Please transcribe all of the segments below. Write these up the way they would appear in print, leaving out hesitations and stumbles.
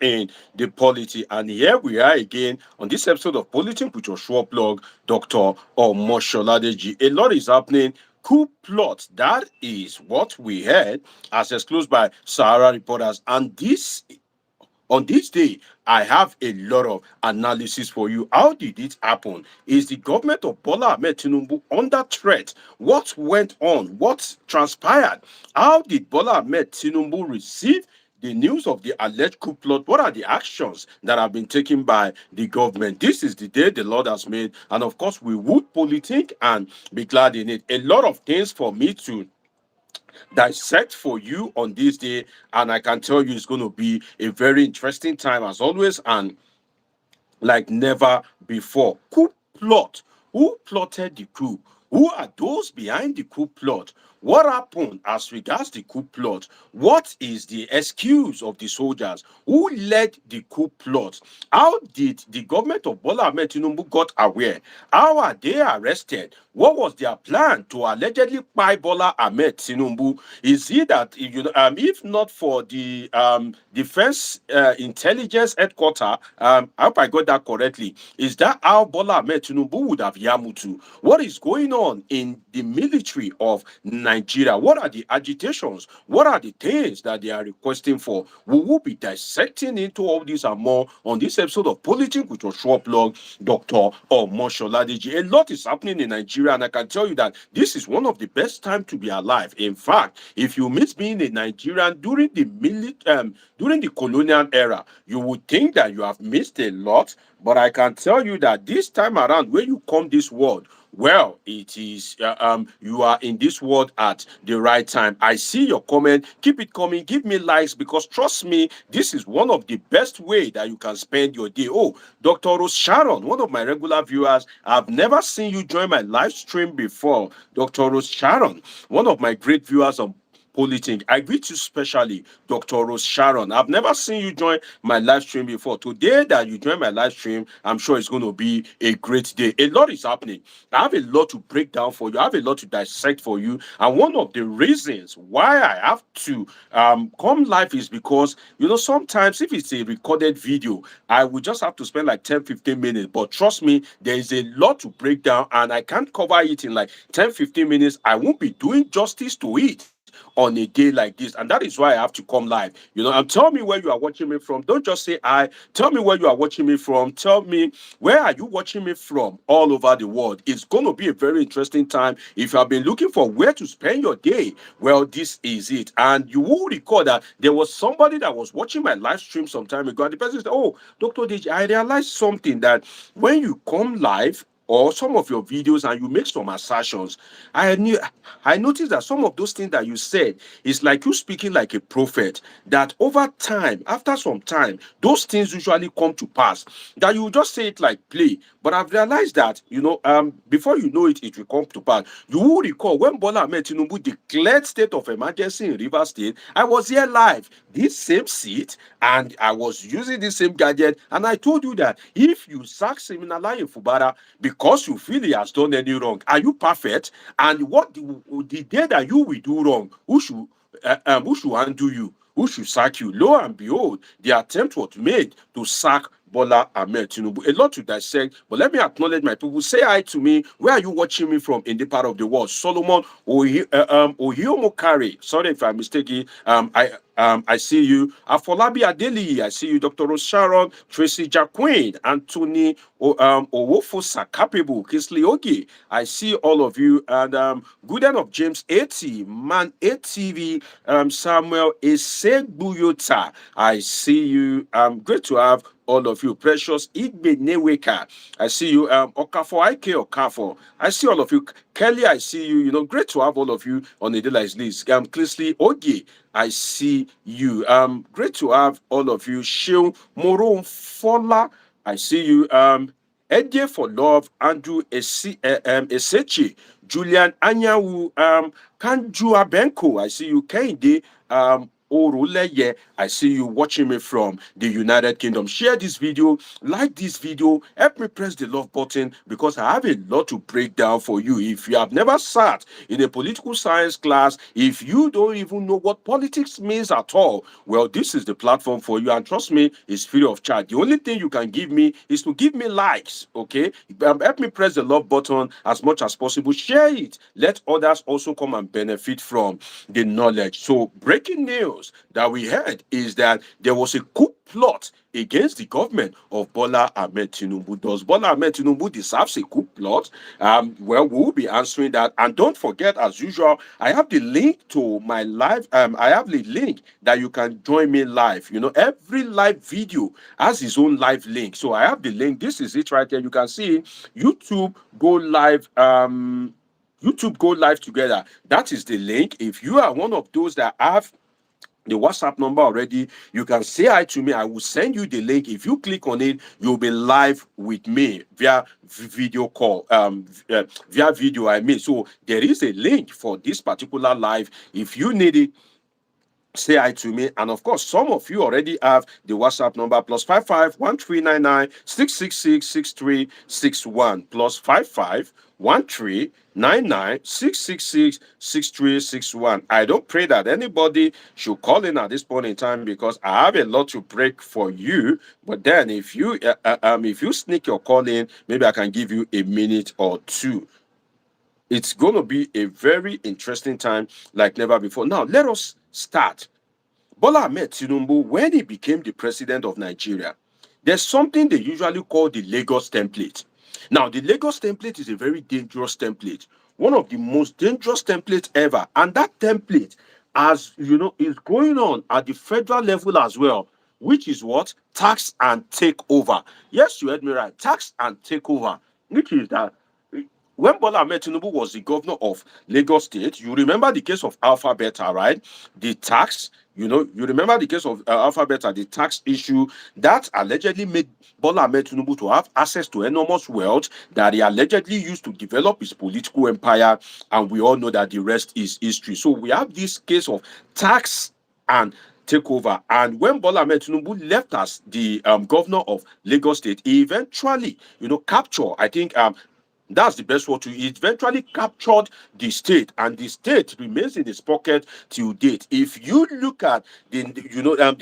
in the polity. And here we are again on this episode of Politics with your sure blog, Dr. Omosholadeji. A lot is happening. Coup plot, that is what we heard as disclosed by Sahara reporters. And this on this day, I have a lot of analysis for you. How did it happen? Is the government of Bola Tinubu under threat? What went on? What transpired? How did Bola Tinubu receive the news of the alleged coup plot? What are the actions that have been taken by the government? This is the day the Lord has made, and of course, we would politic and be glad in it. A lot of things for me to dissect for you on this day, and I can tell you it's going to be a very interesting time as always, and like never before. Coup plot. Who plotted the coup? Who are those behind the coup plot? What happened as regards the coup plot? What is the excuse of the soldiers? Who led the coup plot? How did the government of Bola Tinubu got aware? How are they arrested? What was their plan to allegedly buy Bola Tinubu? Is it that if not for the Defense Intelligence Headquarters, I hope I got that correctly, is that how Bola Tinubu would have Yamutu? What is going on in the military of Nigeria? What are the agitations? What are the things that they are requesting for? We will be dissecting into all this and more on this episode of Politics with your short blog, Dr. Omosholadeji. A lot is happening in Nigeria, and I can tell you that this is one of the best times to be alive. In fact, if you miss being a Nigerian during the colonial era, you would think that you have missed a lot. But I can tell you that this time around, when you come this world, well, it is you are in this world at the right time. I see your comment. Keep it coming. Give me likes, because trust me, this is one of the best way that you can spend your day. Oh, Dr. Rose Sharon, one of my regular viewers, I've never seen you join my live stream before. Dr. Rose Sharon, one of my great viewers on Politics. I greet you specially, Dr. Rose Sharon. I've never seen you join my live stream before. Today that you join my live stream, I'm sure it's going to be a great day. A lot is happening. I have a lot to break down for you. I have a lot to dissect for you. And one of the reasons why I have to come live is because, sometimes if it's a recorded video, I will just have to spend like 10-15 minutes. But trust me, there is a lot to break down, and I can't cover it in like 10-15 minutes. I won't be doing justice to it on a day like this, and that is why I have to come live. And tell me where you are watching me from. Don't just say I. Tell me where you are watching me from. Tell me where are you watching me from all over the world. It's going to be a very interesting time. If you have been looking for where to spend your day, well, this is it. And you will recall that there was somebody that was watching my live stream some time ago, and the person said, "Oh, Dr. Deji, I realized something, that when you come live or some of your videos and you make some assertions, I noticed that some of those things that you said is like you speaking like a prophet, that over time, after some time, those things usually come to pass, that you just say it like play. But I've realized that, before you know it, it will come to pass." You will recall when Bola Tinubu declared state of emergency in Rivers State, I was here live, this same seat, and I was using the same gadget, and I told you that if you sack Seminala in Fubara because you feel he has done any wrong, are you perfect? And what the day that you will do wrong, who should undo you? Who should sack you? Lo and behold, the attempt was made to sack Bola Tinubu. A lot to dissect, but let me acknowledge my people. Say hi to me. Where are you watching me from in the part of the world? Solomon Ohiomokari. Sorry if I'm mistaken. I see you. Afolabi Adeli, I see you. Dr. Rose Sharon, Tracy Jacqueline, Anthony Owofo Sakapebu, Kisley Ogi. I see all of you. And good end of James 80, Man ATV, Samuel Esegbuyota. I see you. Great to have all of you. Precious Igbe Neweka. I see you. Okafo Ike Okafo. I see all of you. Kelly, I see you. Great to have all of you on a day like this. Kisley Ogi, I see you. Great to have all of you. Sheung Moron Fola, I see you. Edie for Love, Andrew Esechi, Julian Anyawu, Kanju Abenko, I see you. Kende, Oruleye, I see you watching me from the United Kingdom. Share this video, like this video, help me press the love button because I have a lot to break down for you. If you have never sat in a political science class, if you don't even know what politics means at all, well, this is the platform for you. And trust me, it's free of charge. The only thing you can give me is to give me likes, okay? Help me press the love button as much as possible. Share it. Let others also come and benefit from the knowledge. So, breaking news that we heard is that there was a coup plot against the government of Bola Ahmed Tinubu. Does Bola Ahmed Tinubu deserve a coup plot? Well, we'll be answering that. And don't forget, as usual, I have the link to my live. I have the link that you can join me live. You know, every live video has its own live link. So I have the link. This is it right there. You can see YouTube go live. YouTube go live together. That is the link. If you are one of those that have the WhatsApp number already, you can say hi to me. I will send you the link. If you click on it, you'll be live with me via video call, via video. I mean, so there is a link for this particular live. If you need it, say hi to me. And of course, some of you already have the WhatsApp number +55 1399 666 6361 +55 1399 666 6361. I don't pray that anybody should call in at this point in time because I have a lot to break for you. But then if you sneak your call in, maybe I can give you a minute or two. It's going to be a very interesting time like never before. Now, let us start. Bola Ahmed Tinubu, when he became the president of Nigeria, there's something they usually call the Lagos template. Now, the Lagos template is a very dangerous template, one of the most dangerous templates ever. And that template, as you know, is going on at the federal level as well, which is what? Tax and takeover. Yes, you heard me right. Tax and takeover, which is that when Bola Ahmed Tinubu was the governor of Lagos State, you remember the case of Alpha Beta, right? The tax, you remember the case of Alpha Beta, the tax issue that allegedly made Bola Ahmed Tinubu to have access to enormous wealth that he allegedly used to develop his political empire. And we all know that the rest is history. So we have this case of tax and takeover. And when Bola Ahmed Tinubu left as the governor of Lagos State, he eventually, captured, I think, that's the best word to it. Eventually captured the state, and the state remains in his pocket till date. If you look at the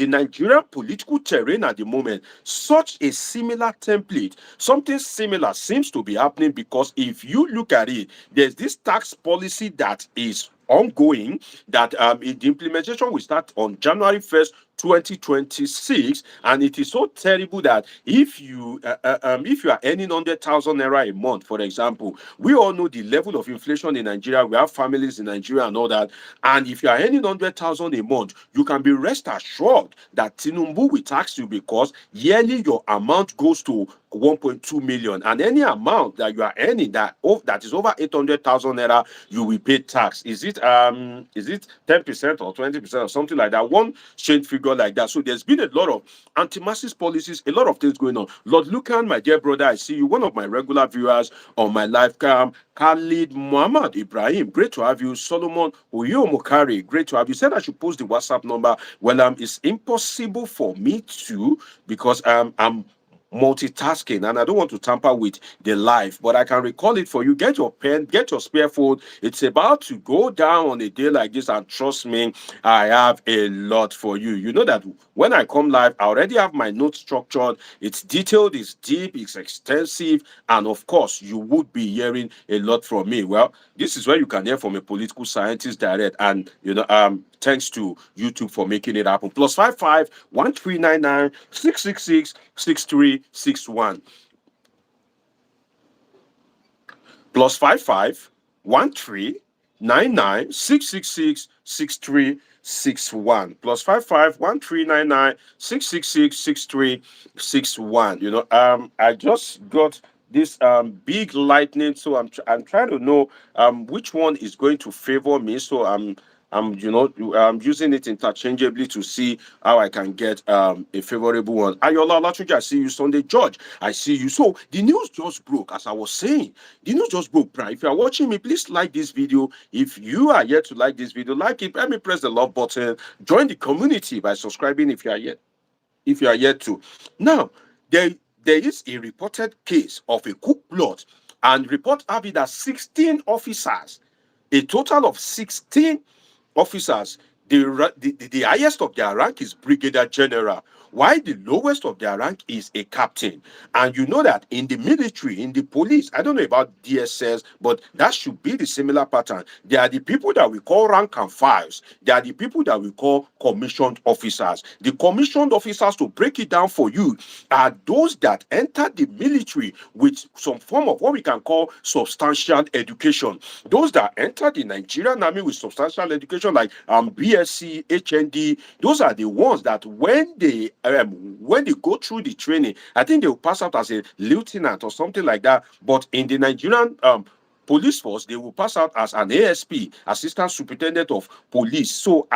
Nigerian political terrain at the moment, such a similar template, something similar seems to be happening because if you look at it, there's this tax policy that is ongoing that the implementation will start on January 1st 2026, and it is so terrible that if you are earning 100,000 naira a month, for example, we all know the level of inflation in Nigeria. We have families in Nigeria and all that, and if you are earning 100,000 a month, you can be rest assured that Tinubu will tax you because yearly your amount goes to 1.2 million, and any amount that you are earning that is over 800,000 naira, you will pay tax. Is it 10% or 20% or something like that? One strange figure like that. So there's been a lot of anti-masses policies, a lot of things going on. Lord Lucan, my dear brother, I see you, one of my regular viewers on my live cam. Khalid Muhammad Ibrahim, great to have you. Solomon Oyo Mokari, great to have you. Said I should post the WhatsApp number. Well, it's impossible for me to because I'm multitasking and I don't want to tamper with the live, but I can recall it for you. Get your pen, get your spare phone. It's about to go down on a day like this, and trust me, I have a lot for you. You know that when I come live, I already have my notes structured. It's detailed, it's deep, it's extensive, and of course, you would be hearing a lot from me. Well, this is where you can hear from a political scientist direct, and thanks to YouTube for making it happen. +55 1399 666 6361. +55 1399 666 6361. +55 1399 666 6361. I just got this big lightning, so I'm trying to know which one is going to favor me. So I'm using it interchangeably to see how I can get a favorable one. Ayola Olatunji, I see you. Sunday George, I see you. So the news just broke, as I was saying. The news just broke, Brian. If you are watching me, please like this video. If you are yet to like this video, like it. Let me press the love button. Join the community by subscribing if you are yet to. Now, there is a reported case of a coup plot, and report have it that 16 officers, a total of 16 officers, the highest of their rank is Brigadier General, while the lowest of their rank is a captain. And you know that in the military, in the police, I don't know about DSS, but that should be the similar pattern. They are the people that we call rank and files. They are the people that we call commissioned officers. The commissioned officers, to break it down for you, are those that enter the military with some form of what we can call substantial education. Those that enter the Nigerian army with substantial education, like BSc, HND, those are the ones that when they go through the training, I think they will pass out as a lieutenant or something like that. But in the Nigerian police force, they will pass out as an ASP, Assistant Superintendent of Police. So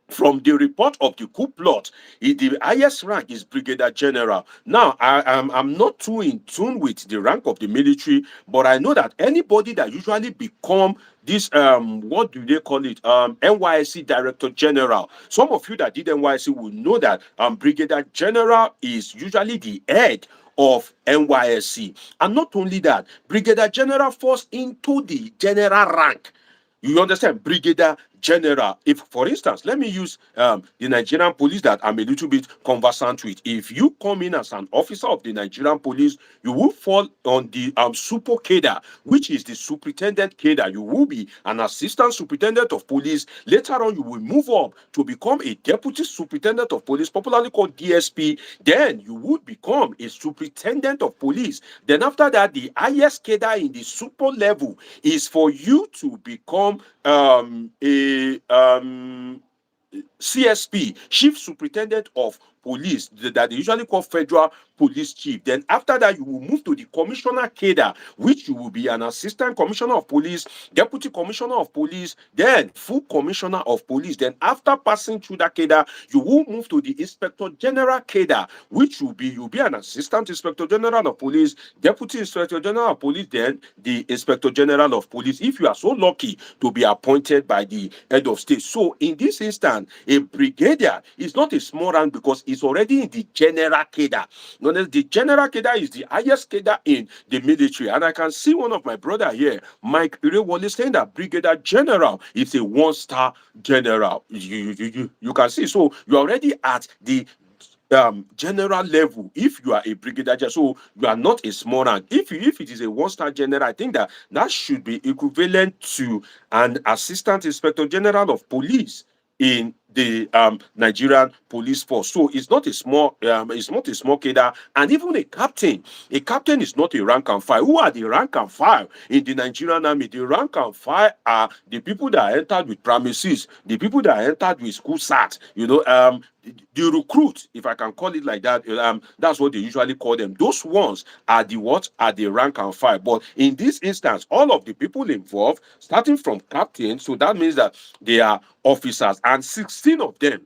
from the report of the coup plot, the highest rank is Brigadier General. Now, I'm not too in tune with the rank of the military, but I know that anybody that usually become this what do they call it, NYSC Director General. Some of you that did NYSC will know that Brigadier General is usually the head of NYSC. And not only that, Brigadier General falls into the general rank. You understand? Brigadier General. If, for instance, let me use the Nigerian police that I'm a little bit conversant with. If you come in as an officer of the Nigerian police, you will fall on the super cadre, which is the superintendent cadre. You will be an assistant superintendent of police. Later on, you will move up to become a deputy superintendent of police, popularly called DSP. Then you would become a superintendent of police. Then after that, the highest cadre in the super level is for you to become a CSP, Chief Superintendent of Police, that they usually call Federal Police Chief. Then after that, you will move to the Commissioner cadre, which you will be an Assistant Commissioner of Police, Deputy Commissioner of Police, then Full Commissioner of Police. Then after passing through that cadre, you will move to the Inspector General cadre, which you'll be an Assistant Inspector General of Police, Deputy Inspector General of Police, then the Inspector General of Police, if you are so lucky to be appointed by the head of state. So in this instance, a brigadier is not a small rank because it's already in the general cadre. The general cadre is the highest cadre in the military. And I can see one of my brother here, Mike Irewole, saying that Brigadier General is a one-star general. You can see. So you're already at the general level if you are a brigadier general, so you are not a small rank. If it is a one-star general, I think that should be equivalent to an assistant inspector general of police in the Nigerian police force. So it's not a small cadre. And even a captain is not a rank and file. Who are the rank and file in the Nigerian army? The rank and file are the people that entered with premises, the people that entered with school sat, the recruit, if I can call it like that. That's what they usually call them. Those ones are the rank and file. But in this instance, all of the people involved, starting from captain, so that means that they are officers, and 16 of them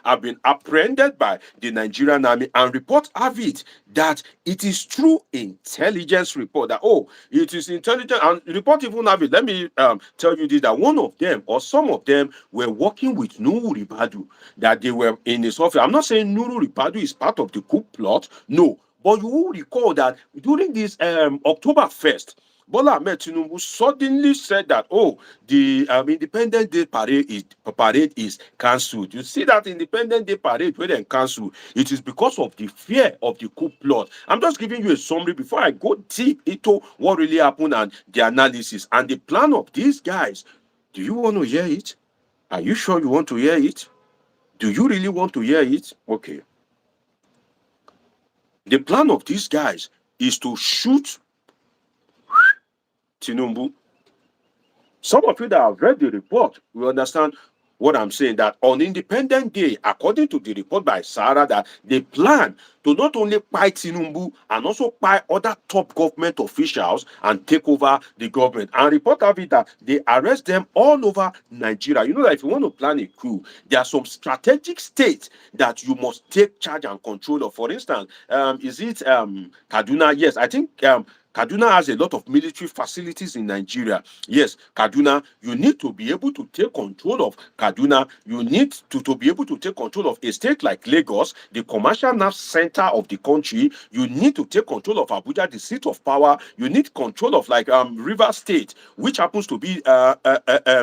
have been apprehended by the Nigerian army, and report have it that it is through intelligence report that, it is intelligent, and report even have it. Let me tell you this, that one of them or some of them were working with Nuru Ribadu, that they were in his office. I'm not saying Nuru Ribadu is part of the coup plot, no, but you will recall that during this October 1st, Bola Tinubu suddenly said that, the Independence Day parade is cancelled. You see that Independence Day parade where they cancelled, it is because of the fear of the coup plot. I'm just giving you a summary before I go deep into what really happened and the analysis and the plan of these guys. Do you want to hear it? Are you sure you want to hear it? Do you really want to hear it? Okay. The plan of these guys is to shoot Tinubu. Some of you that have read the report will understand what I'm saying, that on Independent Day, according to the report by Sarah, that they plan to not only buy Tinubu and also buy other top government officials and take over the government. And report of it that they arrest them all over Nigeria. You know that if you want to plan a coup, there are some strategic states that you must take charge and control of. For instance, is it Kaduna? Yes, I think Kaduna has a lot of military facilities in Nigeria. Yes, Kaduna, you need to be able to take control of Kaduna. You need to be able to take control of a state like Lagos, the commercial nerve center of the country. You need to take control of Abuja, the seat of power. You need control of like River State, which happens to be,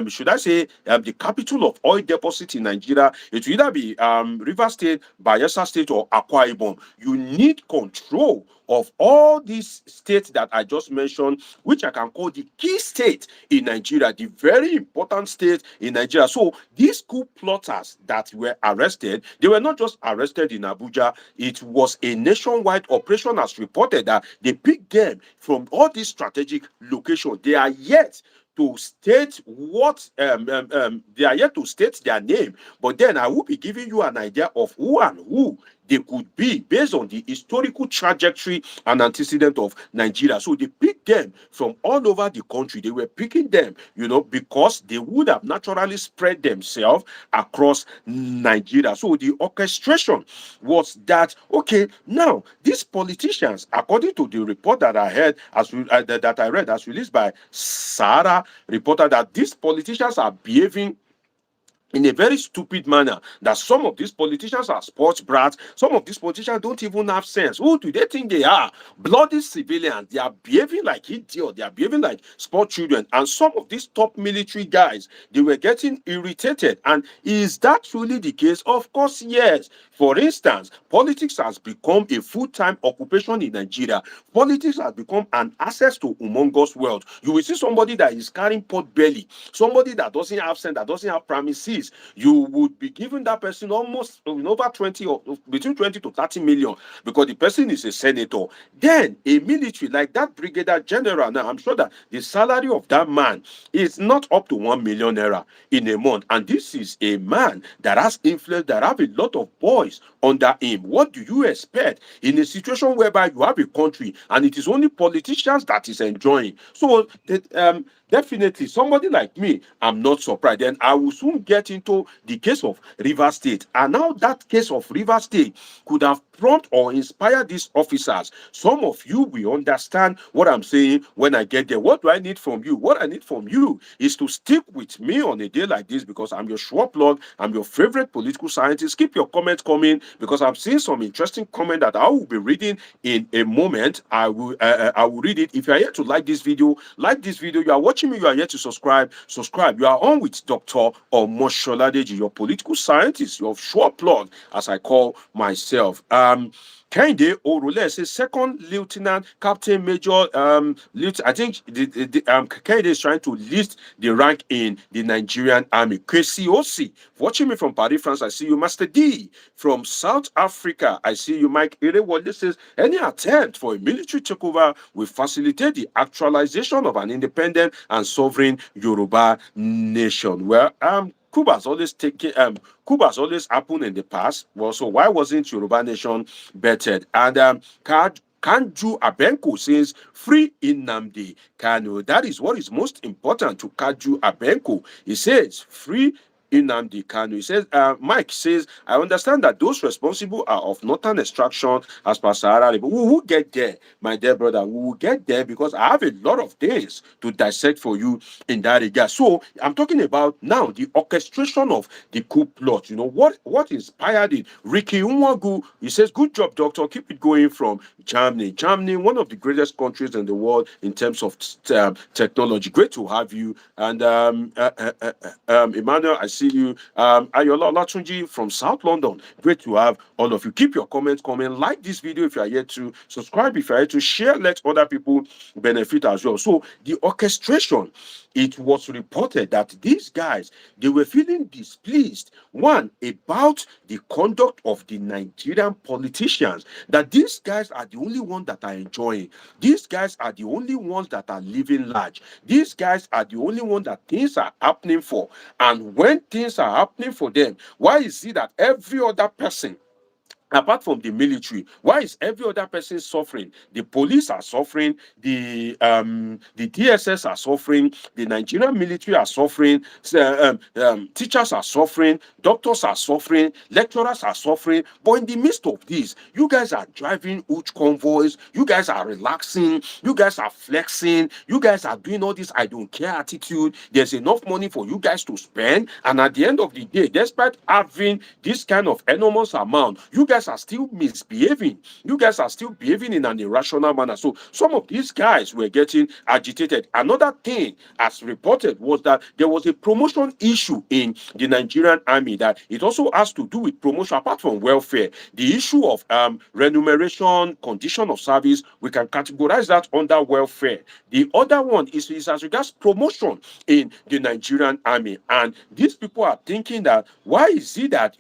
should I say, the capital of oil deposit in Nigeria. It will either be River State, Bayelsa State, or Akwa Ibom. You need control of all these states that I just mentioned, which I can call the key state in Nigeria, the very important state in Nigeria. So these coup plotters that were arrested, they were not just arrested in Abuja. It was a nationwide operation, as reported, that they picked them from all these strategic locations. They are yet to state what they are yet to state their name, but then I will be giving you an idea of who and who they could be based on the historical trajectory and antecedent of Nigeria. So they picked them from all over the country. They were picking them, because they would have naturally spread themselves across Nigeria. So the orchestration was that, okay, now these politicians, according to the report that I heard, that I read, as released by Sarah, reported that these politicians are behaving in a very stupid manner, that some of these politicians are sports brats. Some of these politicians don't even have sense. Who do they think they are? Bloody civilians. They are behaving like idiots. They are behaving like sport children. And some of these top military guys, they were getting irritated. And is that truly the case? Of course, yes. For instance, politics has become a full-time occupation in Nigeria. Politics has become an access to humongous wealth. You will see somebody that is carrying pot belly, somebody that doesn't have sense, that doesn't have promises. You would be giving that person almost over 20 or between 20 to 30 million, because the person is a senator. Then a military like that Brigadier General, now I'm sure that the salary of that man is not up to 1 million naira in a month. And this is a man that has influence, that have a lot of boys under him. What do you expect in a situation whereby you have a country and it is only politicians that is enjoying? So definitely somebody like me, I'm not surprised. Then I will soon get into the case of River State. And now that case of River State could have prompted or inspired these officers. Some of you will understand what I'm saying when I get there. What do I need from you? What I need from you is to stick with me on a day like this, because I'm your sure plug. I'm your favorite political scientist. Keep your comments coming, because I'm seeing some interesting comment that I will be reading in a moment. I will read it. If you are here to like this video, like this video. You are watching me, you are here to subscribe. You are on with Dr. Omosholadeji, your political scientist, your sure plug, as I call myself. Kende Orule says second lieutenant, captain, major. I think Kende is trying to list the rank in the Nigerian army. KCOC, watching me from Paris, France. I see you. Master D from South Africa. I see you. Mike Irewole says any attempt for a military takeover will facilitate the actualization of an independent and sovereign Yoruba nation. Well, Cuba has always happened in the past. Well, so why wasn't Yoruba nation bettered? And Kanju Abenko says, free Nnamdi Kanu. That is what is most important to Kanju Abenko. He says, free Nnamdi Kanu. He says, Mike says, I understand that those responsible are of northern extraction as per Sahara. But we will get there, my dear brother. We will get there, because I have a lot of things to dissect for you in that regard. So I'm talking about now the orchestration of the coup plot. What inspired it? Ricky Unwagu, he says, good job, doctor. Keep it going from Germany. Germany, one of the greatest countries in the world in terms of technology. Great to have you. And Emmanuel, I see you. Ayola Olatunji from South London. Great to have all of you. Keep your comments coming. Like this video if you are here to subscribe, if you are here to share, let other people benefit as well. So the orchestration, it was reported that these guys, they were feeling displeased, one, about the conduct of the Nigerian politicians, that these guys are the only ones that are enjoying. These guys are the only ones that are living large. These guys are the only ones that things are happening for. And when things are happening for them? Why is it that every other person, apart from the military, why is every other person suffering? The police are suffering, the DSS are suffering, the Nigerian military are suffering, teachers are suffering, doctors are suffering, lecturers are suffering. But in the midst of this, you guys are driving huge convoys, you guys are relaxing, you guys are flexing, you guys are doing all this I don't care attitude. There's enough money for you guys to spend, and at the end of the day, despite having this kind of enormous amount, you guys are still misbehaving. You guys are still behaving in an irrational manner. So some of these guys were getting agitated. Another thing, as reported, was that there was a promotion issue in the Nigerian army, that it also has to do with promotion apart from welfare. The issue of remuneration, condition of service, we can categorize that under welfare. The other one is as regards promotion in the Nigerian army. And these people are thinking that, why is it that,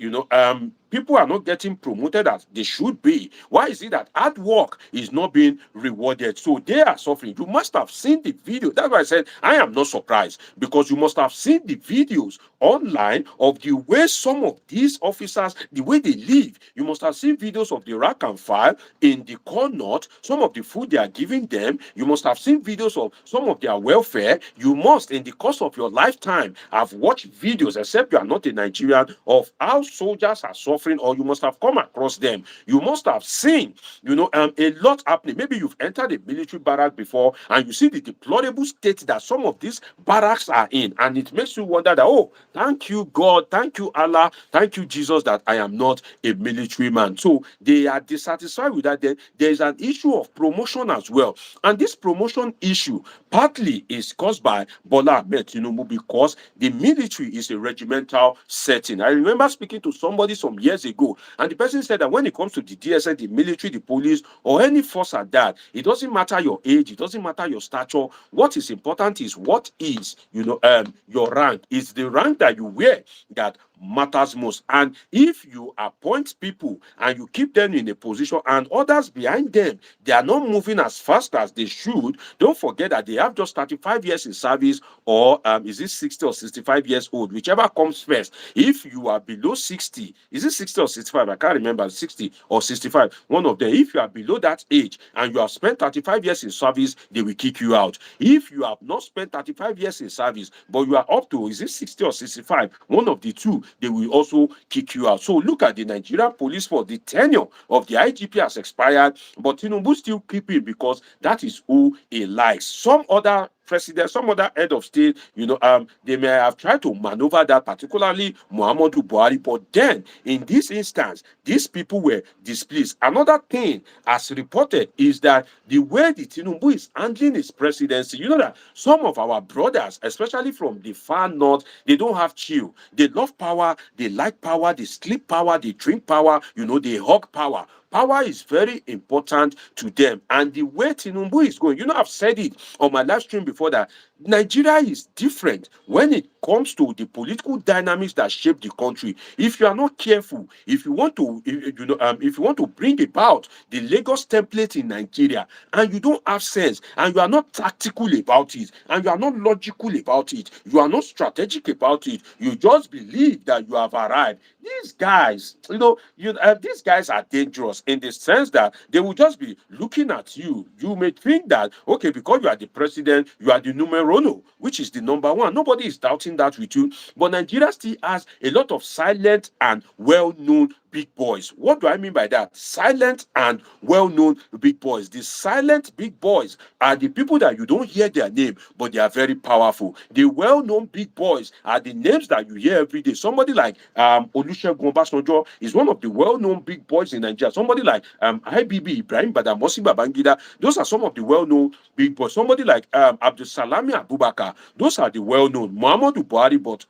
people are not getting promoted as they should be? Why is it that hard work is not being rewarded? So they are suffering. You must have seen the video. That's why I said I am not surprised, because you must have seen the videos online of the way some of these officers, the way they live. You must have seen videos of the rack and file in the corner, some of the food they are giving them. You must have seen videos of some of their welfare. You must, in the course of your lifetime, have watched videos, except you are not a Nigerian, of how soldiers are suffering, or you must have come across them. You must have seen, a lot happening. Maybe you've entered a military barrack before and you see the deplorable state that some of these barracks are in, and it makes you wonder that, oh, thank you, God, thank you, Allah, thank you, Jesus, that I am not a military man. So they are dissatisfied with that. There is an issue of promotion as well. And this promotion issue partly is caused by Bola Tinubu, because the military is a regimental setting. I remember speaking to somebody some years ago, and the person said that when it comes to the DSS, the military, the police, or any force at that, it doesn't matter your age, it doesn't matter your stature. What is important is what is, your rank. It's the rank that you wear that matters most. And if you appoint people and you keep them in a position, and others behind them, they are not moving as fast as they should, don't forget that they have just 35 years in service, or is it 60 or 65 years old, whichever comes first. If you are below 60, is it 60 or 65? I can't remember, 60 or 65, one of them. If you are below that age and you have spent 35 years in service, they will kick you out. If you have not spent 35 years in service, but you are up to, is it 60 or 65, one of the two, they will also kick you out. So look at the Nigerian police force. The tenure of the IGP has expired, but Tinubu still keeping, because that is who he likes. Some other president, some other head of state, they may have tried to maneuver that, particularly Muhammadu Buhari. But then, in this instance, these people were displeased. Another thing, as reported, is that the way the Tinubu is handling his presidency, that some of our brothers, especially from the far north, they don't have chill. They love power, they like power, they sleep power, they drink power, they hug power. Power is very important to them. And the way Tinubu is going, I've said it on my live stream before, that Nigeria is different when it comes to the political dynamics that shape the country. If you are not careful, if you want to bring about the Lagos template in Nigeria, and you don't have sense, and you are not tactical about it, and you are not logical about it, you are not strategic about it, you just believe that you have arrived. These guys, these guys are dangerous, in the sense that they will just be looking at you. You may think that, okay, because you are the president, you are the numero uno, which is the number one. Nobody is doubting that with you. But Nigeria still has a lot of silent and well-known big boys. What do I mean by that? Silent and well-known big boys. The silent big boys are the people that you don't hear their name, but they are very powerful. The well-known big boys are the names that you hear every day. Somebody like Olusegun Obasanjo is one of the well-known big boys in Nigeria. Somebody like IBB, Ibrahim Badamasi Babangida, those are some of the well-known big boys. Somebody like Abdulsalami Abubakar, those are the well-known. Muhammadu Buhari, but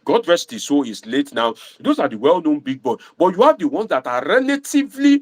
God rest his soul, is late now. Those are the well-known big boys. But you have the ones that are relatively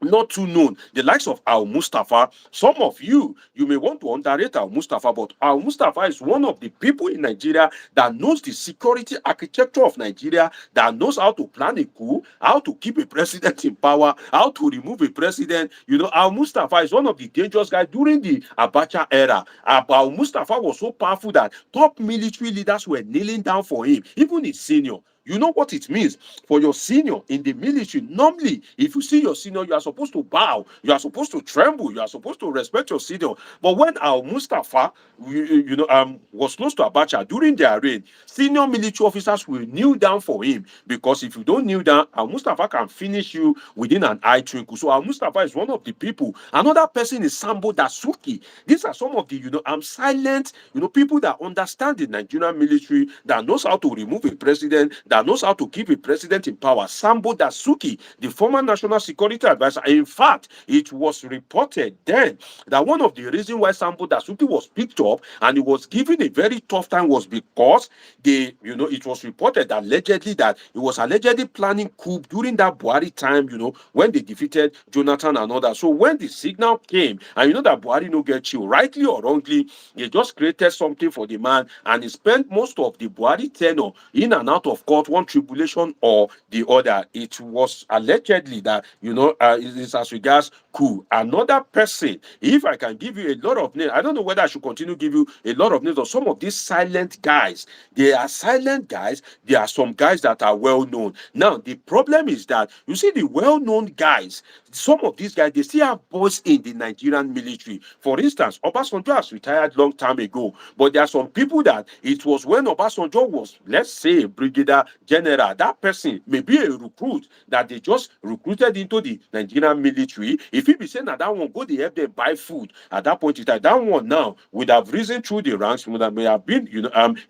not too known, the likes of Al Mustafa. Some of you may want to underrate Al Mustafa, but Al Mustafa is one of the people in Nigeria that knows the security architecture of Nigeria, that knows how to plan a coup, how to keep a president in power, how to remove a president. Al Mustafa is one of the dangerous guys during the Abacha era. Al Mustafa was so powerful that top military leaders were kneeling down for him, even his senior. You know what it means for your senior in the military. Normally, if you see your senior, you are supposed to bow, you are supposed to tremble, you are supposed to respect your senior. But when Al Mustafa, was close to Abacha during their reign, senior military officers will kneel down for him, because if you don't kneel down, Al Mustafa can finish you within an eye twinkle. So Al Mustafa is one of the people. Another person is Sambo Dasuki. These are some of the silent people that understand the Nigerian military, that knows how to remove a president, that knows how to keep a president in power. Sambo Dasuki, the former national security advisor. In fact, it was reported then that one of the reasons why Sambo Dasuki was picked up and he was given a very tough time was because it was reported that he was allegedly planning coup during that Buhari time, when they defeated Jonathan and others. So when the signal came, and that Buhari no get chill, rightly or wrongly, they just created something for the man, and he spent most of the Buhari tenure in and out of court, one tribulation or the other. It was allegedly that it is as regards Coup. Another person, if I can give you a lot of names, I don't know whether I should continue to give you a lot of names of some of these silent guys. They are silent guys. There are some guys that are well known. Now the problem is that you see the well known guys, some of these guys, they still have boys in the Nigerian military. For instance, Obasanjo has retired long time ago, but there are some people that it was when Obasanjo was, let's say, a Brigadier General. That person may be a recruit that they just recruited into the Nigerian military. If he be saying that one go, they help them buy food at that point in time, that one now would have risen through the ranks, may have been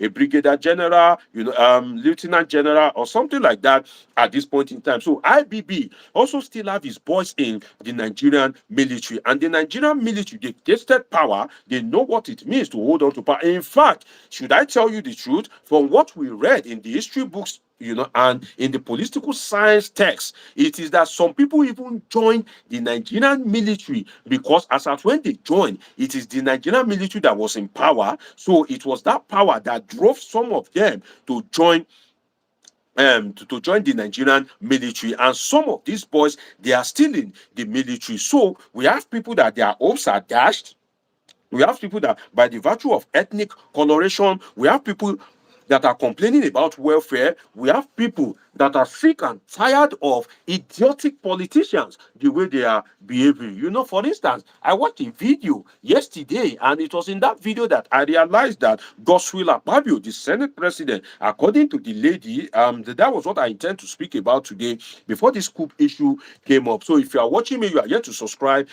a Brigadier General, Lieutenant General or something like that at this point in time. So IBB also still have his boys in the Nigerian military, and the Nigerian military, they've tasted power. They know what it means to hold on to power. In fact, should I tell you the truth, from what we read in the history books, and in the political science text, it is that some people even join the Nigerian military because as at when they joined, it is the Nigerian military that was in power. So it was that power that drove some of them to join to join the Nigerian military, and some of these boys, they are still in the military. So we have people that their hopes are dashed. We have people that, by the virtue of ethnic coloration, we have people that are complaining about welfare. We have people that are sick and tired of idiotic politicians, the way they are behaving. For instance, I watched a video yesterday, and it was in that video that I realized that Godswill Akpabio, the Senate president, according to the lady, that was what I intend to speak about today before this coup issue came up. So if you are watching me, you are yet to subscribe,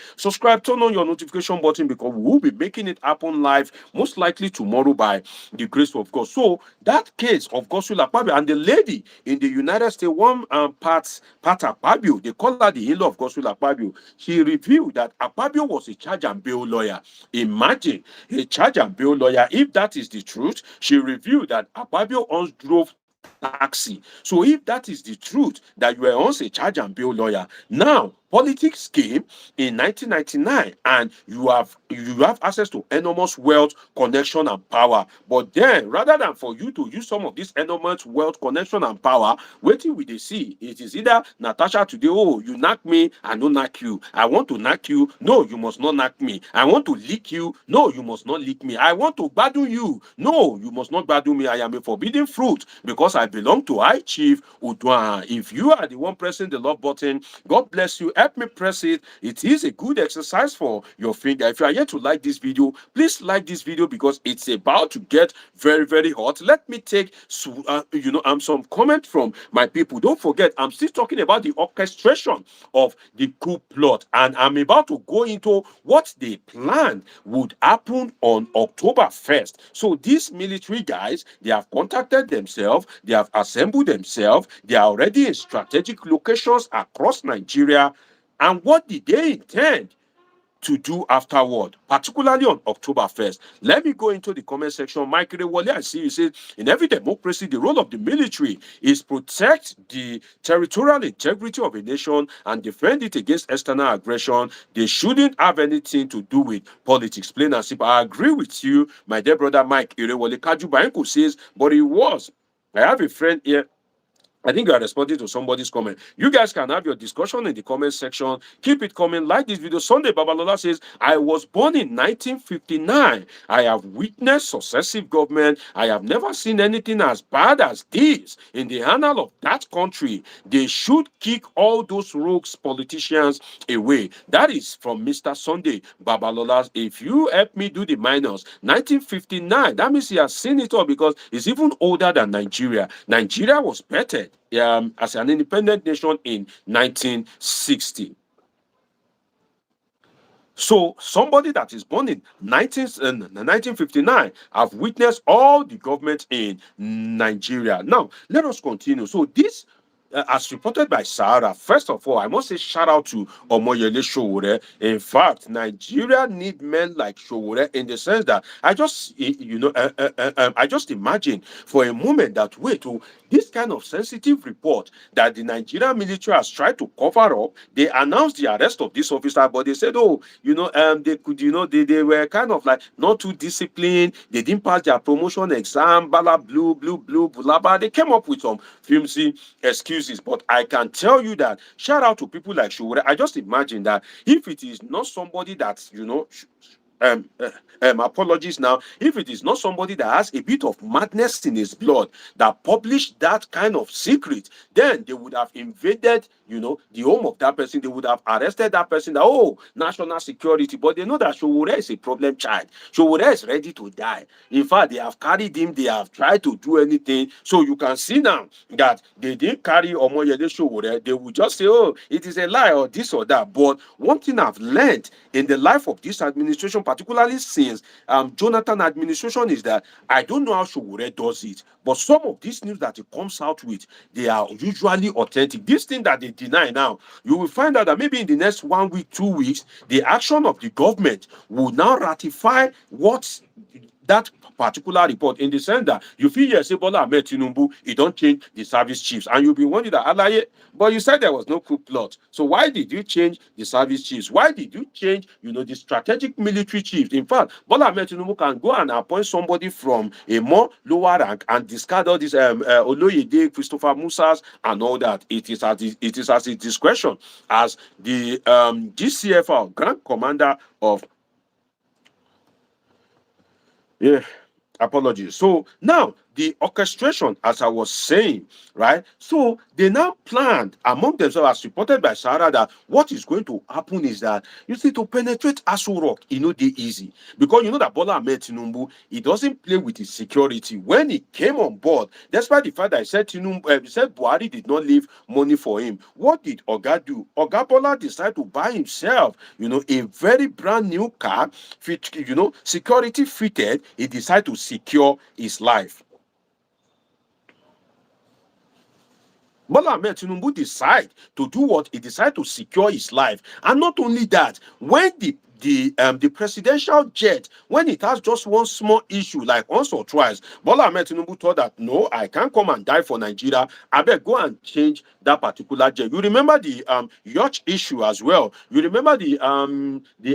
turn on your notification button, because we will be making it happen live, most likely tomorrow by the grace of God. So that case of Godswill Akpabio and the lady in the United States, one Pat Akpabio, they call her the in-law of Godswill Akpabio. She revealed that Akpabio was a charge and bail lawyer. Imagine, a charge and bail lawyer. If that is the truth, she revealed that Akpabio once drove taxi. So if that is the truth, that you were once a charge and bail lawyer, now politics came in 1999, and you have access to enormous wealth, connection, and power. But then, rather than for you to use some of this enormous wealth, connection, and power, waiting with the see, it is either Natasha today, oh, you knock me, I don't knock you. I want to knock you, no, you must not knock me. I want to lick you, no, you must not lick me. I want to gbadu you, no, you must not gbadu me. I am a forbidden fruit because I belong to High Chief Udwa. If you are the one pressing the love button, God bless you. Help me press it. It is a good exercise for your finger. If you are yet to like this video, please like this video because it's about to get very, very hot. Let me take some comment from my people. Don't forget, I'm still talking about the orchestration of the coup plot, and I'm about to go into what they planned would happen on October 1st. So these military guys, they have contacted themselves, they have assembled themselves, they are already in strategic locations across Nigeria. And what did they intend? to do afterward, particularly on October 1st. Let me go into the comment section. Mike Rewale, I see you say, in every democracy, the role of the military is protect the territorial integrity of a nation and defend it against external aggression. They shouldn't have anything to do with politics. Plain and simple. I agree with you, my dear brother Mike Irewale. Kaju Bayenko says, but it was. I have a friend here. I think you are responding to somebody's comment. You guys can have your discussion in the comment section. Keep it coming. Like this video. Sunday Babalola says, I was born in 1959. I have witnessed successive government. I have never seen anything as bad as this in the annal of that country. They should kick all those rogues politicians away. That is from Mr. Sunday Babalola. If you help me do the minus, 1959, that means he has seen it all because it's even older than Nigeria. Nigeria was better as an independent nation in 1960. So somebody that is born in 1959 have witnessed all the government in Nigeria. Now, let us continue. So this, as reported by Sahara, first of all, I must say shout out to Omoyele Sowore. In fact, Nigeria need men like Sowore in the sense that I just, I just imagine for a moment that, wait, this kind of sensitive report that the Nigerian military has tried to cover up, they announced the arrest of this officer, but they said, oh, they could, they were kind of like not too disciplined. They didn't pass their promotion exam, bala, blue, bulaba. They came up with some flimsy excuses. But I can tell you that, shout out to people like Shure. I just imagine that if it is not somebody that's, apologies now, if it is not somebody that has a bit of madness in his blood that published that kind of secret, then they would have invaded, the home of that person. They would have arrested that person. That, oh, national security. But they know that Sowore is a problem child. Sowore is ready to die. In fact, they have carried him. They have tried to do anything. So you can see now that they didn't carry Omoyele Sowore. They would just say, oh, it is a lie or this or that. But one thing I've learned in the life of this administration, particularly since Jonathan administration, is that I don't know how Sowore does it, but some of these news that he comes out with, they are usually authentic. This thing that they deny now, you will find out that maybe in the next 1 week, 2 weeks, the action of the government will now ratify what that particular report, in the sense that you feel yes, Bola Ahmed Tinubu, he don't change the service chiefs, and you'll be wondering that, Alaye, but you said there was no coup plot. So why did you change the service chiefs? Why did you change, the strategic military chiefs? In fact, Bola Ahmed Tinubu can go and appoint somebody from a more lower rank and discard all these Oloyede, Christopher Musas, and all that. It is at his discretion as the GCFR, Grand Commander of apologies. So now the orchestration, as I was saying, right? So they now planned among themselves, as reported by Sarah, that what is going to happen is that, you see, to penetrate Aso Rock, they easy. Because you know that Bola Ahmed Tinubu, he doesn't play with his security. When he came on board, despite the fact that he said Buhari did not leave money for him, what did Oga do? Oga Bola decided to buy himself, a very brand new car, security fitted. He decided to secure his life. Bola Ahmed Tinubu decide to do what? He decided to secure his life. And not only that, when the presidential jet, when it has just one small issue, like once or twice, Bola Ahmed Tinubu thought that, no, I can't come and die for Nigeria. I better go and change that particular jet. You remember the yacht issue as well. You remember the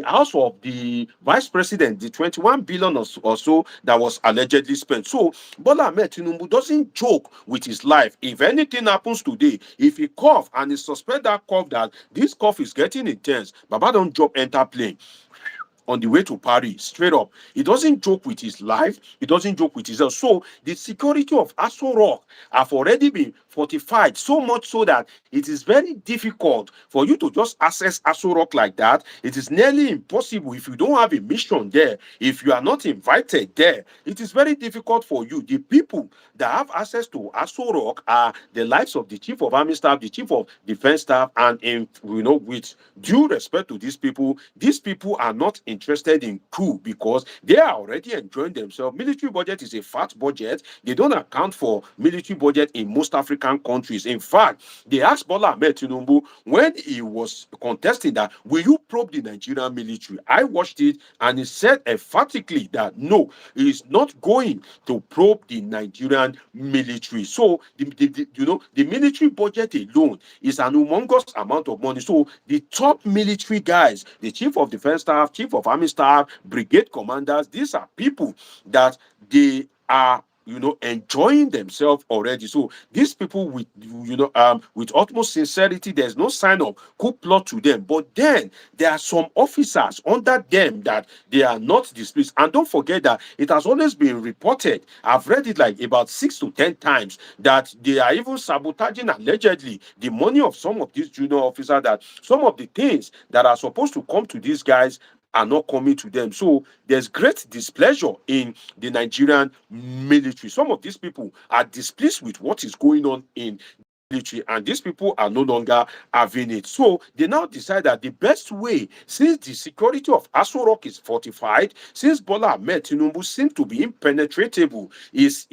house of the vice president, the 21 billion or so that was allegedly spent. So Bola Ahmed Tinubu doesn't joke with his life. If anything happens today, if he cough and he suspect that cough, that this cough is getting intense, Baba don't drop enter plane on the way to Paris, straight up. He doesn't joke with his life. He doesn't joke with his health. So the security of Aso Rock have already been fortified, so much so that it is very difficult for you to just access Aso Rock like that. It is nearly impossible if you don't have a mission there. If you are not invited there, it is very difficult for you. The people that have access to Aso Rock are the likes of the Chief of Army Staff, the Chief of Defense Staff, and with due respect to these people are not interested in coup because they are already enjoying themselves. Military budget is a fat budget. They don't account for military budget in most African countries. In fact, they asked Bola Ahmed Tinubu when he was contesting that, will you probe the Nigerian military? I watched it and he said emphatically that no, he is not going to probe the Nigerian military. So the military budget alone is an humongous amount of money. So the top military guys, the chief of defense staff, chief of army staff, brigade commanders, these are people that they are enjoying themselves already. So these people with utmost sincerity, there's no sign of coup plot to them. But then there are some officers under them that they are not displeased. And don't forget that it has always been reported, I've read it like about 6 to 10 times, that they are even sabotaging allegedly the money of some of these junior officers, that some of the things that are supposed to come to these guys are not coming to them. So there's great displeasure in the Nigerian military. Some of these people are displeased with what is going on in military, and these people are no longer having it. So they now decide that the best way, since the security of Aso Rock is fortified, since Bola Ahmed Tinubu seems to be impenetrable, is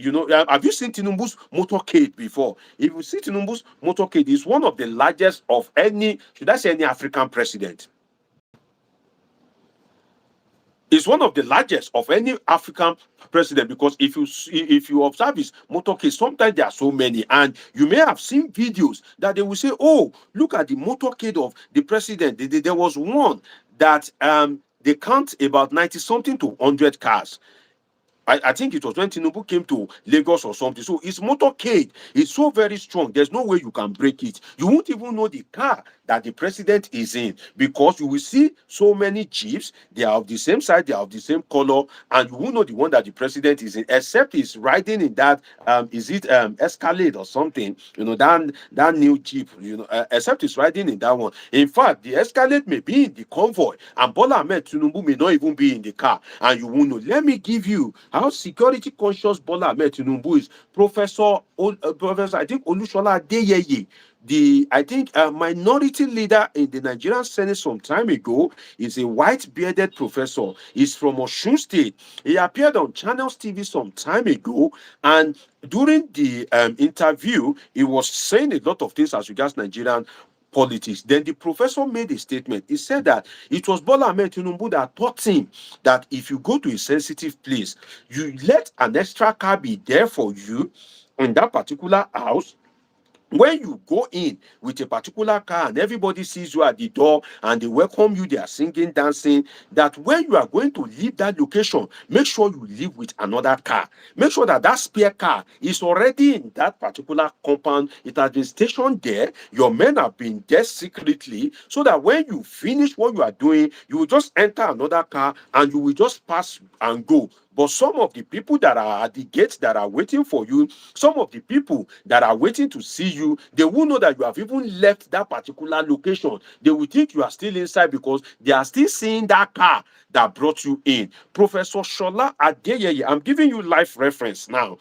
have you seen Tinubu's motorcade before? If you see Tinubu's motorcade, it's one of the largest of any, should I say, any African president. Is one of the largest of any African president, because if you observe his motorcade, sometimes there are so many, and you may have seen videos that they will say, "Oh, look at the motorcade of the president." There was one that they count about 90 something to 100 cars. I think it was when Tinubu came to Lagos or something. So his motorcade is so very strong. There's no way you can break it. You won't even know the car that the president is in, because you will see so many jeeps. They are of the same size, they are of the same color, and you won't know the one that the president is in, except he's riding in that is it Escalade or something? That new jeep. Except he's riding in that one. In fact, the Escalade may be in the convoy, and Bola Ahmed Tinubu may not even be in the car, and you won't know. Let me give you how security conscious Bola Ahmed Tinubu is. Professor, I think Olushola Adeyeye, minority leader in the Nigerian Senate some time ago, is a white bearded professor. He's from Osun State. He appeared on Channels TV some time ago, and during the interview, he was saying a lot of things as regards Nigerian politics. Then the professor made a statement. He said that it was Bola Ahmed Tinubu that taught him that if you go to a sensitive place, you let an extra car be there for you in that particular house. When you go in with a particular car and everybody sees you at the door and they welcome you, they are singing, dancing, that when you are going to leave that location, make sure you leave with another car. Make sure that that spare car is already in that particular compound. It has been stationed there. Your men have been there secretly, so that when you finish what you are doing, you will just enter another car and you will just pass and go. But some of the people that are at the gates that are waiting for you, some of the people that are waiting to see you, they will know that you have even left that particular location. They will think you are still inside because they are still seeing that car that brought you in. Professor Shola Adeyeye, I'm giving you live reference now,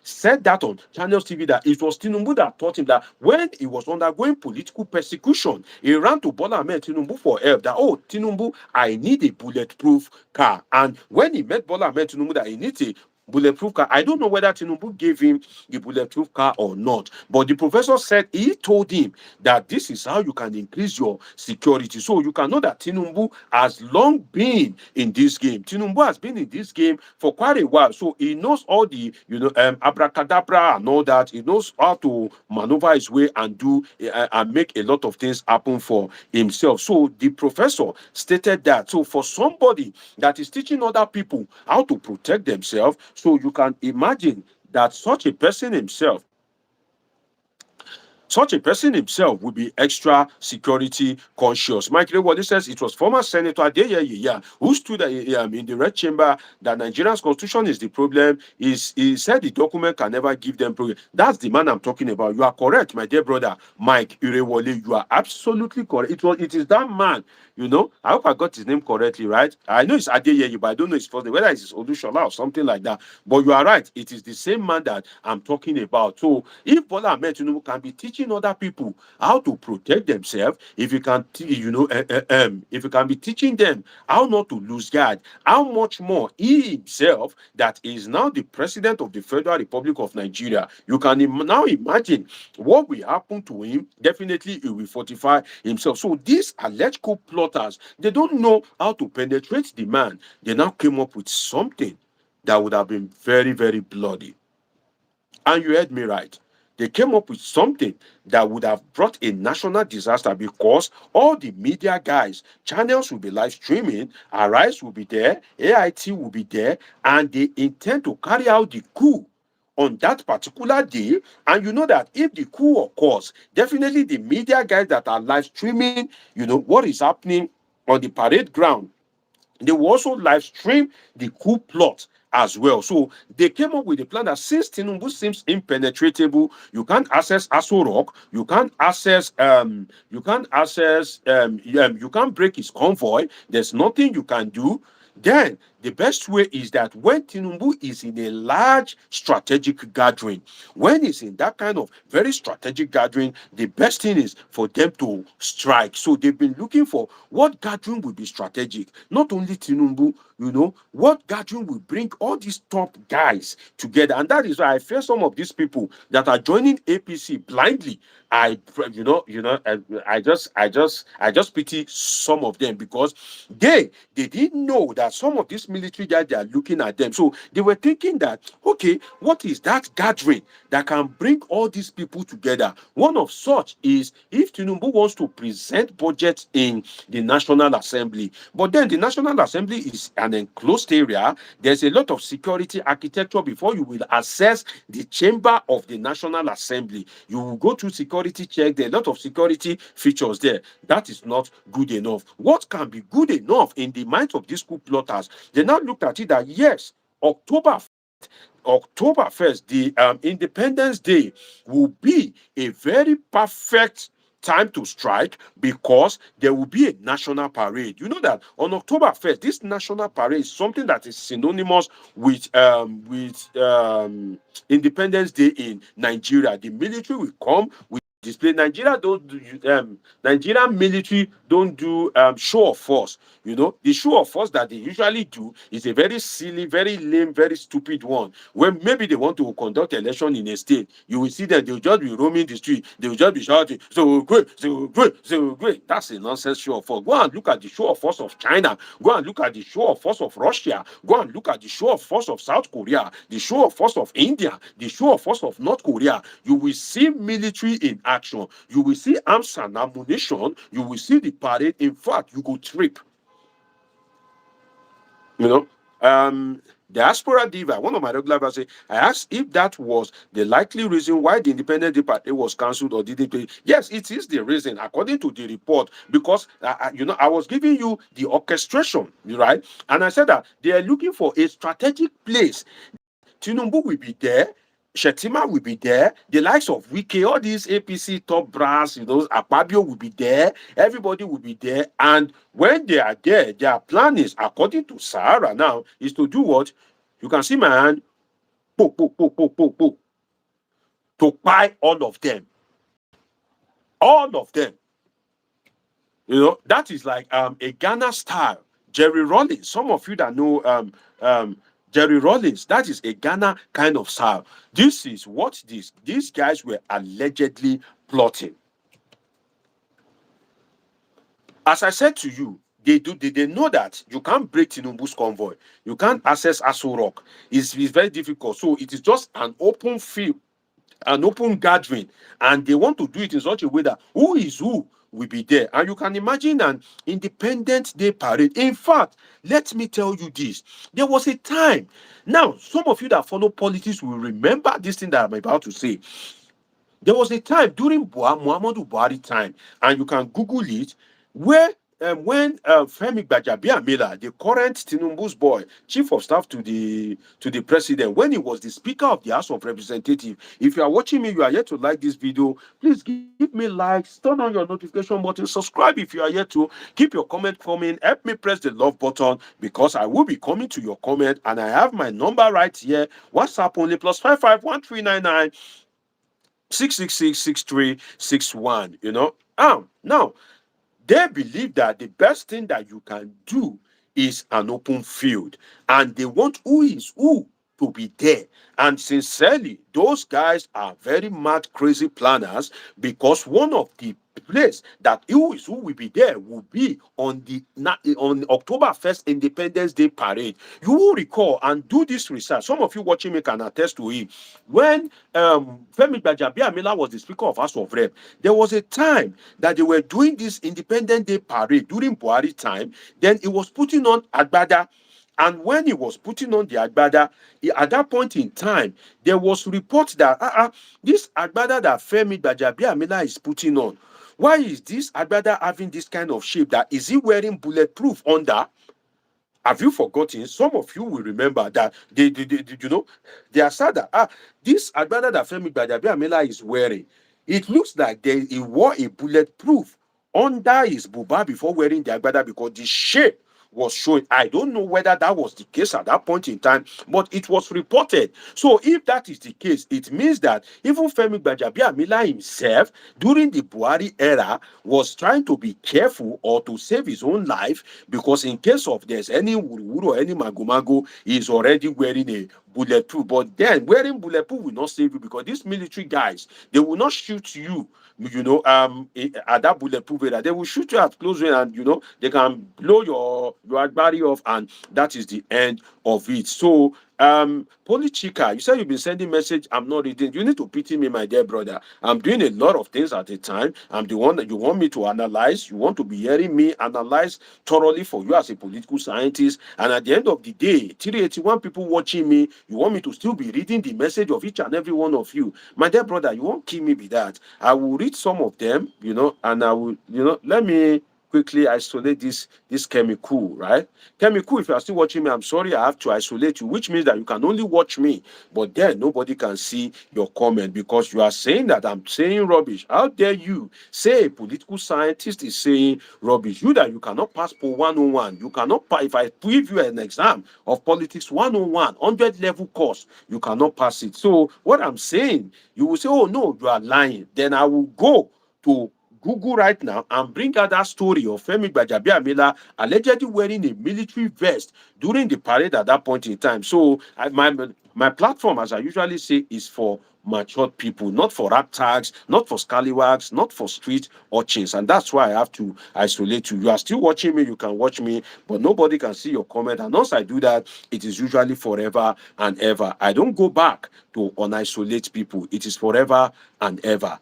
said that on Channels TV, that it was Tinubu that taught him that when he was undergoing political persecution, he ran to Bola Ahmed Tinubu for help, that, oh, Tinubu, I need a bulletproof car. And when he met Bola Ahmed Tinubu that he needs a bulletproof car, I don't know whether Tinubu gave him the bulletproof car or not, but the professor said he told him that this is how you can increase your security. So you can know that Tinubu has long been in this game. Tinubu has been in this game for quite a while, so he knows all the abracadabra and all that. He knows how to maneuver his way and do and make a lot of things happen for himself. So the professor stated that. So for somebody that is teaching other people how to protect themselves, so you can imagine that such a person himself will be extra security conscious. Mike Rewadi says it was former Senator Adeyeye, who stood in the Red Chamber that Nigeria's constitution is the problem. He said the document can never give them progress. That's the man I'm talking about. You are correct, my dear brother Mike Irewole. You are absolutely correct. It is that man. I hope I got his name correctly, right? I know it's Adeyeye, but I don't know his first name, whether it's Olushola or something like that. But you are right. It is the same man that I'm talking about. So if Bola Ahmed Tinubu can be teaching teaching other people how to protect themselves, if you can, if you can be teaching them how not to lose guard, how much more he himself, that is now the president of the Federal Republic of Nigeria, you can now imagine what will happen to him. Definitely, he will fortify himself. So these alleged coup plotters, they don't know how to penetrate the man. They now came up with something that would have been very, very bloody. And you heard me right. They came up with something that would have brought a national disaster, because all the media guys, channels will be live streaming, Arise will be there, AIT will be there, and they intend to carry out the coup on that particular day. And you know that if the coup occurs, definitely the media guys that are live streaming, what is happening on the parade ground, they will also live stream the coup plot as well. So they came up with a plan that, since Tinubu seems impenetrable, you can't access Aso Rock, you can't break his convoy, there's nothing you can do. Then the best way is that when Tinubu is in a large strategic gathering, when he's in that kind of very strategic gathering, the best thing is for them to strike. So they've been looking for what gathering will be strategic. Not only Tinubu, what gathering will bring all these top guys together. And that is why I fear some of these people that are joining APC blindly. I just pity some of them, because they didn't know that some of these military guys, they are looking at them. So they were thinking that, okay, what is that gathering that can bring all these people together? One of such is if Tinubu wants to present budget in the National Assembly. But then the National Assembly is an enclosed area. There's a lot of security architecture before you will access the chamber of the National Assembly. You will go through security check. There are a lot of security features there. That is not good enough. What can be good enough in the minds of these coup plotters? They now looked at it that, yes, October 1st, the Independence Day, will be a very perfect time to strike, because there will be a national parade. You know that on October 1st, this national parade is something that is synonymous with Independence Day in Nigeria. The military will come with display. Nigerian military don't do show of force. The show of force that they usually do is a very silly, very lame, very stupid one. When maybe they want to conduct election in a state, you will see that they'll just be roaming the street, they will just be shouting, "So great, so great, so great." That's a nonsense show of force. Go and look at the show of force of China. Go and look at the show of force of Russia. Go and look at the show of force of South Korea, the show of force of India, the show of force of North Korea. You will see military in action. You will see arms and ammunition. You will see the parade. In fact, you go trip. Diaspora Diva, one of my regular viewers, I asked if that was the likely reason why the Independent Day Parade was cancelled or didn't pay. Yes, it is the reason, according to the report, because I was giving you the orchestration, right? And I said that they are looking for a strategic place. Tinubu will be there. Shetima will be there. The likes of Wike, all these APC top brass, Akpabio will be there. Everybody will be there. And when they are there, their plan is, according to Sahara now, is to do what? You can see my hand. To buy all of them. All of them. That is like a Ghana style. Jerry Rollins. Some of you that know Jerry Rollins, that is a Ghana kind of style. This is what these guys were allegedly plotting. As I said to you, they know that you can't break Tinubu's convoy. You can't access Aso Rock. It's very difficult. So it is just an open field, an open gathering, and they want to do it in such a way that who is who will be there. And you can imagine an Independence Day parade. In fact, let me tell you this. There was a time. Now, some of you that follow politics will remember this thing that I'm about to say. There was a time during Muhammadu Buhari time, and you can Google it, where when Femi Gbajabiamila, the current Tinubu's boy, chief of staff to the president, when he was the speaker of the House of Representatives. If you are watching me, you are yet to like this video, please give me likes, turn on your notification button, subscribe if you are yet to, keep your comment coming, help me press the love button, because I will be coming to your comment, and I have my number right here. WhatsApp only +55 1399 666 6361. Now they believe that the best thing that you can do is an open field, and they want who is who to be there. And sincerely, those guys are very mad, crazy planners, because one of the place that who is who will be there will be on the on October 1st Independence Day parade. You will recall and do this research. Some of you watching me can attest to it. When Femi Gbajabiamila was the Speaker of House of Rep, there was a time that they were doing this Independence Day parade during Buhari time. Then he was putting on Agbada. And when he was putting on the Agbada, at that point in time, there was reports that this Agbada that Femi Gbajabiamila is putting on, why is this Agbada having this kind of shape? That is he wearing bulletproof under? Have you forgotten? Some of you will remember that they are sad that this Agbada that Femi Gbajabiamila is wearing, it looks like he wore a bulletproof under his buba before wearing the Agbada, because the shape was showing. I don't know whether that was the case at that point in time, but it was reported. So if that is the case, it means that even Femi Gbajabiamila himself during the Buhari era was trying to be careful or to save his own life, because in case of there's any wuru or any magomago, he's already wearing a bulletproof. But then wearing bulletproof will not save you, because these military guys, they will not shoot you at that bulletproof area. They will shoot you at close range, and they can blow your body off, and that is the end of it. So Polichika, you said you've been sending message. I'm not reading. You need to pity me, my dear brother. I'm doing a lot of things at a time. I'm the one that you want me to analyze. You want to be hearing me analyze thoroughly for you as a political scientist. And at the end of the day, 381 people watching me, you want me to still be reading the message of each and every one of you. My dear brother, you won't kill me with that. I will read some of them, and I will, let me quickly isolate this chemical, right? Chemical, if you are still watching me, I'm sorry I have to isolate you, which means that you can only watch me, but then nobody can see your comment, because you are saying that I'm saying rubbish. How dare you say a political scientist is saying rubbish? You that you cannot pass for 101. You cannot pass. If I give you an exam of politics 101, 100 level course, you cannot pass it. So what I'm saying, you will say, oh no, you are lying. Then I will go to Google right now and bring out that story of Femi Gbajabiamila allegedly wearing a military vest during the parade at that point in time. So my platform, as I usually say, is for matured people, not for rat tags, not for scallywags, not for street urchins. And that's why I have to isolate you. You are still watching me, you can watch me, but nobody can see your comment. And once I do that, it is usually forever and ever. I don't go back to unisolate people. It is forever and ever.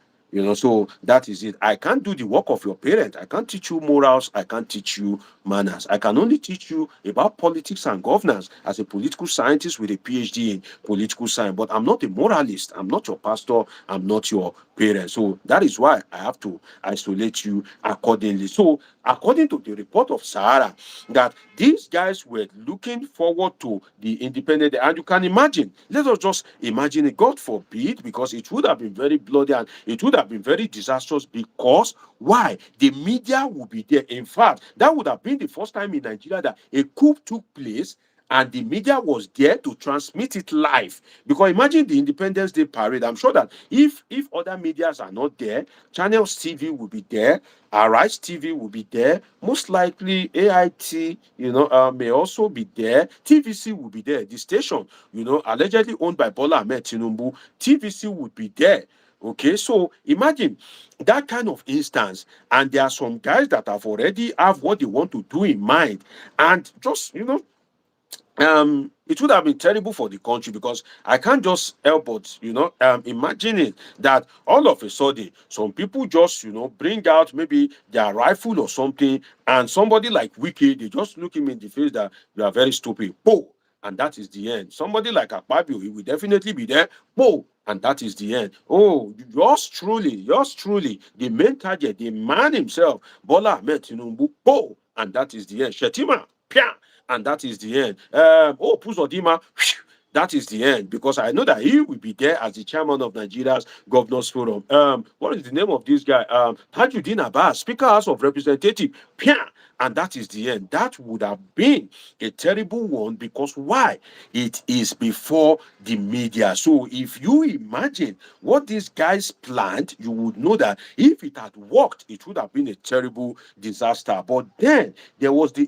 So that is it. I can't do the work of your parent. I can't teach you morals. I can't teach you manners. I can only teach you about politics and governance as a political scientist with a PhD in political science. But I'm not a moralist. I'm not your pastor. I'm not your parent. So that is why I have to isolate you accordingly. So according to the report of Sahara, that these guys were looking forward to the independent day. And you can imagine, let us just imagine it, God forbid, because it would have been very bloody and it would have been very disastrous, because why? The media would be there. In fact, that would have been the first time in Nigeria that a coup took place and the media was there to transmit it live. Because imagine the Independence Day parade. I'm sure that if other medias are not there, Channels TV will be there, Arise TV will be there, most likely AIT, may also be there, TVC will be there. The station, allegedly owned by Bola Tinubu, TVC would be there. Okay, so imagine that kind of instance, and there are some guys that have already have what they want to do in mind, and just it would have been terrible for the country, because I can't just help but imagine it that all of a sudden some people just bring out maybe their rifle or something, and somebody like Wiki, they just look him in the face that you are very stupid, boom, and that is the end. Somebody like Akpabio, he will definitely be there, boom, and that is the end. Oh, yours truly, the main target, the man himself, Bola Ahmed Tinubu, boom, and that is the end. Shetima, pia, and that is the end. Puzodima, that is the end, because I know that he will be there as the chairman of Nigeria's Governors Forum. What is the name of this guy? Tajuddin Abbas, Speaker House of Representatives. Pia! And that is the end. That would have been a terrible one, because why? It is before the media. So if you imagine what these guys planned, you would know that if it had worked, it would have been a terrible disaster. But then there was the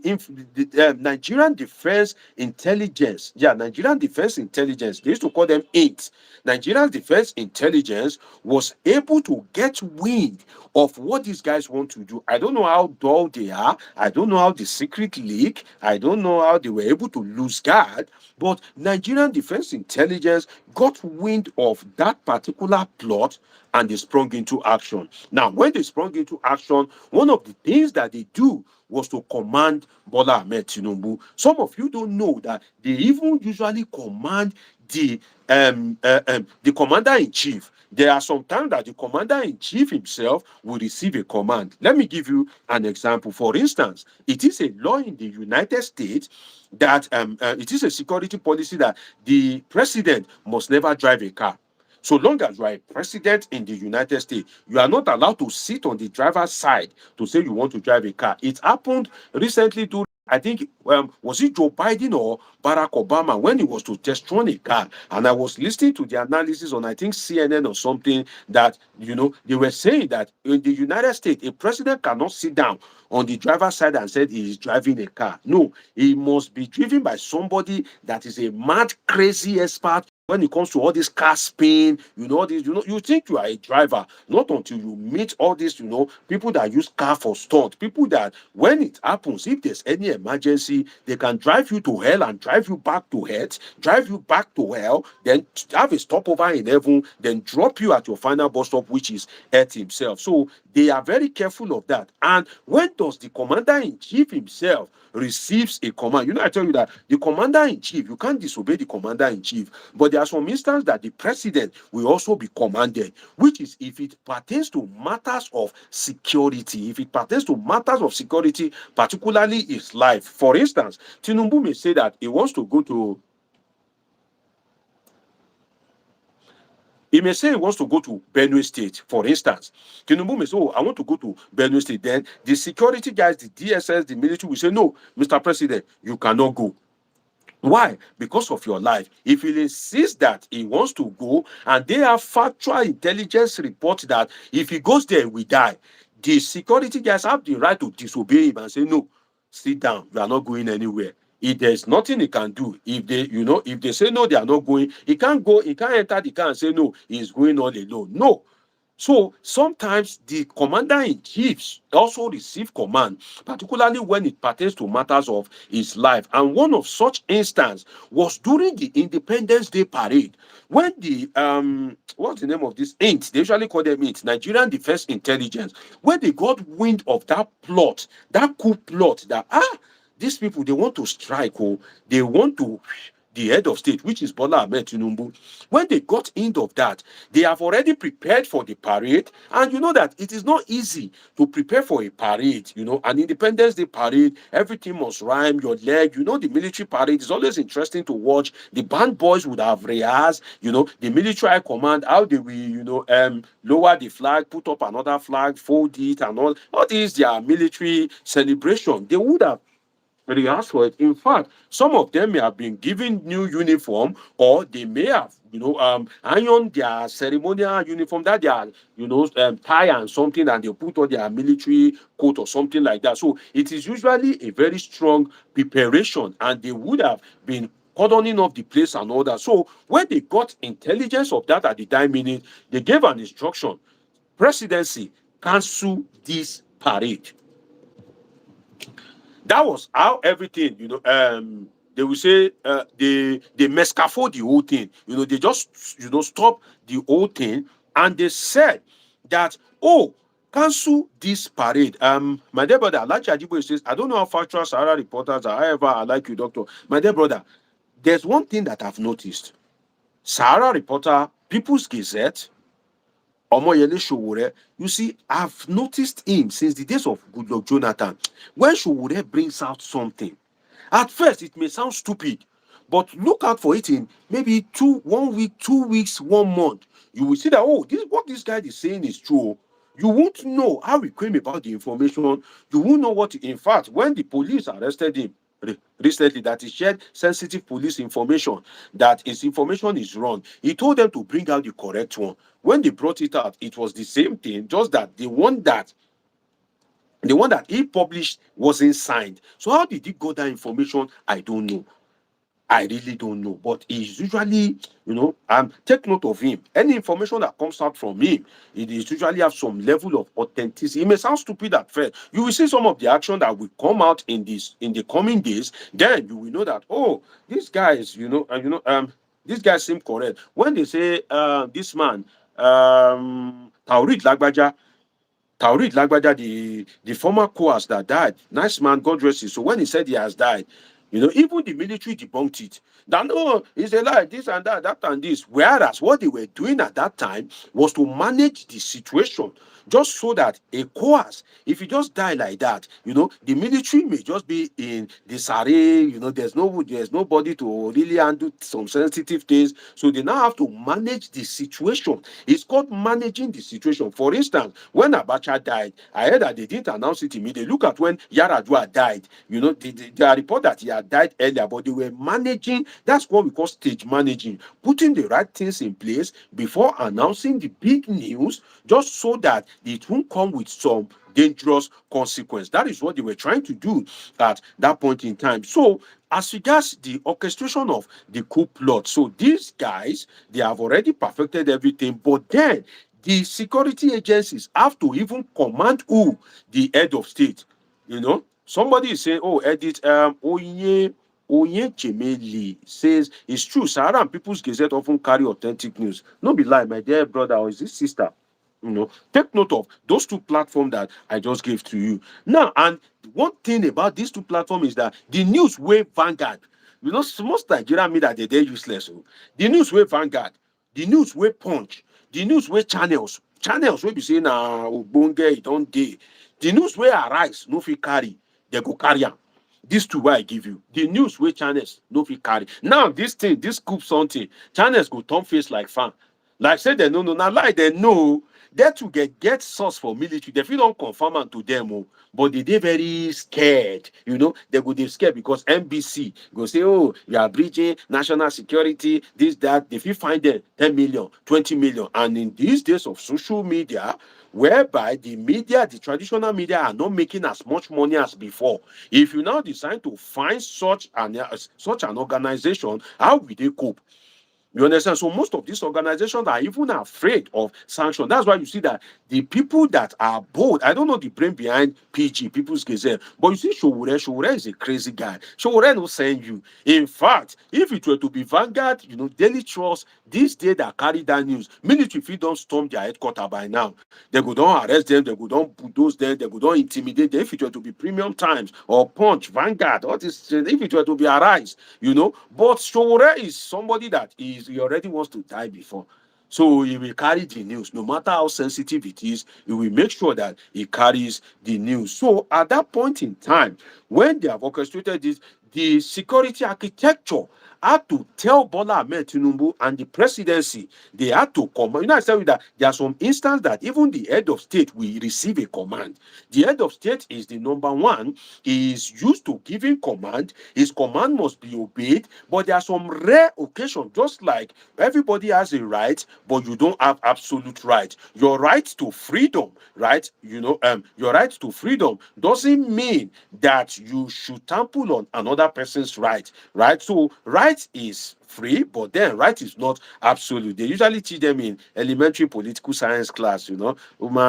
Nigerian Defense Intelligence. Yeah, Nigerian Defense Intelligence. They used to call them INT. Nigerian Defense Intelligence was able to get wind of what these guys want to do. I don't know how dull they are. I don't know how the secret leak. I don't know how they were able to lose guard. But Nigerian Defense Intelligence got wind of that particular plot, and they sprung into action. Now, when they sprung into action, one of the things that they do was to command Bola Tinubu. Some of you don't know that they even usually command the commander-in-chief. There are some times that the commander-in-chief himself will receive a command. Let me give you an example. For instance, it is a law in the United States that it is a security policy that the president must never drive a car. So long as you are a president in the United States, you are not allowed to sit on the driver's side to say you want to drive a car. It happened recently to, I think, was it Joe Biden or Barack Obama, when he was to test run a car? And I was listening to the analysis on, I think, CNN or something, that, they were saying that in the United States, a president cannot sit down on the driver's side and said he is driving a car. No, he must be driven by somebody that is a mad, crazy expert when it comes to all this car spin, you think you are a driver, not until you meet all these, people that use car for stunt, people that when it happens, if there's any emergency, they can drive you to hell and drive you back to earth, drive you back to hell, then have a stopover in heaven, then drop you at your final bus stop, which is earth himself. So they are very careful of that. And when does the commander-in-chief himself receives a command? I tell you that the commander-in-chief, you can't disobey the commander-in-chief, but there are some instances that the president will also be commanded, which is if it pertains to matters of security. If it pertains to matters of security, particularly his life. For instance, Tinubu may say that he wants to go to He may say he wants to go to Benue State, for instance. Tinubu may say, I want to go to Benue State. Then the security guys, the DSS, the military will say, no, Mr. President, you cannot go. Why? Because of your life. If he insists that he wants to go, and they have factual intelligence report that if he goes there, we die, the security guys have the right to disobey him and say, no, sit down, you are not going anywhere. If there's nothing he can do, if they say no, they are not going, he can't go, he can't enter the car and say no, he's going all alone. No. So sometimes the commander-in-chiefs also receive command, particularly when it pertains to matters of his life. And one of such instance was during the Independence Day parade, when the what's the name of this INT? They usually call them INT, Nigerian Defense Intelligence, when they got wind of that plot, that coup plot, that these people, they want to strike, they want to the head of state, which is Bola Tinubu. When they got wind of that, they have already prepared for the parade. And you know that it is not easy to prepare for a parade, an Independence Day parade. Everything must rhyme, your leg, the military parade is always interesting to watch. The band boys would have rehearsed, the military high command, how they will, lower the flag, put up another flag, fold it, and all these, their military celebration. They would have rehearsed for it. In fact, some of them may have been given new uniform, or they may have, ironed their ceremonial uniform, that they are, tie and something, and they put on their military coat or something like that. So it is usually a very strong preparation, and they would have been cordoning off the place and all that. So when they got intelligence of that at the time minute, they gave an instruction: Presidency, cancel this parade. That was how everything, they will say they mescafo the whole thing. They just, stop the whole thing, and they said that, cancel this parade. My dear brother, Alachi Ajiboye says, I don't know how factual Sahara reporters are. However, I like you, doctor. My dear brother, there's one thing that I've noticed. Sahara reporter, People's Gazette, Omoyele Sowore, you see, I've noticed him since the days of Goodluck Jonathan. When Sowore brings out something, at first it may sound stupid, But look out for it in maybe 1 week, 2 weeks, 1 month. You will see that, oh, this what this guy is saying is true. You won't know how he came about the information. You won't know what, in fact, when the police arrested him recently, that he shared sensitive police information, that his information is wrong. He told them to bring out the correct one. When they brought it out, it was the same thing, just that the one that he published wasn't signed. So how did he got that information? I don't know. I really don't know. But he's usually, take note of him. Any information that comes out from him, it is usually have some level of authenticity. It may sound stupid at first. You will see some of the action that will come out in the coming days. Then you will know that, oh, these guys, these guys seem correct. When they say this man, Taurid Lagbaja, the former coas that died, nice man, God rest his soul. When he said he has died, even the military debunked it. That no, it's a lie, this and that, that and this. Whereas what they were doing at that time was to manage the situation, just so that a coas, if you just die like that, the military may just be in disarray. There's nobody to really handle some sensitive things. So they now have to manage the situation. It's called managing the situation. For instance, when Abacha died, I heard that they didn't announce it immediately. Look at when Yaradua died. There are reports that he had died earlier, but they were managing. That's what we call stage managing, putting the right things in place before announcing the big news, just so that it won't come with some dangerous consequence. That is what they were trying to do at that point in time. So, as regards the orchestration of the coup plot, so these guys, they have already perfected everything, but then the security agencies have to even command who? The head of state. Somebody is saying, oh, edit, Oye Chemeli says, it's true, Sahara and People's Gazette often carry authentic news. No be lie, my dear brother, or is this sister? Take note of those two platforms that I just gave to you. Now, and one thing about these two platforms is that the news way Vanguard, most Nigerian media, they're useless. The news way Vanguard, the news way Punch, the news way channels wey be say na ogbonge e don dey. The news wey Arise no fit carry, they go carry am. These two wey I give you, the news wey channels no fit carry. Now this Coup something, channels go turn face like fan. Like say they no know, na lie they know. They to get source for military. They fit don confirm am to them, but they very scared. They go dey scared because NBC go say, oh, you are breaching national security, this, that. They fit find them 10 million, 20 million. And in these days of social media, whereby the traditional media are not making as much money as before, if you now decide to find such an organization, how will they cope? You understand? So most of these organizations are even afraid of sanction. That's why you see that the people that are bold, I don't know the brain behind PG, People's Gazette, but you see Showore is a crazy guy. Showore will send you. In fact, if it were to be Vanguard, Daily Trust, this day that carry that news, military if you don't storm their headquarters by now, they go down arrest them, they go down bulldoze them, they go down intimidate them. If it were to be Premium Times or Punch, Vanguard, all this, if it were to be Arise, But Showore is somebody that he already wants to die before. So he will carry the news. No matter how sensitive it is, he will make sure that he carries the news. So at that point in time, when they have orchestrated this, the security architecture had to tell Bola Ahmed Tinubu and the presidency, they had to command. I tell you that there are some instances that even the head of state will receive a command. The head of state is the number one. He is used to giving command. His command must be obeyed. But there are some rare occasions, just like everybody has a right, but you don't have absolute right. Your right to freedom, right? Your right to freedom doesn't mean that you should trample on another person's right, right? So right is free, but then right is not absolute. They usually teach them in elementary political science class, human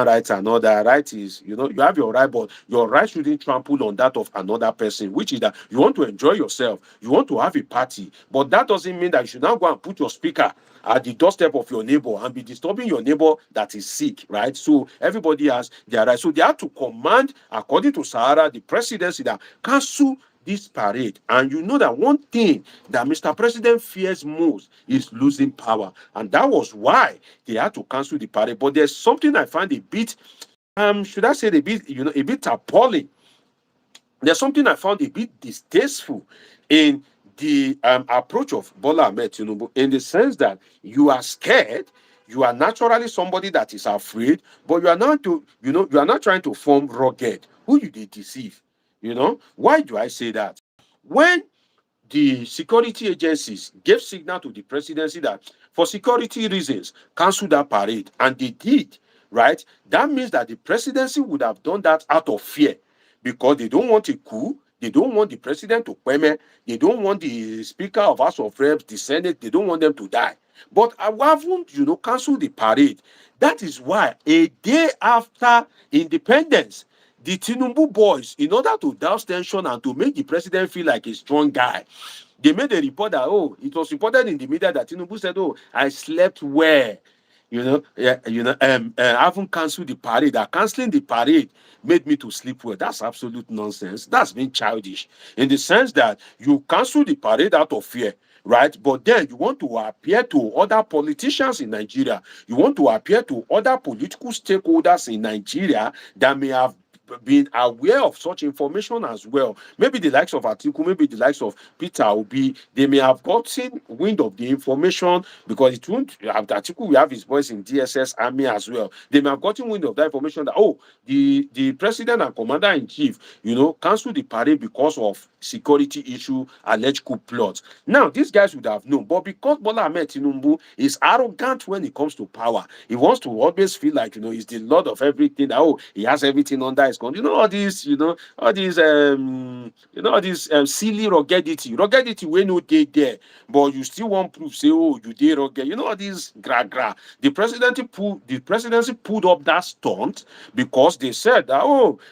rights and all that. Right is, you have your right, but your right shouldn't trample on that of another person, which is that you want to enjoy yourself, you want to have a party, but that doesn't mean that you should now go and put your speaker at the doorstep of your neighbor and be disturbing your neighbor that is sick, right? So everybody has their right. So they have to command, according to Sahara, the presidency, that cancel this parade. And you know that one thing that Mr. President fears most is losing power. And that was why they had to cancel the parade. But there's something I find a bit, should I say a bit appalling. There's something I found a bit distasteful in the approach of Bola Ahmed Tinubu, in the sense that you are scared. You are naturally somebody that is afraid, but you are not to, you are not trying to form rugged. Who you did deceive? Why do I say that? When the security agencies gave signal to the presidency that for security reasons, cancel that parade, and they did, right? That means that the presidency would have done that out of fear because they don't want a coup. They don't want the president to peme. They don't want the speaker of House of Reps, the Senate. They don't want them to die. But I haven't, cancel the parade. That is why a day after independence, the Tinubu boys, in order to douse tension and to make the president feel like a strong guy, they made a report that, it was reported in the media that Tinubu said, I slept well. I haven't cancelled the parade. That cancelling the parade made me to sleep well. That's absolute nonsense. That's being childish in the sense that you cancel the parade out of fear, right? But then you want to appear to other politicians in Nigeria. You want to appear to other political stakeholders in Nigeria that may have been aware of such information as well. Maybe the likes of Atiku, maybe the likes of Peter Obi, they may have gotten wind of the information because it won't have Atiku will have his voice in DSS army as well. They may have gotten wind of that information that the president and commander in chief, cancelled the parade because of security issue, alleged coup plot. Now these guys would have known, but because Bola Ahmed Tinubu is arrogant when it comes to power, he wants to always feel like he's the lord of everything. That he has everything under his control. All these, all these silly ruggedity wey no dey there, but you still want proof say you dey rugged. All these gra. The presidency pulled up that stunt because they said that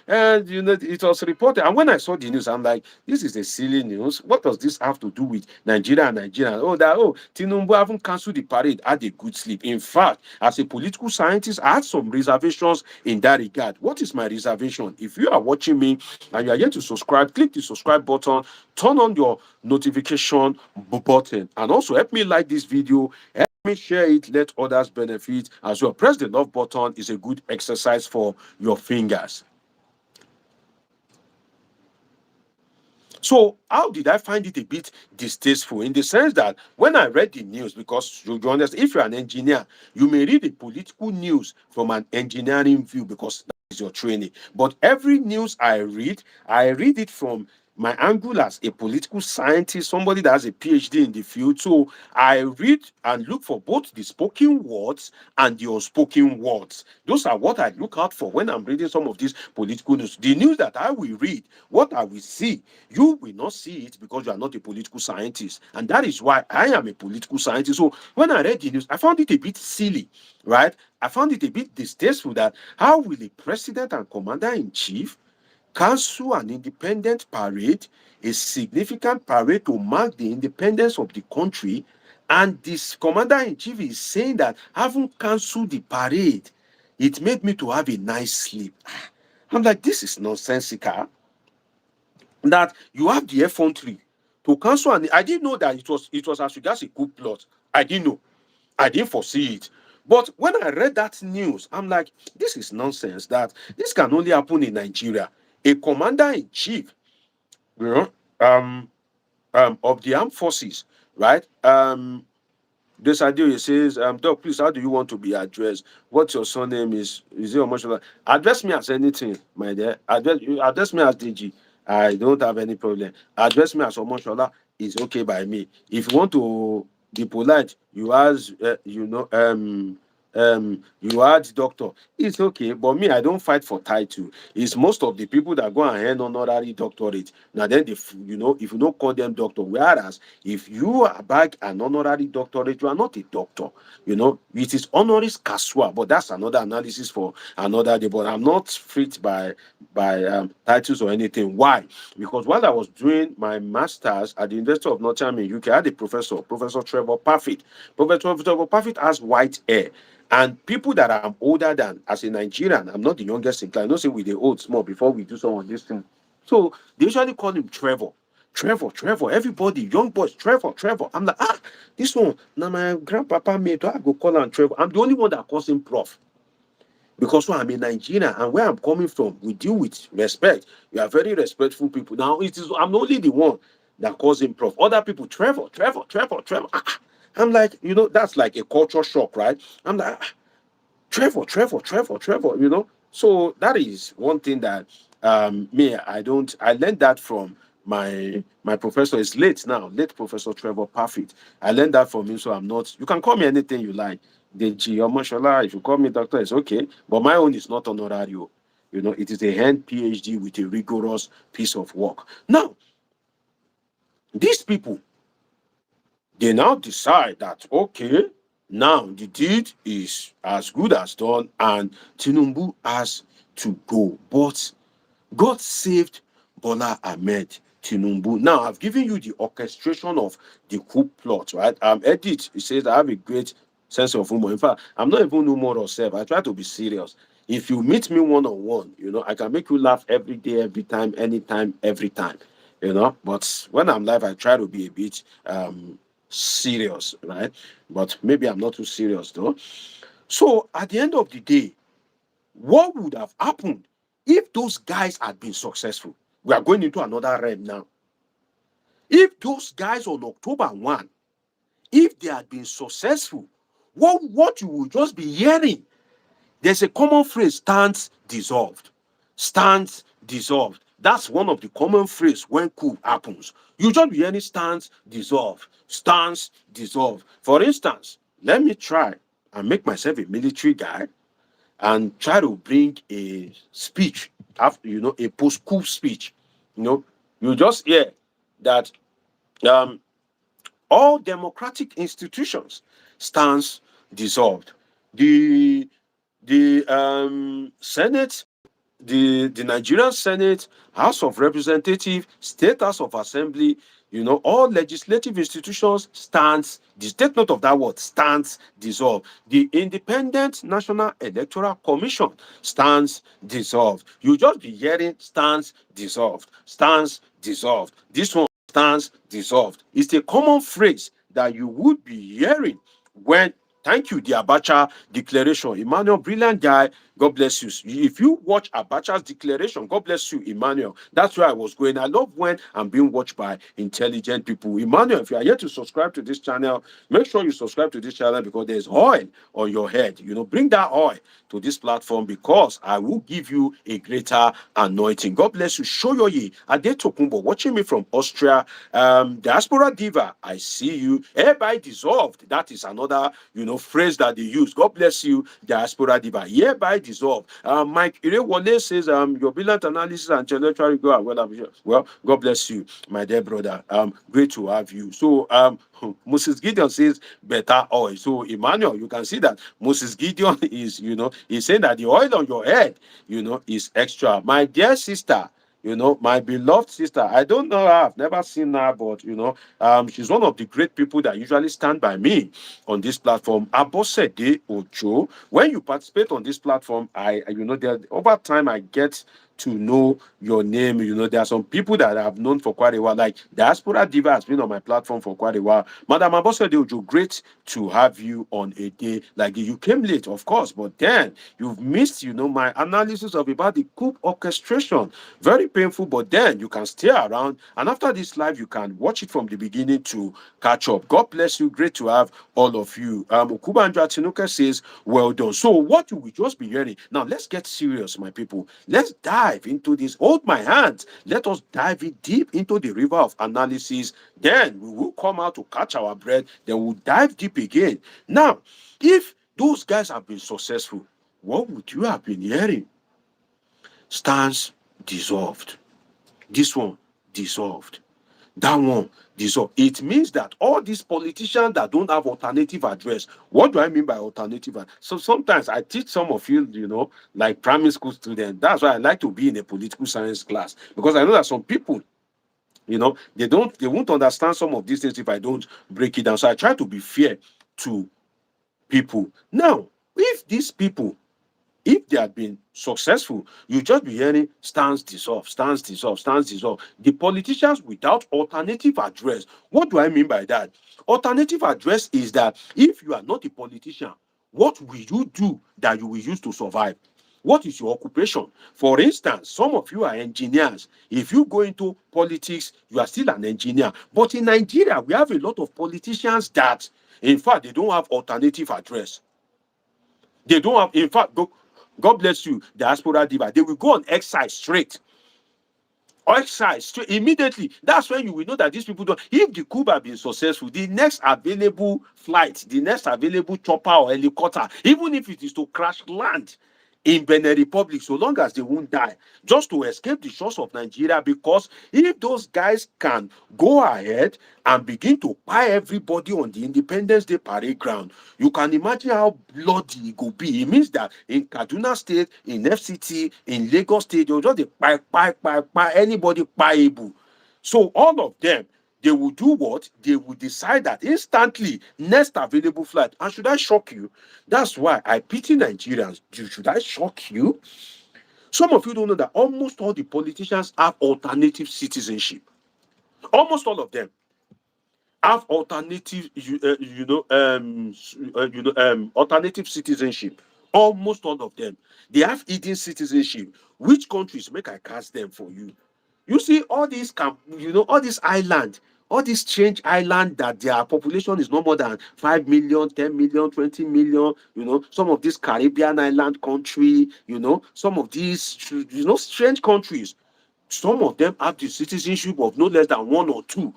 it was reported. And when I saw the news, I'm like, this is a silly news. What does this have to do with Nigeria and Nigeria? Tinubu haven't cancelled the parade, had a good sleep. In fact, as a political scientist, I had some reservations in that regard. What is my reservation? If you are watching me and you are yet to subscribe, click the subscribe button, turn on your notification button, and also help me like this video. Help me share it, let others benefit as well. Press the love button. Is a good exercise for your fingers. So how did I find it a bit distasteful? In the sense that when I read the news, because you understand, if you're an engineer, you may read the political news from an engineering view because that is your training. But every news I read it from my angle as a political scientist, somebody that has a PhD in the field. So I read and look for both the spoken words and the unspoken words. Those are what I look out for when I'm reading some of these political news. The news that I will read, what I will see, you will not see it because you are not a political scientist. And that is why I am a political scientist. So when I read the news, I found it a bit silly, right? I found it a bit distasteful that how will a president and commander-in-chief cancel an independent parade, a significant parade to mark the independence of the country, and this commander-in-chief is saying that having cancelled the parade, it made me to have a nice sleep. I'm like, this is nonsensical. That you have the effrontery to cancel, and I didn't know that it was as regards a coup plot. I didn't know. I didn't foresee it. But when I read that news, I'm like, this is nonsense. That this can only happen in Nigeria. A commander-in-chief, of the armed forces, right? This idea says, Doc, please, how do you want to be addressed? What's your surname? Is it emotional? Address me as anything, my dear. Address me as DG. I don't have any problem. Address me as Omoshola is okay by me. If you want to be polite, you ask, you add doctor. It's okay, but me, I don't fight for title. It's most of the people that go and earn honorary doctorate. Now then, if you don't call them doctor, whereas if you are back an honorary doctorate, you are not a doctor. It is honoris causa, but that's another analysis for another day. But I'm not freaked by titles or anything. Why? Because while I was doing my masters at the University of Nottingham in UK, I had a professor, Professor Trevor Parfit. Professor Trevor Parfit has white hair. And people that I'm older than, as a Nigerian, I'm not the youngest in class. I know say we the old small before we do some of this thing. So they usually call him Trevor. Trevor. Everybody, young boys, Trevor. I'm like, this one. Now my grandpapa made, I go call him Trevor. I'm the only one that calls him Prof. Because I'm a Nigerian and where I'm coming from, we deal with respect. We are very respectful people. Now I'm only the one that calls him prof. Other people, Trevor, Trevor, Trevor, Trevor. I'm like, that's like a culture shock, right? I'm like, Trevor, Trevor, Trevor, Trevor, So that is one thing that me, I learned that from my professor. Is late now, late Professor Trevor Parfit. I learned that from him, so I'm not, you can call me anything you like. Deji or Mashallah, if you call me doctor, it's okay. But my own is not honorario. It is a hand PhD with a rigorous piece of work. Now, these people, they now decide that, okay, now the deed is as good as done and Tinubu has to go. But God saved Bola Ahmed Tinubu. Now, I've given you the orchestration of the coup plot, right? Edit, it says, I have a great sense of humor. In fact, I'm not even humor or self. I try to be serious. If you meet me one-on-one, I can make you laugh every day, every time, anytime, every time, But when I'm live, I try to be a bit serious, right? But maybe I'm not too serious, though. So, at the end of the day, what would have happened if those guys had been successful? We are going into another realm now. If those guys on October 1, if they had been successful, what you will just be hearing, there's a common phrase, stands dissolved. Stands dissolved. That's one of the common phrases when coup happens. You just be hearing stands dissolved. Stands dissolved. For instance, let me try and make myself a military guy and try to bring a speech after, a post-coup speech. You just hear that um, all democratic institutions stands dissolved. The Senate, the Nigerian Senate, House of Representatives, State House of Assembly, all legislative institutions stands, take note of that word, stands dissolved. The Independent National Electoral Commission stands dissolved. You just be hearing stands dissolved, stands dissolved. This one stands dissolved. It's a common phrase that you would be hearing when, thank you, the Abacha declaration. Emmanuel, brilliant guy. God bless you. If you watch Abacha's declaration, God bless you, Emmanuel. That's where I was going. I love when I'm being watched by intelligent people. Emmanuel, if you are yet to subscribe to this channel, make sure you subscribe to this channel because there's oil on your head. Bring that oil to this platform because I will give you a greater anointing. God bless you. Shoyoye Adetokunbo, watching me from Austria. Diaspora Diva, I see you. Hereby dissolved. That is another, phrase that they use. God bless you, Diaspora Diva. Hereby dissolved. Mike Irewole says, your brilliant analysis and intellectual rigor are well, God bless you, my dear brother. Great to have you. So, Moses Gideon says better oil. So, Emmanuel, you can see that Moses Gideon is, he's saying that the oil on your head, is extra. My dear sister, my beloved sister, I don't know her, I've never seen her, but she's one of the great people that usually stand by me on this platform. Abosede Ojo. When you participate on this platform, over time I get to know your name. There are some people that I've known for quite a while, like Diaspora Diva has been on my platform for quite a while. Madam Abosede Ojo, great to have you on a day like this. You came late, of course, but then you've missed, my analysis of about the coup orchestration. Very painful, but then you can stay around. And after this live, you can watch it from the beginning to catch up. God bless you. Great to have all of you. Okubandra Tinuka says, well done. So what you will just be hearing. Now, let's get serious, my people. Let's dive into this. Hold my hands. Let us dive in deep into the river of analysis. Then we will come out to catch our breath. Then we'll dive deep again. Now, if those guys have been successful, what would you have been hearing? Stands dissolved. This one dissolved. That one dissolved. It means that all these politicians that don't have alternative address. What do I mean by alternative? So sometimes I teach some of you, like primary school students. That's why I like to be in a political science class because I know that some people, they won't understand some of these things if I don't break it down. So I try to be fair to people. Now, if these people, if they had been successful, you just be hearing stands dissolved, stands dissolved, stands dissolved. The politicians without alternative address. What do I mean by that? Alternative address is that if you are not a politician, what will you do that you will use to survive? What is your occupation? For instance, some of you are engineers. If you go into politics, you are still an engineer. But in Nigeria, we have a lot of politicians that, in fact, they don't have alternative address. They don't have, in fact, God bless you, diaspora diva. They will go on exile straight. Exile straight immediately. That's when you will know that these people don't. If the coup have been successful, the next available flight, the next available chopper or helicopter, even if it is to crash land in Benin Republic, so long as they won't die, just to escape the shores of Nigeria. Because if those guys can go ahead and begin to buy everybody on the Independence Day parade ground, you can imagine how bloody it could be. It means that in Kaduna State, in FCT, in Lagos State, they'll just buy anybody buyable. So all of them, they will do what? They will decide that instantly, next available flight. And should I shock you? That's why I pity Nigerians. Should I shock you? Some of you don't know that almost all the politicians have alternative citizenship. Almost all of them have alternative, alternative citizenship. Almost all of them. They have hidden citizenship. Which countries? Make I cast them for you. You see, all these all these island, all these strange island that their population is no more than 5 million, 10 million, 20 million, some of these Caribbean island country, some of these strange countries. Some of them have the citizenship of no less than one or two.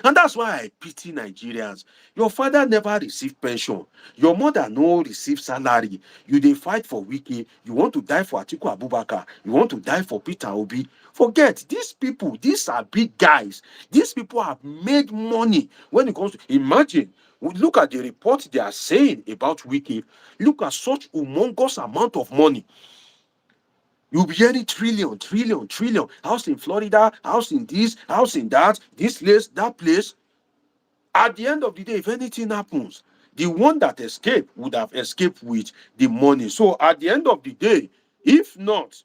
And that's why I pity Nigerians. Your father never received pension. Your mother no receive salary. You dey fight for Wike. You want to die for Atiku Abubakar. You want to die for Peter Obi. Forget these people. These are big guys. These people have made money when it comes to. Imagine. Look at the report they are saying about Wike. Look at such humongous amount of money. You'll be hearing trillion, trillion, trillion. House in Florida, house in this, house in that, this place, that place. At the end of the day, if anything happens, the one that escaped would have escaped with the money. So at the end of the day, if not,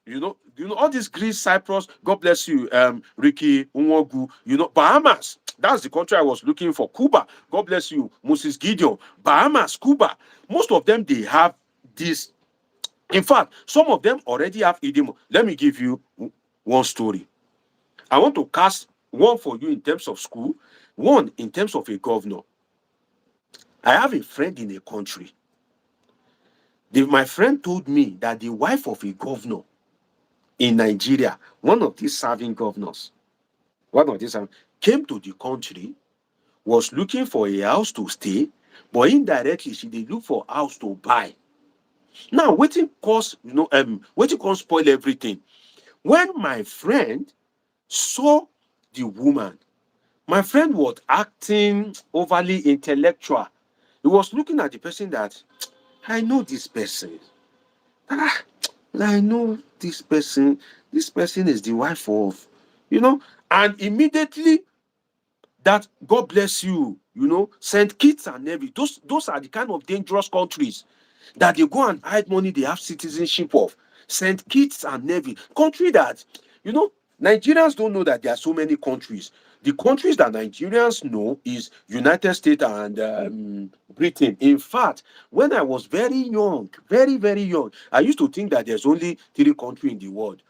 all these Greece, Cyprus, God bless you, Ricky, Unwogu, Bahamas. That's the country I was looking for. Cuba, God bless you, Moses Gideon. Bahamas, Cuba. Most of them, they have this. In fact, some of them already have idiom. Let me give you one story. I want to cast one for you in terms of school, one in terms of a governor. I have a friend in a country. My friend told me that the wife of a governor in Nigeria, one of these serving governors, came to the country, was looking for a house to stay, but indirectly she did look for a house to buy. Now, wetin come spoil everything. When my friend saw the woman, my friend was acting overly intellectual. He was looking at the person that, I know this person. I know this person. This person is the wife of, and immediately that, God bless you, St. Kitts and Nevis, those are the kind of dangerous countries that they go and hide money they have citizenship of. St. Kitts and Nevis, country that, Nigerians don't know that there are so many countries. The countries that Nigerians know is United States and Britain. In fact, when I was very young, very, very young, I used to think that there's only 3 countries in the world.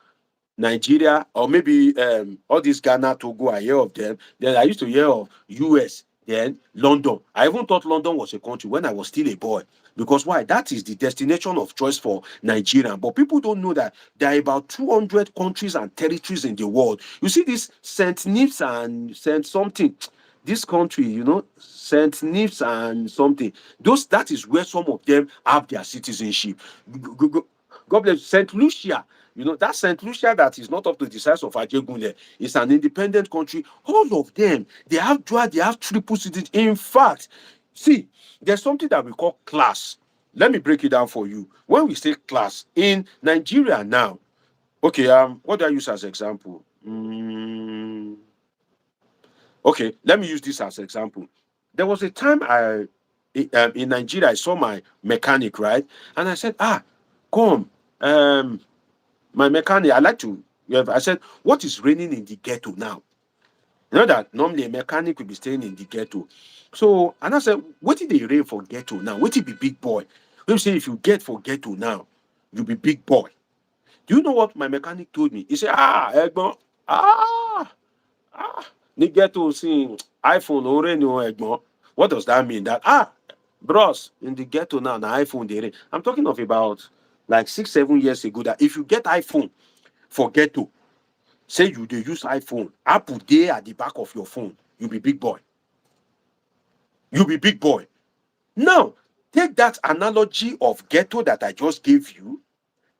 Nigeria, or maybe all these Ghana, Togo, I hear of them. Then I used to hear of US, then London. I even thought London was a country when I was still a boy. Because why? That is the destination of choice for Nigeria. But people don't know that there are about 200 countries and territories in the world. You see this St. Neves and St. something. This country, St. Neves and something. That is where some of them have their citizenship. God bless St. Lucia. That St. Lucia that is not up to the size of Ajegunle. It's an independent country. All of them, they have dual, they have triple citizenship. In fact, see, there's something that we call class. Let me break it down for you. When we say class in Nigeria now, okay, what do I use as example? Okay, let me use this as example. There was a time in Nigeria, I saw my mechanic, right? And I said, come, my mechanic, I said, what is raining in the ghetto now? You know that normally a mechanic will be staying in the ghetto. So, and I said, what did they rain for ghetto now? What did be big boy? Let me say, if you get for ghetto now, you'll be big boy. Do you know what my mechanic told me? He said, Egbon, ah, ní ghetto sí iPhone already no Egbon. What does that mean? That bros, in the ghetto now, the iPhone they. I'm talking of about like 6-7 years ago. That if you get iPhone for ghetto, say you dey use iPhone, Apple dey at the back of your phone, you be big boy. You be big boy. Now, take that analogy of ghetto that I just gave you.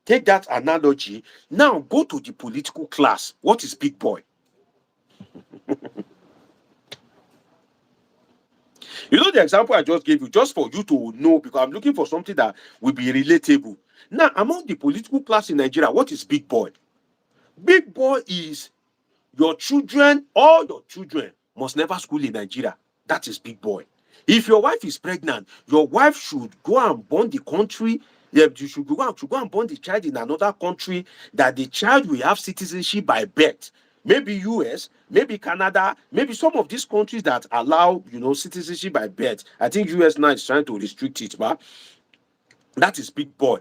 Take that analogy. Now go to the political class. What is big boy? You know the example I just gave you, just for you to know, because I'm looking for something that will be relatable. Now, among the political class in Nigeria, what is big boy? Big boy is your children, all your children must never school in Nigeria. That is big boy. If your wife is pregnant, your wife should go and born the country. Yeah, you should go and born the child in another country, that the child will have citizenship by birth. Maybe US, maybe Canada, maybe some of these countries that allow, citizenship by birth. I think US now is trying to restrict it, but that is big boy.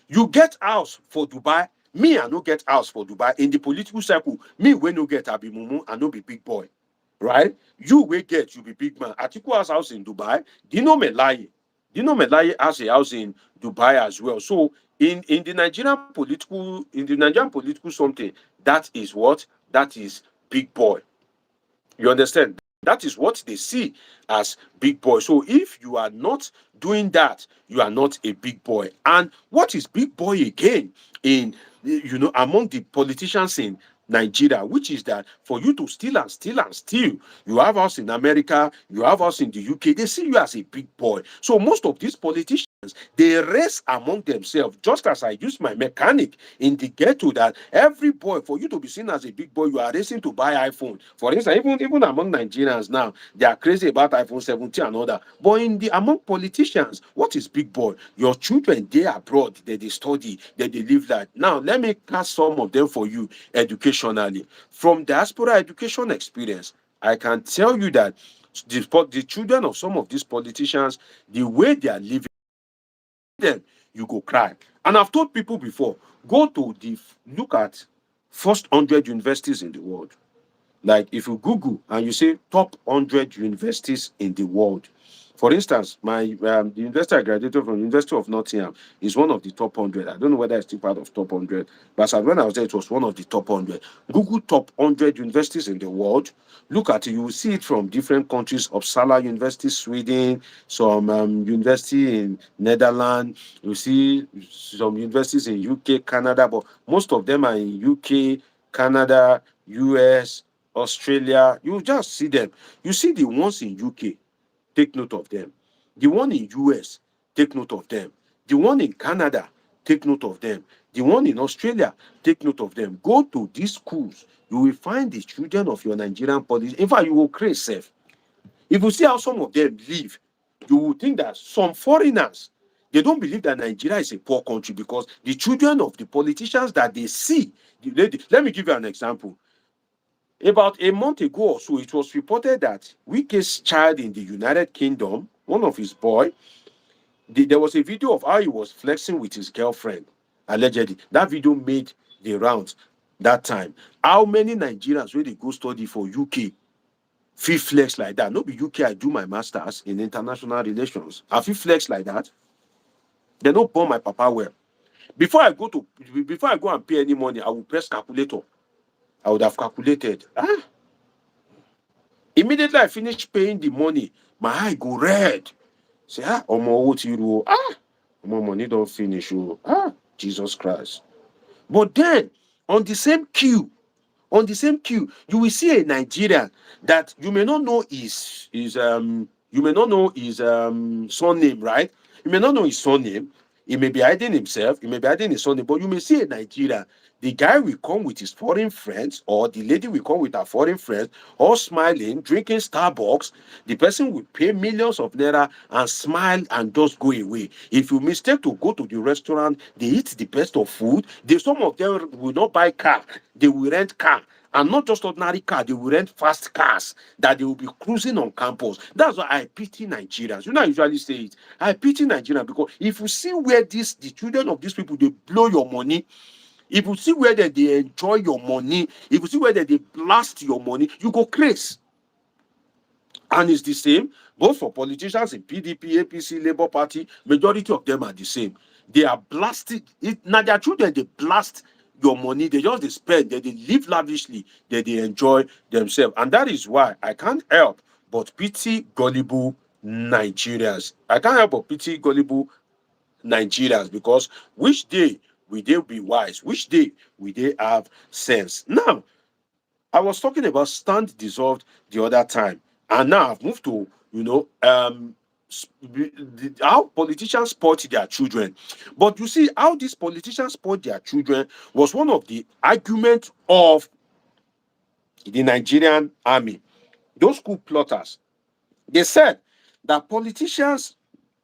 You get house for Dubai. Me, I no get house for Dubai. In the political circle, me, when no get, I be mumu, I no be big boy. Right? You will get, you be big man. Atiku has house in Dubai. Dino Melaye has a house in Dubai as well. So in the Nigerian political something, that is what? That is big boy. You understand? That is what they see as big boy. So if you are not doing that, you are not a big boy. And what is big boy again in among the politicians in Nigeria, which is that for you to steal and steal and steal, you have us in America, you have us in the UK, they see you as a big boy. So most of these politicians, they race among themselves, just as I use my mechanic in the ghetto, that every boy, for you to be seen as a big boy, you are racing to buy iPhone. For instance, even among Nigerians now, they are crazy about iPhone 17 and all that. But among politicians, what is big boy? Your children, they are abroad, they study, they live that. Now, let me cast some of them for you educationally. From diaspora education experience, I can tell you that the children of some of these politicians, the way they are living, them, you go cry. And I've told people before, look at first 100 universities in the world. Like if you Google and you say top 100 universities in the world. For instance, the university I graduated from, University of Nottingham, is one of the top 100. I don't know whether it's still part of top 100, but when I was there, it was one of the top 100. Google top 100 universities in the world. Look at it, you will see it from different countries. Uppsala University, Sweden, some university in Netherlands. You see some universities in UK, Canada, but most of them are in UK, Canada, US, Australia. You just see them. You see the ones in UK, take note of them. The one in US, take note of them. The one in Canada, take note of them. The one in Australia, take note of them. Go to these schools. You will find the children of your Nigerian police. In fact, you will create safe. If you see how some of them live, you will think that some foreigners, they don't believe that Nigeria is a poor country, because the children of the politicians that they see, let me give you an example. About a month ago or so, it was reported that Wike's child in the United Kingdom, one of his boy, there was a video of how he was flexing with his girlfriend, allegedly. That video made the rounds that time. How many Nigerians really go study for UK feel flex like that? No be UK, I do my masters in international relations. I feel flex like that. They don't born my papa well. Before I go and pay any money, I will press calculator. I would have calculated. Immediately I finish paying the money, my eye go red. Say, what you money don't finish. Jesus Christ. But then on the same queue, you will see a Nigerian that you may not know his surname, right? You may not know his surname. He may be hiding himself, he may be hiding his surname, but you may see a Nigerian. The guy will come with his foreign friends, or the lady will come with her foreign friends, all smiling, drinking Starbucks. The person will pay millions of naira and smile and just go away. If you mistake to go to the restaurant, they eat the best of food. Some of them will not buy car, they will rent car. And not just ordinary car, they will rent fast cars that they will be cruising on campus. That's why I pity Nigerians. I usually say it. I pity Nigerians because if you see where the children of these people, they blow your money, If you see where they enjoy your money, if you see where they blast your money, you go crazy. And it's the same both for politicians in PDP, APC, Labour Party. Majority of them are the same. They are blasted. Now their children, they blast your money. They just they spend. They live lavishly. They enjoy themselves. And that is why I can't help but pity gullible Nigerians. I can't help but pity gullible Nigerians, because which day will they be wise? Which day will they have sense? Now, I was talking about stand dissolved the other time, and now I've moved to how politicians spoil their children. But you see, how these politicians spoil their children was one of the arguments of the Nigerian army. Those coup plotters, they said that politicians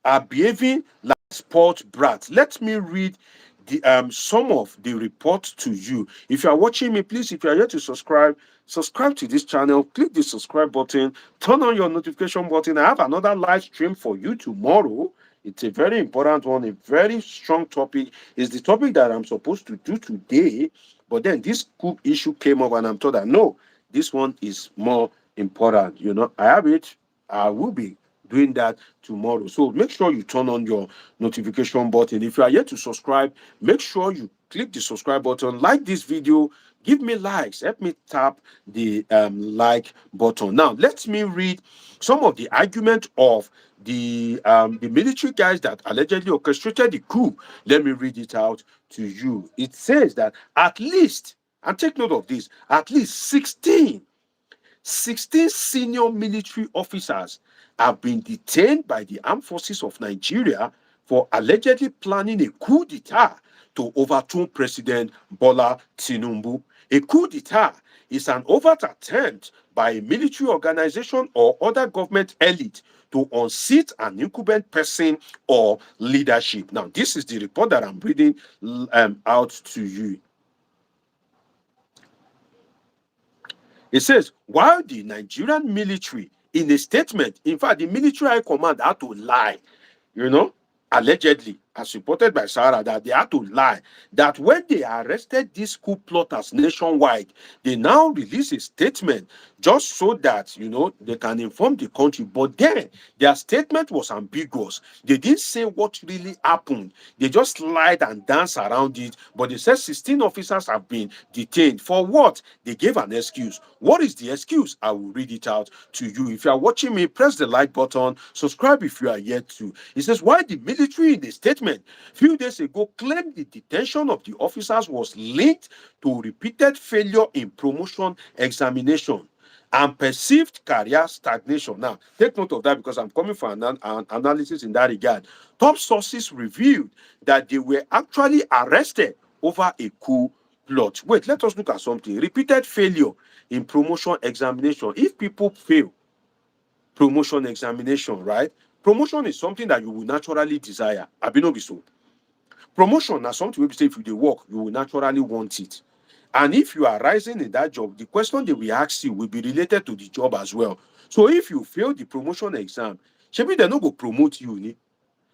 are behaving like spoiled brats. Let me read the some of the report to you. If you are watching me, please, if you are yet to subscribe to this channel, click the subscribe button, turn on your notification button. I have another live stream for you tomorrow. It's a very important one, a very strong topic. It's the topic that I'm supposed to do today, but then this coup issue came up, and I'm told that no, this one is more important. I have it. I will be doing that tomorrow. So make sure you turn on your notification button. If you are yet to subscribe, make sure you click the subscribe button, like this video, give me likes, help me tap the like button. Now, let me read some of the argument of the military guys that allegedly orchestrated the coup. Let me read it out to you. It says that at least, and take note of this, at least 16 senior military officers have been detained by the armed forces of Nigeria for allegedly planning a coup d'etat to overthrow President Bola Tinubu. A coup d'etat is an overt attempt by a military organization or other government elite to unseat an incumbent person or leadership. Now, this is the report that I'm reading out to you. It says, while the Nigerian military, in a statement, in fact, the military high command had to lie, allegedly, as reported by Sarah, that they had to lie, that when they arrested these coup plotters nationwide, they now release a statement just so that, they can inform the country. But then their statement was ambiguous. They didn't say what really happened. They just lied and danced around it. But they said 16 officers have been detained. For what? They gave an excuse. What is the excuse? I will read it out to you. If you are watching me, press the like button. Subscribe if you are yet to. It says, why the military in the statement few days ago claimed the detention of the officers was linked to repeated failure in promotion examination and perceived career stagnation. Now, take note of that, because I'm coming for an analysis in that regard. Top sources revealed that they were actually arrested over a coup plot. Wait, let us look at something. Repeated failure in promotion examination. If people fail promotion examination, right? Promotion is something that you will naturally desire. Abinobi so. Promotion is something we say if you dey work, you will naturally want it. And if you are rising in that job, the question they will ask you will be related to the job as well. So if you fail the promotion exam, shebi they no go promote you. Ni?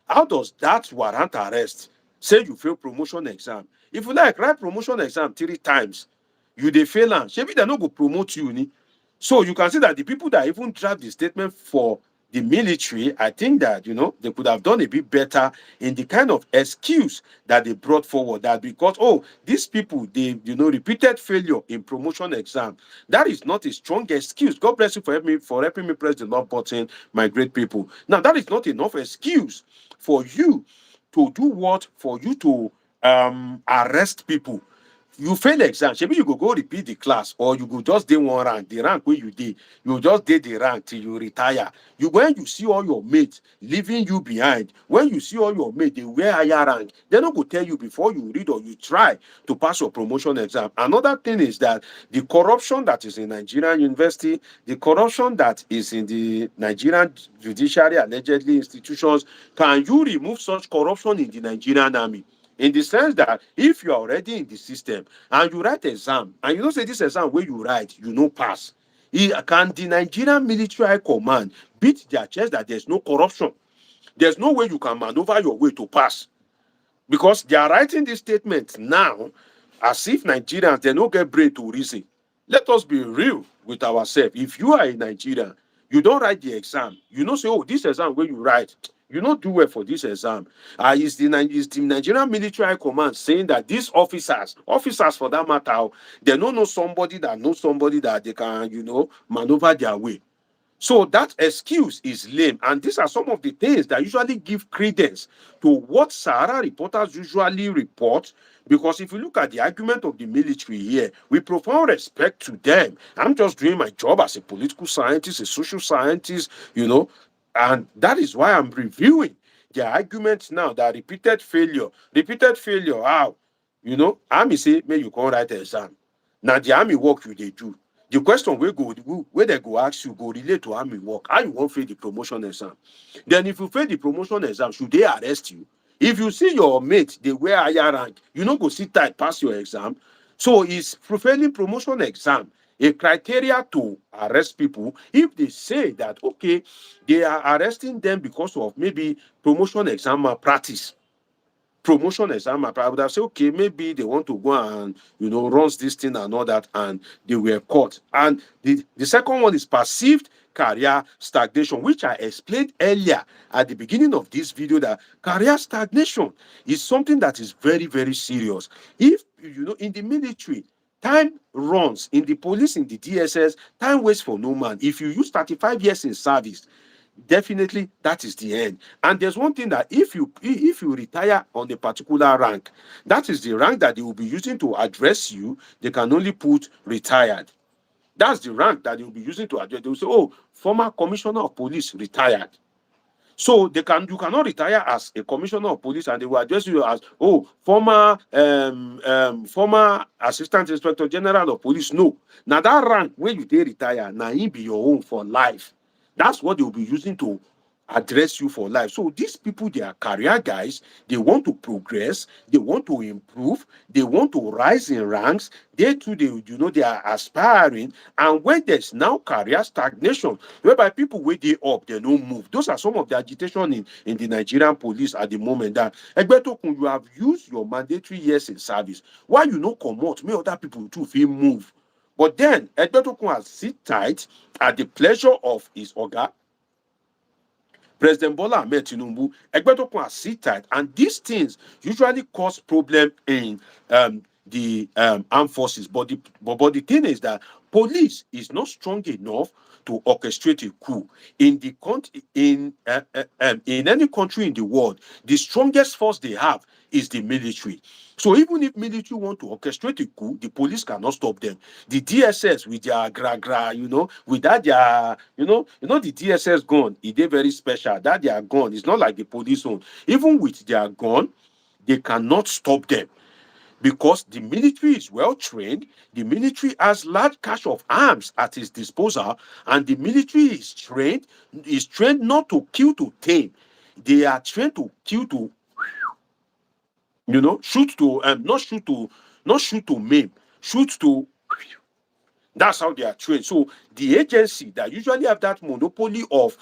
How does that warrant arrest? Say you fail promotion exam. If you like write promotion exam 3 times, you dey fail am. Shebi they no go promote you. Ni? So you can see that the people that even draft the statement for the military, I think that, they could have done a bit better in the kind of excuse that they brought forward, that because, these people, they, repeated failure in promotion exam. That is not a strong excuse. God bless you for helping me press the love button, my great people. Now, that is not enough excuse for you to do what? For you to arrest people. You fail exam, maybe you go repeat the class, or you go just dey one rank, the rank where you dey, you just dey the rank till you retire. When you see all your mates leaving you behind, when you see all your mates they wear higher rank, they no go tell you before you read or you try to pass your promotion exam. Another thing is that the corruption that is in Nigerian university, the corruption that is in the Nigerian judiciary, allegedly institutions, can you remove such corruption in the Nigerian army? In the sense that if you are already in the system and you write exam, and you say this exam where you write, pass. Can the Nigerian military high command beat their chest that there's no corruption? There's no way you can maneuver your way to pass. Because they are writing this statement now as if Nigerians, they don't get brain to reason. Let us be real with ourselves. If you are a Nigerian, you don't write the exam. You know, say, oh, this exam where you write, you not do well for this exam. Is the Nigerian military high command saying that these officers for that matter, they don't know somebody that knows somebody that they can, maneuver their way. So that excuse is lame. And these are some of the things that usually give credence to what Sahara reporters usually report. Because if you look at the argument of the military here, with profound respect to them, I'm just doing my job as a political scientist, a social scientist, and that is why I'm reviewing their arguments now that repeated failure, how? Army say, may you come write exam. Now the army work you they do. The question where they go ask you go relate to army work. How you won't fail the promotion exam? Then if you fail the promotion exam, should they arrest you? If you see your mate, they wear higher rank, you know go sit tight, pass your exam. So is failing promotion exam a criteria to arrest people if they say that, okay, they are arresting them because of maybe promotion exam malpractice? Promotion exam, I would have said, okay, maybe they want to go and runs this thing and all that, and they were caught. And the second one is perceived career stagnation, which I explained earlier at the beginning of this video, that career stagnation is something that is very, very serious. If in the military, time runs. In the police, in the DSS, time waits for no man. If you use 35 years in service, definitely that is the end. And there's one thing, that if you retire on a particular rank, that is the rank that they will be using to address you. They can only put retired. That's the rank that they will be using to address. They will say, oh, former commissioner of police retired. So you cannot retire as a commissioner of police and they will address you as, oh, former assistant inspector general of police. No. Now that rank when you retire, now it be your own for life. That's what they will be using to address you for life. So these people, they are career guys. They want to progress. They want to improve. They want to rise in ranks. They too, they are aspiring. And when there's now career stagnation, whereby people where they up, they don't move. Those are some of the agitation in the Nigerian police at the moment. That Egbetokun, you have used your mandatory years in service. Why you no come out? May other people too feel move. But then Egbetokun has sit tight at the pleasure of his oga, President Bola Tinubu. Egbetokun has sit tight, and these things usually cause problem in the armed forces. But the thing is that police is not strong enough to orchestrate a coup. In any country in the world, the strongest force they have is the military. So even if military want to orchestrate a coup, the police cannot stop them. The DSS with their with that their, the DSS gun, it is very special. That their gun is not like the police own. Even with their gun, they cannot stop them. Because the military is well trained, the military has large cache of arms at its disposal, and the military is trained not to kill to tame. They are trained to kill to, shoot to not shoot to maim, shoot to. That's how they are trained. So the agency that usually have that monopoly of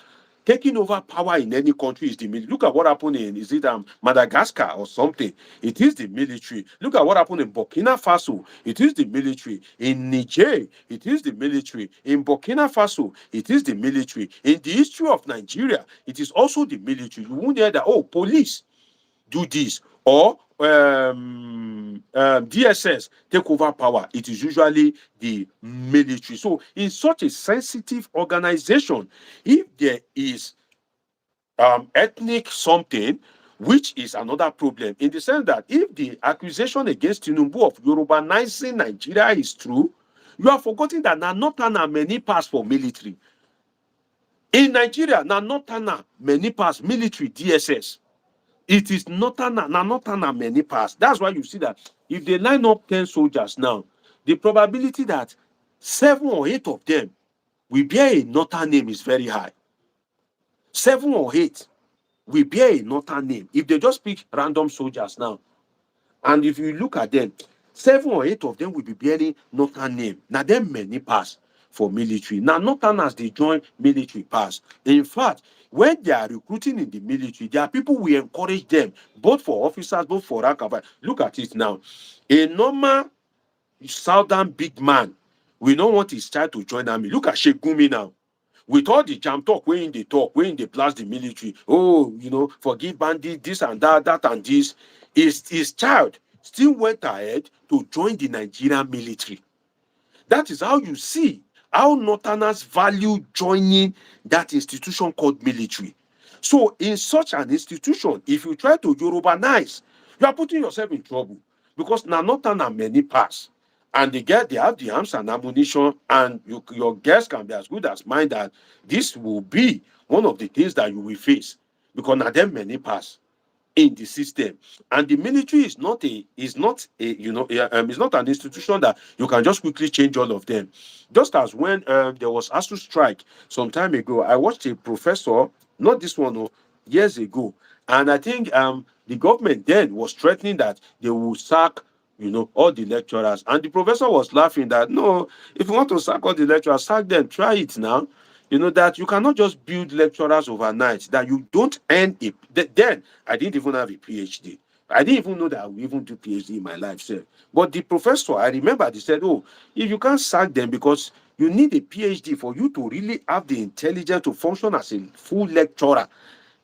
taking over power in any country is the military. Look at what happened in, is it Madagascar or something? It is the military. Look at what happened in Burkina Faso. It is the military. In Niger, it is the military. In Burkina Faso, it is the military. In the history of Nigeria, it is also the military. You won't hear that, oh, police do this, or DSS take over power. It is usually the military. So in such a sensitive organization, if there is ethnic something, which is another problem, in the sense that if the accusation against Tinubu of Yorubanizing Nigeria is true, you are forgetting that not many pass for military. In Nigeria, not many pass military DSS. It is not many pass. That's why you see that if they line up 10 soldiers now, the probability that 7 or 8 of them will bear a northern name is very high. 7 or 8 will bear a northern name. If they just pick random soldiers now, and if you look at them, 7 or 8 of them will be bearing northern name. Now, them many pass for military. Now, northerners, they join military pass. In fact, when they are recruiting in the military, there are people we encourage them, both for officers, both for rank and file. Look at it now. A normal southern big man, we don't want his child to join army. Look at Shegumi now. With all the jam talk, when they talk, when they blast the military, oh, forgive bandit, this and that, that and this, his child still went ahead to join the Nigerian military. That is how you see how Northerners value joining that institution called military. So, in such an institution, if you try to Yorubanize, you are putting yourself in trouble because now Northern many pass. And they have the arms and ammunition, and your guess can be as good as mine that this will be one of the things that you will face because now them many pass in the system. And the military is not it's not an institution that you can just quickly change all of them. Just as when there was ASU strike some time ago, I watched a professor, not this one, years ago, and I think the government then was threatening that they will sack all the lecturers, and the professor was laughing that no, if you want to sack all the lecturers, sack them, try it now. That you cannot just build lecturers overnight, that you don't earn a. Then I didn't even have a PhD. I didn't even know that I would even do PhD in my life, sir. But the professor, I remember, they said, oh, if you can't sack them because you need a PhD for you to really have the intelligence to function as a full lecturer.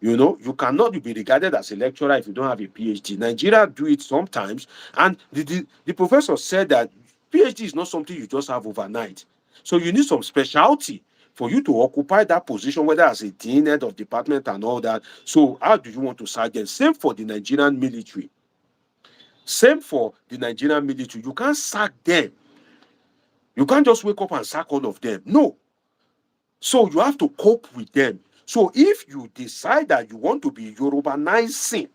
You cannot be regarded as a lecturer if you don't have a PhD. Nigeria do it sometimes. And the professor said that PhD is not something you just have overnight. So you need some specialty for you to occupy that position, whether as a dean, head of department and all that. So how do you want to sack them? Same for the Nigerian military. Same for the Nigerian military. You can't sack them. You can't just wake up and sack all of them. No. So you have to cope with them. So if you decide that you want to be Yorubanizing,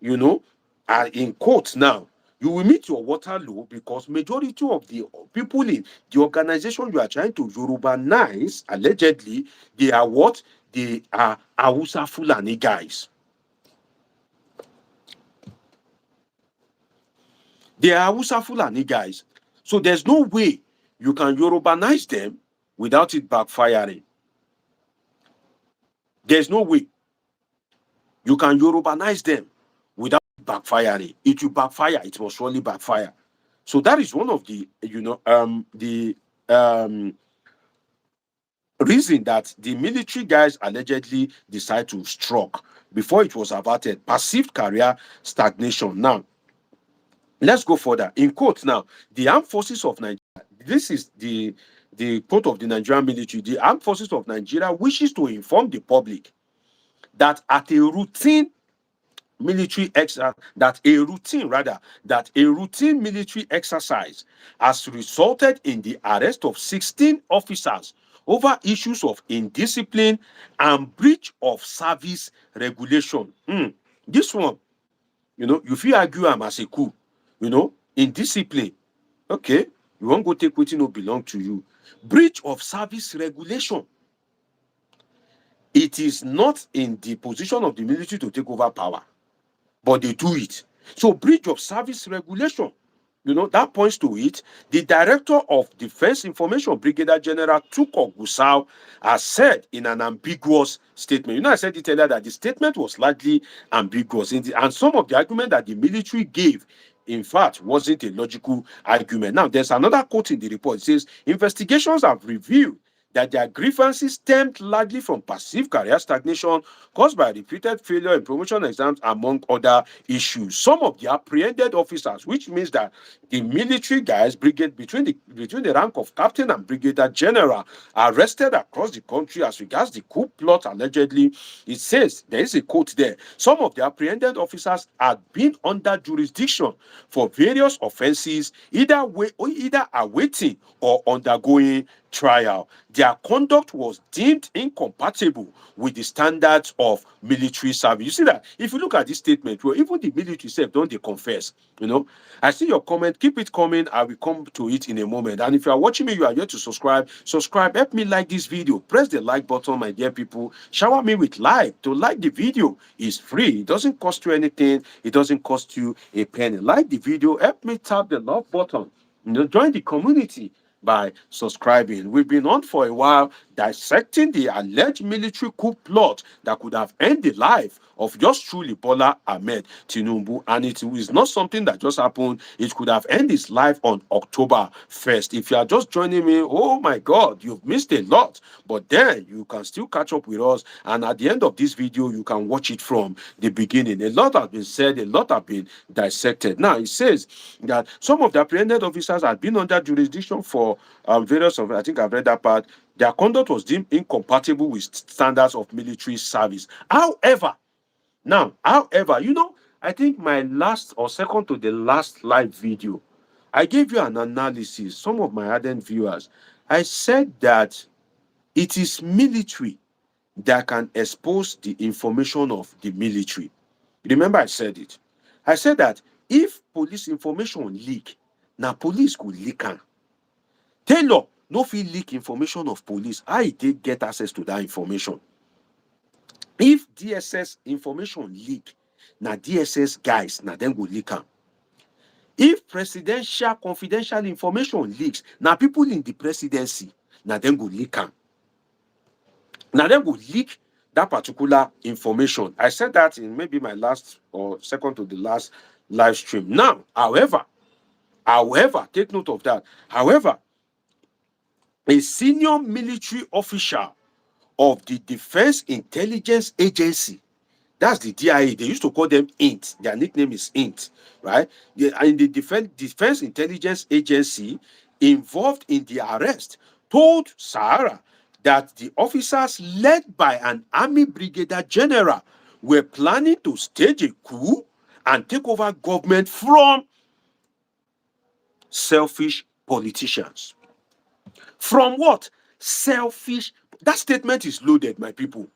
in quotes now, you will meet your Waterloo because majority of the people in the organization you are trying to Yorubanize, allegedly, they are what? They are Hausa Fulani guys. They are Hausa Fulani guys. So there's no way you can Yorubanize them without it backfiring. There's no way you can Yorubanize them without backfiring. It will backfire. It will surely backfire. So that is one of the, reason that the military guys allegedly decide to struck before it was averted. Perceived career stagnation. Now, let's go further. In quotes now, the armed forces of Nigeria, this is the quote of the Nigerian military, the armed forces of Nigeria wishes to inform the public that at a routine military military exercise has resulted in the arrest of 16 officers over issues of indiscipline and breach of service regulation. This one, you feel argue am as a coup, indiscipline. Okay, you won't go take wetin no belong to you. Breach of service regulation. It is not in the position of the military to take over power, but they do it. So breach of service regulation, that points to it. The Director of Defense Information, Brigadier General Tuko Gusau, has said in an ambiguous statement. I said it earlier that the statement was largely ambiguous, and some of the argument that the military gave, in fact, wasn't a logical argument. Now, there's another quote in the report. It says, investigations have revealed that their grievances stemmed largely from perceived career stagnation caused by repeated failure in promotion exams, among other issues. Some of the apprehended officers, which means that the military guys, between the rank of captain and brigadier general, are arrested across the country as regards the coup plot allegedly. It says, there is a quote there, some of the apprehended officers had been under jurisdiction for various offenses, either awaiting or undergoing trial. Their conduct was deemed incompatible with the standards of military service. You see that if you look at this statement, where even the military self don't they confess. I see your comment. Keep it coming. I will come to it in a moment. And if you are watching me, you are yet to subscribe. Help me like this video. Press the like button, my dear people. Shower me with like. To like the video is free. It doesn't cost you anything. It doesn't cost you a penny. Like the video. Help me tap the love button. Join the community. by subscribing. We've been on for a while dissecting the alleged military coup plot that could have ended the life of just truly Bola Ahmed Tinubu. And it is not something that just happened. It could have ended his life on October 1st. If you are just joining me, oh my God, you've missed a lot. But then you can still catch up with us. And at the end of this video, you can watch it from the beginning. A lot has been said, a lot have been dissected. Now, it says that some of the apprehended officers had been under jurisdiction for various of, I think I've read that part. Their conduct was deemed incompatible with standards of military service. However, I think my last or second to the last live video, I gave you an analysis. Some of my ardent viewers, I said that it is military that can expose the information of the military. Remember, I said it. I said that if police information leak, now police could leak am. Taylor no fit leak information of police. How e take get access to that information? If DSS information leak, na DSS guys, na dem go leak am. If presidential confidential information leaks, na people in the presidency, na dem go leak am. Na dem go leak that particular information. I said that in maybe my last or second to the last live stream. Now, however, take note of that. However, a senior military official of the Defense Intelligence Agency, that's the DIA, they used to call them INT, their nickname is INT, right? In the Defense Intelligence Agency involved in the arrest told Sahara that the officers led by an army brigadier general were planning to stage a coup and take over government from selfish politicians. From what? Selfish. That statement is loaded, my people.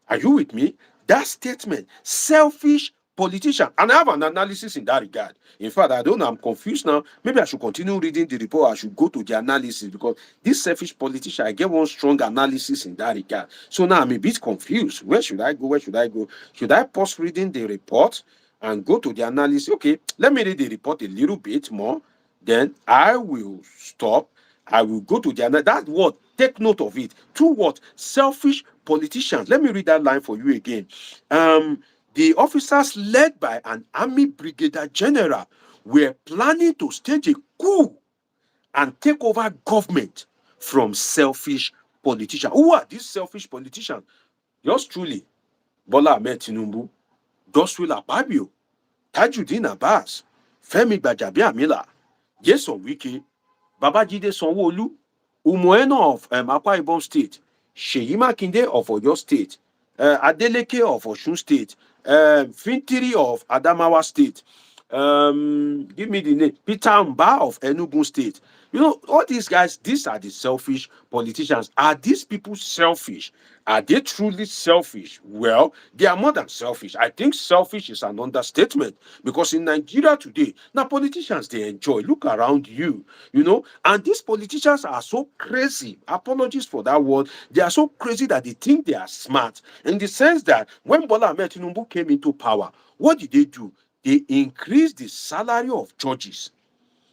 Are you with me? That statement, selfish politician. And I have an analysis in that regard. In fact, I don't know, I'm confused now. Maybe I should continue reading the report. I should go to the analysis because this selfish politician, I get one strong analysis in that regard. So now I'm a bit confused. Where should I go? Should I pause reading the report and go to the analysis? Okay, let me read the report a little bit more. Then I will stop. I will go to the analysis. That word, take note of it. Two words, selfish politicians. Let me read that line for you again. The officers led by an army brigadier general were planning to stage a coup and take over government from selfish politicians. Who are these selfish politicians? Yours truly, Bola Ahmed Tinubu, Godswill Akpabio, Tajuddin Abbas, Femi Gbajabiamila, Nyesom Wike, Babajide Sanwo-Olu, Umueno of Akwa Ibom State, Seyi Makinde of Oyo State, Adeleke of Osun State, Fintiri of Adamawa State, give me the name, Peter Mba of Enugu State. All these guys, these are the selfish politicians. Are these people selfish? Are they truly selfish? Well, they are more than selfish. I think selfish is an understatement because in Nigeria today, now politicians, they enjoy. Look around you, and these politicians are so crazy. Apologies for that word. They are so crazy that they think they are smart in the sense that when Bola Ahmed Tinubu came into power, what did they do? They increased the salary of judges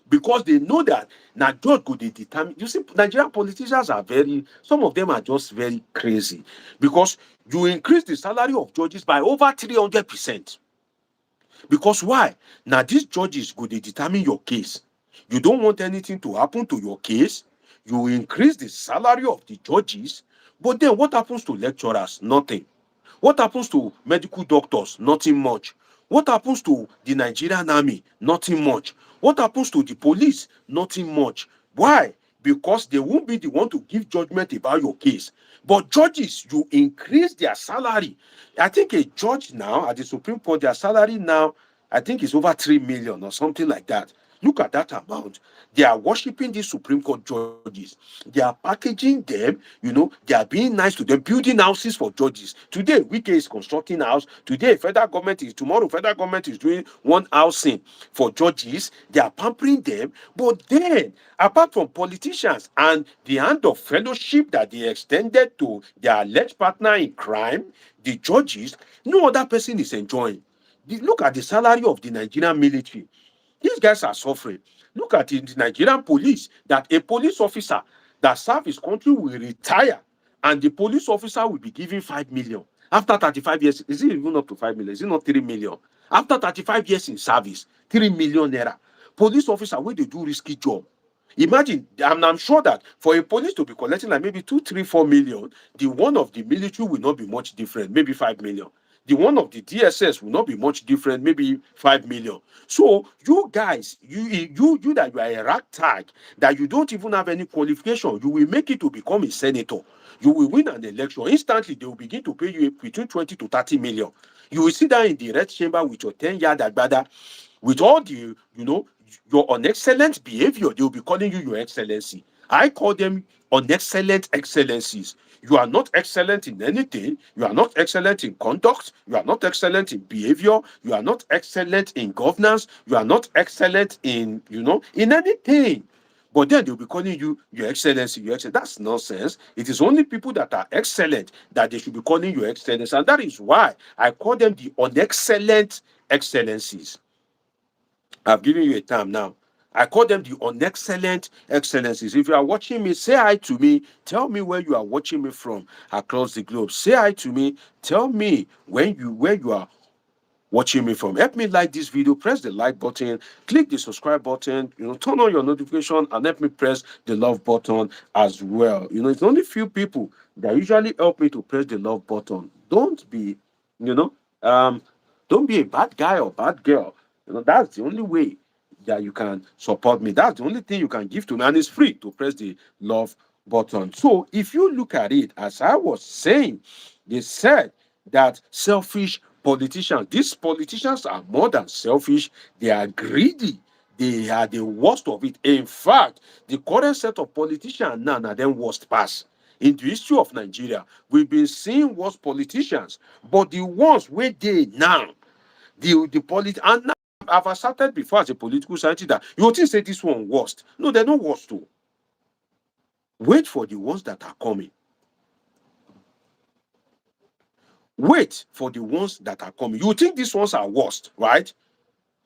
because they know that now judge go dey determine. You see, Nigerian politicians are some of them are just very crazy because you increase the salary of judges by over 300%. Because why? Now these judges go dey determine your case. You don't want anything to happen to your case. You increase the salary of the judges, but then what happens to lecturers? Nothing. What happens to medical doctors? Nothing much. What happens to the Nigerian army? Nothing much. What happens to the police? Nothing much. Why? Because they won't be the one to give judgment about your case. But judges, you increase their salary. I think a judge now at the Supreme Court, their salary now, I think is over 3 million or something like that. Look at that amount. They are worshiping these Supreme Court judges. They are packaging them, they are being nice to them, building houses for judges. Today, Wike is constructing a house. Tomorrow, federal government is doing one housing for judges. They are pampering them. But then, apart from politicians and the hand of fellowship that they extended to their alleged partner in crime, the judges, no other person is enjoying. Look at the salary of the Nigerian military. These guys are suffering. Look at the Nigerian police, that a police officer that serves his country will retire, and the police officer will be given 5 million. After 35 years, is it even up to 5 million? Is it not 3 million? After 35 years in service, 3 million naira. Police officer, where they do risky job. Imagine, I'm sure that for a police to be collecting like maybe 2, 3, 4 million, the one of the military will not be much different, maybe 5 million. The one of the DSS will not be much different, maybe 5 million. So you guys, you that you are a ragtag, that you don't even have any qualification, you will make it to become a senator. You will win an election. Instantly, they will begin to pay you between 20 to 30 million. You will sit down in the red chamber with your 10-yard agbada, with all the, your unexcellent behavior. They will be calling you your excellency. I call them unexcellent excellencies. You are not excellent in anything. You are not excellent in conduct. You are not excellent in behavior. You are not excellent in governance. You are not excellent in, in anything. But then they'll be calling you your excellency, your excellency. That's nonsense. It is only people that are excellent that they should be calling your excellency. And that is why I call them the unexcellent excellencies. I've given you a term now. I call them the unexcellent excellencies. If you are watching me, say hi to me. Tell me where you are watching me from across the globe. Say hi to me. Tell me where you are watching me from. Help me like this video, press the like button, click the subscribe button, turn on your notification, and help me press the love button as well. It's only few people that usually help me to press the love button. Don't be, don't be a bad guy or bad girl. That's the only way that you can support me. That's the only thing you can give to me, and it's free to press the love button. So if you look at it, as I was saying, they said that selfish politicians, these politicians are more than selfish, they are greedy. They are the worst of it. In fact, the current set of politicians now are them worst pass. In the history of Nigeria, we've been seeing worst politicians, but the ones where they now, and now I've asserted before as a political scientist that you would say this one worst. No, they're not worst too. Wait for the ones that are coming. Wait for the ones that are coming. You think these ones are worst, right?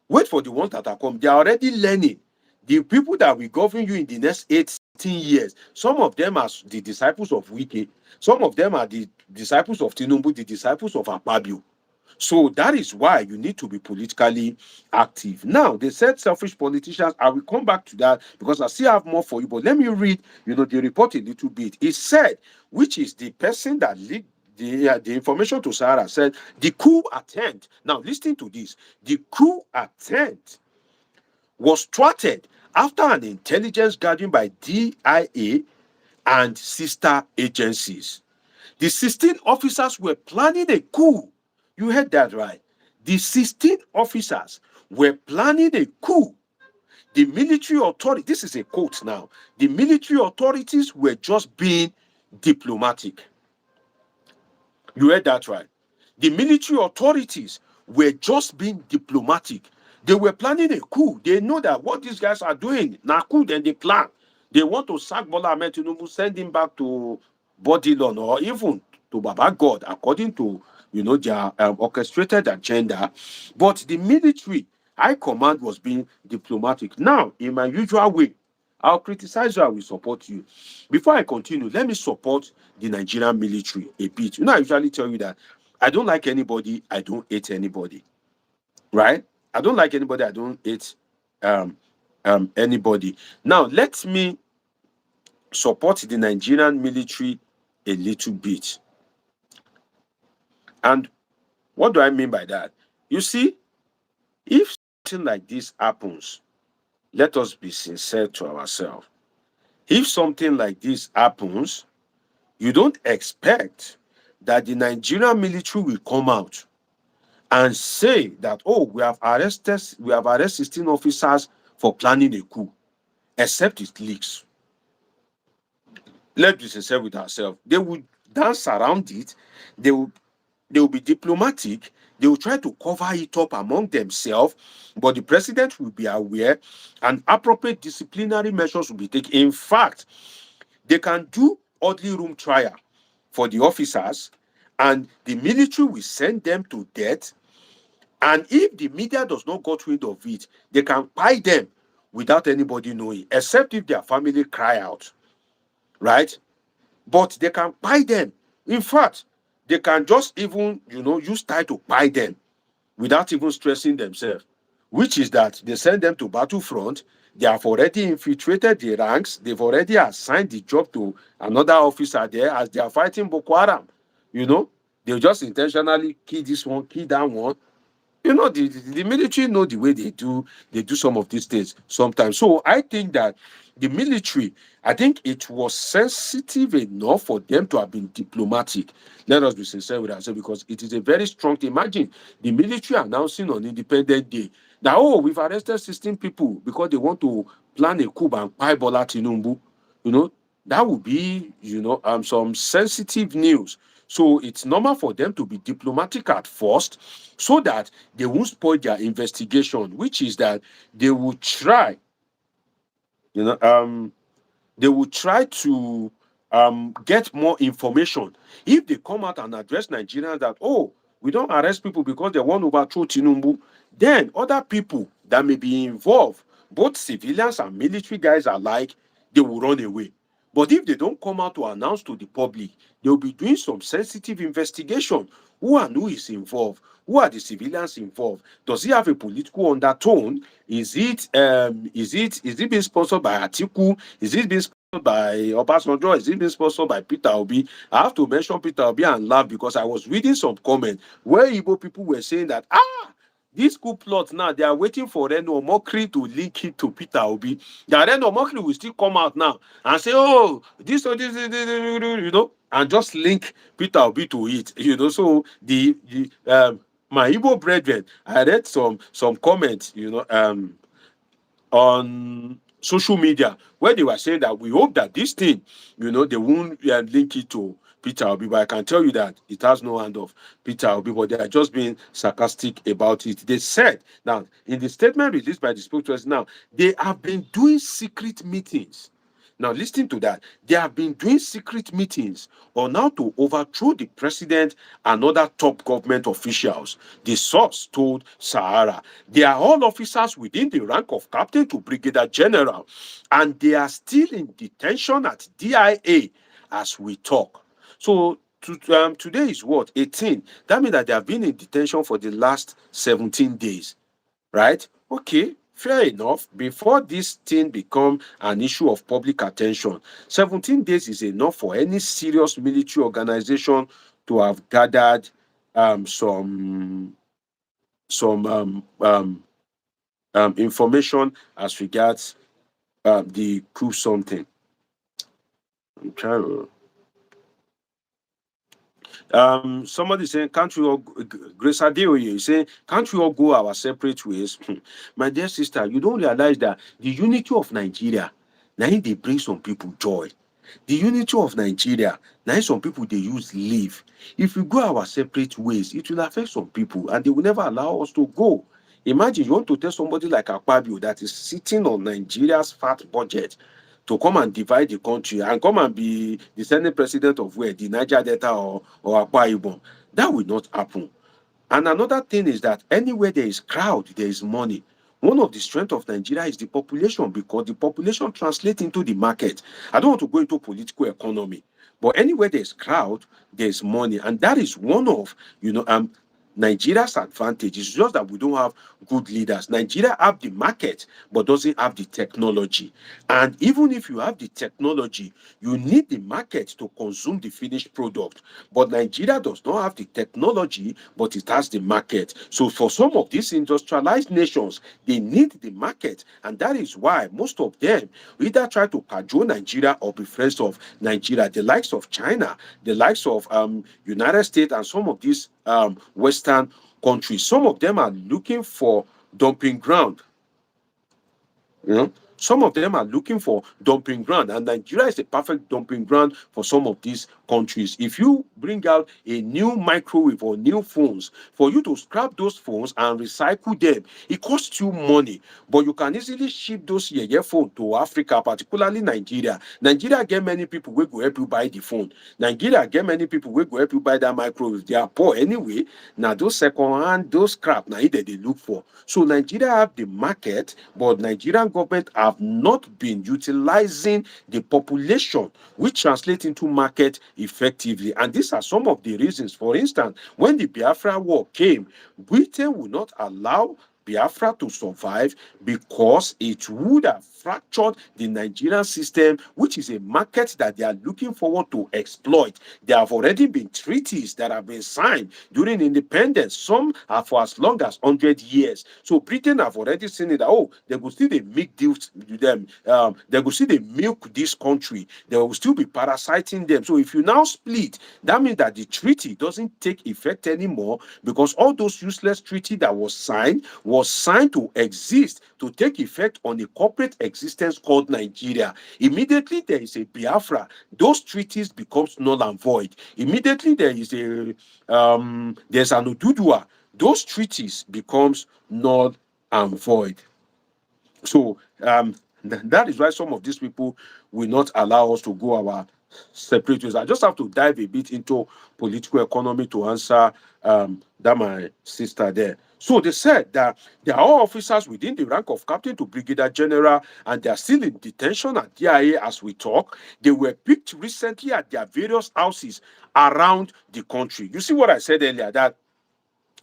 Wait for the ones that are coming. They are already learning. The people that will govern you in the next 18 years, some of them are the disciples of Wike, some of them are the disciples of Tinubu, the disciples of Akpabio. So that is why you need to be politically active. Now, they said selfish politicians. I will come back to that because I still have more for you. But let me read, the report a little bit. It said, which is the person that leaked the information to Sahara, said the coup attempt. Now, listen to this. The coup attempt was thwarted after an intelligence gathering by DIA and sister agencies. The 16 officers were planning a coup. You heard that right. The 16 officers were planning a coup. The military authority, this is a quote now, the military authorities were just being diplomatic. You heard that right. The military authorities were just being diplomatic. They were planning a coup. They know that what these guys are doing, now coup, then they plan. They want to sack Bola Ahmed Tinubu, send him back to Bodilon or even to Baba God, according to their orchestrated agenda. But the military high command was being diplomatic. Now, in my usual way, I'll criticize you, I will support you. Before I continue, let me support the Nigerian military a bit. I usually tell you that I don't like anybody, I don't hate anybody. Right? I don't like anybody, I don't hate anybody. Now, let me support the Nigerian military a little bit. And what do I mean by that? You see, if something like this happens, let us be sincere to ourselves. If something like this happens, you don't expect that the Nigerian military will come out and say that, oh, we have arrested 16 officers for planning a coup, except it leaks. Let's be sincere with ourselves. They will dance around it. They will be diplomatic. They will try to cover it up among themselves, but the president will be aware and appropriate disciplinary measures will be taken. In fact, they can do orderly room trial for the officers and the military will send them to death. And if the media does not get wind of it, they can buy them without anybody knowing, except if their family cry out, right? But they can buy them. In fact, they can just even, use tie to buy them without even stressing themselves, which is that they send them to battlefront. They have already infiltrated the ranks. They've already assigned the job to another officer there as they are fighting Boko Haram. They'll just intentionally kill this one, kill that one. The military know the way they do some of these things sometimes. So I think that the military, I think it was sensitive enough for them to have been diplomatic. Let us be sincere with ourselves, because it is a very strong thing. Imagine the military announcing on Independence Day that, oh, we've arrested 16 people because they want to plan a coup and buy Bola Tinubu. You know, that would be, some sensitive news. So it's normal for them to be diplomatic at first, so that they won't spoil their investigation, which is that they will try, you know, they will try to get more information. If they come out and address Nigerians that, oh, we don't arrest people because they want to overthrow Tinubu, then other people that may be involved, both civilians and military guys alike, they will run away. But if they don't come out to announce to the public, they'll be doing some sensitive investigation. Who and who is involved? Who are the civilians involved? Does he have a political undertone? Is it being sponsored by Atiku? Is it being sponsored by Obasanjo? Is it being sponsored by Peter Obi? I have to mention Peter Obi and laugh, because I was reading some comments where Igbo people were saying that, this coup plot now, they are waiting for Reno Omokri to link it to Peter Obi. That Reno Omokri will still come out now and say, oh, this or this, and just link Peter Obi to it. So my Igbo brethren, I read some comments, on social media, where they were saying that we hope that this thing, they won't link it to Peter Obi. But I can tell you that it has no hand of Peter Obi, but they are just being sarcastic about it. They said, now, in the statement released by the spokesperson, now, they have been doing secret meetings. Now, listen to that. They have been doing secret meetings on how to overthrow the president and other top government officials. The source told Sahara. They are all officers within the rank of captain to Brigadier General, and they are still in detention at DIA as we talk. So, today is what? 18. That means that they have been in detention for the last 17 days, right? Okay, fair enough. Before this thing become an issue of public attention, 17 days is enough for any serious military organization to have gathered some information as regards the coup something. I'm trying to. Somebody saying, can't we all, Grace Adeoye is saying, can't we all go our separate ways? My dear sister, you don't realize that the unity of Nigeria, now they bring some people joy. The unity of Nigeria, now some people they use leave. If we go our separate ways, it will affect some people and they will never allow us to go. Imagine you want to tell somebody like Akpabio that is sitting on Nigeria's fat budget to come and divide the country and come and be the Senate president of where? The Niger Delta or Akwa Ibom. That will not happen. And another thing is that anywhere there is crowd, there is money. One of the strengths of Nigeria is the population, because the population translates into the market. I don't want to go into political economy, but anywhere there is crowd, there is money. And that is one of, Nigeria's advantage. Is just that we don't have good leaders. Nigeria have the market, but doesn't have the technology. And even if you have the technology, you need the market to consume the finished product. But Nigeria does not have the technology, but it has the market. So for some of these industrialized nations, they need the market. And that is why most of them either try to cajole Nigeria or be friends of Nigeria. The likes of China, the likes of United States, and some of these Western countries. Some of them are looking for dumping ground. Some of them are looking for dumping ground, and Nigeria is a perfect dumping ground for some of these countries. If you bring out a new microwave or new phones, for you to scrap those phones and recycle them, it costs you money. But you can easily ship those phones to Africa, particularly Nigeria. Nigeria get many people wey go help you buy the phone. Nigeria get many people wey go help you buy that microwave. They are poor anyway. Now those second hand, those scrap, now they look for. So Nigeria have the market, but Nigerian government have not been utilizing the population, which translate into market effectively. And these are some of the reasons. For instance, when the Biafra war came, Britain would not allow Biafra to survive because it would have fractured the Nigerian system, which is a market that they are looking forward to exploit. There have already been treaties that have been signed during independence. Some are for as long as 100 years. So Britain have already seen it that, oh, they will still make deals with them. They will still milk this country. They will still be parasiting them. So if you now split, that means that the treaty doesn't take effect anymore, because all those useless treaty that was signed to exist, to take effect on a corporate existence called Nigeria. Immediately there is a Biafra, those treaties becomes null and void. Immediately there is there's an Ududua, those treaties becomes null and void. So that is why some of these people will not allow us to go our separate ways. I just have to dive a bit into political economy to answer that my sister there. So they said that there are all officers within the rank of captain to brigadier general, and they are still in detention at DIA as we talk. They were picked recently at their various houses around the country. You see what I said earlier, that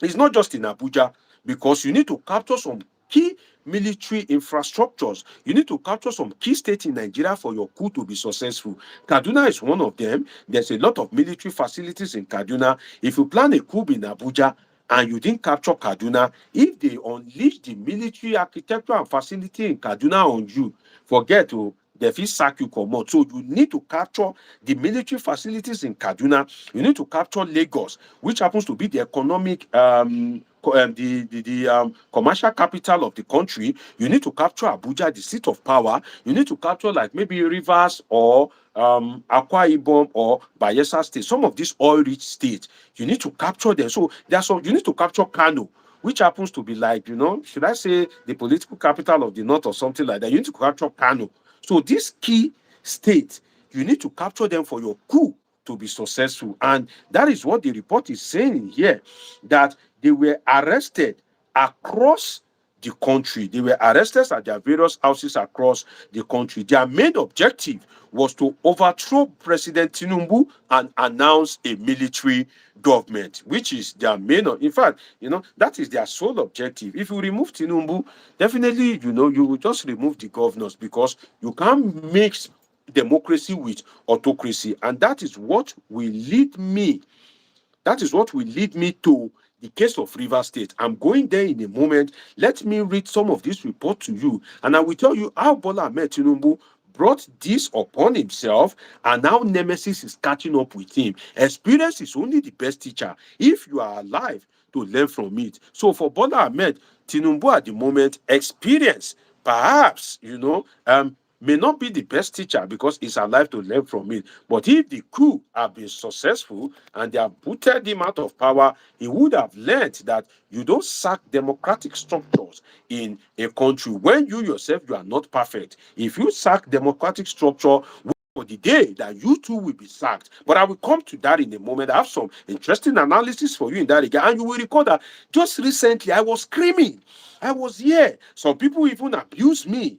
it's not just in Abuja, because you need to capture some key military infrastructures. You need to capture some key states in Nigeria for your coup to be successful. Kaduna is one of them. There's a lot of military facilities in Kaduna. If you plan a coup in Abuja and you didn't capture Kaduna, if they unleash the military architecture and facility in Kaduna on you, forget they fit sack you comot. So you need to capture the military facilities in Kaduna. You need to capture Lagos, which happens to be the economic commercial capital of the country. You need to capture Abuja, the seat of power. You need to capture like maybe Rivers or Akwa Ibom or Bayelsa State, some of these oil-rich states. You need to capture them. So you need to capture Kano, which happens to be like, should I say the political capital of the north or something like that. You need to capture Kano. So these key states, you need to capture them for your coup to be successful. And that is what the report is saying here, that they were arrested across the country. They were arrested at their various houses across the country. Their main objective was to overthrow President Tinubu and announce a military government, which is their main. In fact, that is their sole objective. If you remove Tinubu, definitely, you will just remove the governors, because you can't mix democracy with autocracy. And that is what will lead me. That is what will lead me to the case of Rivers State. I'm going there in a moment. Let me read some of this report to you, and I will tell you how Bola Ahmed Tinubu brought this upon himself, and now Nemesis is catching up with him. Experience is only the best teacher if you are alive to learn from it. So for Bola Ahmed Tinubu at the moment, experience perhaps, may not be the best teacher because he's alive to learn from it. But if the coup have been successful and they have booted him out of power, he would have learned that you don't sack democratic structures in a country when you yourself, you are not perfect. If you sack democratic structure, for the day that you too will be sacked. But I will come to that in a moment. I have some interesting analysis for you in that regard. And you will recall that just recently I was screaming. I was here. Some people even abused me.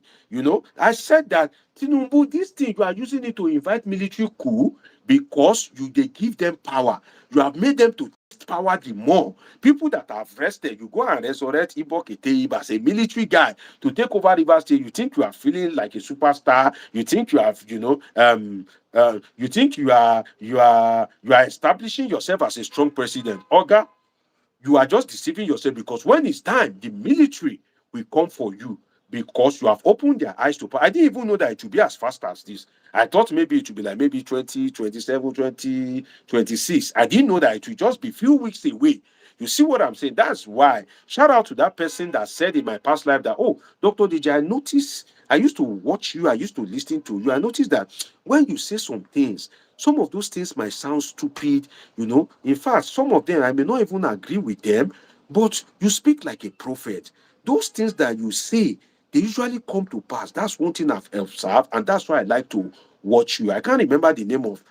I said that Tinubu, this thing, you are using it to invite military coup because they give them power. You have made them to test power the more. People that have rested, you go and resurrect Ibok Eteib as a military guy to take over Rivers State. You think you are feeling like a superstar. You think you have, you think you are establishing yourself as a strong president. Oga, you are just deceiving yourself, because when it's time, the military will come for you, because you have opened their eyes to power. I didn't even know that it would be as fast as this. I thought maybe it would be like maybe 2027, 2026. I didn't know that it would just be a few weeks away. You see what I'm saying? That's why. Shout out to that person that said in my past life that, oh, Dr. DJ, I used to watch you, I used to listen to you. I noticed that when you say some things, some of those things might sound stupid, you know. In fact, some of them I may not even agree with them, but you speak like a prophet. Those things that you say, they usually come to pass. That's one thing I've observed, and that's why I like to watch you. I can't remember the name of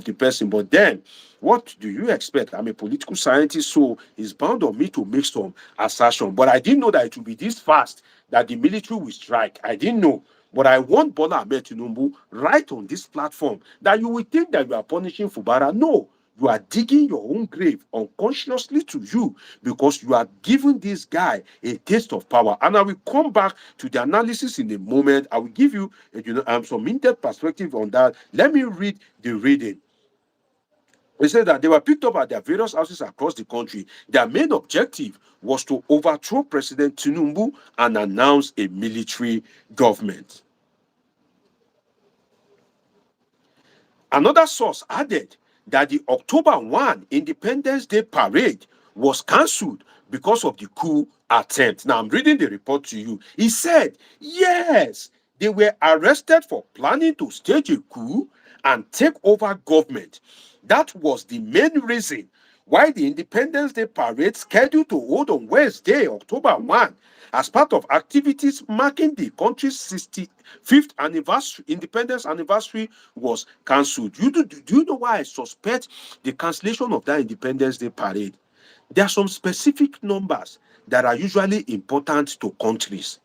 the person, but then what do you expect? I'm a political scientist, so it's bound on me to make some assertion. But I didn't know that it would be this fast that the military will strike. I didn't know. But I want Bola Ahmed Tinubu right on this platform that you will think that you are punishing Fubara. No, you are digging your own grave unconsciously to you because you are giving this guy a taste of power. And I will come back to the analysis in a moment. I will give you, some in-depth perspective on that. Let me read the reading. They said that they were picked up at their various houses across the country. Their main objective was to overthrow President Tinubu and announce a military government. Another source added that the October 1 Independence Day parade was cancelled because of the coup attempt. Now, I'm reading the report to you. He said, yes, they were arrested for planning to stage a coup and take over government. That was the main reason why the Independence Day parade scheduled to hold on Wednesday, October 1, as part of activities marking the country's 65th anniversary, independence anniversary, was cancelled. Do you know why I suspect the cancellation of that Independence Day parade? There are some specific numbers that are usually important to countries.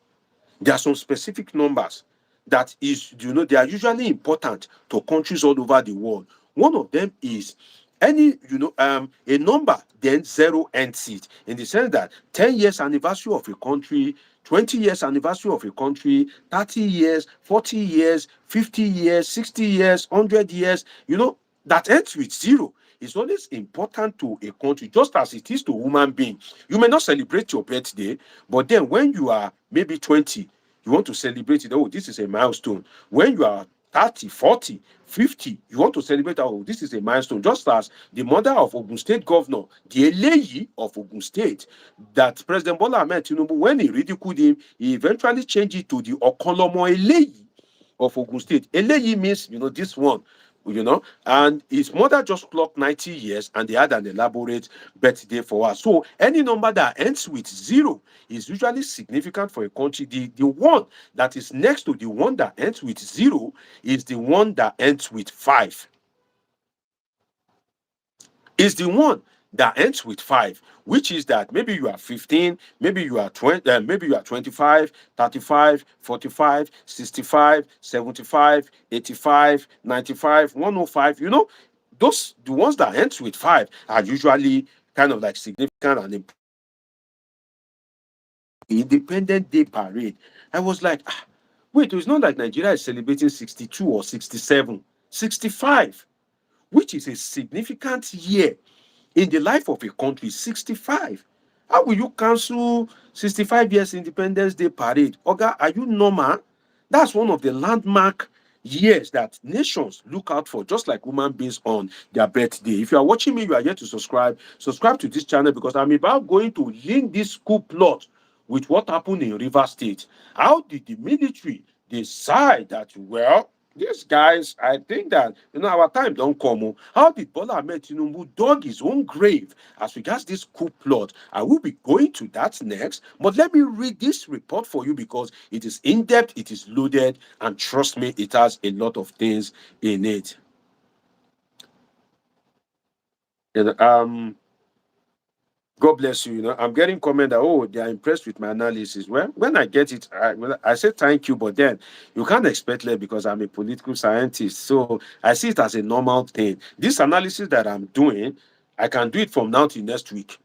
There are some specific numbers that is, they are usually important to countries all over the world. One of them is a number, then zero ends it, in the sense that 10 years anniversary of a country, 20 years anniversary of a country, 30 years, 40 years, 50 years, 60 years, 100 years, that ends with zero. It's always important to a country, just as it is to a human being. You may not celebrate your birthday, but then when you are maybe 20, you want to celebrate it. Oh, this is a milestone. When you are 30, 40, 50, you want to celebrate, oh, this is a milestone. Just as the mother of Ogun State Governor, the Eleyi of Ogun State, that President Bola Ahmed Tinubu, when he ridiculed him, he eventually changed it to the Okolomo Eleyi of Ogun State. Eleyi means, this one, and his mother just clocked 90 years and they had an elaborate birthday for her. So any number that ends with zero is usually significant for a country. The one that is next to the one that ends with zero is the one that ends with 5. Is the one that ends with 5, which is that maybe you are 15, maybe you are 20, maybe you are 25, 35, 45, 65, 75, 85, 95, 105. Those, the ones that ends with 5 are usually kind of like significant and important. Independent Day parade. I was like, wait, it's not like Nigeria is celebrating 62 or 67, 65, which is a significant year in the life of a country. 65. How will you cancel 65 years Independence Day parade? Oga, are you normal? That's one of the landmark years that nations look out for, just like human beings on their birthday. If you are watching me, you are yet to subscribe to this channel, because I'm about going to link this coup plot with what happened in River State. How did the military decide that, well, these guys, I think that, our time don't come. How did Bola Ahmed Tinubu dug his own grave as regards this coup plot? I will be going to that next. But let me read this report for you, because it is in-depth, it is loaded, and trust me, it has a lot of things in it. God bless you. I'm getting comment that, oh, they are impressed with my analysis. Well, when I get it, I say thank you, but then you can't expect less, because I'm a political scientist. So I see it as a normal thing. This analysis that I'm doing, I can do it from now till next week.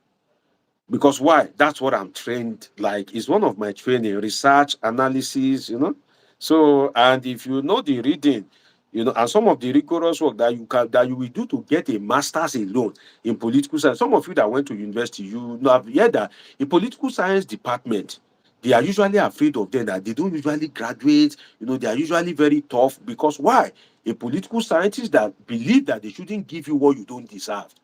Because why? That's what I'm trained like. It's one of my training, research, analysis. So, and if you know the reading, and some of the rigorous work that you will do to get a master's alone in political science. Some of you that went to university, you have heard that in political science department, they are usually afraid of them, that they don't usually graduate. They are usually very tough, because why? A political scientist that believe that they shouldn't give you what you don't deserve.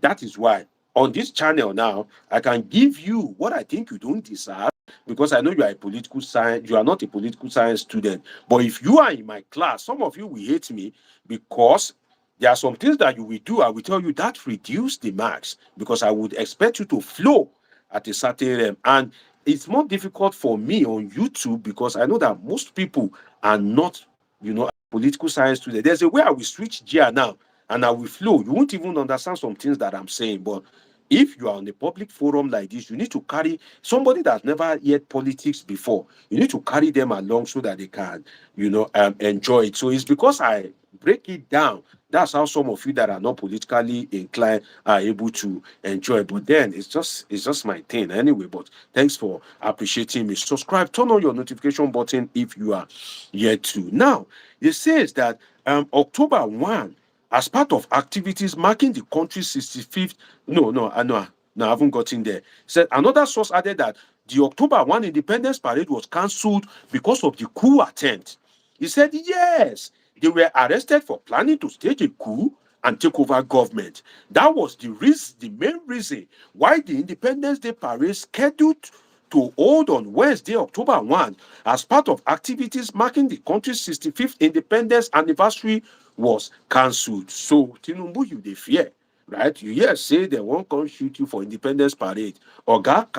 That is why on this channel now, I can give you what I think you don't deserve, because I know you are a political science, you are not a political science student. But if you are in my class, some of you will hate me because there are some things that you will do. I will tell you that reduce the marks because I would expect you to flow at a certain realm. And it's more difficult for me on YouTube because I know that most people are not, political science students. There's a way I will switch gear now and I will flow. You won't even understand some things that I'm saying. But if you are on a public forum like this, you need to carry somebody that's never yet politics before. You need to carry them along so that they can, enjoy it. So it's because I break it down. That's how some of you that are not politically inclined are able to enjoy. But then it's just my thing anyway. But thanks for appreciating me. Subscribe, turn on your notification button if you are yet to. Now it says that October 1, as part of activities marking the country's 65th. No, I haven't gotten there. Said another source added that the October 1 Independence Parade was cancelled because of the coup attempt. He said, yes, they were arrested for planning to stage a coup and take over government. That was the main reason why the Independence Day Parade scheduled to hold on Wednesday, October 1, as part of activities marking the country's 65th independence anniversary was cancelled. So, Tinubu, you dey fear, right? You hear say they won't come shoot you for Independence Parade. Oga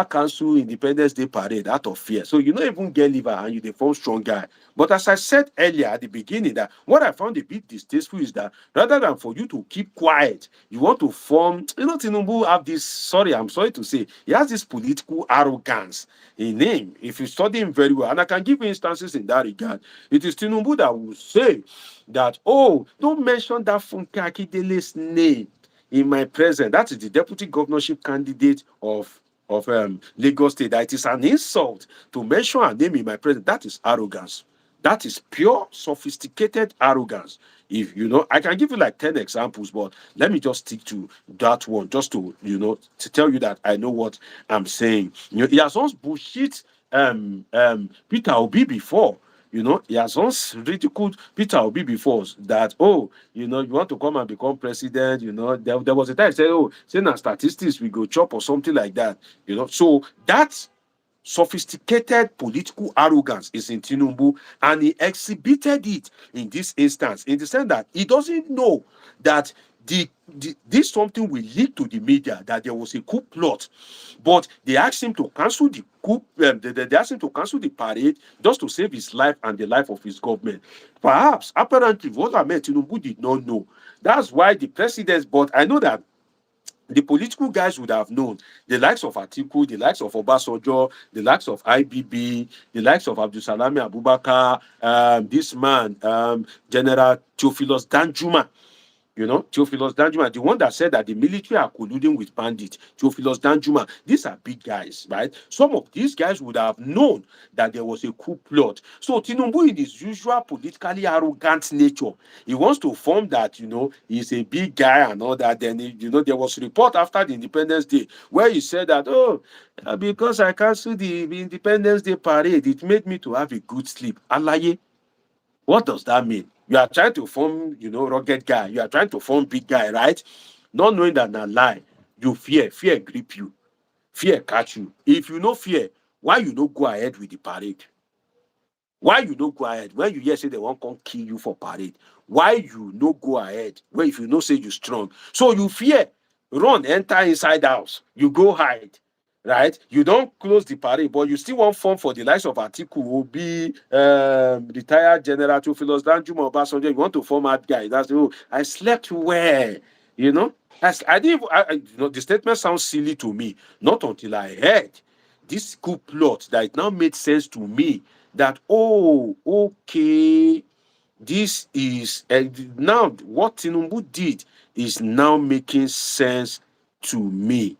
cancel Independence Day Parade out of fear. So you don't even get liver and you dey form strong guy. But as I said earlier at the beginning, that what I found a bit distasteful is that rather than for you to keep quiet, you want to form, Tinubu have this, I'm sorry to say, he has this political arrogance in him. If you study him very well, and I can give you instances in that regard, it is Tinubu that will say that, oh, don't mention that Funke Akindele's name in my presence. That is the deputy governorship candidate of Lagos State. That it is an insult to mention her name in my presence. That is arrogance. That is pure, sophisticated arrogance. If I can give you like 10 examples, but let me just stick to that one, just to to tell you that I know what I'm saying. He has once bullshit Peter Obi before. He has once ridiculed Peter Obi before that, oh, you want to come and become president, there was a time he said, oh, say na statistics we go chop or something like that, So that sophisticated political arrogance is in Tinubu, and he exhibited it in this instance, in the sense that he doesn't know that this something will lead to the media, that there was a coup plot, but they asked him to cancel the coup. They asked him to cancel the parade just to save his life and the life of his government. Perhaps, apparently, what Ahmed Tinubu did not know. That's why the president. But I know that the political guys would have known, the likes of Atiku, the likes of Obasanjo, the likes of IBB, the likes of Abdul Salami Abubakar, this man, General Theophilus Danjuma. Theophilus Danjuma, the one that said that the military are colluding with bandits. Theophilus Danjuma, these are big guys, right? Some of these guys would have known that there was a coup plot. So Tinubu, in his usual politically arrogant nature, he wants to form that, he's a big guy and all that. Then, there was a report after the Independence Day where he said that, because I canceled the Independence Day parade, it made me to have a good sleep. Alaye, what does that mean? You are trying to form, rugged guy. You are trying to form big guy, right? Not knowing that na lie. You fear grip you, fear catch you. If you no fear, why you no go ahead with the parade? Why you no go ahead? When you hear say they won't come kill you for parade, why you no go ahead? Well, if you know say you strong, so you fear, run, enter inside house, you go hide, right? You don't close the parade, but you still want form for the likes of Atiku, Obi, retired General Theophilus Danjuma, Obasanjo. You want to form that guy? That's I slept well, you know. I didn't. The statement sounds silly to me. Not until I heard this coup plot that it now made sense to me. That okay, this is now what Tinubu did is now making sense to me.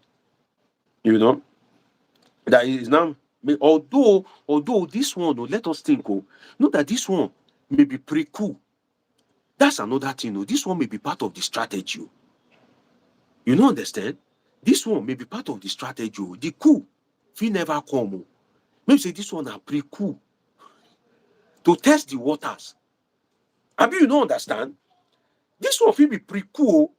That is now, although this one, let us think, know that this one may be pre-coup. That's another thing. This one may be part of the strategy. You don't understand? This one may be part of the strategy. The coup, if he never come, maybe say this one are pre-coup to test the waters. You don't understand? This one will be pre-coup.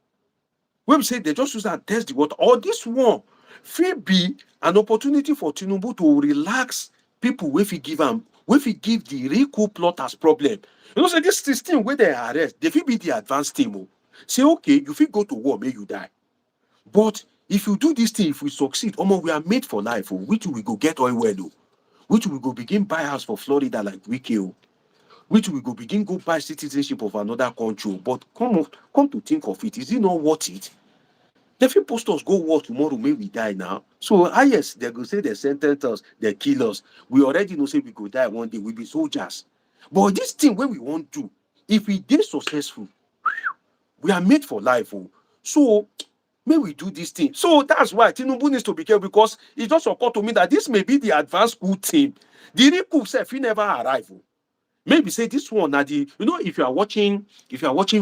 When we say they just use that test the water, or this one fit be an opportunity for Tinubu to relax people wey fit give the real coup plotters problem. You know, say this 16 wey they arrest, they fit be the advanced team. Oh. Say, okay, you fit go to war, may you die. But if you do this thing, if we succeed, we are made for life. Oh, which we go get oil well, oh. Which we go begin buy house for Florida like Wiki, oh. Which we go begin go buy citizenship of another country. But come to think of it, is it not worth it? They fit post us go war tomorrow, may we die now. So yes, they go say they sentence us, they kill us. We already know say we go die one day, we be soldiers. But this thing where we want to, if we get successful, we are made for life. Oh. So may we do this thing. So that's why Tinubu needs to be careful, because it just occurred to me that this may be the advanced coup team. The real coup self, he never arrive. Oh. Maybe say this one now if you are watching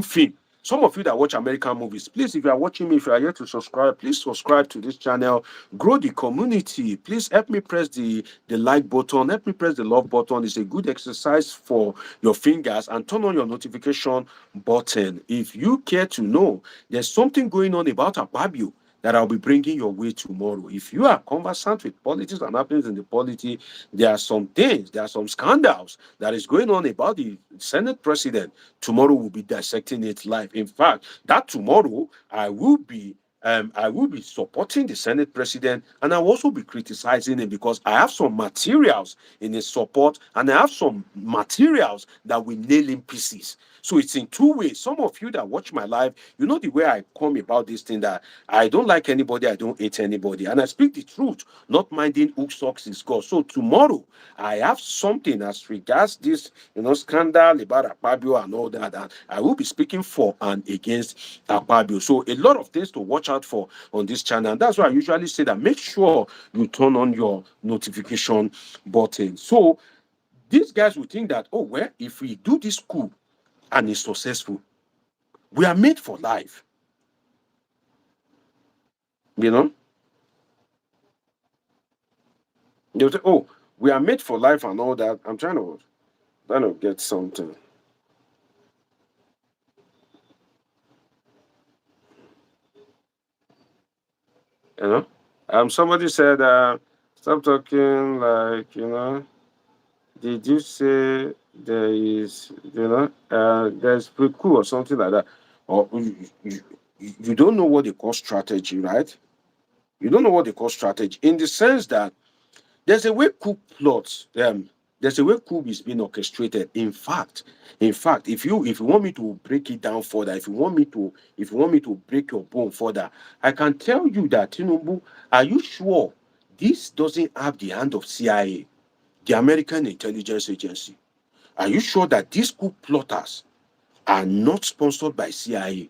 film, some of you that watch American movies, please, if you are watching me, if you are here to subscribe, please subscribe to this channel, grow the community. Please help me press the like button, help me press the love button. It's a good exercise for your fingers, and turn on your notification button. If you care to know, there's something going on about Akpabio that I'll be bringing your way tomorrow. If you are conversant with politics and happenings in the polity, there are some things, there are some scandals that is going on about the Senate president. Tomorrow we'll be dissecting it live. In fact, that tomorrow I will be supporting the Senate president, and I will also be criticizing him, because I have some materials in his support, and I have some materials that will nail in pieces. So it's in two ways. Some of you that watch my live, you know the way I come about this thing, that I don't like anybody, I don't hate anybody, and I speak the truth, not minding who sucks is God. So tomorrow I have something as regards this, scandal about Akpabio and all that, and I will be speaking for and against Akpabio. So a lot of things to watch out for on this channel. And that's why I usually say that make sure you turn on your notification button. So these guys will think that, oh, well, if we do this coup and it's successful, we are made for life. They'll say, oh, we are made for life and all that. I'm trying to get something. Somebody said, stop talking like, did you say there is, there's pre-coup or something like that? Or you don't know what they call strategy, right? You don't know what they call strategy, in the sense that there's a way coup plots. There's a way coup is being orchestrated. In fact, if you want me to break it down further, if you want me to break your bone further, I can tell you that Tinubu, are you sure this doesn't have the hand of CIA, the American intelligence agency? Are you sure that these coup plotters are not sponsored by CIA?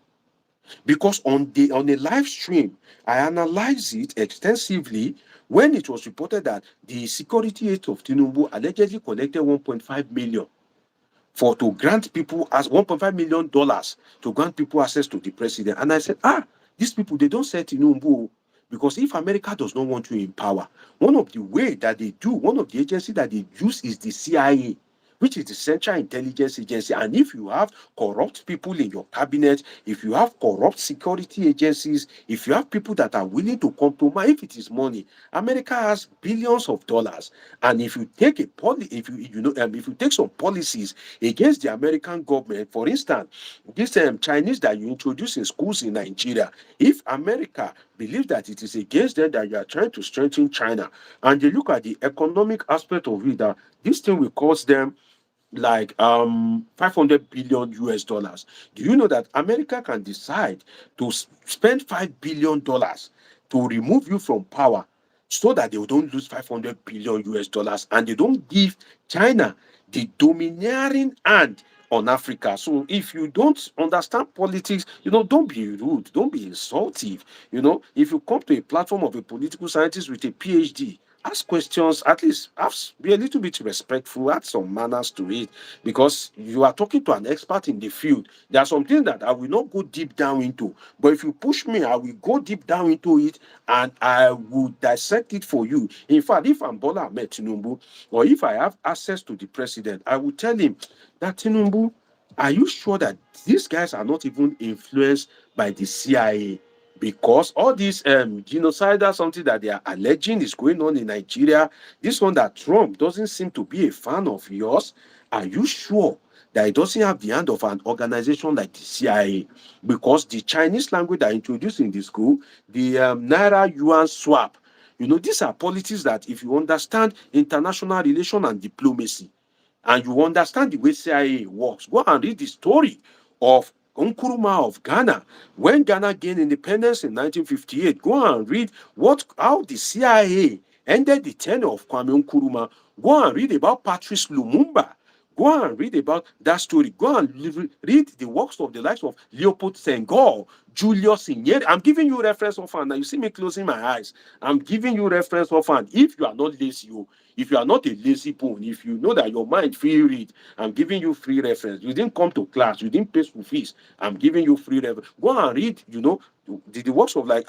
Because on a live stream, I analyzed it extensively when it was reported that the security aid of Tinubu allegedly collected 1.5 million to grant people as $1.5 million to grant people access to the president. And I said, these people, they don't say Tinubu, because if America does not want you in power, one of the agencies that they use is the CIA, which is the Central Intelligence Agency. And if you have corrupt people in your cabinet, if you have corrupt security agencies, if you have people that are willing to compromise, if it is money, America has billions of dollars. And if you take if you take some policies against the American government, for instance, this Chinese that you introduce in schools in Nigeria, if America believes that it is against them that you are trying to strengthen China, and they look at the economic aspect of it, that this thing will cost them like 500 billion US dollars. Do you know that America can decide to spend $5 billion to remove you from power, so that they don't lose 500 billion US dollars, and they don't give China the domineering hand on Africa? So if you don't understand politics, don't be rude, don't be insultive. If you come to a platform of a political scientist with a PhD, ask questions, at least be a little bit respectful, add some manners to it, because you are talking to an expert in the field. There are some things that I will not go deep down into, but if you push me, I will go deep down into it, and I will dissect it for you. In fact, if I'm Bola Ahmed Tinubu, or if I have access to the president, I will tell him that, Tinubu, are you sure that these guys are not even influenced by the CIA? because all this genocidal something that they are alleging is going on in Nigeria, this one that Trump doesn't seem to be a fan of yours, are you sure that it doesn't have the hand of an organization like the CIA? Because the Chinese language that introduced in the school, the Naira Yuan swap, these are politics that if you understand international relation and diplomacy, and you understand the way CIA works, go and read the story of Nkrumah of Ghana. When Ghana gained independence in 1958, go and read how the CIA ended the tenure of Kwame Nkrumah. Go and read about Patrice Lumumba. Go and read about that story. Go and read the works of the likes of Leopold Senghor, Julius Nyerere. I'm giving you reference of hand. Now you see me closing my eyes. I'm giving you reference of hand. If you are not lazy, if you are not a lazy bone, if you know that your mind free read, I'm giving you free reference. You didn't come to class, you didn't pay school fees. I'm giving you free reference. Go and read, the works of like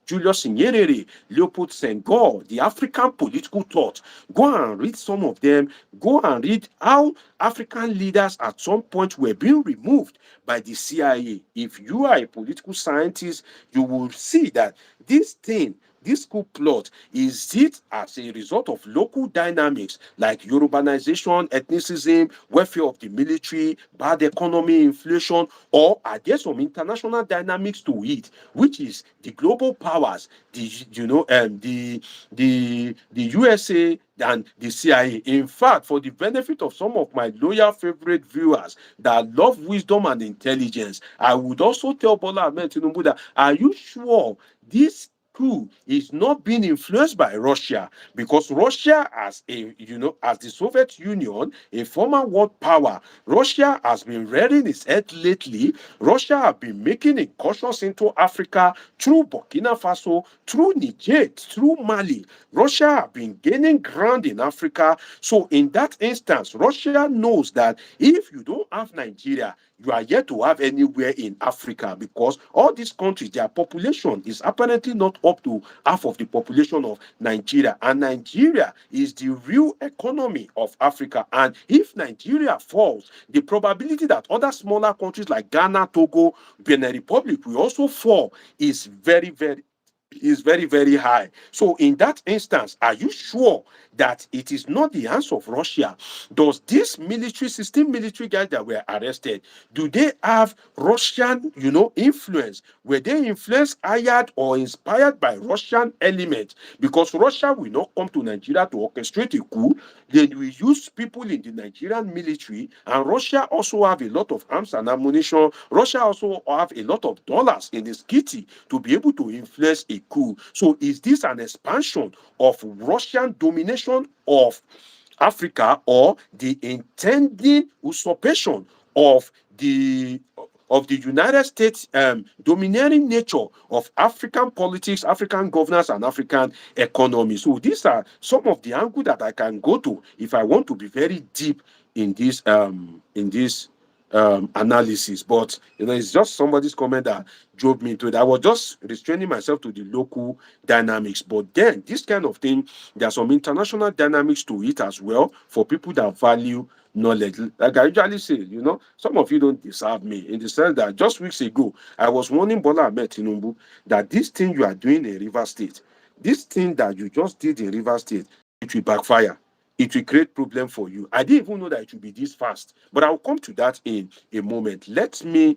Julius Nyerere, Leopold Senghor, the African political thought. Go and read some of them. Go and read how African leaders at some point were being removed by the CIA. If you are a political scientist, you will see that this coup plot, is it as a result of local dynamics like urbanization, ethnicism, welfare of the military, bad economy, inflation, or are there some international dynamics to it, which is the global powers, the USA and the CIA? In fact, for the benefit of some of my loyal favorite viewers that love wisdom and intelligence, I would also tell Bola Ahmed Tinubu that, are you sure this coup is not being influenced by Russia? Because Russia, as the Soviet Union, a former world power, Russia has been rearing its head lately. Russia have been making incursions into Africa through Burkina Faso, through Niger, through Mali. Russia have been gaining ground in Africa. So in that instance, Russia knows that if you don't have Nigeria, you are yet to have anywhere in Africa, because all these countries, their population is apparently not up to half of the population of Nigeria. And Nigeria is the real economy of Africa. And if Nigeria falls, the probability that other smaller countries like Ghana, Togo, Benin Republic will also fall is very, very high. So in that instance, are you sure that it is not the hands of Russia? Does this military guys that were arrested, do they have Russian, influence? Were they influenced, hired, or inspired by Russian elements? Because Russia will not come to Nigeria to orchestrate a coup. They will use people in the Nigerian military, and Russia also have a lot of arms and ammunition. Russia also have a lot of dollars in its kitty to be able to influence a coup. So is this an expansion of Russian domination of Africa, or the intending usurpation of the United States domineering nature of African politics, African governance, and African economy? So these are some of the angles that I can go to if I want to be very deep in this analysis. But it's just somebody's comment that drove me into it. I was just restraining myself to the local dynamics. But then this kind of thing, there's some international dynamics to it as well for people that value knowledge. Like I usually say, some of you don't deserve me, in the sense that just weeks ago, I was warning Bola Ahmed Tinubu that this thing you are doing in River State, this thing that you just did in River State, it will backfire. It will create problem for you. I didn't even know that it would be this fast, but I'll come to that in a moment. Let me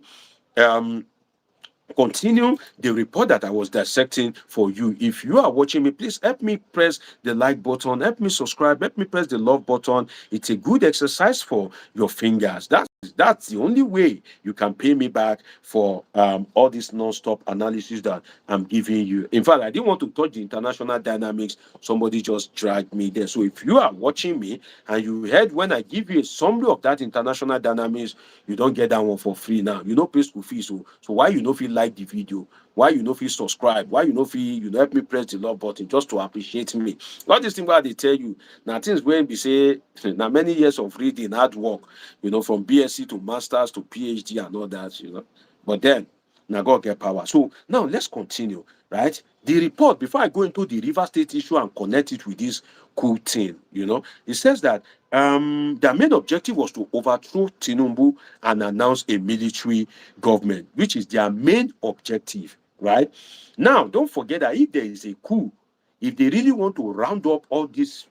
continue the report that I was dissecting for you. If you are watching me, please help me press the like button, help me subscribe, help me press the love button. It's a good exercise for your fingers. That's the only way you can pay me back for all this non-stop analysis that I'm giving you. In fact, I didn't want to touch the international dynamics. Somebody just dragged me there. So if you are watching me and you heard when I give you a summary of that international dynamics, you don't get that one for free now. You don't pay school fees. So why you don't feel like the video? Why you don't feel subscribe? Why you don't feel help me press the love button just to appreciate me? All these things where they tell you now, things when we say now many years of reading, hard work, from BSc to masters to PhD and all that, But then now God get power. So now let's continue, right? The report, before I go into the River State issue and connect it with this cool thing, it says that their main objective was to overthrow Tinubu and announce a military government, which is their main objective. right? Now, don't forget that if there is a coup, if they really want to round up all these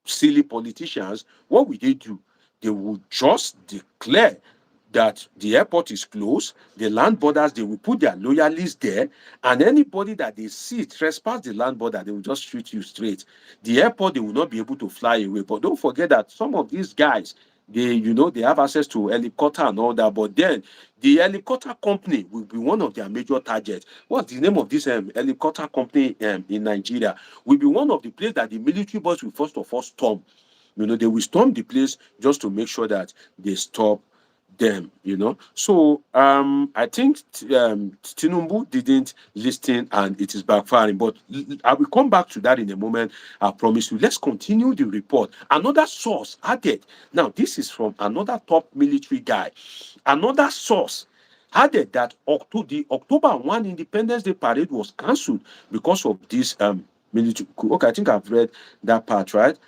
silly politicians, what will they do? They will just declare that the airport is closed, the land borders, they will put their loyalists there, and anybody that they see trespass the land border, they will just shoot you straight. The airport, they will not be able to fly away. But don't forget that some of these guys, they have access to helicopter and all that, but then the helicopter company will be one of their major targets. What's the name of this helicopter company in Nigeria? Will be one of the places that the military boys will first of all storm. They will storm the place just to make sure that they stop them. So I think Tinubu didn't listen and it is backfiring. But I will come back to that in a moment. I promise you. Let's continue the report. Another source added. Now, this is from another top military guy. Another source added that the October 1 Independence Day parade was cancelled because of this military coup. Okay, I think I've read that part, right?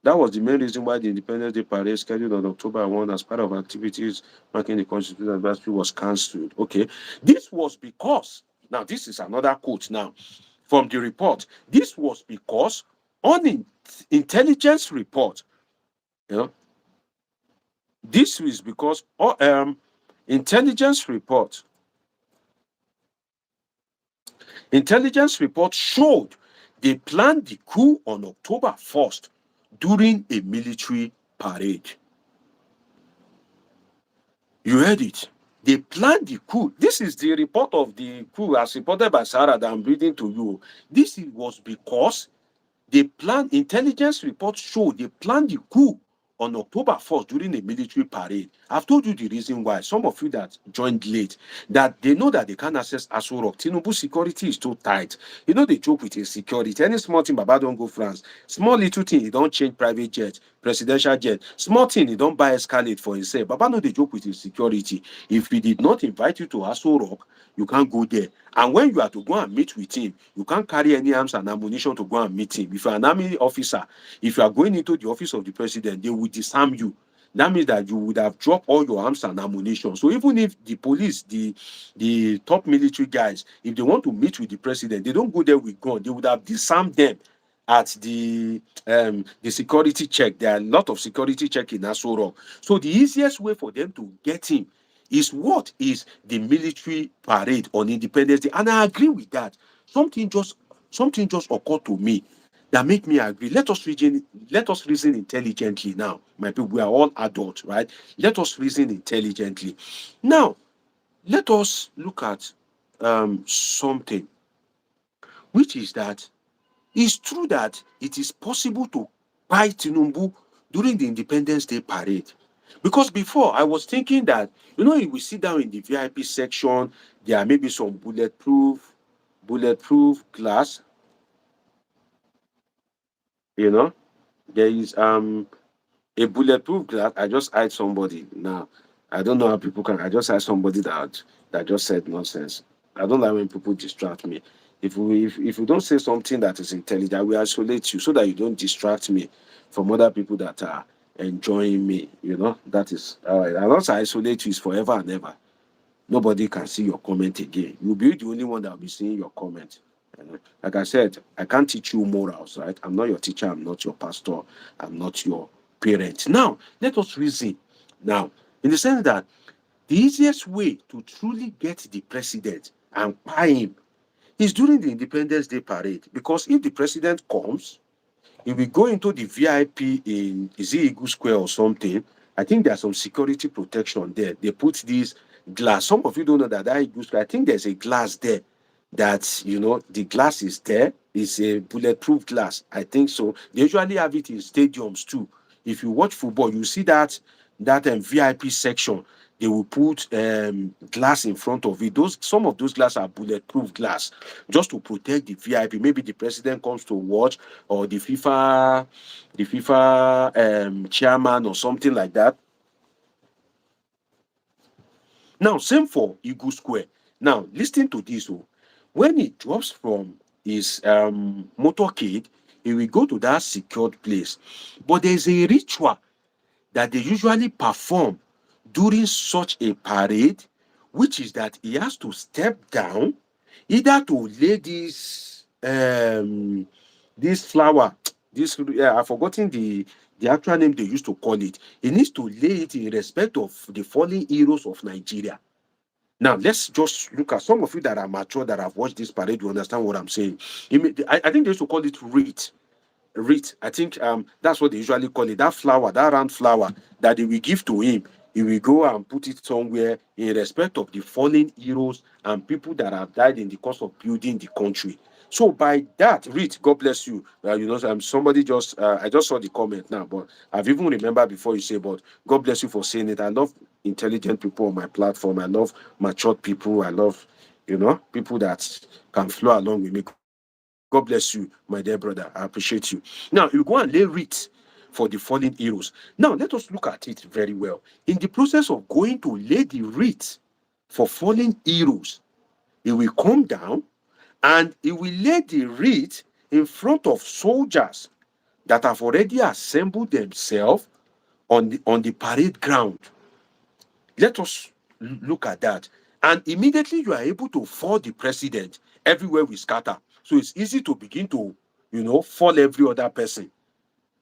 That was the main reason why the Independence Day parade scheduled on October 1 as part of activities marking the Constitution anniversary was cancelled. Okay. This was because, now this is another quote now from the report. This was because on intelligence report, you know, this is because intelligence report showed they planned the coup on October 1st during a military parade. You heard it. They planned the coup. This is the report of the coup as reported by Sarah that I'm reading to you. This was because they planned, intelligence reports show they planned the coup on October 1st during a military parade. I've told you the reason why. Some of you that joined late, that they know that they can't access Aso Rock. Tinubu security is too tight. They joke with his security. Any small thing, Baba don't go France. Small little thing, he don't change private jet, presidential jet. Small thing, he don't buy Escalade for himself. Baba no they joke with his security. If he did not invite you to Aso Rock, you can't go there. And when you are to go and meet with him, you can't carry any arms and ammunition to go and meet him. If you're an army officer, if you are going into the office of the president, they will disarm you. That means that you would have dropped all your arms and ammunition. So even if the police, the top military guys, if they want to meet with the president, they don't go there with gun. They would have disarmed them at the security check. There are a lot of security check in Aso Rock. So the easiest way for them to get him is the military parade on Independence Day. And I agree with that. Something just occurred to me that make me agree. Let us reason intelligently now. My people, we are all adults, right? Let us reason intelligently. Now, let us look at something, which is that it's true that it is possible to buy Tinubu during the Independence Day parade. Because before, I was thinking that, if we sit down in the VIP section, there may be some bulletproof glass, there is a bulletproof glass. I just hired somebody now. I don't know how people can. I just hired somebody that just said nonsense. I don't like when people distract me. If you don't say something that is intelligent, we isolate you so that you don't distract me from other people that are enjoying me. That is all right. And once I isolate you, it's forever and ever. Nobody can see your comment again. You'll be the only one that will be seeing your comment. Like I said, I can't teach you morals, right? I'm not your teacher. I'm not your pastor. I'm not your parent. Now, let us reason. Now, in the sense that the easiest way to truly get the president and buy him is during the Independence Day parade. Because if the president comes, if we go into the VIP in Eagle Square or something, I think there's some security protection there. They put this glass. Some of you don't know that Eagle Square, I think there's a glass there that, the glass is there. It's a bulletproof glass. I think so. They usually have it in stadiums too. If you watch football, you see that VIP section. They will put glass in front of it. Some of those glass are bulletproof glass, just to protect the VIP. Maybe the president comes to watch, or the FIFA chairman or something like that. Now, same for Eagle Square. Now, listen to this. When he drops from his motorcade, he will go to that secured place. But there's a ritual that they usually perform during such a parade which is that he has to step down, either to lay this flower, this I've forgotten the actual name they used to call it. He needs to lay it in respect of the fallen heroes of Nigeria. Now, let's just look at some of you that are mature that have watched this parade. You understand what I'm saying? I think they used to call it wreath. Wreath. I think that's what they usually call it. That flower, that round flower that they will give to him. He will go and put it somewhere in respect of the fallen heroes and people that have died in the course of building the country. So by that, Reed, God bless you. Somebody just I just saw the comment now, but I've even remembered before you say, but God bless you for saying it. I love intelligent people on my platform. I love matured people. I love, people that can flow along with me. God bless you, my dear brother. I appreciate you. Now, you go and lay wreath for the fallen heroes. Now, let us look at it very well. In the process of going to lay the wreath for fallen heroes, he will come down and he will lay the wreath in front of soldiers that have already assembled themselves on the parade ground. Let us look at that. And immediately you are able to fall the president, everywhere we scatter. So it's easy to begin to, fall every other person.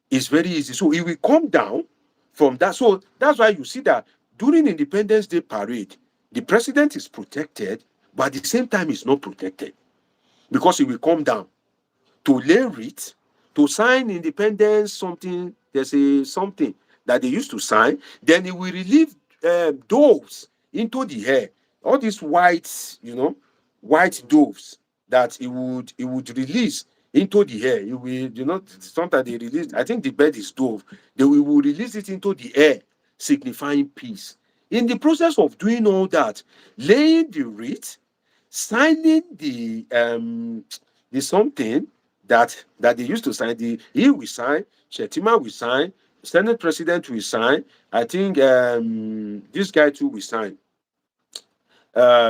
It's very easy. So it will come down from that. So that's why you see that during Independence Day parade, the president is protected, but at the same time, he's not protected because he will come down to lay wreath, to sign independence something. There's a something that they used to sign. Then he will relieve doves into the air. All these white, white doves that he would release into the air. He will, sometimes they release. I think the bird is dove. They will release it into the air, signifying peace. In the process of doing all that, laying the wreath, signing the something that they used to sign. He will sign, Shetima will sign, Senate President will sign. I think this guy too will sign.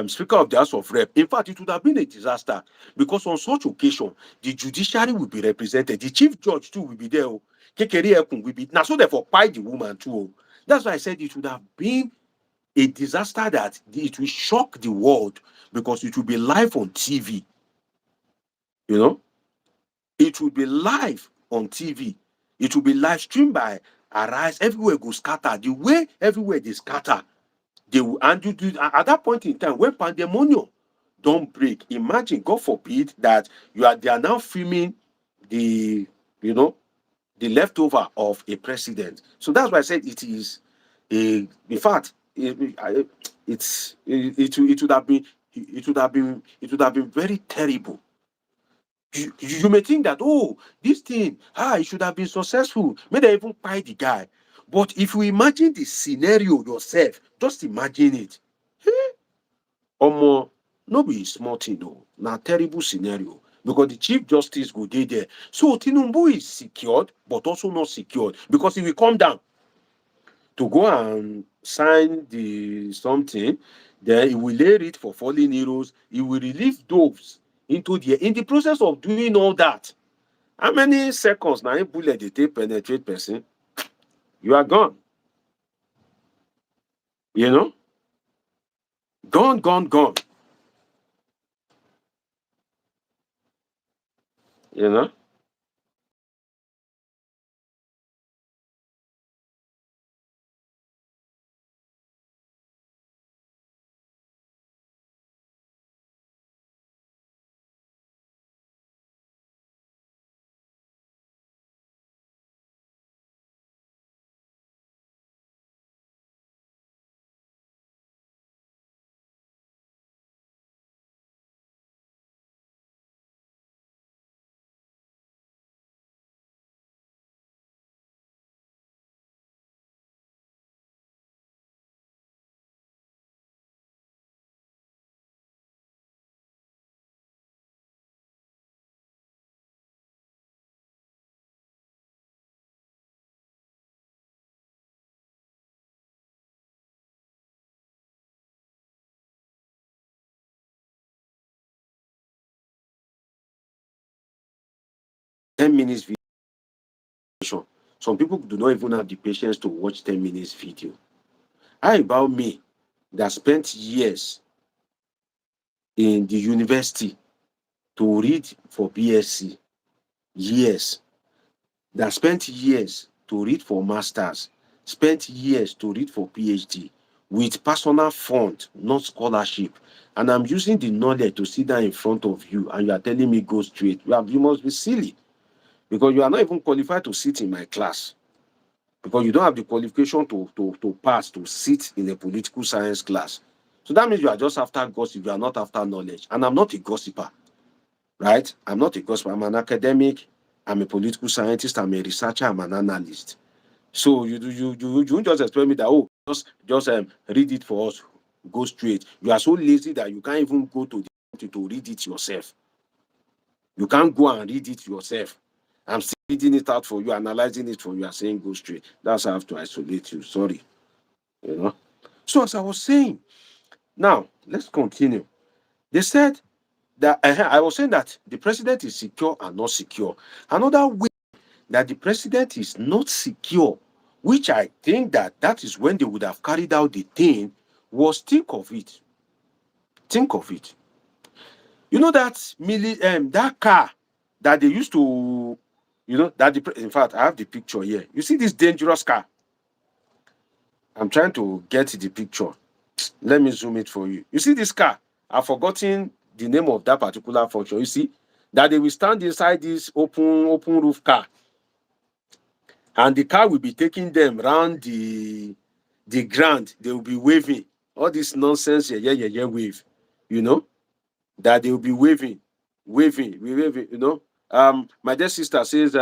Speaker of the House of Rep. In fact, it would have been a disaster because on such occasion, the judiciary will be represented. The chief judge too will be there. Kekere Ekun will be. Now, so therefore, pie the woman too. That's why I said it would have been a disaster that it will shock the world because it will be live on TV. You know, it will be live on TV. It will be live streamed by Arise. Everywhere go scatter. The way everywhere they scatter, they will, and you do at that point in time when pandemonium don't break. Imagine, God forbid, that they are now filming the you know the leftover of a president. So that's why I said it is in fact it would have been very terrible. You may think that, oh, this thing, it should have been successful. May they even buy the guy. But if you imagine the scenario yourself, just imagine it. Omo, no be small thing, no. Na terrible scenario. Because the Chief Justice go dey there. So Tinubu is secured, but also not secured. Because he will come down to go and sign the something, then he will lay it for fallen heroes. He will release doves into the air. In the process of doing all that, how many seconds now a bullet they take penetrate person? You are gone. You know? Gone, gone, gone. You know? 10 minutes video. Some people do not even have the patience to watch 10 minutes video. How about me? that spent years in the university to read for BSc, years, that spent years to read for masters, spent years to read for PhD with personal fund, not scholarship. And I'm using the knowledge to sit down in front of you, and you are telling me go straight. You must be silly, because you are not even qualified to sit in my class, because you don't have the qualification to pass to sit in a political science class. So that means you are just after gossip, you are not after knowledge. And I'm not a gossiper, right? I'm not a gossiper. I'm an academic, I'm a political scientist, I'm a researcher, I'm an analyst. So you won't just expect me that, oh, just read it for us, go straight. You are so lazy that you can't even go to to read it yourself. You can't go and read it yourself. I'm still reading it out for you, analyzing it for you, and saying go straight. That's how I have to isolate you. Sorry. You know. So as I was saying, now let's continue. They said that I was saying that the president is secure and not secure. Another way that the president is not secure, which I think that is when they would have carried out the thing, was think of it. Think of it. You know that car that they used to, in fact, I have the picture here. You see this dangerous car? I'm trying to get the picture. Let me zoom it for you. You see this car? I've forgotten the name of that particular function. You see that they will stand inside this open roof car, and the car will be taking them around the ground. They will be waving all this nonsense, wave, you know, that they will be waving. My dear sister says,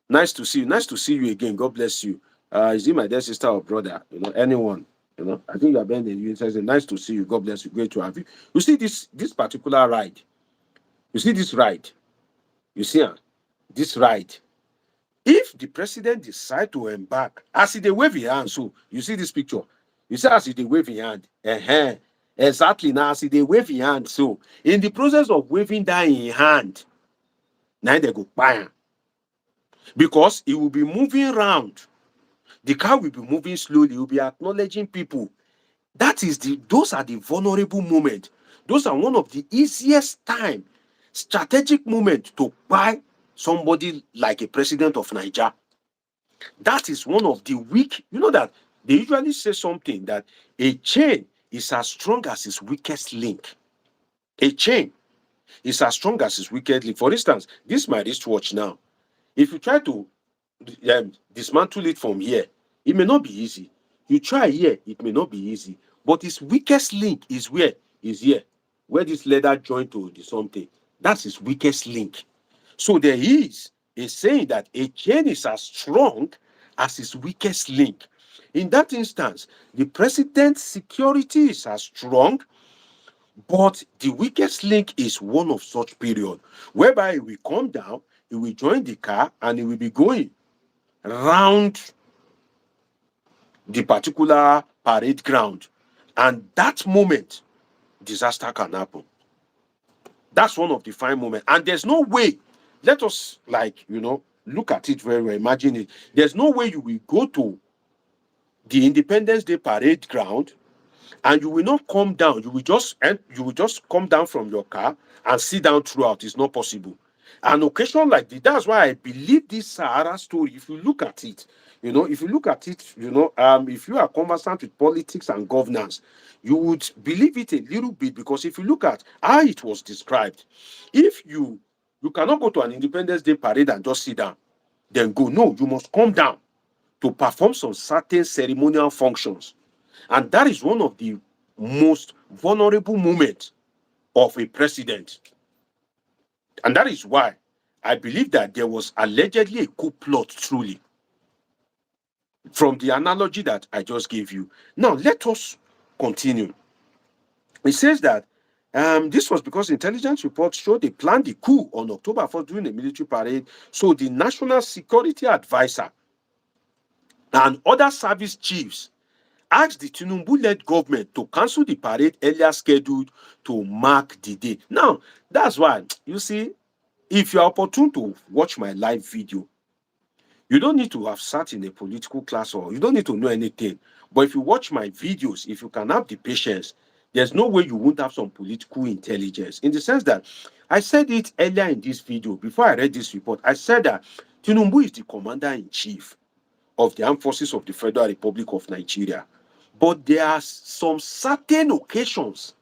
nice to see you. Nice to see you again. God bless you. Is it my dear sister or brother? Anyone. I think you are being the you says nice to see you. God bless you. Great to have you. You see this particular ride. You see this ride. You see this ride. If the president decide to embark, as he dey wave his hand, so you see this picture. You see as he dey wave his hand. Exactly now, as he dey wave his hand, so in the process of waving that in hand, now they go kpai am, because he will be moving round. The car will be moving slowly. He will be acknowledging people. Those are the vulnerable moments. Those are one of the easiest time, strategic moment to buy somebody like a president of Nigeria. That is one of the weak. You know that they usually say something that a chain is as strong as its weakest link. A chain is as strong as its weakest link. For instance, this is my wristwatch now. If you try to dismantle it from here, it may not be easy. You try here, it may not be easy. But its weakest link is where? Is here. Where this leather joint to the something. That's its weakest link. So there is a saying that a chain is as strong as its weakest link. In that instance, the president's security is as strong, but the weakest link is one of such period, whereby he will come down, he will join the car, and he will be going round the particular parade ground. And that moment, disaster can happen. That's one of the fine moments. And there's no way, let us look at it very well, imagine it. There's no way you will go to the Independence Day parade ground and you will not come down. You will just come down from your car and sit down throughout. It's not possible. An occasion like this, that's why I believe this Sahara story. If you look at it, if you are conversant with politics and governance, you would believe it a little bit, because if you look at how it was described, if you cannot go to an Independence Day parade and just sit down, then go. No, you must come down to perform some certain ceremonial functions. And that is one of the most vulnerable moments of a president. And that is why I believe that there was allegedly a coup plot, truly, from the analogy that I just gave you. Now, let us continue. It says that this was because intelligence reports showed they planned the coup on October 4th during a military parade. So the National Security Advisor and other service chiefs asked the Tinubu-led government to cancel the parade earlier scheduled to mark the day. Now, that's why, you see, if you are opportune to watch my live video, you don't need to have sat in a political class, or you don't need to know anything. But if you watch my videos, if you can have the patience, there's no way you won't have some political intelligence. In the sense that I said it earlier in this video, before I read this report, I said that Tinubu is the commander-in-chief of the armed forces of the Federal Republic of Nigeria. But there are some certain occasions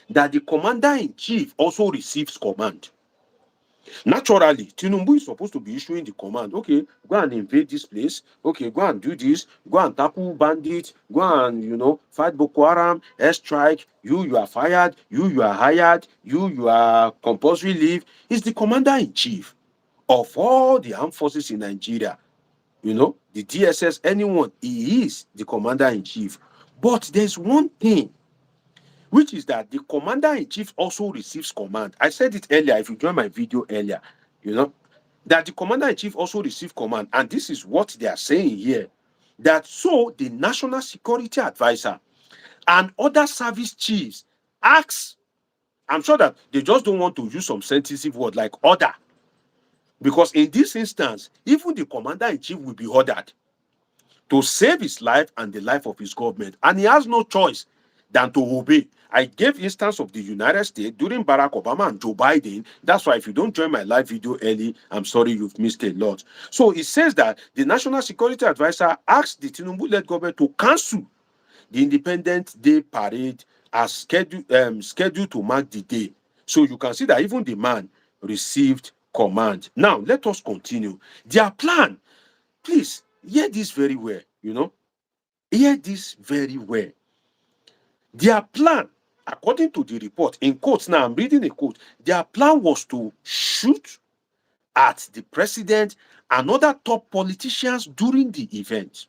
that the commander-in-chief also receives command. Naturally, Tinubu is supposed to be issuing the command. Okay, go and invade this place. Okay, go and do this. Go and tackle bandits. Go and, fight Boko Haram, airstrike. You are fired. You are hired. You are compulsory leave. He's the commander-in-chief of all the armed forces in Nigeria. The DSS, anyone, he is the commander-in-chief. But there's one thing, which is that the commander-in-chief also receives command. I said it earlier, if you joined my video earlier, that the commander-in-chief also receives command. And this is what they are saying here, that so the National Security Advisor and other service chiefs ask, I'm sure that they just don't want to use some sensitive word like order, because in this instance, even the commander-in-chief will be ordered to save his life and the life of his government. And he has no choice than to obey. I gave instance of the United States during Barack Obama and Joe Biden. That's why if you don't join my live video early, I'm sorry, you've missed a lot. So it says that the National Security Advisor asked the Tinubu-led government to cancel the Independence Day parade as scheduled to mark the day. So you can see that even the man received command. Now, let us continue. Their plan, please, hear this very well, Hear this very well. Their plan, according to the report, in quotes now, I'm reading a quote, their plan was to shoot at the president and other top politicians during the event.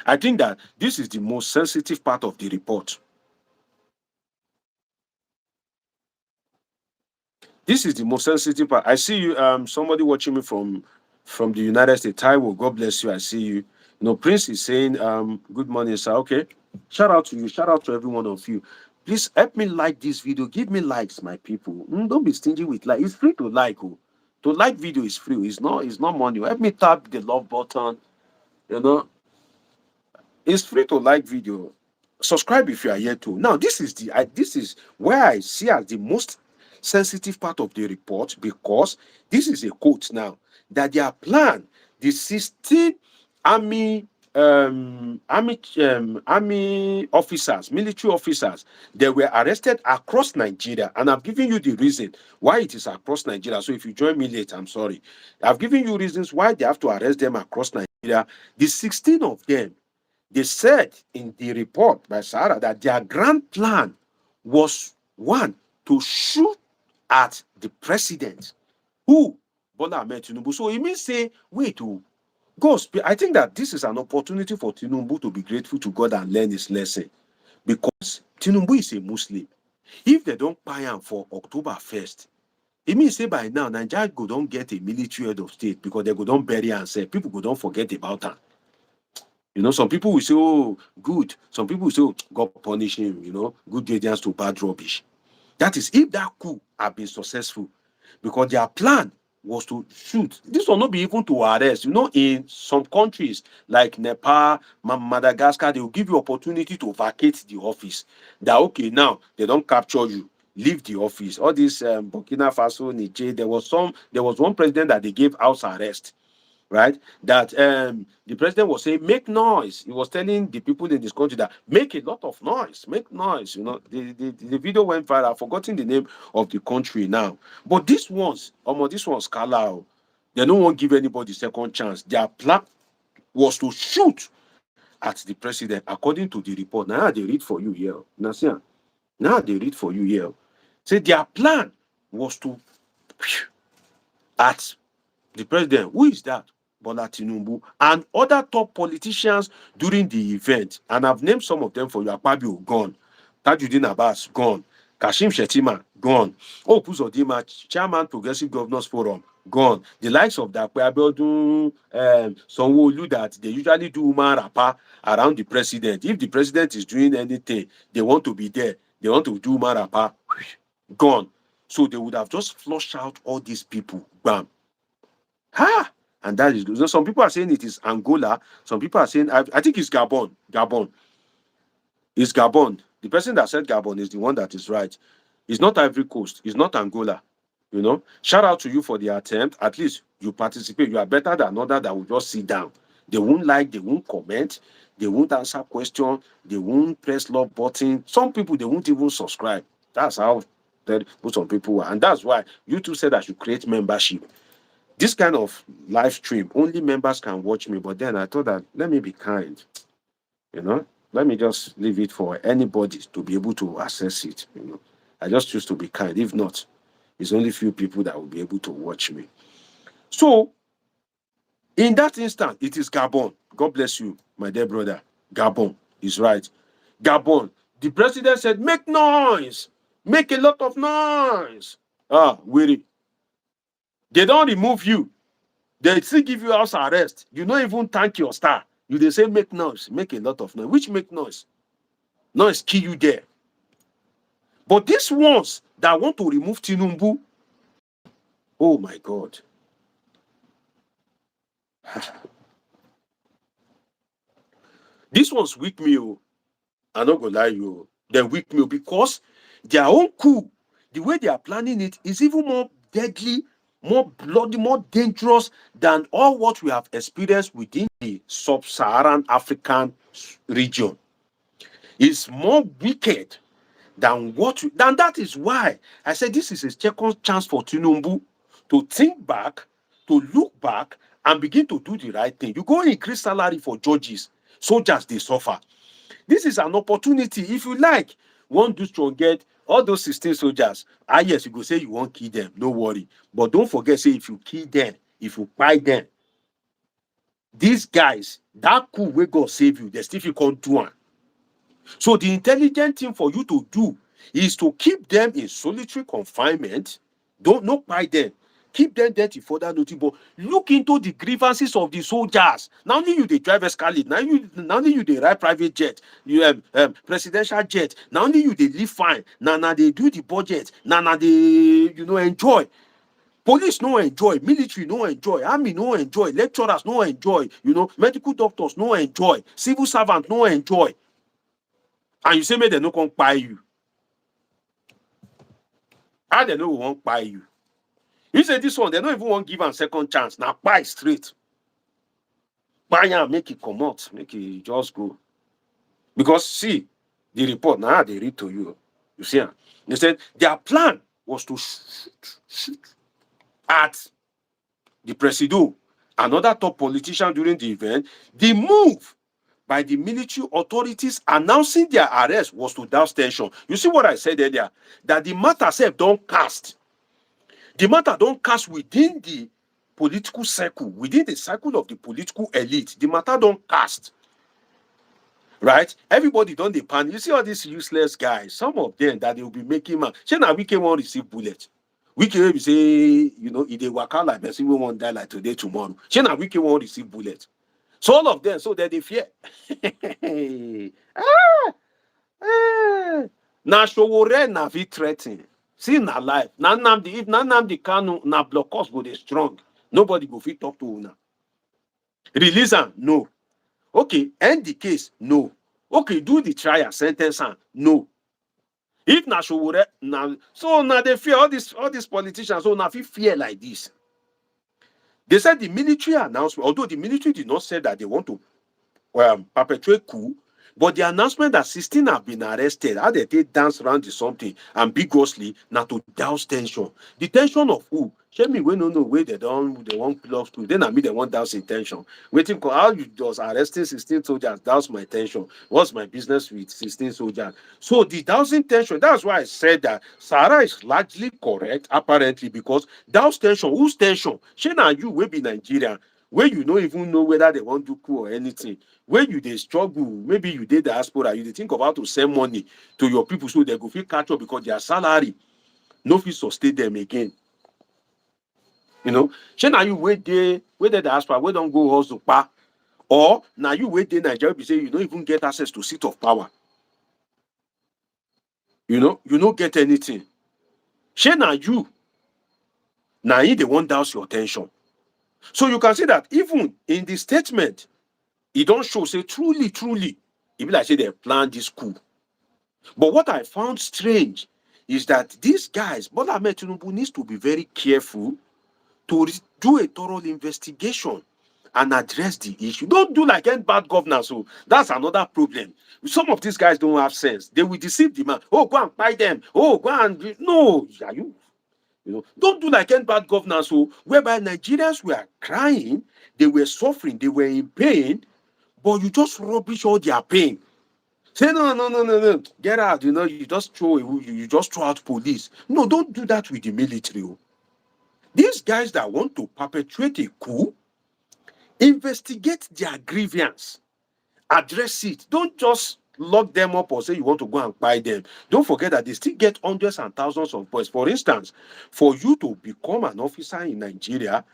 I think that this is the most sensitive part of the report. This is the most sensitive part. I see you, somebody watching me from the United States. Taiwo, God bless you. I see you. Prince is saying, good morning, sir. Okay. Shout out to you. Shout out to every one of you. Please help me like this video. Give me likes, my people. Don't be stingy with like. It's free to like. Oh. To like video is free. It's not money. Help me tap the love button. It's free to like video. Subscribe if you are yet to. Now, this is where I see as the most sensitive part of the report, because this is a quote now that their plan, the 16 army officers, military officers, they were arrested across Nigeria, and I've given you the reason why it is across Nigeria. So if you join me late, I'm sorry. I've given you reasons why they have to arrest them across Nigeria. The 16 of them, they said in the report by Sarah that their grand plan was, one, to shoot at the president, who Bola Tinubu. So it means say, wait, go speak. I think that this is an opportunity for Tinubu to be grateful to God and learn his lesson, because Tinubu is a Muslim. If they don't buy him for October 1st, it means say by now Nigeria go don't get a military head of state, because they go don't bury and say people go don't forget about him. Some people will say, oh, good. Some people will say, oh, God punish him, good guidance to bad rubbish. That is if that coup had been successful, because their plan was to shoot. This will not be even to arrest. In some countries like Nepal, Madagascar, they will give you opportunity to vacate the office. That, okay, now they don't capture you, leave the office. All this Burkina Faso, Niger, there was one president that they gave house arrest. Right, that the president was saying, make noise. He was telling the people in this country that make a lot of noise, make noise. The video went viral. I've forgotten the name of the country now. But this one's Kala. They don't want to give anybody second chance. Their plan was to shoot at the president, according to the report. Now they read for you here. Now they read for you here. Say their plan was to at the president. Who is that? Bola Tinubu and other top politicians during the event. And I've named some of them for you. Akpabio, gone. Tajuddin Abbas, gone. Kashim Shettima, gone. Opuzodima, Chairman Progressive Governors Forum, gone. The likes of Dakwe Abiodun, Sanwo-Olu, that they usually do human rapper around the president. If the president is doing anything, they want to be there. They want to do human rapper, gone. So they would have just flushed out all these people. Bam. And that is good. So some people are saying it is Angola. Some people are saying, I think it's Gabon. Gabon. It's Gabon. The person that said Gabon is the one that is right. It's not Ivory Coast. It's not Angola. You know, shout out to you for the attempt. At least you participate. You are better than others that will just sit down. They won't like, they won't comment, they won't answer question, they won't press love button. Some people, they won't even subscribe. That's how some people are. And that's why YouTube said I should create membership. This kind of live stream, only members can watch me. But then I thought that let me be kind, you know. Let me just leave it for anybody to be able to access it. You know, I just choose to be kind. If not, it's only few people that will be able to watch me. So, in that instant, it is Gabon. God bless you, my dear brother. Gabon is right. Gabon. The president said, make noise. Make a lot of noise. Ah, weary. They don't remove you. They still give you house arrest. You don't even thank your star. They say make noise. Make a lot of noise. Which make noise? Noise kill you there. But these ones that want to remove Tinubu, oh my God. This one's weak me. Oh. I'm not gonna lie you. They're weak me because their own coup, the way they are planning it, is even more deadly, more bloody, more dangerous than all what we have experienced within the sub-Saharan African region. It's more wicked than than that is why I said this is a second chance for Tinubu to think back, to look back, and begin to do the right thing. You go increase salary for judges, soldiers they suffer. This is an opportunity. If you like, one do strong get all those 16 soldiers. Yes, you go say you won't kill them, no worry. But don't forget, say if you kill them, if you buy them, these guys, that coup will God save you, they still can't do one. So the intelligent thing for you to do is to keep them in solitary confinement. Don't not buy them. Keep them there till further notice. But look into the grievances of the soldiers. Now only you they drive escalade. Now only you they ride private jet. You presidential jet. Now only you they live fine. Now they do the budget. Now they enjoy. Police no enjoy, military no enjoy, army no enjoy, lecturers no enjoy, medical doctors no enjoy, civil servants no enjoy. And you say, make they no come buy you. How they know we won't buy you? You say this one, they don't even want to give a second chance. Now buy straight. Buy and make it come out. Make it just go. Because see, the report now they read to you. You see, they said their plan was to shoot at the president, another top politician during the event. The move by the military authorities announcing their arrest was to douse tension. You see what I said earlier? That the matter self don't cast. The matter don't cast within the political circle, within the circle of the political elite. The matter don't cast. Right? Everybody don't depend. You see all these useless guys, some of them that they will be making man. Say now we can want receive bullet. We can maybe say, if they work out like this, we won't die like today, tomorrow. Say now we can want receive bullet. So all of them, so that they fear. Now Showore na fit threaten. See na life. Now if Nnamdi Kanu na block us go dey strong. Nobody go fit talk to una. Release am? No. Okay, end the case? No. Okay, do the trial, sentence am? No. If na Showore, so now they fear all these politicians, so now fit fear like this. They said the military announcement, although the military did not say that they want to perpetrate coup, but the announcement that 16 have been arrested, how they dance around the something ambiguously, now to douse tension. The tension of who? Show me we no know where they want love to. Then I mean they want douse in tension. Waiting for how you just arresting 16 soldiers, douse my tension. What's my business with 16 soldiers? So the dousing tension, that's why I said that Sarah is largely correct, apparently, because douse tension, whose tension? She and you will be Nigerian, where you don't even know whether they want to coup or anything. When you they struggle, maybe you did diaspora, you think of how to send money to your people so they go feel catch up because their salary no fit sustain them again. Shey na you wait the diaspora, we don't go hustle pa, or now you wait there Nigeria be say you don't even get access to seat of power. You don't get anything. Shey na you now they won't douse your tension. So you can see that even in the statement, it don't show, say, truly, it be like say they planned this coup. But what I found strange is that these guys, Bola Ahmed Tinubu needs to be very careful to do a thorough investigation and address the issue. Don't do like any bad governance. So that's another problem. Some of these guys don't have sense. They will deceive the man. Oh, go and buy them. Oh, go and no. Are you know, don't do like any bad governance. So whereby Nigerians were crying, they were suffering, they were in pain, but you just rubbish all their pain. Say no, get out. You know, you just throw you just throw out police. No, don't do that with the military. Oh. These guys that want to perpetrate a coup, investigate their grievance, address it. Don't just lock them up or say you want to go and buy them. Don't forget that they still get hundreds and thousands of boys. For instance, for you to become an officer in Nigeria,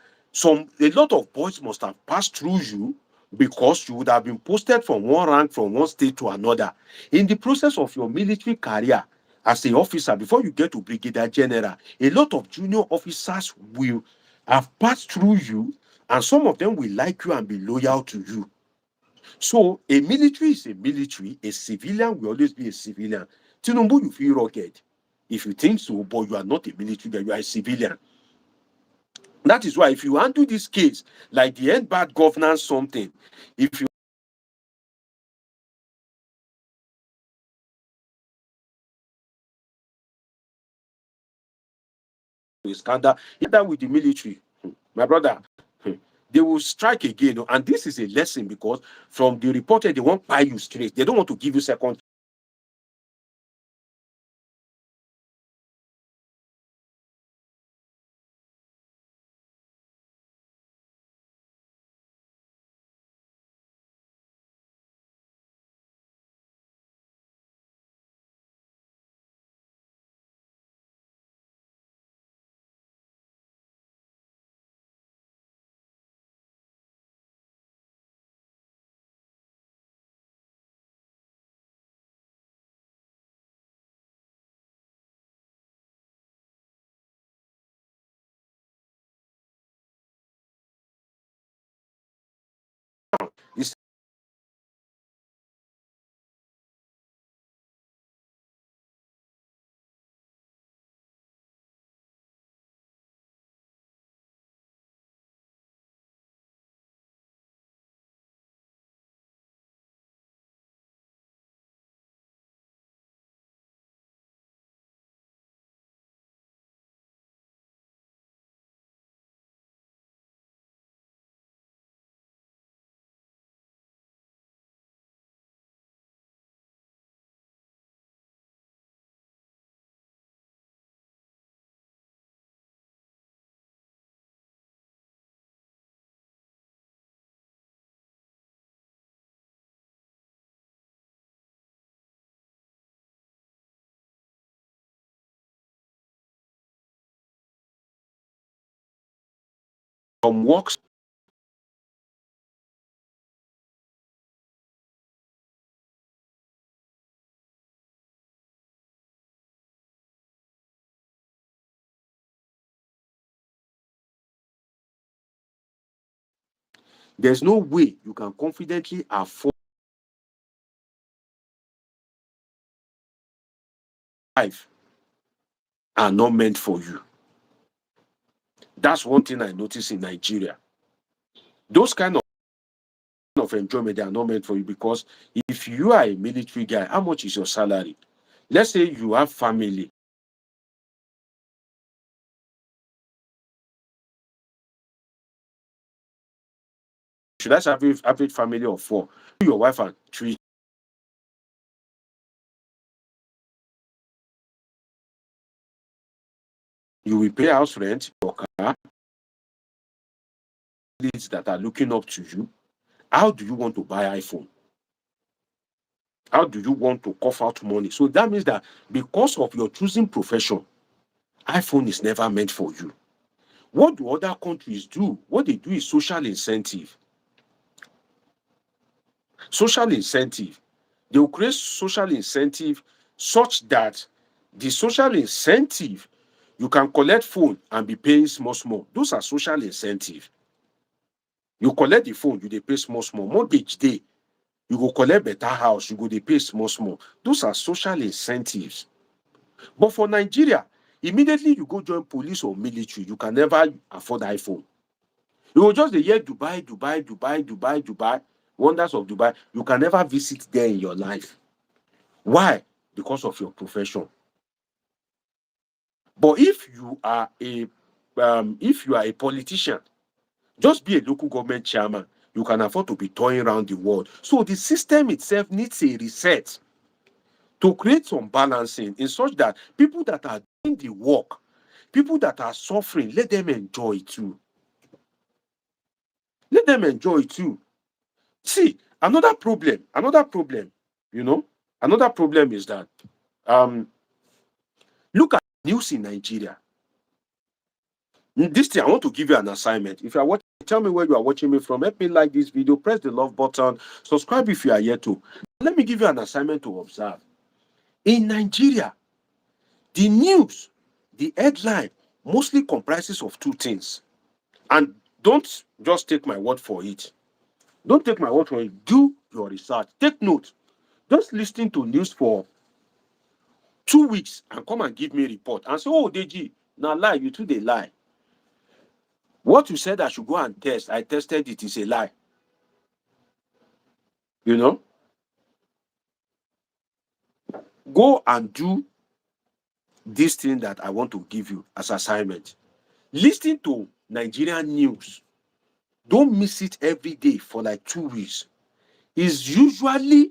a lot of boys must have passed through you because you would have been posted from one rank from one state to another. In the process of your military career as an officer, before you get to Brigadier General, a lot of junior officers will have passed through you, and some of them will like you and be loyal to you. So a military is a military, a civilian will always be a civilian. Tinubu, you feel rugged. If you think so, but you are not a military guy, you are a civilian. That is why if you handle this case like the end bad governance something, if you scandal, either with the military, my brother, they will strike again. And this is a lesson because from the reporter, they won't buy you straight. They don't want to give you second. It's, from works, there's no way you can confidently afford life are not meant for you. That's one thing I notice in Nigeria. Those kind of enjoyment they are not meant for you because if you are a military guy, how much is your salary? Let's say you have family. Should I say average family of four? Your wife and three. You will pay house rent, your car, leads that are looking up to you. How do you want to buy iPhone? How do you want to cough out money? So that means that because of your choosing profession, iPhone is never meant for you. What do other countries do? What they do is social incentive. Social incentive. They will create social incentive such that the social incentive, you can collect phone and be paying small. Those are social incentive. You collect the phone, you dey pay small small. Mortgage day, you go collect better house, you go dey pay small small. Those are social incentives. But for Nigeria, immediately you go join police or military, you can never afford iPhone. You will just dey hear Dubai, Dubai, Dubai, Dubai, Dubai, wonders of Dubai. You can never visit there in your life. Why? Because of your profession. But if you are a politician, just be a local government chairman, you can afford to be touring around the world. So the system itself needs a reset to create some balancing in such that people that are doing the work, people that are suffering, let them enjoy it too. Let them enjoy it too. See, another problem, another problem is that look at news in Nigeria. This thing, I want to give you an assignment. If you are watching, tell me where you are watching me from. Help me like this video, press the love button, subscribe if you are yet to. Let me give you an assignment to observe. In Nigeria, the news, the headline, mostly comprises of two things. And don't just take my word for it. Don't take my word for it. Do your research. Take note. Just listen to news for 2 weeks and come and give me a report and say, oh, Deji, now lie, you too they lie. What you said I should go and test, I tested it, is a lie. You know? Go and do this thing that I want to give you as assignment. Listen to Nigerian news. Don't miss it every day for like 2 weeks. It's usually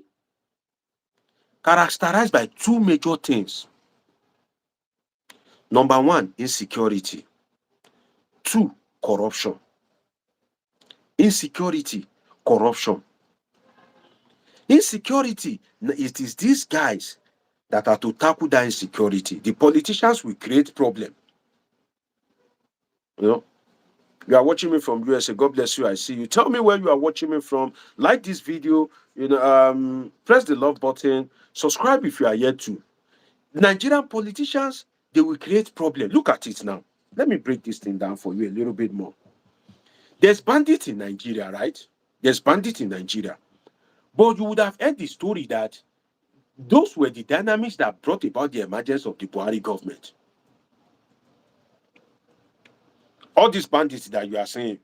characterized by two major things. Number one, insecurity. Two, corruption. Insecurity, corruption. Insecurity, it is these guys that are to tackle that insecurity. The politicians will create problem. You know, you are watching me from USA. God bless you. I see you. Tell me where you are watching me from. Like this video. Press the love button. Subscribe if you are yet to. Nigerian politicians, they will create problem. Look at it now. Let me break this thing down for you a little bit more. There's bandits in Nigeria, right? There's bandits in Nigeria. But you would have heard the story that those were the dynamics that brought about the emergence of the Buhari government. All these bandits that you are saying,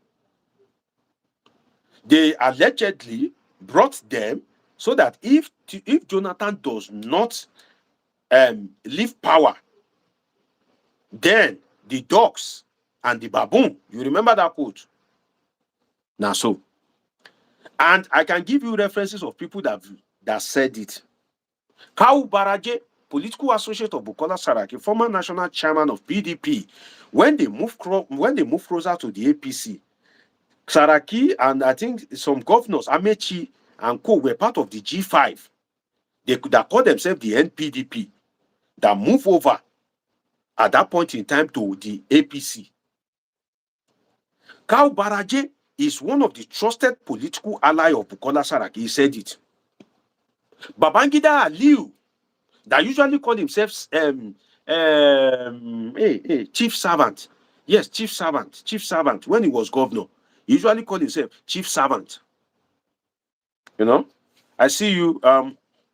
they allegedly brought them so that if Jonathan does not leave power, then the dogs and the baboon, you remember that quote? Now so. And I can give you references of people that said it. Coup Baraje, political associate of Bukola Saraki, former national chairman of PDP, when they move closer to the APC, Saraki and I think some governors, Amechi and Co, were part of the G5. That called themselves the NPDP, that moved over at that point in time to the APC. Coup Baraje is one of the trusted political ally of Bukola Saraki. He said it. Babangida Aliu, that usually called himself chief servant. Yes, chief servant. When he was governor, he usually called himself chief servant. You know, I see you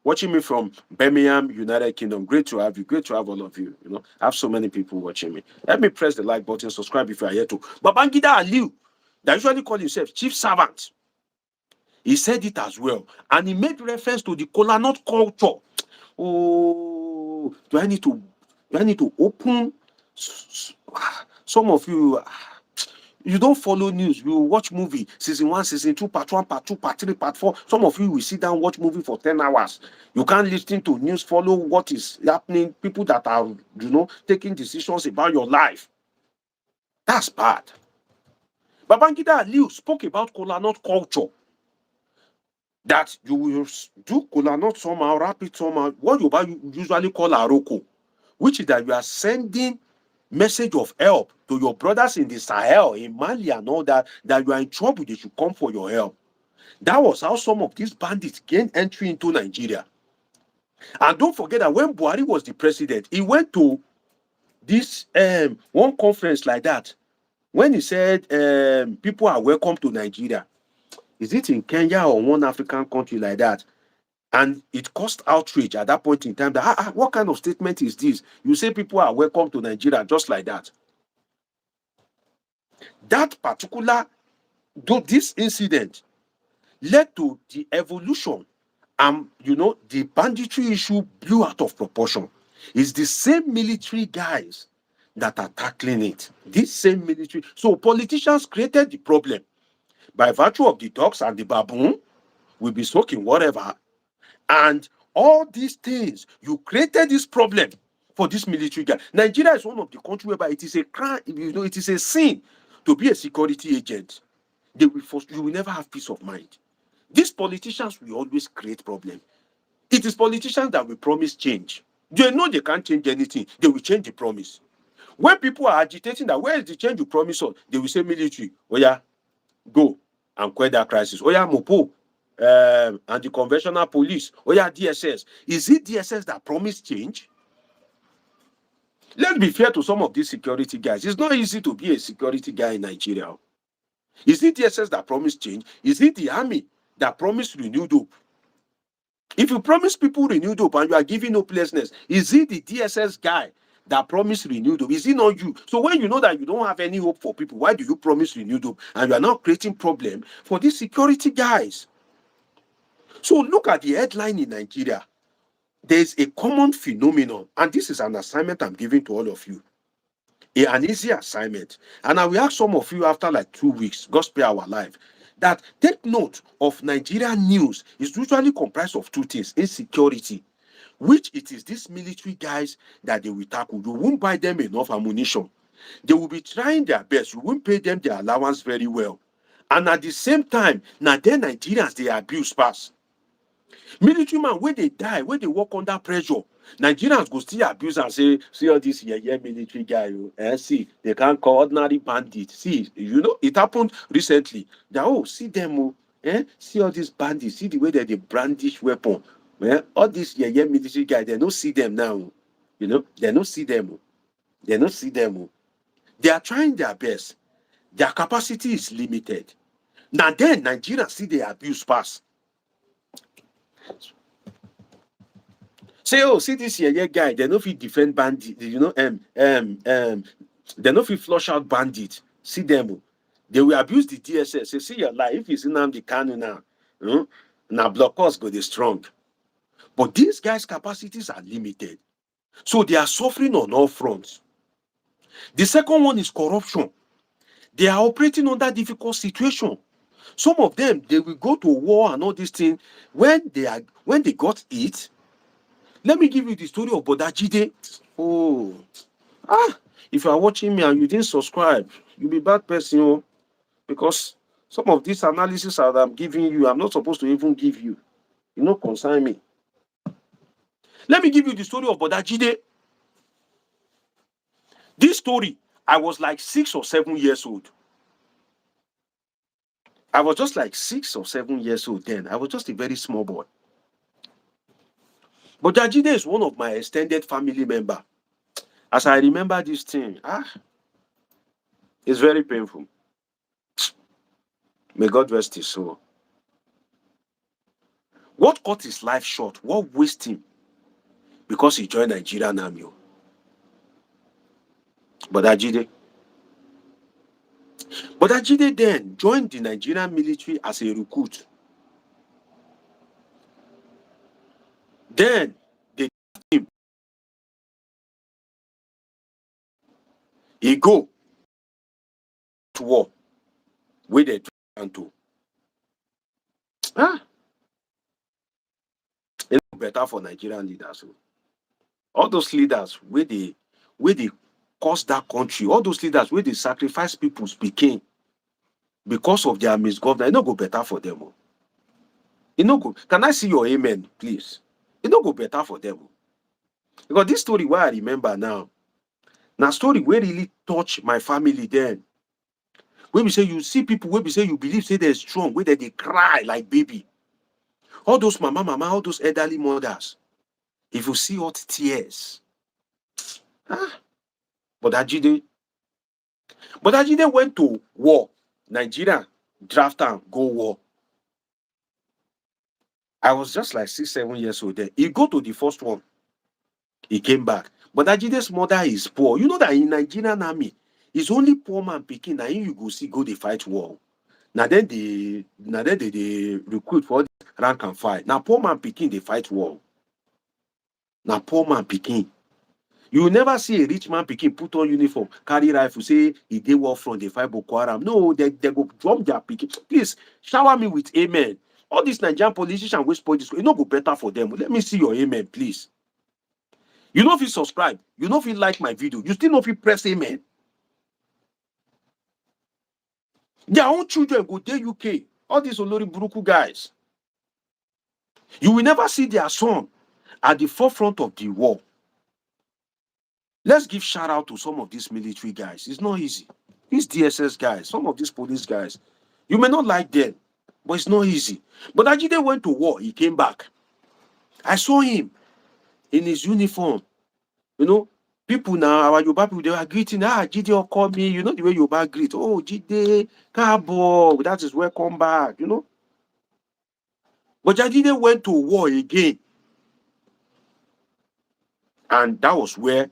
watching me from Birmingham, United Kingdom. Great to have you. Great to have all of you. You know, I have so many people watching me. Let me press the like button, subscribe if you are here too. Babangida Aliu, that usually called himself chief servant, he said it as well, and he made reference to the kola nut culture. Oh, do I need to open? Some of you, you don't follow news. You watch movie, season 1, season 2, part 1, part 2, part 3, part 4. Some of you will sit down, watch movie for 10 hours. You can't listen to news, follow what is happening, people that are, taking decisions about your life. That's bad. Babangida Aliu spoke about kola nut culture. That you will do kola nut somehow, wrap it somehow, what you usually call aroko, which is that you are sending message of help to your brothers in the Sahel, in Mali and all that you are in trouble, they should come for your help. That was how some of these bandits gained entry into Nigeria. And don't forget that when Buhari was the president, he went to this one conference like that, When he said people are welcome to Nigeria, is it in Kenya or one African country like that? And it caused outrage at that point in time that, what kind of statement is this? You say people are welcome to Nigeria just like that. That particular, this incident led to the evolution, and the banditry issue blew out of proportion. It's the same military guys that are tackling it. This same military. So politicians created the problem by virtue of the dogs and the baboon will be smoking whatever. And all these things, you created this problem for this military guy. Nigeria is one of the countries whereby it is a crime, it is a sin to be a security agent. You will never have peace of mind. These politicians will always create problems. It is politicians that will promise change. They know they can't change anything. They will change the promise. When people are agitating that, where is the change you promise us? They will say military. Oh yeah, go and quell that crisis. Oh yeah, Mopo. And the conventional police. Oh yeah, DSS. Is it DSS that promised change? Let's be fair to some of these security guys. It's not easy to be a security guy in Nigeria. Is it DSS that promised change? Is it the army that promised renewed hope? If you promise people renewed hope and you are giving hopelessness, is it the DSS guy that promised renewed hope? Is it not you? So when you know that you don't have any hope for people, why do you promise renewed hope? And you are now creating problem for these security guys. So look at the headline in Nigeria. There's a common phenomenon, and this is an assignment I'm giving to all of you. An easy assignment. And I will ask some of you after like 2 weeks, God spare our life, that take note of Nigerian news is usually comprised of two things: insecurity, which it is these military guys that they will tackle. You won't buy them enough ammunition. They will be trying their best. You won't pay them their allowance very well. And at the same time, now then Nigerians, they abuse pass. Military man, when they die, when they work under pressure, Nigerians go still abuse and say, see all this military guy, see, they can't call ordinary bandits. See, it happened recently. That, see them, see all these bandits, see the way that they brandish weapon. All these military guys, they don't see them now. They don't see them. They don't see them. They are trying their best. Their capacity is limited. Now then, Nigerians see the abuse pass. Say, see this guy, they no fit defend bandit, they no fit flush out bandit. See them, they will abuse the DSS. Say, see your life, if you see now the Kanu now, now block us go dey strong. But these guys' capacities are limited. So they are suffering on all fronts. The second one is corruption. They are operating under difficult situation. Some of them, they will go to war and all these things. When they got it, let me give you the story of Bola Jide. If you are watching me and you didn't subscribe, you'll be a bad person, because some of this analysis that I'm giving you, I'm not supposed to even give you. You know, concern me. Let me give you the story of Bola Jide. This story, I was like 6 or 7 years old. I was just like 6 or 7 years old then. I was just a very small boy. But Jide is one of my extended family member. As I remember this thing, it's very painful. May God rest his soul. What cut his life short? What wasted him? Because he joined Nigerian army. But Jide then joined the Nigerian military as a recruit. Then they him. He go to war with the to. It's better for Nigerian leaders. All those leaders where they cost that country, all those leaders where they sacrifice people speaking because of their misgovernance, it no go better for them. It no go. Can I see your amen, please? It no go better for them. Because this story, why I remember now story where really touch my family then. When we say you see people, when we say you believe, say they're strong, where they cry like baby. All those mama, all those elderly mothers. If you see hot tears, but Jide, But Ajide went to war. Nigeria draft and go war. I was just like 6, 7 years old then. He go to the first one. He came back. But Ajide's mother is poor. You know that in Nigerian army, it's only poor man picking. Now you go see go they fight war. Now then they recruit for rank and file. Now poor man picking they fight war. Now poor man picking. You will never see a rich man picking put on uniform, carry rifle, say he did war front, they fight Boko Haram. No, they go drop their picking. Please shower me with amen. All these Nigerian politicians will spoil this. It not go better for them. Let me see your amen, please. You know if you subscribe, you know if you like my video, you still know if you press amen. Their own children go to UK. All these Olori Buruku guys. You will never see their son at the forefront of the war. Let's give shout out to some of these military guys. It's not easy. These DSS guys, some of these police guys, you may not like them, but it's not easy. But Ajide went to war. He came back. I saw him in his uniform. You know, people now, our Yoruba people, they were greeting. Jide call me. You know the way Yoruba greet. Oh, Jide, Kabo, that is welcome back. You know. But Jide went to war again. And that was where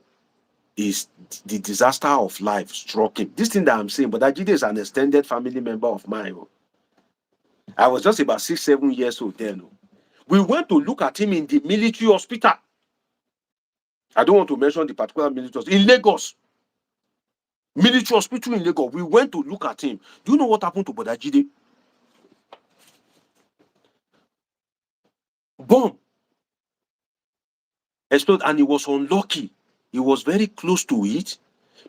is the disaster of life struck him. This thing that I'm saying, but Ajide is an extended family member of mine. I was just about 6, 7 years old then. We went to look at him in the military hospital. I don't want to mention the particular military hospital. In Lagos. Military hospital in Lagos. We went to look at him. Do you know what happened to Bodajide? Bomb exploded and he was unlucky. He was very close to it.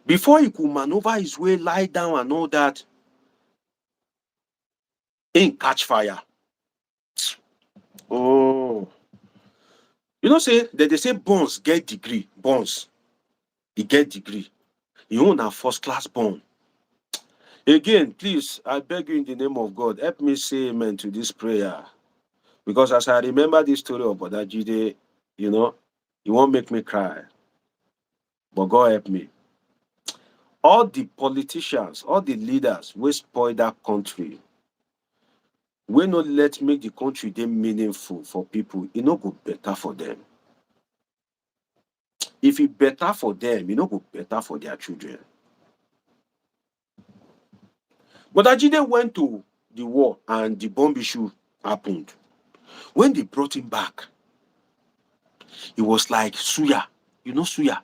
Before he could maneuver his way, lie down and all that, he catch fire. Oh. You know, say that they say bonds get degree. Bonds. He get degree. He own a first class bond. Again, please, I beg you in the name of God, help me say amen to this prayer. Because as I remember this story of Bodajide, you know, it won't make me cry. But God help me. All the politicians, all the leaders will spoil that country. We not let make the country dey meaningful for people. It no go better for them. If it better for them, it no go better for their children. But Ajide went to the war and the bomb issue happened. When they brought him back, it was like suya. You know suya.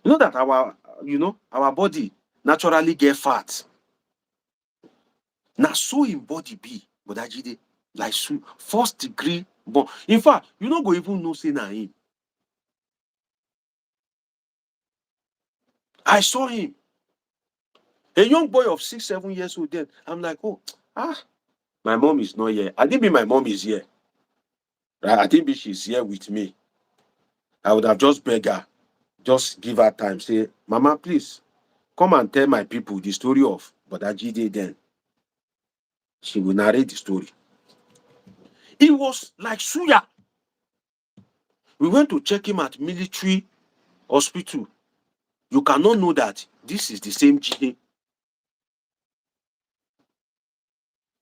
You know that our body naturally get fat. Now so in body be, but Ajide like first degree burn. In fact, you no go even know say na him. I saw him. A young boy of 6, 7 years old then. I'm like, oh, my mom is not here. I think my mom is here. Right? I think she's here with me. I would have just begged her, just give her time. Say, Mama, please come and tell my people the story of Bodajide then. She will narrate the story. It was like suya. We went to check him at military hospital. You cannot know that this is the same Jide.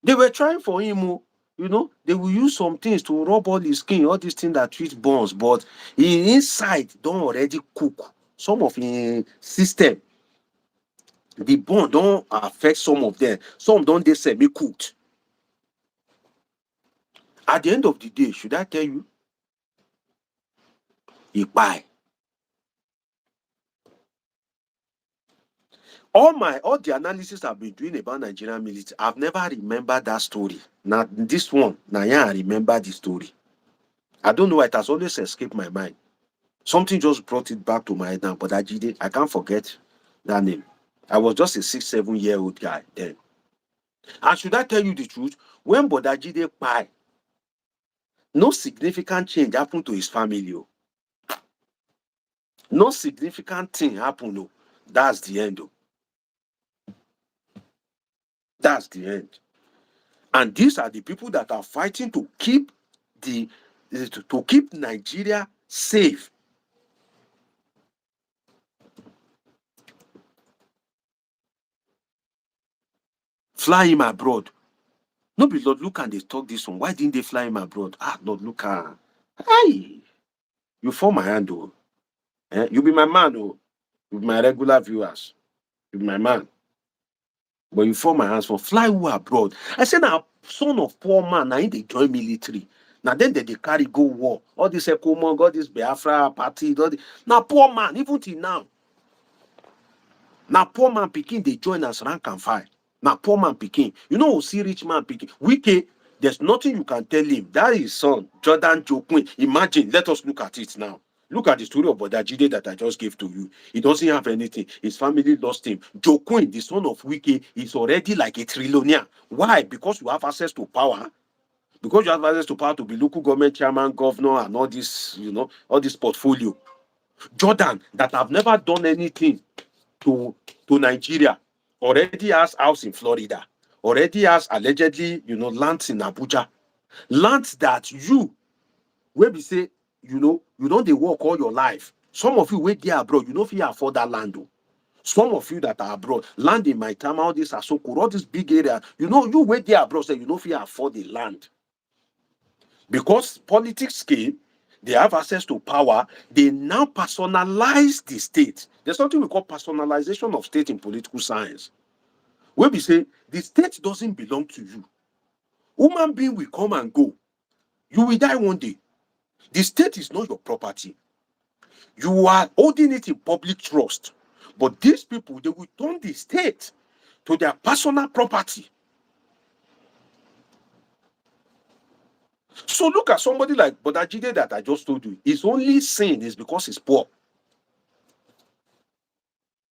They were trying for him, you know, they will use some things to rub all his skin, all these things that treat burns, but inside don't already cook. Some of his system, the burn don't affect some of them. Some don't they semi-cooked. At the end of the day, should I tell you? He buy. All the analysis I've been doing about Nigerian military, I've never remembered that story. Now this one, now I remember the story. I don't know why it has always escaped my mind. Something just brought it back to my head now, but I can't forget that name. I was just a 6, 7 year old guy then. And should I tell you the truth? When Bodajide died, no significant change happened to his family. Oh. No significant thing happened. Oh. That's the end. Oh. That's the end. And these are the people that are fighting to keep Nigeria safe. Fly him abroad. No be Lord Lucan they talk this one. Why didn't they fly him abroad? Ah, Lord Lucan. Hey, you form my hand, oh. You be my man, oh. You be my regular viewers. You be my man. But you form my hands for fly who abroad. I say now, son of poor man, now they join military. Now then they carry go war. All this Ekomong, all this Biafra party, now poor man, even till now. Now poor man picking they join us rank and file. Now poor man picking. You know, see rich man picking. Wiki, there's nothing you can tell him. That is son, Jordan Jokwin. Imagine, let us look at it now. Look at the story of Bodajide that I just gave to you. He doesn't have anything. His family lost him. Jokwin, the son of Wiki, is already like a trillionaire. Why? Because you have access to power. Because you have access to power to be local government chairman, governor, and all this, all this portfolio. Jordan, that have never done anything to Nigeria, already has house in Florida, already has allegedly, lands in Abuja, lands that you, where we say, you don't they work all your life. Some of you wait there abroad, you know if you afford that land. Though. Some of you that are abroad, land in Maitama, all this Asoko, all this big area, you wait there abroad, say you know if you afford the land. Because politics came, they have access to power, they now personalize the state. There's something we call personalization of state in political science. Where we say the state doesn't belong to you. Human being will come and go. You will die one day. The state is not your property. You are holding it in public trust. But these people, they will turn the state to their personal property. So look at somebody like Bodajide that I just told you. His only sin is because he's poor.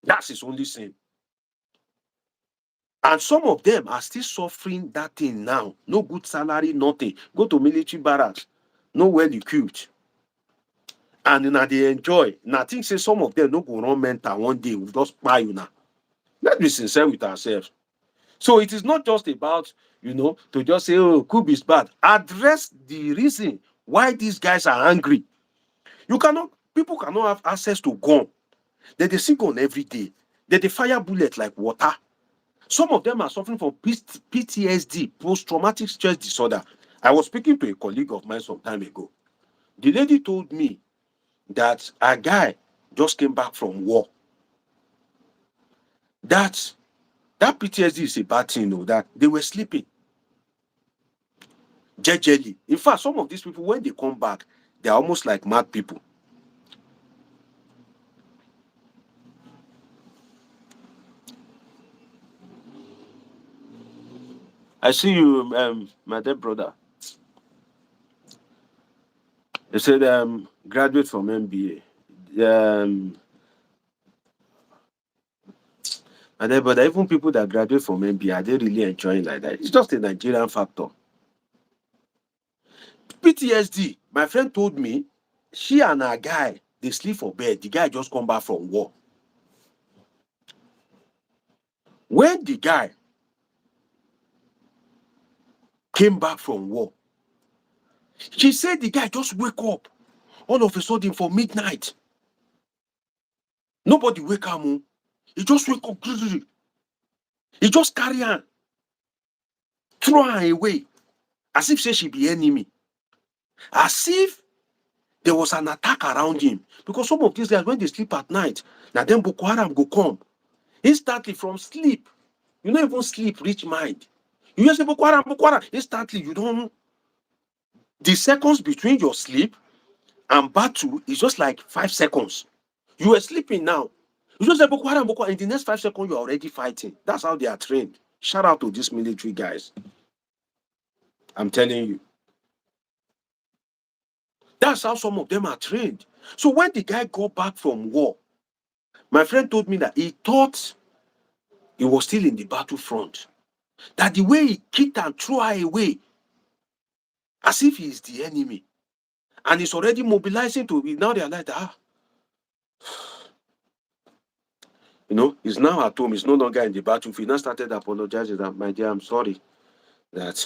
That's his only sin. And some of them are still suffering that thing now. No good salary, nothing. Go to military barracks, no well equipped. And now they enjoy. Now I think say some of them no go run mental one day. We'll just buy you now. Let's be sincere with ourselves. So it is not just about, to just say, oh, Coup is bad. Address the reason why these guys are angry. People cannot have access to gun. They see gun every day. They fire bullet like water. Some of them are suffering from PTSD, post-traumatic stress disorder. I was speaking to a colleague of mine some time ago. The lady told me that a guy just came back from war. That PTSD is a bad thing, that they were sleeping. Jejely. In fact, some of these people, when they come back, they're almost like mad people. I see you, my dear brother. They said graduate from MBA. And then, but even people that graduate from MBA, are they really enjoying like that? It's just a Nigerian factor. PTSD. My friend told me she and her guy, they sleep for bed. The guy just come back from war. When the guy came back from war, she said the guy just wake up all of a sudden for midnight. Nobody wake up. He just wake up. He just carry her, throw her away, as if say she be enemy. As if there was an attack around him. Because some of these guys, when they sleep at night, now then Boko Haram go come. Instantly from sleep. You don't even sleep, reach mind. You just say Boko Haram. Instantly, you don't. The seconds between your sleep and battle is just like 5 seconds. You are sleeping now. You just say Boko Haram. In the next 5 seconds, you're already fighting. That's how they are trained. Shout out to these military guys. I'm telling you. That's how some of them are trained. So when the guy got back from war, my friend told me that he thought he was still in the battlefront. That the way he kicked and threw her away, as if he is the enemy. And he's already mobilizing to be now they are like, he's now at home, he's no longer in the battlefield. He now started apologizing that, my dear, I'm sorry. That,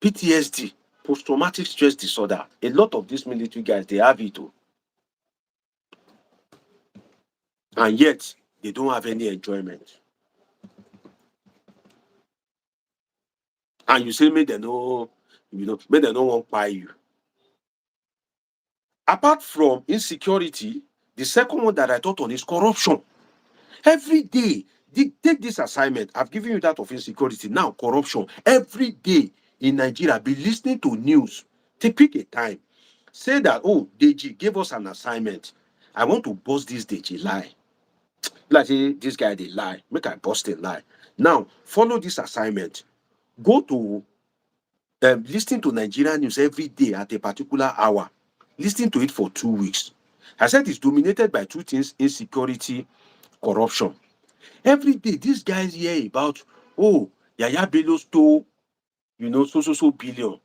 PTSD, post-traumatic stress disorder. A lot of these military guys, they have it too. And yet, they don't have any enjoyment. And you say, make them know, make them no want buy you. Apart from insecurity, the second one that I thought on is corruption. Every day, take this assignment. I've given you that of insecurity. Now, corruption. Every day in Nigeria, be listening to news. Pick a time. Say that, oh, Deji gave us an assignment. I want to bust this Deji lie. Like, say, this guy, they lie. Make I bust a lie. Now, follow this assignment. Go to listen to Nigerian news every day at a particular hour. Listen to it for 2 weeks. I said it's dominated by two things: insecurity, corruption. Every day, these guys hear about, oh, Yaya Bello stole, so billion.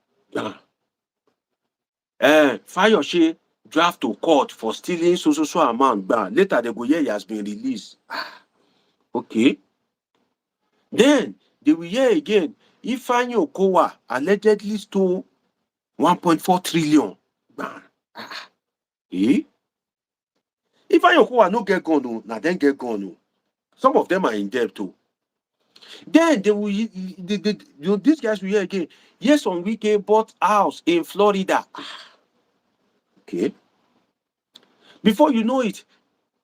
Fayoshe draft to court for stealing so amount. Later, they go hear he has been released. Okay. Then, they will hear again, Ifeanyi Okowa allegedly stole 1.4 trillion. Eh? Ifeanyi Okowa no get gone, now then get gone. Some of them are in debt too. Then they will, these guys will hear again. Yes, on weekend bought house in Florida. Okay. Before you know it,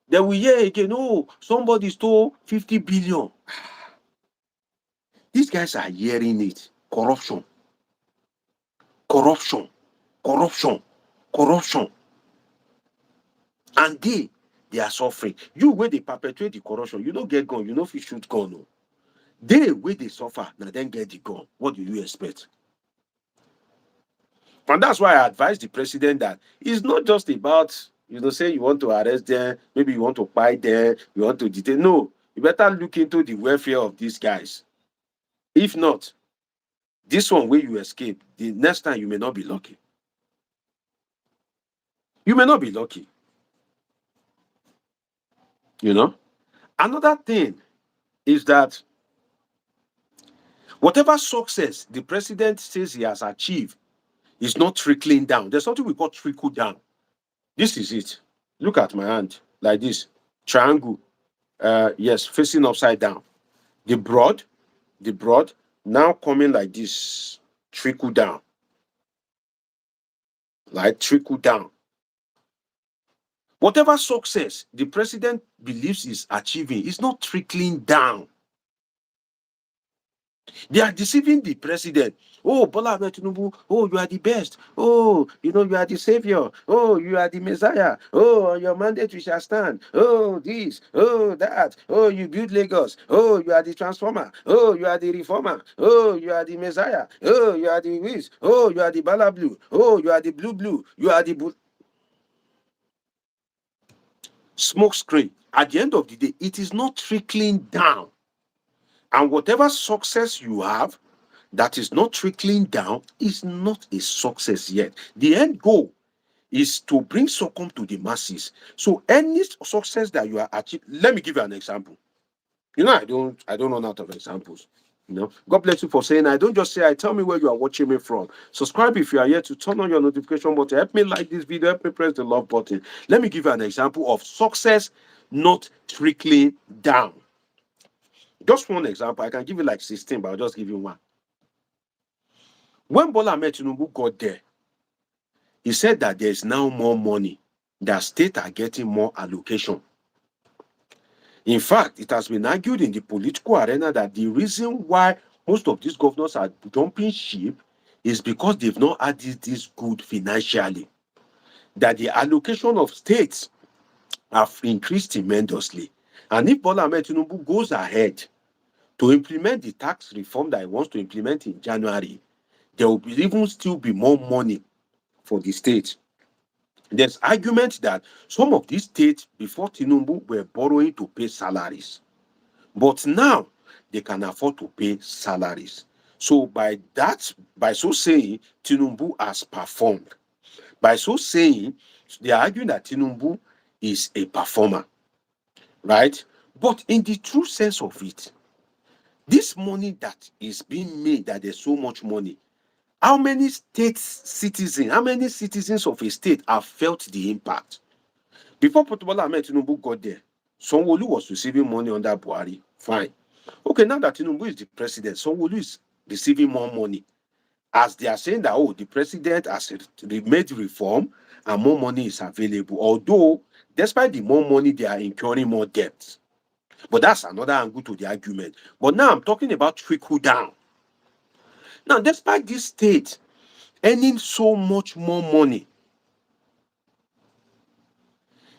they will hear again. Oh, somebody stole 50 billion. These guys are hearing it. Corruption. Corruption. Corruption. Corruption. And they are suffering. You, where they perpetuate the corruption, you don't get gun. You know if you shoot gun. No. They, where they suffer, now then get the gun. What do you expect? And that's why I advise the president that it's not just about, say you want to arrest them, maybe you want to buy them, you want to detain. No, you better look into the welfare of these guys. If not, this one where you escape, the next time you may not be lucky. You may not be lucky. Another thing is that whatever success the president says he has achieved is not trickling down. There's something we call trickle down. This is it. Look at my hand like this. Triangle. Yes, facing upside down. The broad, now coming like this. Trickle down. Like trickle down. Whatever success the president believes is achieving is not trickling down. They are deceiving the president. Oh, Bola Tinubu, oh, you are the best. Oh, you are the savior. Oh, you are the messiah. Oh, on your mandate we shall stand. Oh, this, oh, that. Oh, you build Lagos. Oh, you are the transformer. Oh, you are the reformer. Oh, you are the messiah. Oh, you are the whiz. Oh, you are the Bala Blue. Oh, you are the blue. You are the smoke screen. At the end of the day, it is not trickling down. And whatever success you have that is not trickling down is not a success yet. The end goal is to bring succumb to the masses. So any success that you are achieving, let me give you an example. I don't run out of examples. God bless you for saying. I don't just say, tell me where you are watching me from. Subscribe if you are here, to turn on your notification button. Help me like this video. Help me press the love button. Let me give you an example of success not trickling down. Just one example. I can give you like 16, but I'll just give you one. When Bola Tinubu got there, he said that there's now more money, that states are getting more allocation. In fact, it has been argued in the political arena that the reason why most of these governors are jumping ship is because they've not had this good financially. That the allocation of states have increased tremendously. And if Bola Tinubu goes ahead to implement the tax reform that he wants to implement in January, there will even still be more money for the state. There's argument that some of these states before Tinubu were borrowing to pay salaries, but now they can afford to pay salaries. So by so saying, Tinubu has performed. By so saying, they are arguing that Tinubu is a performer, right? But in the true sense of it, this money that is being made, that there's so much money, how many citizens of a state have felt the impact? Before Bola Tinubu got there, Sanwo-Olu was receiving money under Buhari. Fine. Okay, now that Tinubu is the president, Sanwo-Olu is receiving more money. As they are saying that, oh, the president has made reform and more money is available. Although, despite the more money, they are incurring more debts. But that's another angle to the argument. But now I'm talking about trickle down. Now, despite this state earning so much more money,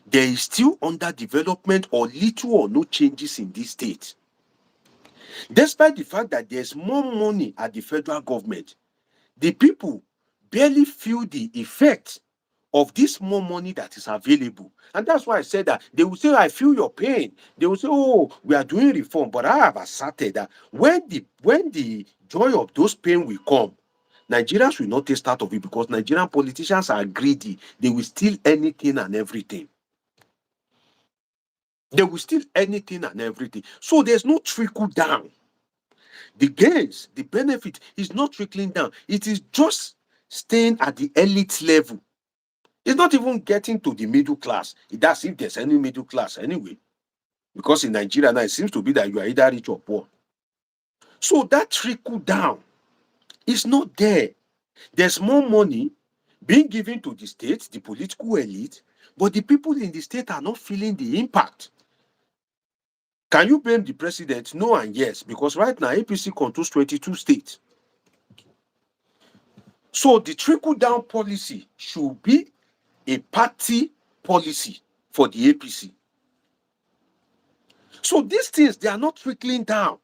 there is still underdevelopment or little or no changes in this state. Despite the fact that there's more money at the federal government, the people barely feel the effect of this more money that is available. And that's why I said that they will say, I feel your pain. They will say, oh, we are doing reform. But I have asserted that when the joy of those pain will come, Nigerians will not taste out of it, because Nigerian politicians are greedy. They will steal anything and everything. They will steal anything and everything. So there's no trickle down. The gains, the benefit is not trickling down. It is just staying at the elite level. It's not even getting to the middle class. That's if there's any middle class anyway. Because in Nigeria now, it seems to be that you are either rich or poor. So that trickle down is not there. There's more money being given to the state, the political elite, but the people in the state are not feeling the impact. Can you blame the president? No and yes, because right now APC controls 22 states. So the trickle-down policy should be a party policy for the APC. So these things, they are not trickling down.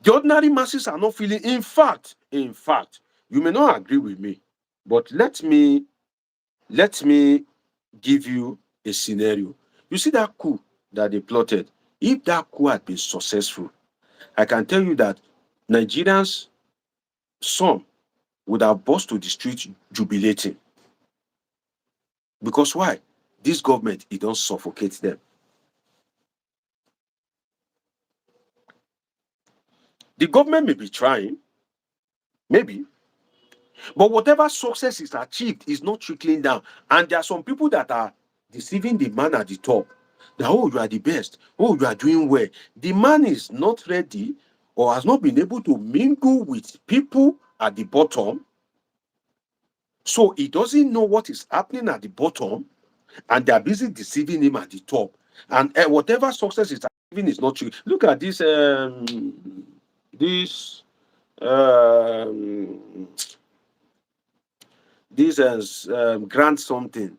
The ordinary masses are not feeling. In fact, you may not agree with me, but let me give you a scenario. You see that coup that they plotted? If that coup had been successful, I can tell you that Nigerians, some would have burst to the street jubilating. Because why? This government, it don't suffocate them. The government may be trying, maybe, but whatever success is achieved is not trickling down. And there are some people that are deceiving the man at the top. That, oh, you are the best. Oh, you are doing well. The man is not ready or has not been able to mingle with people at the bottom. So he doesn't know what is happening at the bottom, and they are busy deceiving him at the top. And whatever success is achieving is not true. Look at this this grant something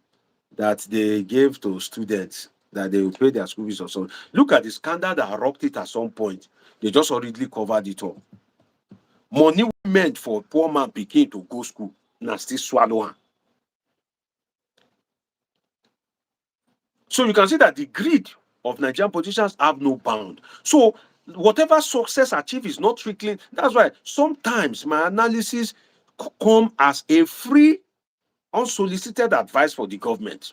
that they gave to students that they will pay their school fees or something. Look at the scandal that erupted at some point. They just hurriedly covered it up. Money meant for poor man pikin to go school, now still swallow am. So you can see that the greed of Nigerian politicians have no bound. So whatever success achieved is not trickling. That's why sometimes my analysis come as a free, unsolicited advice for the government.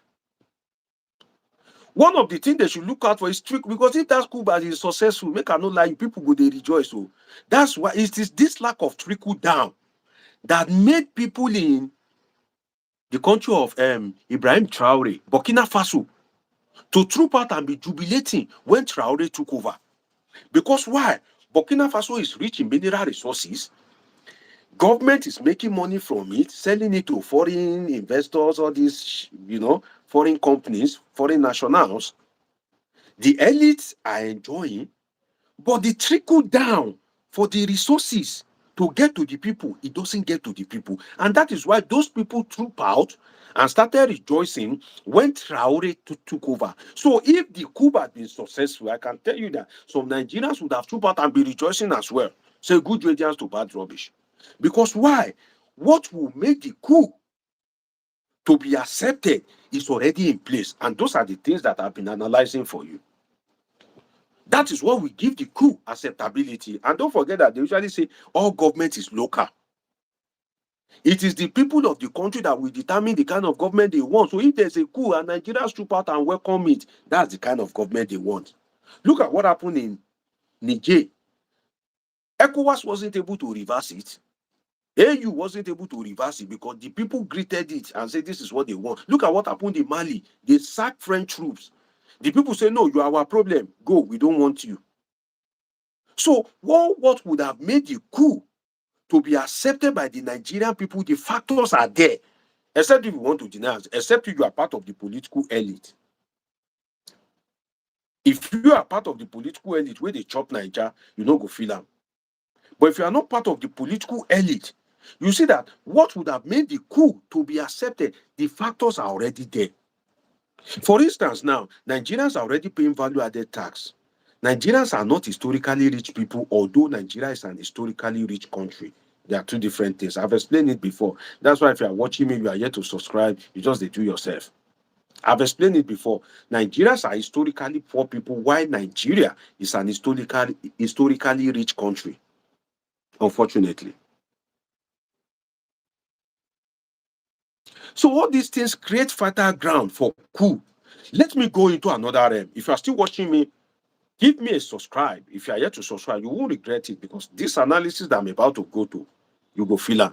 One of the things they should look out for is trick, because if that school is successful, make I no lie, people go they rejoice. So that's why it is this lack of trickle down that made people in the country of Ibrahim Traore, Burkina Faso, to troop out and be jubilating when Traore took over. Because why? Burkina Faso is rich in mineral resources. Government is making money from it, selling it to foreign investors, all these, foreign companies, foreign nationals. The elites are enjoying, but the trickle down for the resources to get to the people, it doesn't get to the people. And that is why those people troop out and started rejoicing when Traore took over. So if the coup had been successful, I can tell you that some Nigerians would have trooped out and be rejoicing as well. Say good radiance to bad rubbish. Because why? What will make the coup to be accepted is already in place. And those are the things that I've been analyzing for you. That is what we give the coup acceptability. And don't forget that they usually say all government is local. It is the people of the country that will determine the kind of government they want. So if there's a coup and Nigerians troop out and welcome it, that's the kind of government they want. Look at what happened in Niger. ECOWAS wasn't able to reverse it. AU wasn't able to reverse it because the people greeted it and said this is what they want. Look at what happened in Mali. They sacked French troops. The people say, no, you are our problem. Go, we don't want you. So what would have made the coup to be accepted by the Nigerian people? The factors are there, except if you want to deny us, except if you are part of the political elite. If you are part of the political elite where they chop Niger, you no go feel am. But if you are not part of the political elite, you see that what would have made the coup to be accepted, the factors are already there. For instance, now, Nigerians are already paying value added tax. Nigerians are not historically rich people, although Nigeria is an historically rich country. They are two different things. I've explained it before. That's why if you are watching me, you are yet to subscribe, you just they do yourself. I've explained it before. Nigerians are historically poor people, while Nigeria is an historically rich country, unfortunately. So all these things create fertile ground for coup. Let me go into another realm. If you are still watching me, give me a subscribe. If you are yet to subscribe, you won't regret it, because this analysis that I'm about to go to, you go feel it.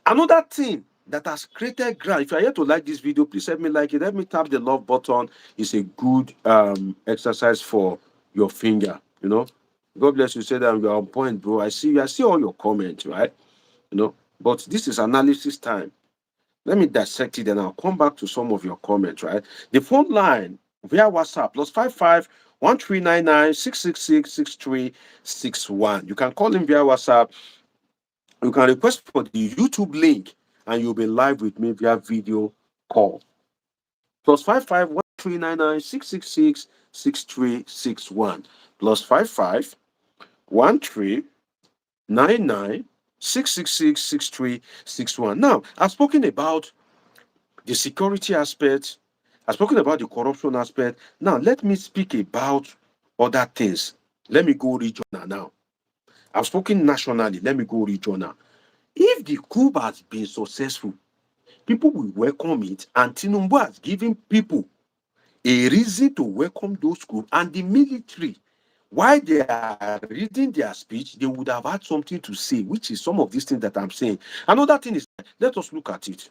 Another thing that has created ground, if you are yet to like this video, please help me like it. Help me tap the love button. It's a good exercise for your finger, you know. God bless you. Say that you're on point, bro. I see all your comments, right? You know, but this is analysis time. Let me dissect it and I'll come back to some of your comments, right? The phone line via WhatsApp +55 1399 666 6361. You can call in via WhatsApp. You can request for the YouTube link and you'll be live with me via video call. +55 1399 666 6361. +55 1399 666 6361. Now, I've spoken about the security aspect. I've spoken about the corruption aspect. Now, let me speak about other things. Let me go regional now. I've spoken nationally. Let me go regional. If the coup has been successful, people will welcome it, and Tinubu has given people a reason to welcome those coups, and the military, while they are reading their speech, they would have had something to say, which is some of these things that I'm saying. Another thing is, let us look at it.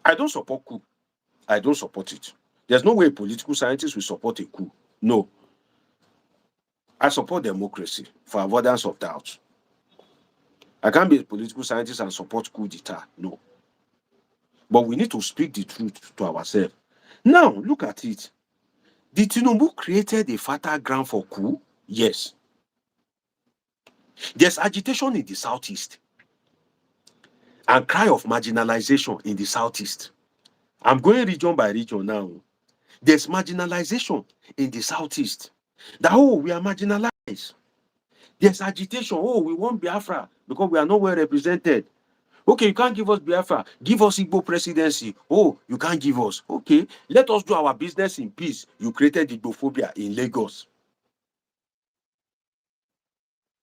I don't support coup. I don't support it. There's no way a political scientist will support a coup. No. I support democracy for avoidance of doubt. I can't be a political scientist and support coup d'etat. No. But we need to speak the truth to ourselves. Now, look at it. Did Tinubu created a fertile ground for coup? Yes. There's agitation in the southeast and cry of marginalization in the southeast. I'm going region by region now. There's marginalization in the southeast. That, oh, we are marginalized. There's agitation. Oh, we want Biafra because we are not well represented. Okay, you can't give us Biafra. Give us Igbo presidency. Oh, you can't give us. Okay, let us do our business in peace. You created Igbophobia in Lagos.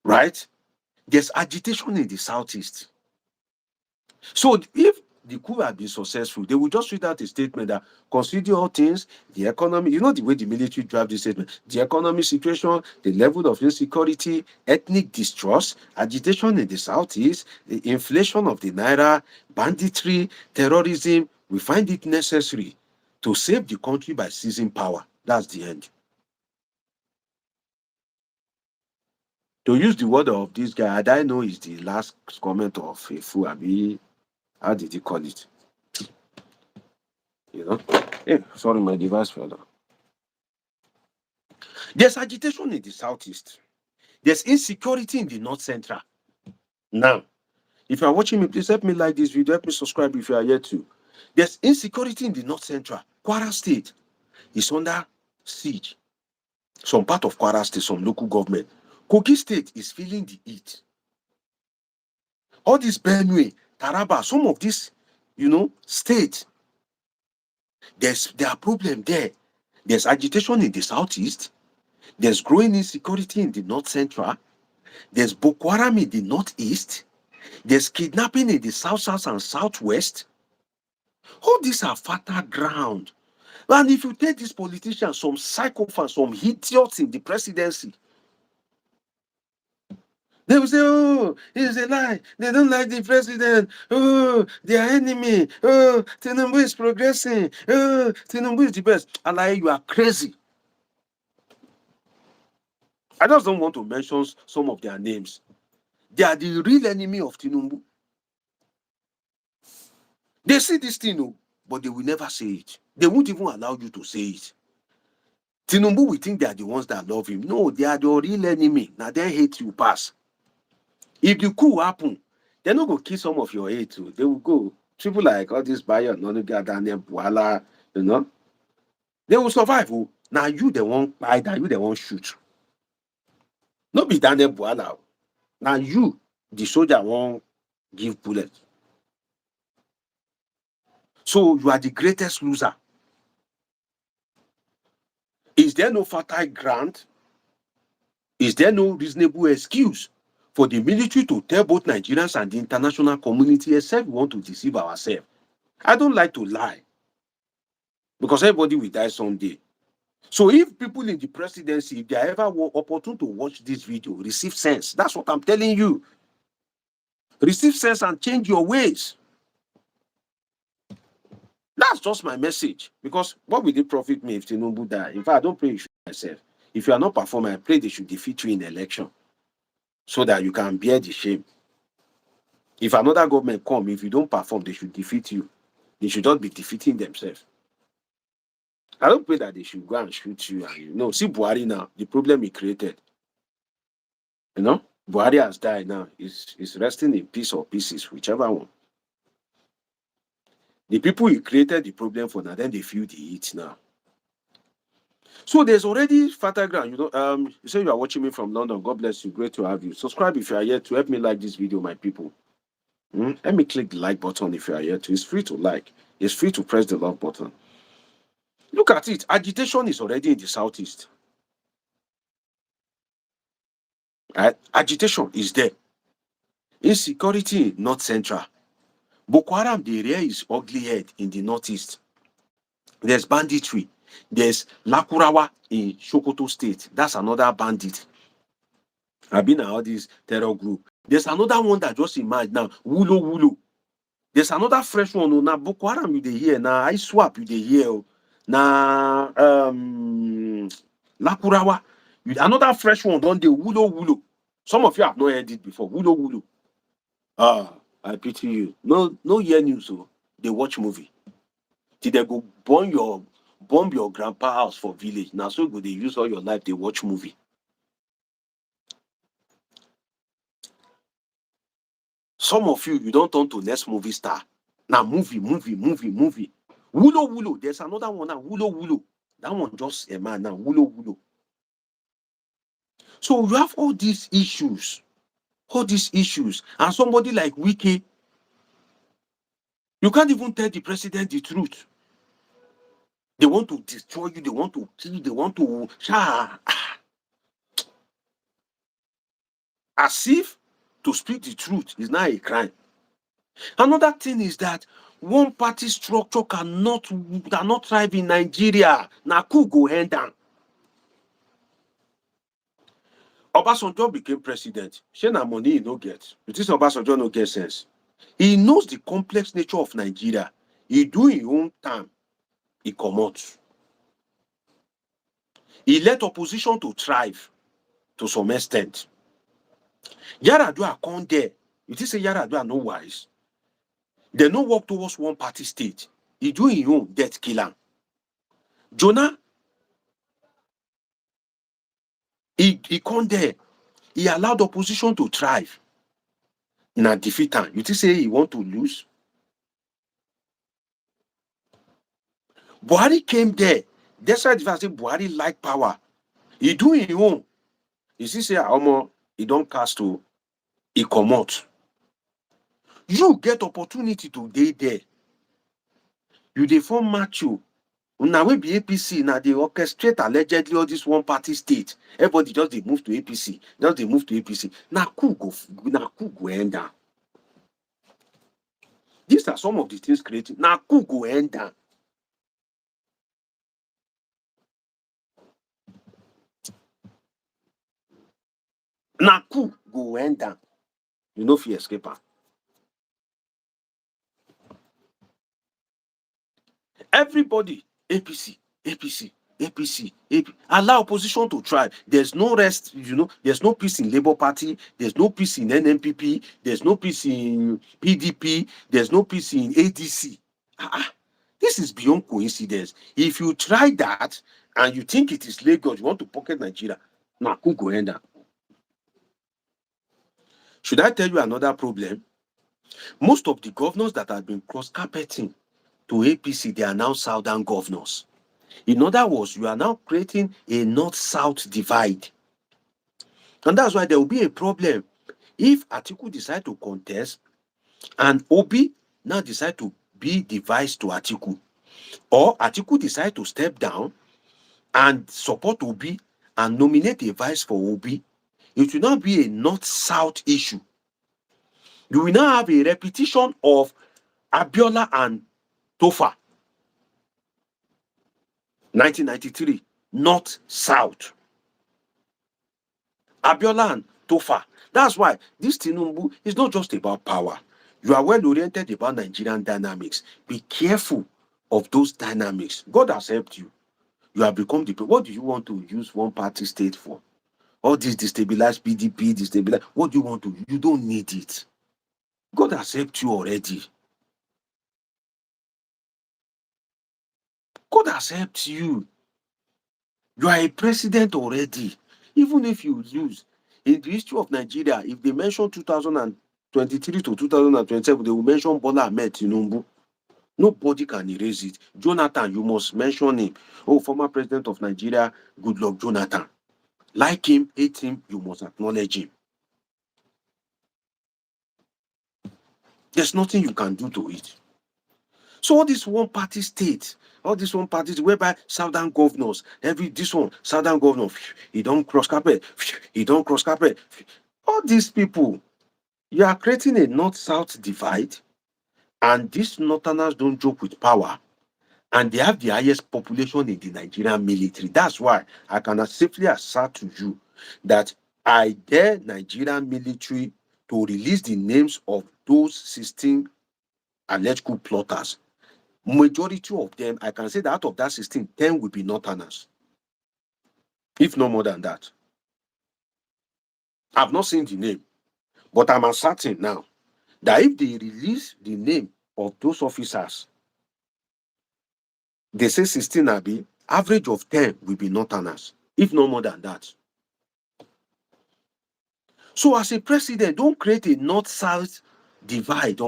Right? There's agitation in the southeast. So if the coup had been successful, they would just read out a statement that consider all things, the economy, you know the way the military drive this statement, the economic situation, the level of insecurity, ethnic distrust, agitation in the southeast, the inflation of the naira, banditry, terrorism, we find it necessary to save the country by seizing power. That's the end. To use the word of this guy, I know is the last comment of a fool. How did he call it? You know? Hey, sorry, my device fell down. There's agitation in the southeast. There's insecurity in the north central. Now, if you are watching me, please help me like this video. Help me subscribe if you are yet to. There's insecurity in the north central. Kwara State is under siege. Some part of Kwara State, some local government. Kogi State is feeling the heat. All this Benue, Taraba, some of these, states, there are problems there. There's agitation in the southeast. There's growing insecurity in the north central. There's Boko Haram in the northeast. There's kidnapping in the south and southwest. All these are fertile ground. And if you take these politicians, some psychopaths, some idiots in the presidency, they will say, oh, it's a lie. They don't like the president. Oh, they are enemy. Oh, Tinubu is progressing. Oh, Tinubu is the best. And like, you are crazy. I just don't want to mention some of their names. They are the real enemy of Tinubu. They see this thing, but they will never say it. They won't even allow you to say it. Tinubu will think they are the ones that love him. No, they are the real enemy. Now they hate you pass. If the coup happen, they're not going to kill some of your hate too. They will go. People like all this Bayo, Nonuga, Daniel, Bola, they will survive. Now you the one buy that, you the one shoot. Not be Daniel Bola. Now you, the soldier, won't give bullet. So you are the greatest loser. Is there no fertile ground? Is there no reasonable excuse for the military to tell both Nigerians and the international community, except we want to deceive ourselves? I don't like to lie because everybody will die someday. So if people in the presidency, if they are ever opportune to watch this video, receive sense. That's what I'm telling you. Receive sense and change your ways. That's just my message. Because what will it profit me if Tinubu die? In fact, I don't pray you should myself. If you are not performing, I pray they should defeat you in election so that you can bear the shame. If another government come, if you don't perform, they should defeat you. They should not be defeating themselves. I don't pray that they should go and shoot you. And see Buhari now, the problem he created. Buhari has died now. He's resting in peace or pieces, whichever one. The people he created the problem for now, then they feel the heat now. So there's already fertile ground. You say you are watching me from London. God bless you. Great to have you. Subscribe if you are here to help me like this video, my people. Let me click the like button if you are here to. It's free to like. It's free to press the love button. Look at it. Agitation is already in the southeast. Right? Agitation is there. Insecurity, North Central. Boko Haram, the area is ugly head in the northeast. There's banditry. There's Lakurawa in Sokoto State. That's another bandit. I've been at all this terror group. There's another one that just emerged now. Wulo Wulo. There's another fresh one. Now Boko Haram you dey hear. Now I swap you dey hear. Now Lakurawa. Another fresh one. Don't they Wulo Wulo. Some of you have not heard it before. Wulo Wulo. I pity you. No hear news. So they watch movie. Till they go bomb your grandpa house for village. Now so go they use all your life. They watch movie. Some of you don't turn to next movie star. Now movie. Wulo Wulo. There's another one now. Wulo Wulo. That one just a man now. Wulo Wulo. So you have all these issues. And somebody like Wiki, you can't even tell the president the truth. They want to destroy you. They want to kill. They want to as if to speak the truth is not a crime. Another thing is that one party structure cannot thrive in Nigeria. Now Coup go hand down. Obasanjo became president. Shey na money he no get. You think Obasanjo no get sense? He knows the complex nature of Nigeria. He do his own time. He comot. He let opposition to thrive to some extent. Yaradua come there. You think say Yaradua no wise? They no work towards one party state. He do his own death killer. Jonah, he come there. He allowed opposition to thrive. Na defeat am. You think say he want to lose? Buhari came there. That's why the fact say Buhari like power. He do his own. You see say Omo, he don't cast to he comot. You get opportunity to dey there. You dey form macho. Now we be APC. Now they orchestrate allegedly all this one party state. Everybody just they move to APC. Just they move to APC. Now Coup go end down. These are some of the things created. Now Coup go end down. Now Coup go end down. You know if you escape am. Everybody APC. APC, allow opposition to try. There's no rest, there's no peace in Labour Party, there's no peace in NNPP, there's no peace in PDP, there's no peace in ADC. This is beyond coincidence. If you try that and you think it is Lagos, you want to pocket Nigeria, now who go end up? Should I tell you another problem? Most of the governors that have been cross-carpeting to APC, they are now southern governors. In other words, you are now creating a north-south divide. And that's why there will be a problem if Atiku decide to contest and Obi now decide to be the vice to Atiku, or Atiku decide to step down and support Obi and nominate a vice for Obi. It will not be a north-south issue. You will now have a repetition of Abiola and Tofa, 1993, north-south. Abiola and Tofa. That's why this Tinubu is not just about power. You are well oriented about Nigerian dynamics. Be careful of those dynamics. God has helped you. You have become the people. What do you want to use one party state for? All this destabilized PDP, destabilized. What do you want to? You don't need it. God has helped you already. God has helped you. You are a president already. Even if you lose, in the history of Nigeria, if they mention 2023 to 2027, they will mention Bola Tinubu. Nobody can erase it. Jonathan, you must mention him. Oh, former president of Nigeria, good luck, Jonathan. Like him, hate him, you must acknowledge him. There's nothing you can do to it. So all this one party state, all this one party whereby southern governors, this one, southern governor, he don't cross carpet, he don't cross carpet. All these people, you are creating a north-south divide, and these northerners don't joke with power, and they have the highest population in the Nigerian military. That's why I can safely assert to you that I dare Nigerian military to release the names of those 16 alleged coup plotters. Majority of them, I can say that out of that 16, 10 will be northerners, if no more than that. I've not seen the name, but I'm certain now that if they release the name of those officers, they say 16 Abi, average of 10 will be northerners, if no more than that. So as a president, don't create a north-south divide.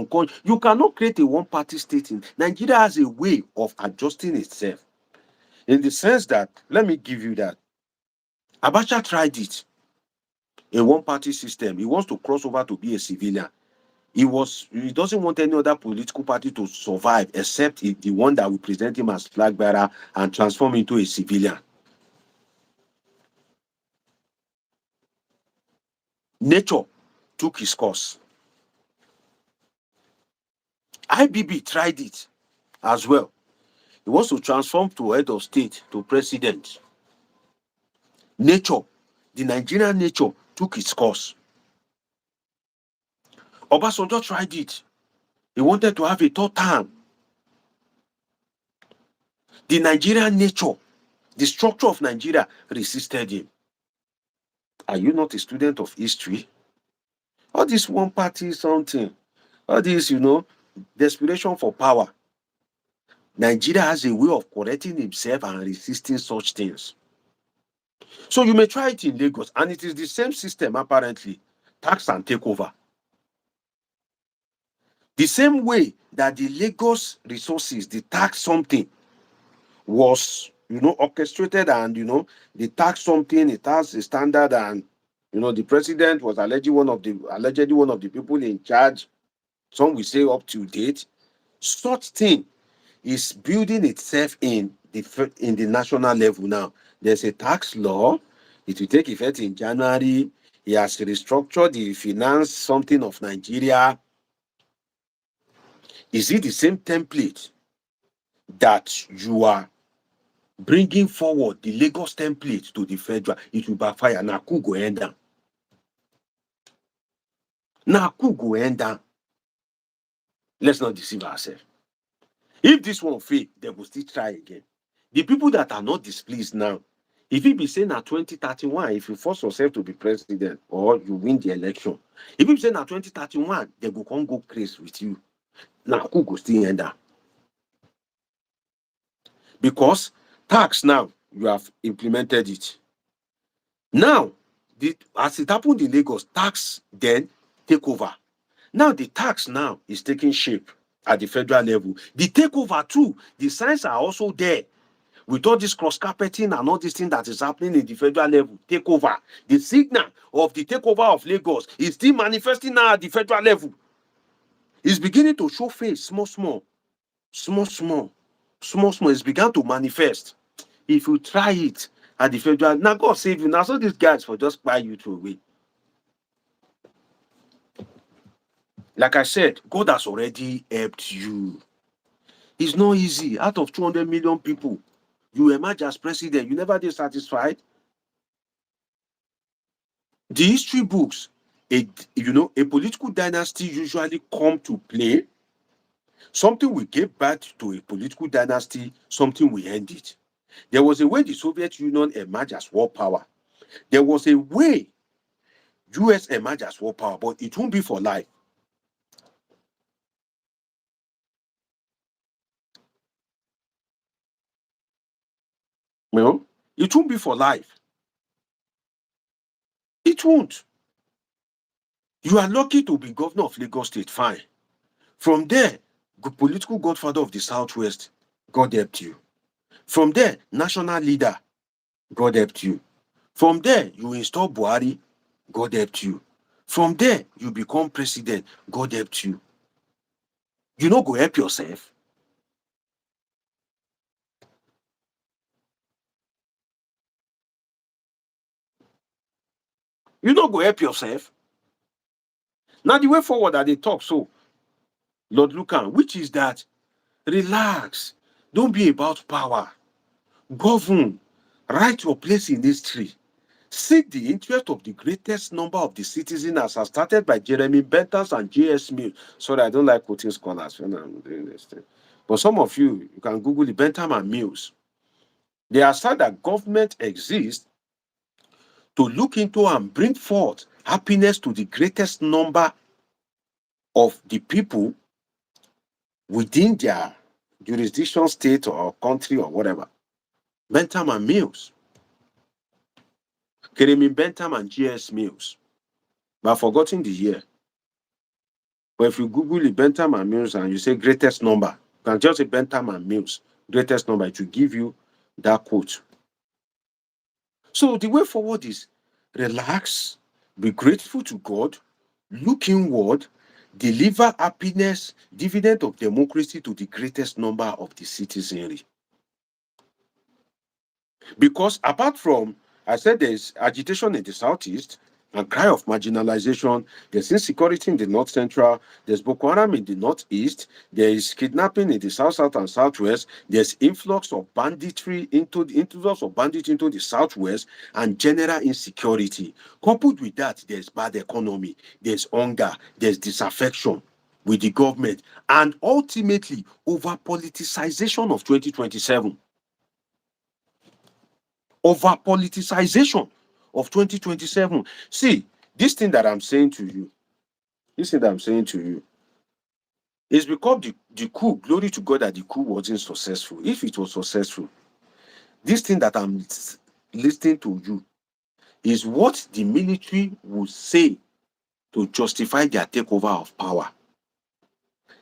You cannot create a one-party state. Nigeria has a way of adjusting itself, in the sense that, let me give you that. Abacha tried it, a one-party system. He wants to cross over to be a civilian. He doesn't want any other political party to survive except the one that will present him as flag bearer and transform into a civilian. Nature took his course. IBB tried it as well. He wants to transform to head of state, to president. Nature, the Nigerian nature, took its course. Obasanjo tried it. He wanted to have a third term. The Nigerian nature, the structure of Nigeria resisted him. Are you not a student of history? All this one party something, all this, desperation for power. Nigeria has a way of correcting himself and resisting such things. So you may try it in Lagos, and it is the same system apparently, tax and takeover. The same way that the Lagos resources, the tax something, was orchestrated, and they tax something, it has a standard, and the president was allegedly one of the people in charge. Some will say up to date. Such thing is building itself in the national level now. There's a tax law. It will take effect in January. He has restructured the finance something of Nigeria. Is it the same template that you are bringing forward, the Lagos template to the federal? It will backfire. Now, Coup go end down. Let's not deceive ourselves. If this one fail, they will still try again. The people that are not displeased now, if it be saying at 2031, if you force yourself to be president or you win the election, if it be saying at 2031, they go come go crazy with you. Now, who go still end that? Because tax now, you have implemented it. Now, as it happened in Lagos, tax then take over. Now, the tax now is taking shape at the federal level. The takeover too, the signs are also there. With all this cross-carpeting and all this thing that is happening in the federal level, takeover. The signal of the takeover of Lagos is still manifesting now at the federal level. It's beginning to show face, small, small. It's began to manifest. If you try it at the federal, now God save you. Now, so these guys for just buy you to away. Like I said, God has already helped you. It's not easy. Out of 200 million people, you emerge as president. You never did satisfied. The history books, a political dynasty usually come to play. Something will give birth to a political dynasty, something will end it. There was a way the Soviet Union emerged as world power. There was a way US emerged as world power, but it won't be for life. It won't be for life. It won't. You are lucky to be governor of Lagos State, fine. From there, political godfather of the Southwest, God helped you. From there, national leader, God helped you. From there, you install Buhari, God helped you. From there, you become president, God helped you. You no go help yourself. You no go help yourself. Now, the way forward that they talk, so, Lord Lucan, which is that, relax. Don't be about power. Govern. Write your place in history. Seek the interest of the greatest number of the citizens as started by Jeremy Bentham and J.S. Mill. Sorry, I don't like quoting scholars when I'm doing this thing. But some of you can Google it, Bentham and Mills. They assert that government exists to look into and bring forth happiness to the greatest number of the people within their jurisdiction, state, or country, or whatever. Bentham and Mills. Jeremy Bentham and J.S. Mills. But I've forgotten the year. But if you Google it, Bentham and Mills, and you say greatest number, you can just say Bentham and Mills, greatest number, it will give you that quote. So the way forward is relax, be grateful to God, look inward, deliver happiness, dividend of democracy to the greatest number of the citizenry. Because apart from, I said there's agitation in the southeast and cry of marginalization, there's insecurity in the north central, there's Boko Haram in the northeast, there is kidnapping in the south and southwest, there's influx of banditry into the southwest, and general insecurity. Coupled with that, there's bad economy, there's hunger, there's disaffection with the government, and ultimately over politicization of 2027. Over politicization of 2027. See, this thing that I'm saying to you, is because the coup, glory to God that the coup wasn't successful. If it was successful, this thing that I'm listening to you is what the military would say to justify their takeover of power.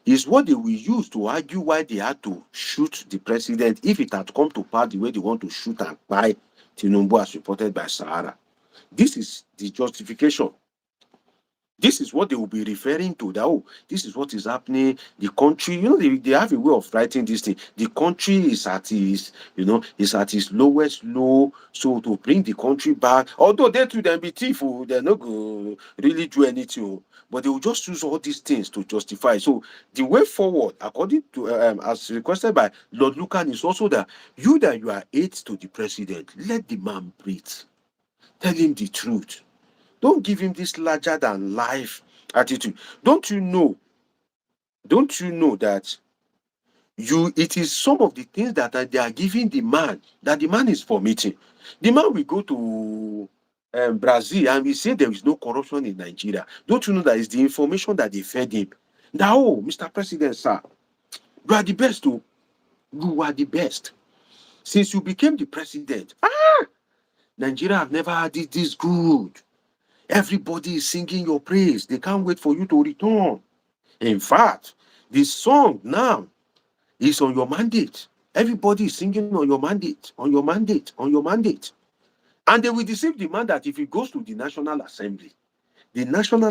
Is what they will use to argue why they had to shoot the president if it had come to pass the way they want to shoot and buy Tinubu as reported by Sahara. This is the justification. This is what they will be referring to. That, oh, this is what is happening. The country, they have a way of writing this thing. The country is at its lowest low. So to bring the country back, although they too then be thief, they're not going to really do anything. But they will just use all these things to justify. So the way forward, according to as requested by Lord Lucan, is also that you are aide to the president. Let the man breathe. Tell him the truth. Don't give him this larger than life attitude. Don't you know that It is some of the things that they are giving the man, that the man is vomiting. The man will go to Brazil and we say there is no corruption in Nigeria. Don't you know that it's the information that they fed him? That, oh, Mr. President, sir, you are the best, oh. You are the best. Since you became the president, Nigeria have never had it this good. Everybody is singing your praise. They can't wait for you to return. In fact, the song now is on your mandate. Everybody is singing on your mandate, on your mandate, on your mandate. And they will deceive the man that if he goes to the National Assembly, National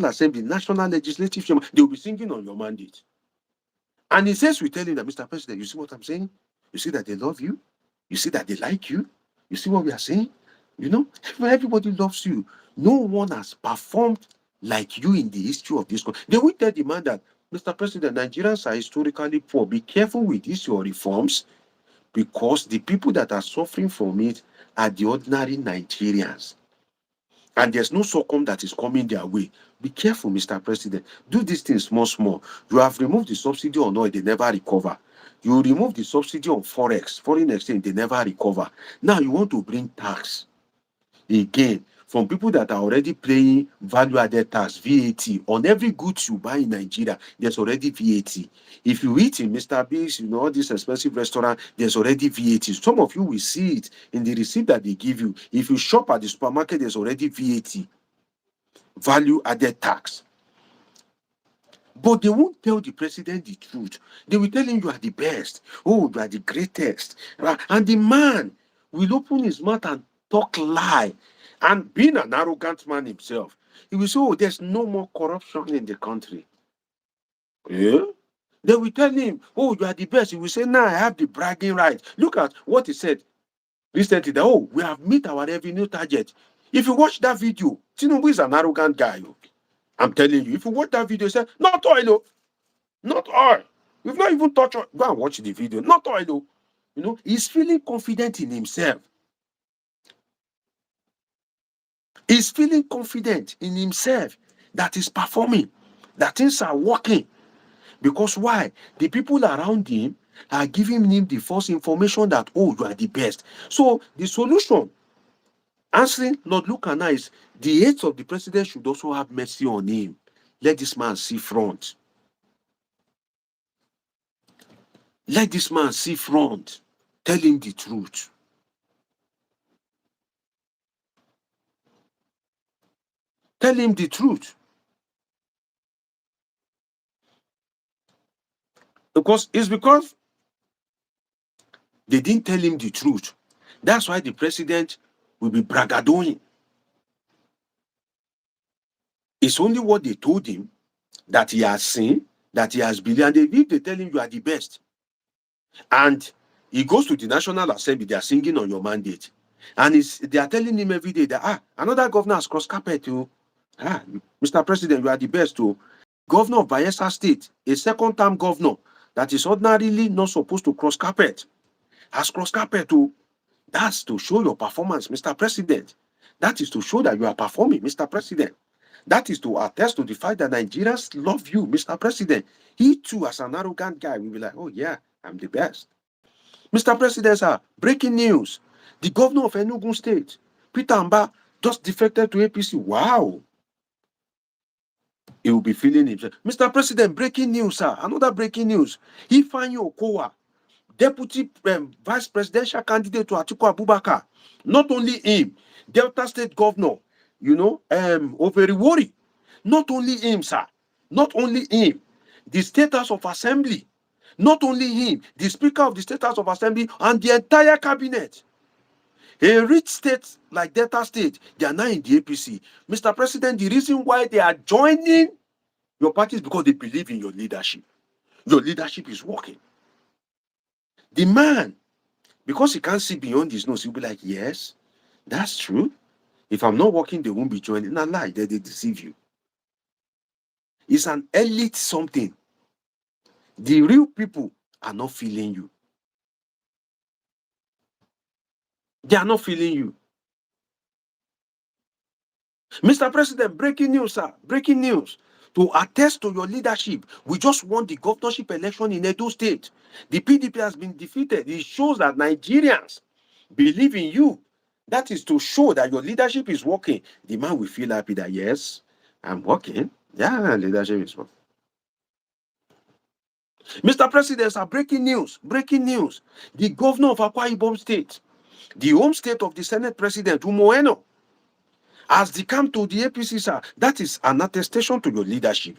Legislative Chamber, they will be singing on your mandate. And he says, we tell him that, Mr. President, you see what I'm saying? You see that they love you? You see that they like you? You see what we are saying? You know, everybody loves you. No one has performed like you in the history of this country. They will tell the man that, Mr. President, Nigerians are historically poor. Be careful with these your reforms, because the people that are suffering from it are the ordinary Nigerians. And there's no succumb that is coming their way. Be careful, Mr. President. Do these things small, small. You have removed the subsidy on oil, they never recover. You remove the subsidy on forex, foreign exchange, they never recover. Now you want to bring tax again from people that are already paying value-added tax, VAT, on every goods you buy in Nigeria. There's already VAT. If you eat in Mr. Biggs, you know, all these expensive restaurants, there's already VAT. Some of you will see it in the receipt that they give you. If you shop at the supermarket, there's already VAT, value-added tax. But they won't tell the president the truth. They will tell him you are the best. Oh, you are the greatest. And the man will open his mouth and talk lie. And being an arrogant man himself, he will say, oh, there's no more corruption in the country. Yeah? They will tell him, oh, you are the best. He will say, now I have the bragging right. Look at what he said recently, that, oh, we have met our revenue target. If you watch that video, Tinubu is an arrogant guy. I'm telling you, if you watch that video, say, not oil, not oil. We've not even touched oil. Go and watch the video. Not oil. You know, he's feeling confident in himself. He's feeling confident in himself that he's performing, that things are working. Because why? The people around him are giving him the false information that, oh, you are the best. So the solution, answering Lord Lukana, is the aides of the president should also have mercy on him. Let this man see front. Let this man see front. Tell him the truth. Tell him the truth. Because they didn't tell him the truth. That's why the president will be braggadooing. It's only what they told him that he has seen, that he has believed. And they tell him you are the best. And he goes to the National Assembly, they are singing on your mandate. And they are telling him every day that, another governor has crossed carpet too. Mr. President, you are the best too. Governor of Bayelsa State, a second-term governor that is ordinarily not supposed to cross carpet, has crossed carpet too. That's to show your performance, Mr. President. That is to show that you are performing, Mr. President. That is to attest to the fact that Nigerians love you, Mr. President. He too, as an arrogant guy, will be like, oh yeah, I'm the best. Mr. President, sir, breaking news. The governor of Enugu State, Peter Amba, just defected to APC. Wow. He will be feeling himself. Mr. President, breaking news, sir. Another breaking news. Ifeanyi Okowa, deputy vice presidential candidate to Atiku Abubakar. Not only him, Delta State governor, Overiwori. Not only him, sir. Not only him. The State House of Assembly. Not only him, the Speaker of the State House of Assembly and the entire cabinet. A rich state like Delta State, they are now in the APC. Mr. President, the reason why they are joining your party is because they believe in your leadership. Your leadership is working. The man, because he can't see beyond his nose, he'll be like, yes, that's true. If I'm not working, they won't be joining. Not lie, they deceive you. It's an elite something. The real people are not feeling you. They are not feeling you. Mr. President, breaking news, sir. Breaking news. to attest to your leadership. We just won the governorship election in Edo State. The PDP has been defeated. It shows that Nigerians believe in you. That is to show that your leadership is working. The man will feel happy that, yes, I'm working. Yeah, leadership is working. Mr. President, sir, breaking news. Breaking news. The governor of Akwa Ibom State, the home state of the Senate President, Umoeno, has come to the APC, sir. That is an attestation to your leadership.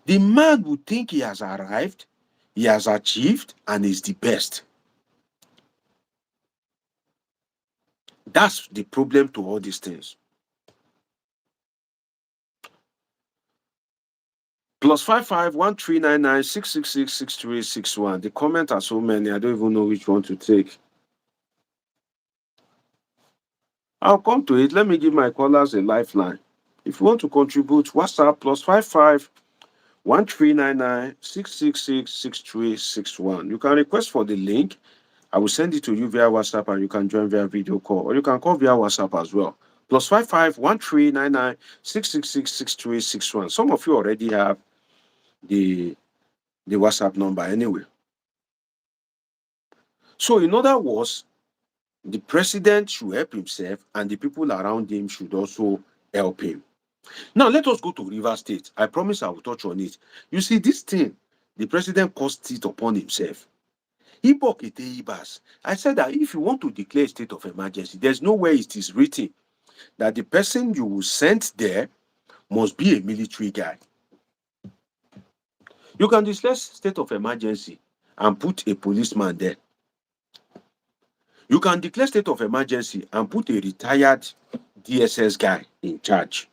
The man would think he has arrived, he has achieved, and is the best. That's the problem to all these things. +55 1399 666 6361. The comments are so many, I don't even know which one to take. I'll come to it. Let me give my callers a lifeline. If you want to contribute, WhatsApp +55 1399 666 6361. You can request for the link. I will send it to you via WhatsApp and you can join via video call, or you can call via WhatsApp as well. +55 1399 666 6361. Some of you already have the WhatsApp number anyway. So, in other words, the president should help himself and the people around him should also help him. Now, let us go to Rivers State. I promise I will touch on it. You see, this thing, the president caused it upon himself. I said that if you want to declare a state of emergency, there's nowhere it is written that the person you will send there must be a military guy. You can declare state of emergency and put a policeman there. You can declare state of emergency and put a retired DSS guy in charge.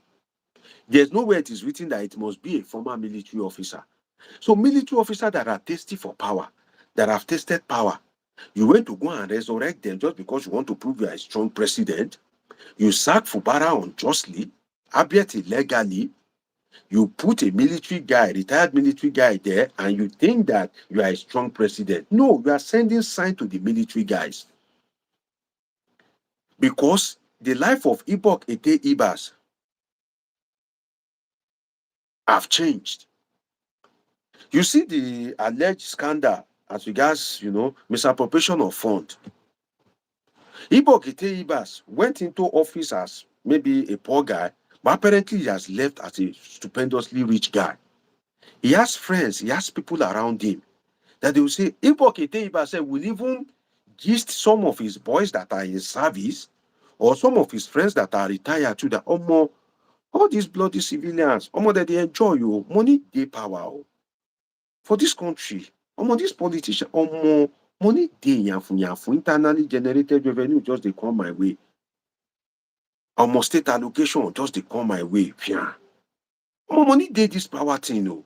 There's nowhere it is written that it must be a former military officer. So military officers that are thirsty for power, that have tasted power, you went to go and resurrect them just because you want to prove you are a strong president. You sack Fubara unjustly, albeit illegally. You put a military guy, retired military guy there, and you think that you are a strong president. No, you are sending sign to the military guys. Because the life of Ibok Ete Ibas have changed. You see the alleged scandal as regards, misappropriation of fund. Ibok Ete Ibas went into office as maybe a poor guy, but apparently he has left as a stupendously rich guy. He has friends, he has people around him that they will say, Ibok Ete Ibas will even gist some of his boys that are in service or some of his friends that are retired to that, all these bloody civilians, that they enjoy you, money, they power. For this country, this politician, money, they yafu, internally generated revenue just they come my way. State allocation just they come my way. Money, they this power thing.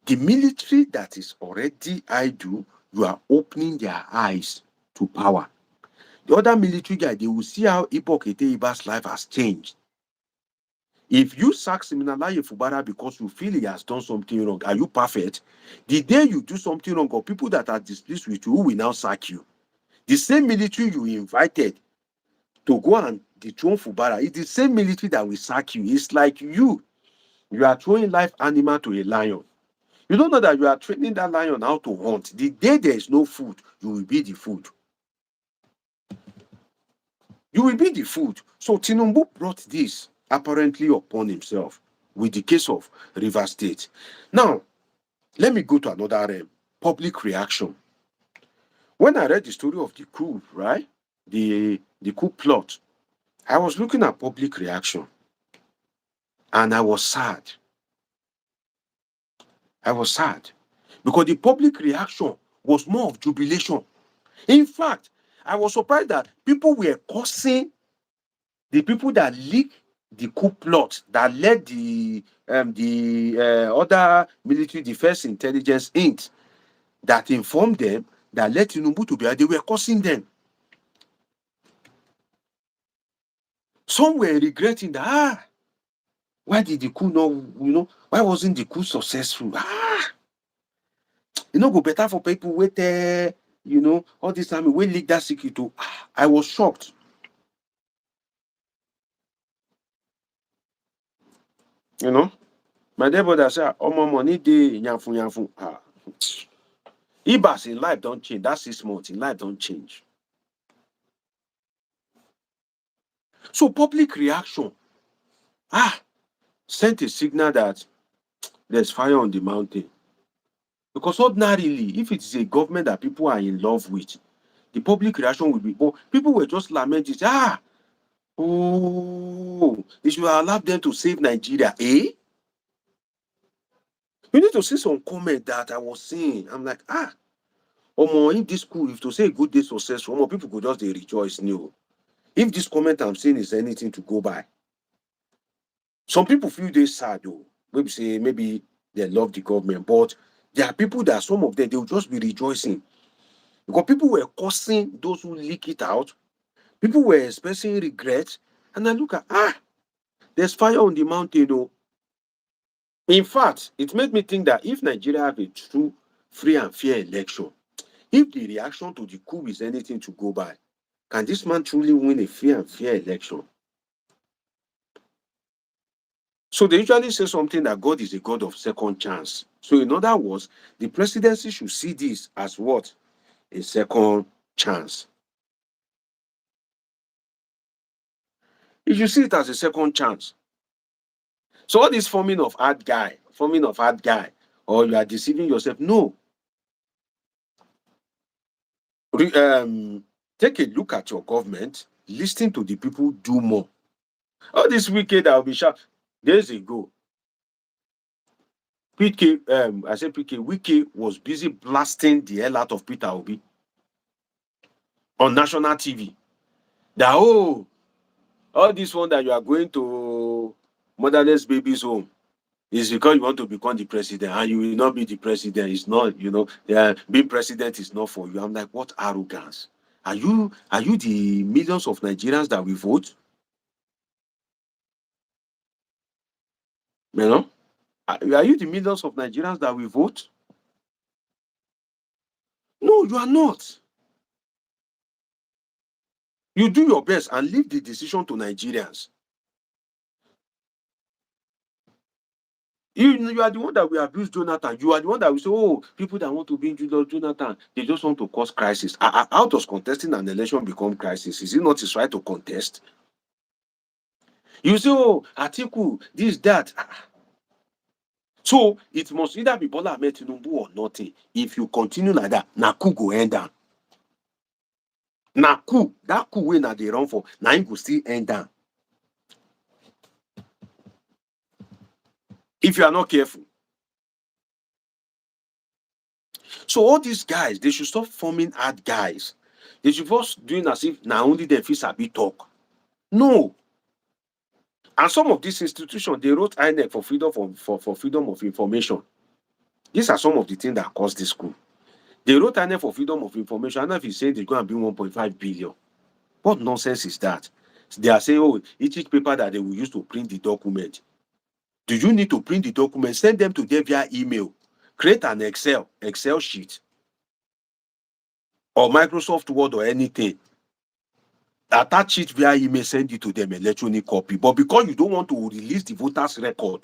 The military that is already idle, you are opening their eyes to power. The other military guy, they will see how Ibok Ete Iba's life has changed. If you sack Siminalayi Fubara because you feel he has done something wrong, are you perfect? The day you do something wrong, or people that are displeased with you will now sack you. The same military you invited to go and dethrone Fubara is the same military that will sack you. It's like you are throwing live animal to a lion. You don't know that you are training that lion how to hunt. The day there is no food, you will be the food. You will be the food. So Tinubu brought this apparently upon himself with the case of Rivers State. Now, let me go to another realm, public reaction. When I read the story of the coup, right, the coup plot, I was looking at public reaction and I was sad. I was sad because the public reaction was more of jubilation. In fact, I was surprised that people were cursing the people that leaked the coup plot that led the other military defense intelligence Inc. that informed them that led Tinubu to be, they were cursing them. Some were regretting that, why did the coup not, why wasn't the coup successful? Go better for people with, all this time, we leak that secret to, I was shocked. My dear brother say, "Oh, my money dey yanfu yanfu." Ah, Ibas in life don't change. That 6 months in life don't change. So public reaction, sent a signal that there's fire on the mountain. Because ordinarily, if it is a government that people are in love with, the public reaction will be, but people were just lamenting, oh, they should allow them to save Nigeria. Eh? You need to see some comment that I was seeing. I'm like, if this school, if to say a good day successful, people could just they rejoice new. If this comment I'm seeing is anything to go by. Some people feel they sad though. Maybe they love the government, but there are people that some of them they will just be rejoicing. Because people were cursing those who leak it out. People were expressing regret. And I look at, there's fire on the mountain though. In fact, it made me think that if Nigeria have a true, free and fair election, if the reaction to the coup is anything to go by, can this man truly win a free and fair election? So they usually say something that God is a God of second chance. So in other words, the presidency should see this as what? A second chance. You should see it as a second chance. So all this forming of hard guy, or you are deceiving yourself. No. Take a look at your government, listen to the people, do more. All this wicked that will be shot days ago. Wike was busy blasting the hell out of Peter Obi on national TV. That all this one that you are going to motherless babies home is because you want to become the president and you will not be the president. It's not, being president is not for you. I'm like, what arrogance? Are you the millions of Nigerians that will vote? You know? Are you the millions of Nigerians that will vote? No, you are not. You do your best and leave the decision to Nigerians. You are the one that will abuse Jonathan. You are the one that will say, people that want to be in Jonathan, they just want to cause crisis. How does contesting an election become crisis? Is it not his right to contest? You say, Atiku, this, that. So it must either be Bola Tinubu or nothing. If you continue like that, na coup go end down. Na coup, that coup wey na dey run for, na him go still end down. If you are not careful. So all these guys, they should stop forming hard guys. They should first doing as if now only them fit sabi talk. No. And some of these institutions, they wrote INEC for freedom of information. These are some of the things that caused this coup. They wrote INEC for freedom of information. INEC is saying they're going to be 1.5 billion. What nonsense is that? They are saying, each paper that they will use to print the document. Do you need to print the document? Send them to them via email. Create an Excel sheet or Microsoft Word or anything. Attach it via email, send it to them electronic copy. But because you don't want to release the voters' record,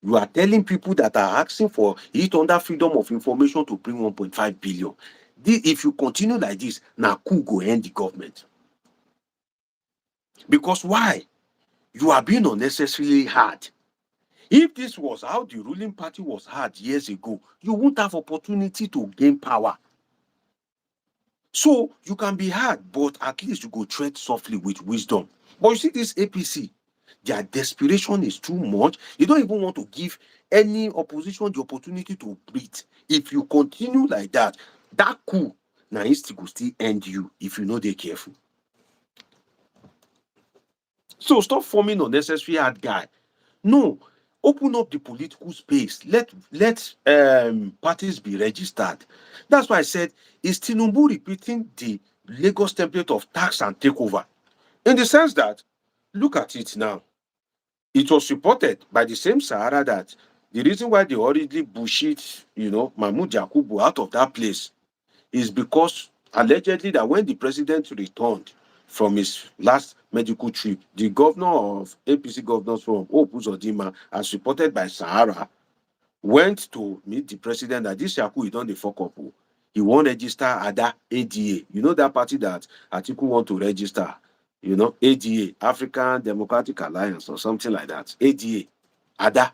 you are telling people that are asking for it under freedom of information to bring 1.5 billion. If you continue like this, now coup go end the government. Because why? You are being unnecessarily hard. If this was how the ruling party was hard years ago, you won't have opportunity to gain power. So you can be hard, but at least you go tread softly with wisdom. But you see this APC, their desperation is too much. They don't even want to give any opposition the opportunity to breathe. If you continue like that, that coup, now it will still end you if you know they're careful. So stop forming unnecessary hard guy. No, open up the political space. Let parties be registered. That's why I said, is Tinubu repeating the Lagos template of tax and takeover? In the sense that, look at it now. It was reported by the same Sahara that the reason why they already bullshit, Mahmoud Yakubu out of that place is because allegedly that when the president returned from his last medical trip. The governor of APC Governors Forum, Hope Uzodinma, as reported by Sahara, went to meet the president that this Yaku he done the fuck up. He won't register ADA, ADA. You know that party that Atiku want to register. You know, ADA, African Democratic Alliance or something like that. ADA, ADA.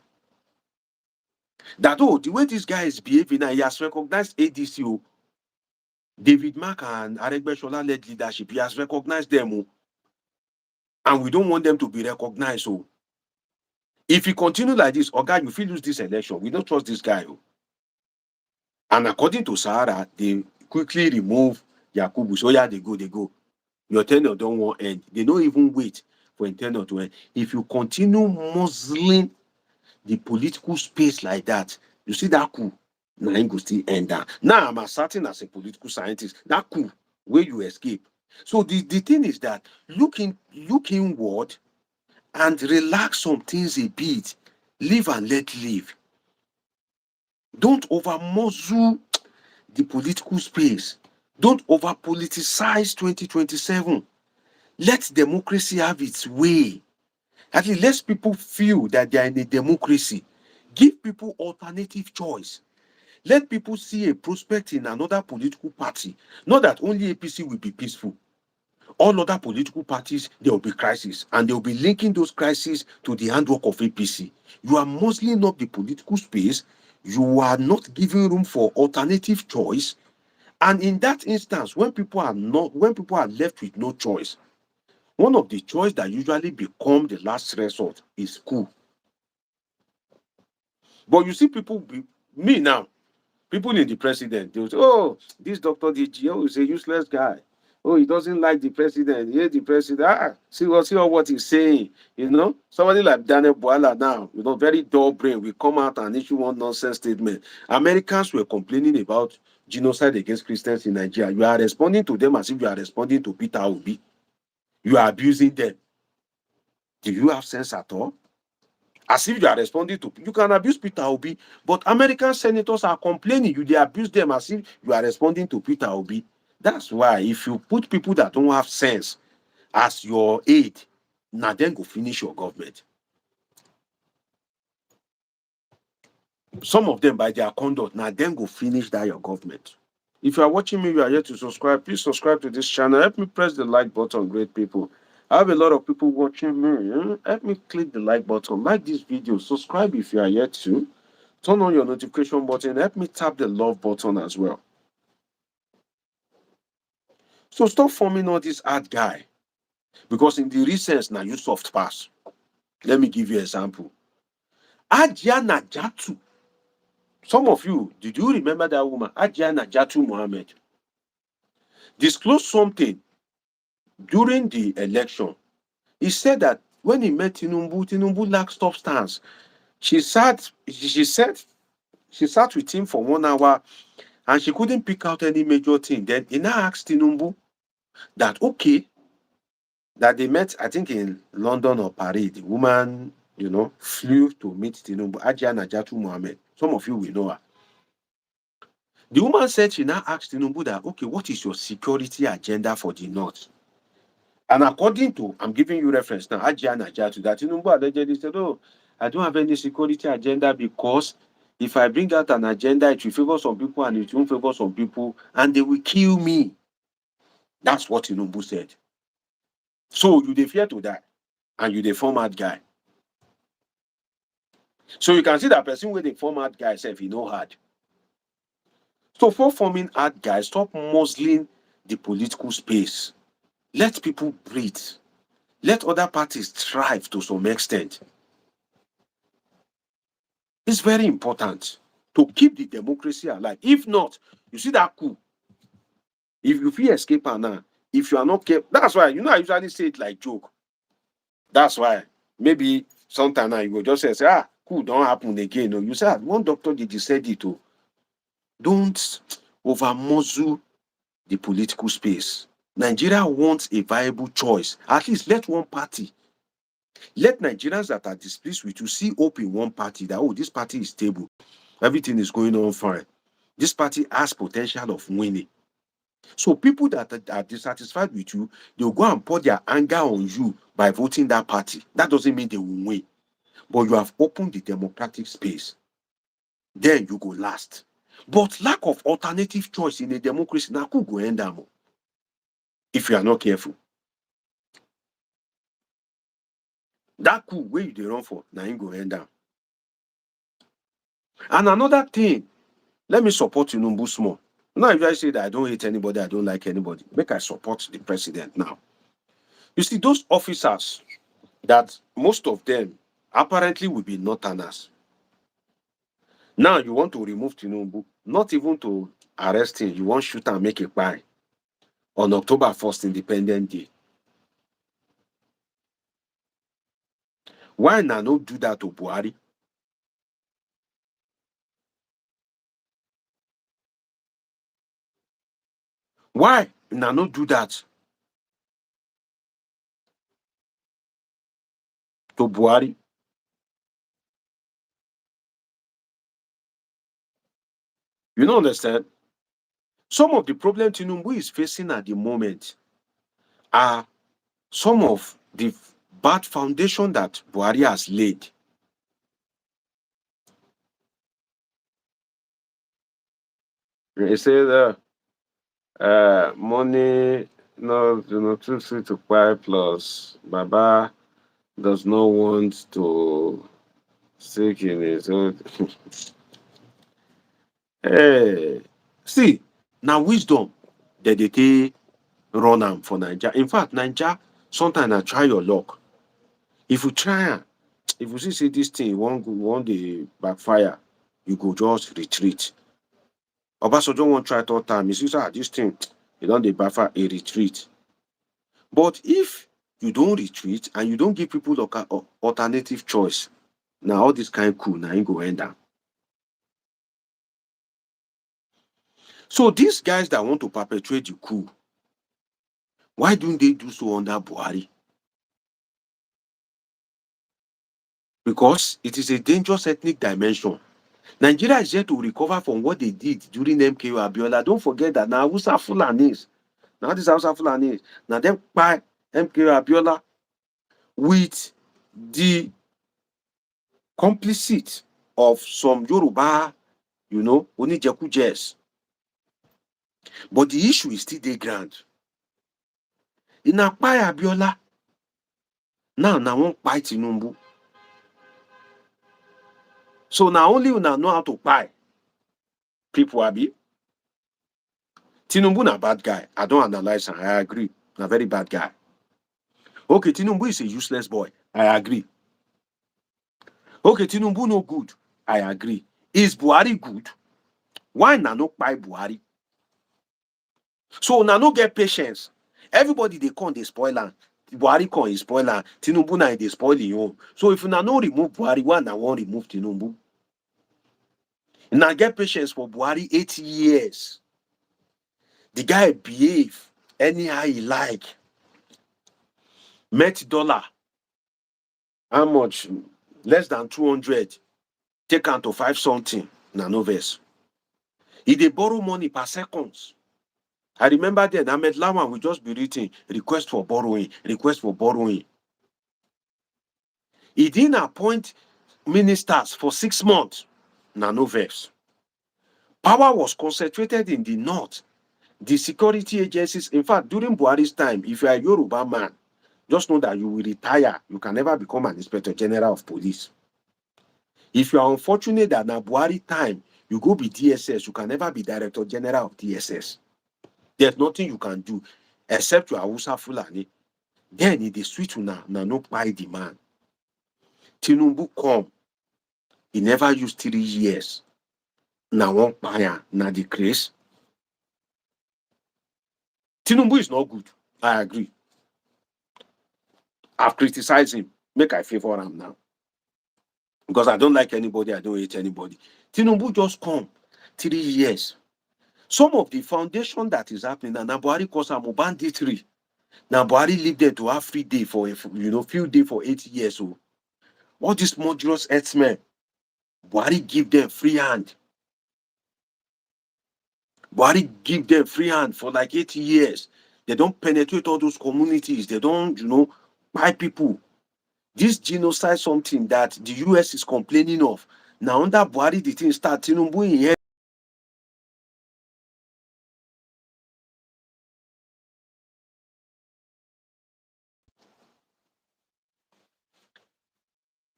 That, oh, the way this guy is behaving now, he has recognized ADCO. David Mark and Aregbesola led leadership. He has recognized them. And we don't want them to be recognized. So if he continue like this, okay, you feel lose this election. We don't trust this guy. And according to Sahara, they quickly remove Yakubu. So yeah, they go. Your tenure don't want end. They don't even wait for tenure to end. If you continue muzzling the political space like that, you see that coup, now go still end down. Now I'm asserting as a political scientist, that coup where you escape. So the thing is that look inward and relax some things a bit. Live and let live. Don't over muzzle the political space. Don't over politicize 2027. Let democracy have its way. At least let people feel that they are in a democracy. Give people alternative choice. Let people see a prospect in another political party. Not that only APC will be peaceful. All other political parties, there will be crises. And they will be linking those crises to the handwork of APC. You are muzzling up the political space. You are not giving room for alternative choice. And in that instance, when people are left with no choice, one of the choice that usually become the last resort is coup. But you see me now, people in the president, they will say, oh, this Dr. DGO is a useless guy. Oh, he doesn't like the president. He hates the president. See what he's saying. You know, somebody like Daniel Bola now, very dull brain, will come out and issue one nonsense statement. Americans were complaining about genocide against Christians in Nigeria. You are responding to them as if you are responding to Peter Obi. You are abusing them. Do you have sense at all? As if you are responding to, you can abuse Peter Obi, but American senators are complaining. They abuse them as if you are responding to Peter Obi. That's why if you put people that don't have sense as your aide, now then go finish your government. Some of them by their conduct, now then go finish that your government. If you are watching me, you are yet to subscribe, please subscribe to this channel. Help me press the like button, great people. I have a lot of people watching me. Help me click the like button, like this video, subscribe if you are yet to. Turn on your notification button. Help me tap the love button as well. So stop forming all this hard guy. Because in the recent, now you soft pass. Let me give you an example. Adjana Jatu. Some of you, did you remember that woman? Adjana Jatu Mohammed disclosed something during the election. He said that when he met Tinubu lacked substance. She sat with him for 1 hour and she couldn't pick out any major thing. Then he now asked Tinubu that, okay, that they met, I think in London or Paris. The woman, flew to meet Tinubu, Ajia Najatu Mohammed. Some of you will know her. The woman said she now asked Tinubu that, okay, what is your security agenda for the North? And according to, I'm giving you reference now, Ajia Najatu, that Tinubu allegedly said, oh, I don't have any security agenda because if I bring out an agenda, it will favor some people and it won't favor some people and they will kill me. That's what Tinubu said. So you dey fear to die and you dey format guy. So you can see that person with the format guy self, he know hard. So for forming hard guys, stop muzzling the political space. Let people breathe. Let other parties thrive to some extent. It's very important to keep the democracy alive. If not, you see that coup. If you feel escape now, if you are not careful, that's why, I usually say it like joke. That's why maybe sometime now you go just say, coup don't happen again. No, you say, one doctor did said it too. Don't over muzzle the political space. Nigeria wants a viable choice. At least let one party. Let Nigerians that are displeased with you see hope in one party that, this party is stable. Everything is going on fine. This party has potential of winning. So people that are dissatisfied with you, they'll go and pour their anger on you by voting that party. That doesn't mean they will win, but you have opened the democratic space. Then you go last. But lack of alternative choice in a democracy, now could go end am if you are not careful. That coup where you dey run for, now you go end am. And another thing, let me support Tinubu small. Now, if I say that I don't hate anybody, I don't like anybody, make I support the president now. You see, those officers that most of them apparently will be northerners. Now you want to remove Tinubu, not even to arrest him, you want shoot and make a buy on October 1st, Independent Day. Why now not do that to Buhari? Why now not do that to Buhari? You don't understand? Some of the problem Tinubu is facing at the moment are some of the bad foundation that Buhari has laid. They say that money no too sweet to buy plus Baba does not want to seek in his own. Hey, see, now wisdom that they take run am for Naija. In fact, Naija, sometimes I try your luck. If you try am, if you see this thing one day backfire, you go just retreat. Obasanjo wan try third time, you see this thing, e don dey backfire, a retreat. But if you don't retreat and you don't give people alternative choice, now all this kind coup, now you go end am. So these guys that want to perpetrate the coup, why don't they do so under Buhari? Because it is a dangerous ethnic dimension. Nigeria is yet to recover from what they did during MKO Abiola. Don't forget that now Hausa Fulanis, now this Hausa Fulanis, now them by MKO Abiola with the complicit of some Yoruba, Onijeku. But the issue is still dey ground. In Akpai Abiola, now one kpai Tinubu. So now only una know how to kpai people, abi. Tinubu na bad guy. I don't analyze him. I agree. Na very bad guy. Okay, Tinubu is a useless boy. I agree. Okay, Tinubu no good. I agree. Is Buhari good? Why na no kpai Buhari? So na no get patience. Everybody they come they spoil am. Buhari come he spoil am. Tinubu na they spoil him own. So if una no remove Buhari, why na wan remove Tinubu? Now get patience for Buhari 8 years. The guy behave anyhow he like. Met dollar. How much? Less than 200. Take am to 5 something. Na no verse. He dey borrow money per seconds. I remember then Ahmed Lawan will just be written request for borrowing, request for borrowing. He didn't appoint ministers for 6 months. Na no verse. Power was concentrated in the north. The security agencies, in fact, during Buhari's time, if you are a Yoruba man, just know that you will retire. You can never become an inspector general of police. If you are unfortunate that na Buhari time, you go be DSS, you can never be director general of DSS. There's nothing you can do except you are Hausa Fulani. Then in the switch na no buy the man. Tinubu come. He never used 3 years. Na one buyer, na the grace. Tinubu is not good. I agree. I've criticized him. Make I favor him now. Because I don't like anybody, I don't hate anybody. Tinubu just come 3 years. Some of the foundation that is happening, and Buhari calls them banditry. Now Buhari leave them to have free day for few day for 8 years. So all these murderous herdsmen, Buhari give them free hand. Buhari give them free hand for like 8 years. They don't penetrate all those communities. They don't, buy people. This genocide something that the US is complaining of. Now under Buhari, the thing start. Tinubu inherit.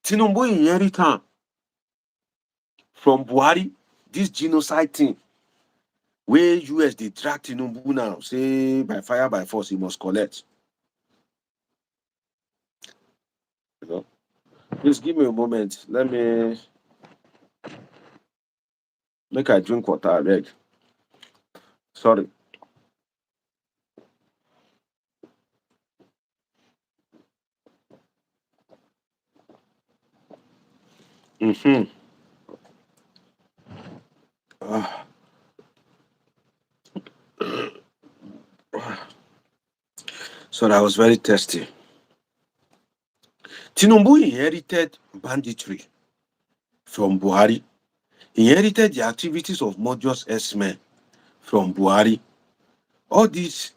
Tinubu inherit am from Buhari. This genocide thing. Where US they drag Tinubu now, say by fire by force he must collect. You know, please give me a moment. Let me make I drink water. I beg. Sorry. Mm-hmm. Ah. So that was very thirsty. Tinubu inherited banditry from Buhari. He inherited the activities of murderous S-men from Buhari. All this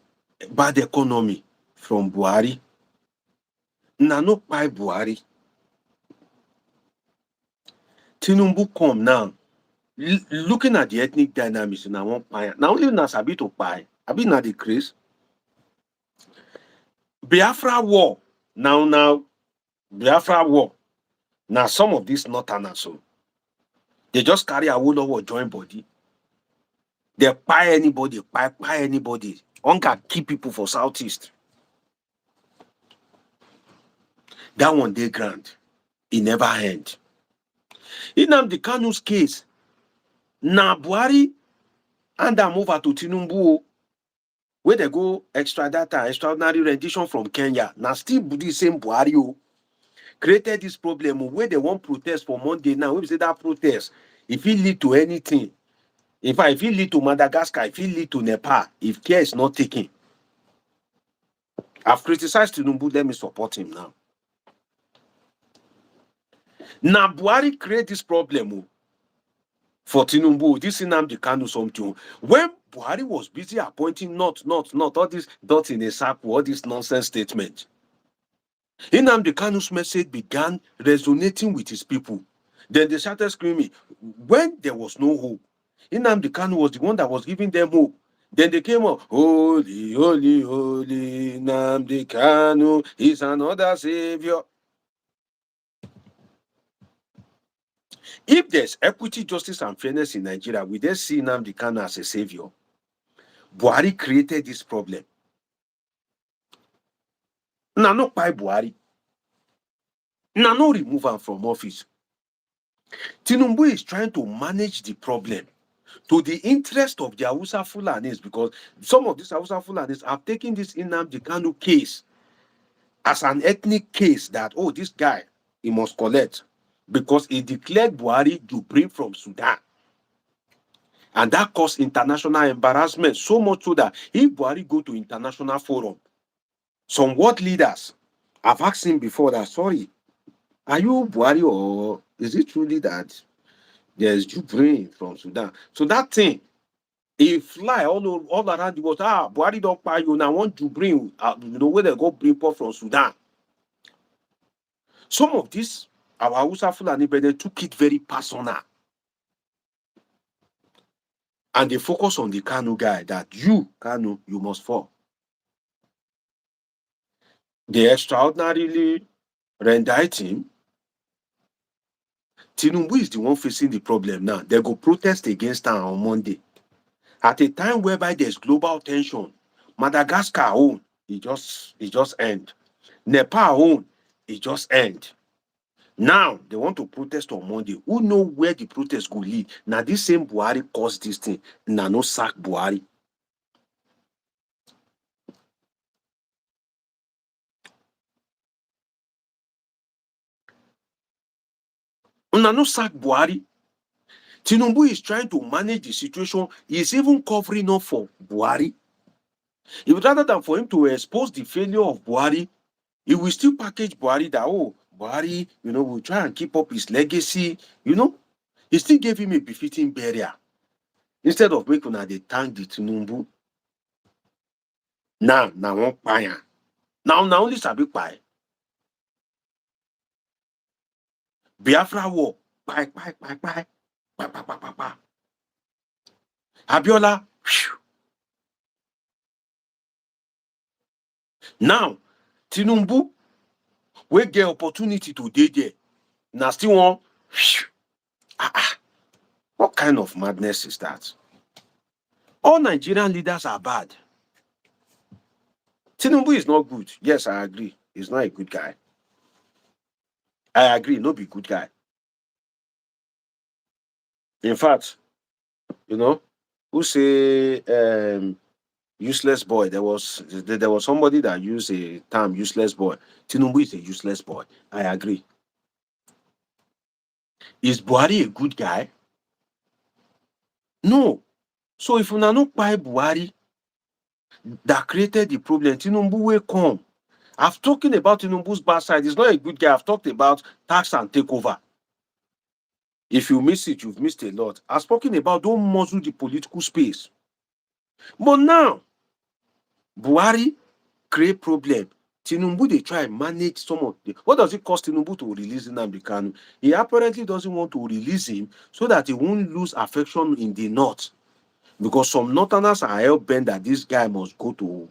bad economy from Buhari. Na no by Buhari. Tinubu come now. Looking at the ethnic dynamics in one pie. Now only na sabi to pie. Abi na the craze. Biafra war. Now Biafra war. Now some of these northerners so they just carry a whole lot of joint body. They pie anybody, pie anybody. Hunger keep people for southeast. That one day grand. It never end. In the Kanu's case, na Buhari and am over to Tinubu where they go extraordinary rendition from Kenya. Now still the same Buhari created this problem where they want protest for Monday. Now we say that protest, if it lead to anything, in fact, if it lead to Madagascar, if it lead to Nepal, if care is not taken. I've criticized Tinubu, let me support him now. Now Buhari create this problem for Tinubu, this Nnamdi Kanu something. When Buhari was busy appointing not all these dots in a circle, all this nonsense statement. Nnamdi Kanu's message began resonating with his people. Then they started screaming. When there was no hope, Nnamdi Kanu was the one that was giving them hope. Then they came up, holy, holy, holy, Nnamdi Kanu is another savior. If there's equity, justice, and fairness in Nigeria, we then see Nnamdi Kanu as a savior. Buhari created this problem. Now, not by Buhari. Now, no remove him from office. Tinubu is trying to manage the problem to the interest of the Hausa Fulanis, because some of these Hausa Fulanis have taken this Nnamdi Kanu case as an ethnic case that, oh, this guy, he must collect, because he declared Buhari to bring from Sudan. And that caused international embarrassment, so much so that if Buhari go to international forum, some world leaders have asked him before that, sorry, are you Buhari or is it truly that there's Jubril from Sudan? So that thing, he fly all around the world. Buhari don't buy you now. Want to bring, where they go bring people from Sudan. Some of this, our Hausa Fulani brother took it very personal. And they focus on the Kanu guy that you, Kanu, you must fall. They extraordinarily rendited him. Tinubu is the one facing the problem now. They go protest against her on Monday. At a time whereby there's global tension, Madagascar own, it just end. Nepal own, it just end. Now they want to protest on Monday. Who know where the protest go lead? Now this same Buhari caused this thing. Now no sack Buhari. Now no sack Buhari. Tinubu is trying to manage the situation. He's even covering up for Buhari. If rather than for him to expose the failure of Buhari, he will still package Buhari that, oh, Buhari, will try and keep up his legacy. He still gave him a befitting burial. Instead of making una dey thank the Tinubu, now na one kpai am. Now na only sabi kpai. Biafra war, kpai, kpai, kpai, kpai, kpai, kpai, kpai, kpai, kpai. Abiola, phew. Now Tinubu wey get opportunity to dey there, na still wan phew. What kind of madness is that? All Nigerian leaders are bad. Tinubu is not good. Yes, I agree. He's not a good guy. I agree, no be good guy. In fact, you know, who say useless boy? There was somebody that used a term useless boy. Tinubu is a useless boy. I agree. Is Buhari a good guy? No. So if una no kpai Buhari that created the problem, Tinubu will come. I've talking about Tinubu's bad side. He's not a good guy. I've talked about tax and takeover. If you miss it, you've missed a lot. I've spoken about don't muzzle the political space. But now, Buhari create problem. Tinubu, they try and manage some of the... What does it cost Tinubu to release Nnamdi Kanu? He apparently doesn't want to release him so that he won't lose affection in the north. Because some northerners are hell-bent that this guy must go to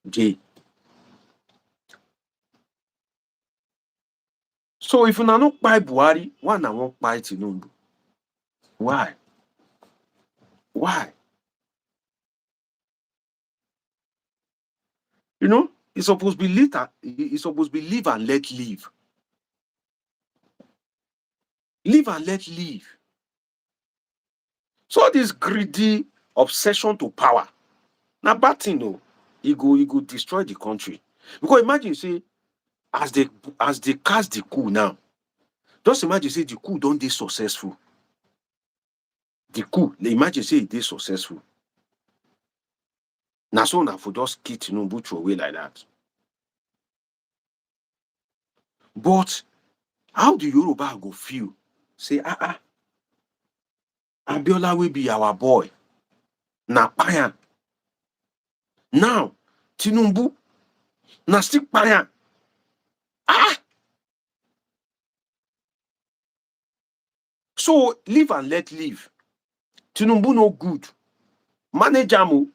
jail. So if you not buy Buhari, why not won't buy Tinubu? Why? Why? You know, it's supposed to be later. It's supposed to be live and let live. Live and let live. So this greedy obsession to power. Now bad thing though. He go destroy the country. Because imagine say, as they cast the coup now, just imagine say the coup don't be successful. The coup, imagine say it is successful. Now so now for just kill Tinubu throw away like that. But how do Yoruba go feel? Say, Abiola will be our boy. Na payan. Now, Tinubu, na still payan. So live and let live. Tinubu no good. Manage am.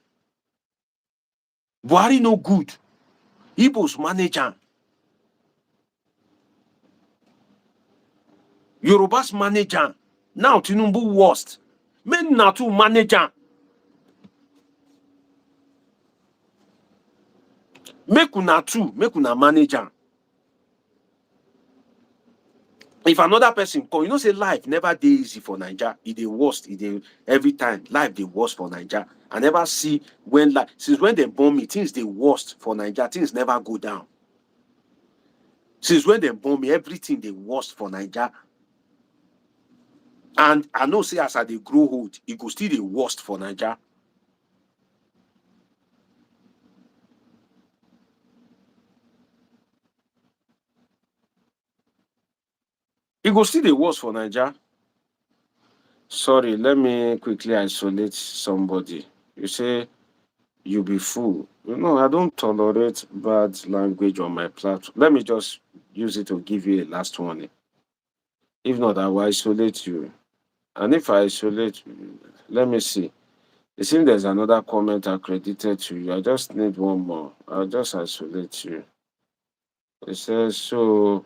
Buhari no good. Igbos manage am. Yorubas manage am. Now Tinubu worst. Men na to manage am. Make una manage am. If another person come, you know say life never dey easy for Naija. It dey worst. It dey every time. Life dey worst for Naija. I never see when since when they born me, things dey worst for Naija. Things never go down. Since when they born me, everything dey worst for Naija. And I know say as I dey grow old, it go still dey worst for Naija. It go still dey worst for Naija. Sorry, let me quickly isolate somebody. You say you be fool. You know, I don't tolerate bad language on my platform. Let me just use it to give you a last warning. If not, I will isolate you. And if I isolate you, let me see. It seems there's another comment accredited to you. I just need one more. I'll just isolate you. It says, so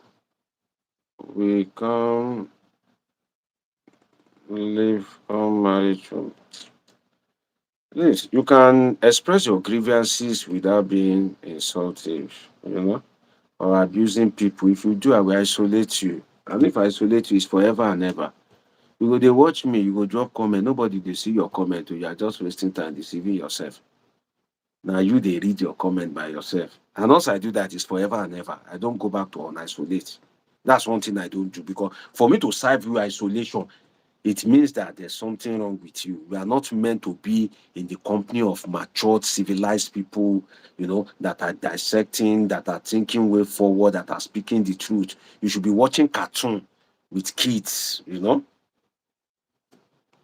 we come live on marriage. Please, you can express your grievances without being insultive, you know, or abusing people. If you do, I will isolate you. And if I isolate you, it's forever and ever. You go, they watch me, you go drop comment. Nobody they see your comment. You are just wasting time deceiving yourself. Now you they read your comment by yourself. And once I do that, it's forever and ever. I don't go back to unisolate. That's one thing I don't do, because for me to serve you isolation, it means that there's something wrong with you. We are not meant to be in the company of matured, civilized people, you know, that are dissecting, that are thinking way forward, that are speaking the truth. You should be watching cartoon with kids, you know.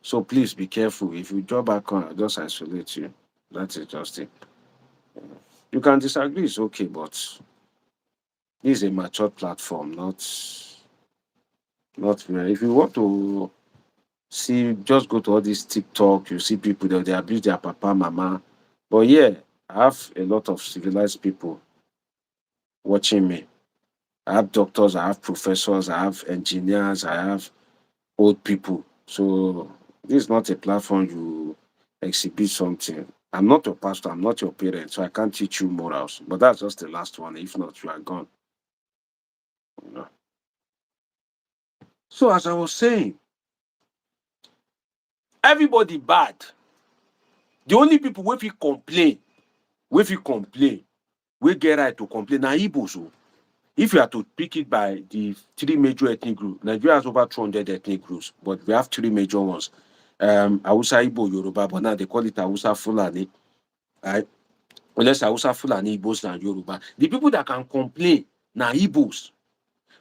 So please be careful. If you draw back on, I'll just isolate you. That is just it. You can disagree, it's okay, but this is a mature platform, not where if you want to see, just go to all this TikTok, you see people that they abuse their papa, mama. But yeah, I have a lot of civilized people watching me. I have doctors, I have professors, I have engineers, I have old people. So this is not a platform you exhibit something. I'm not your pastor, I'm not your parent, so I can't teach you morals. But that's just the last one. If not, you are gone. You know? So as I was saying, everybody bad. The only people wey fit complain, wey get right to complain, na Igbos o. If you are to pick it by the three major ethnic groups, Nigeria has over 200 ethnic groups, but we have three major ones. Hausa, Igbo, Yoruba, but now they call it Hausa, Fulani. Right? Unless Hausa, Fulani, Igbos, and Yoruba. The people that can complain na Igbos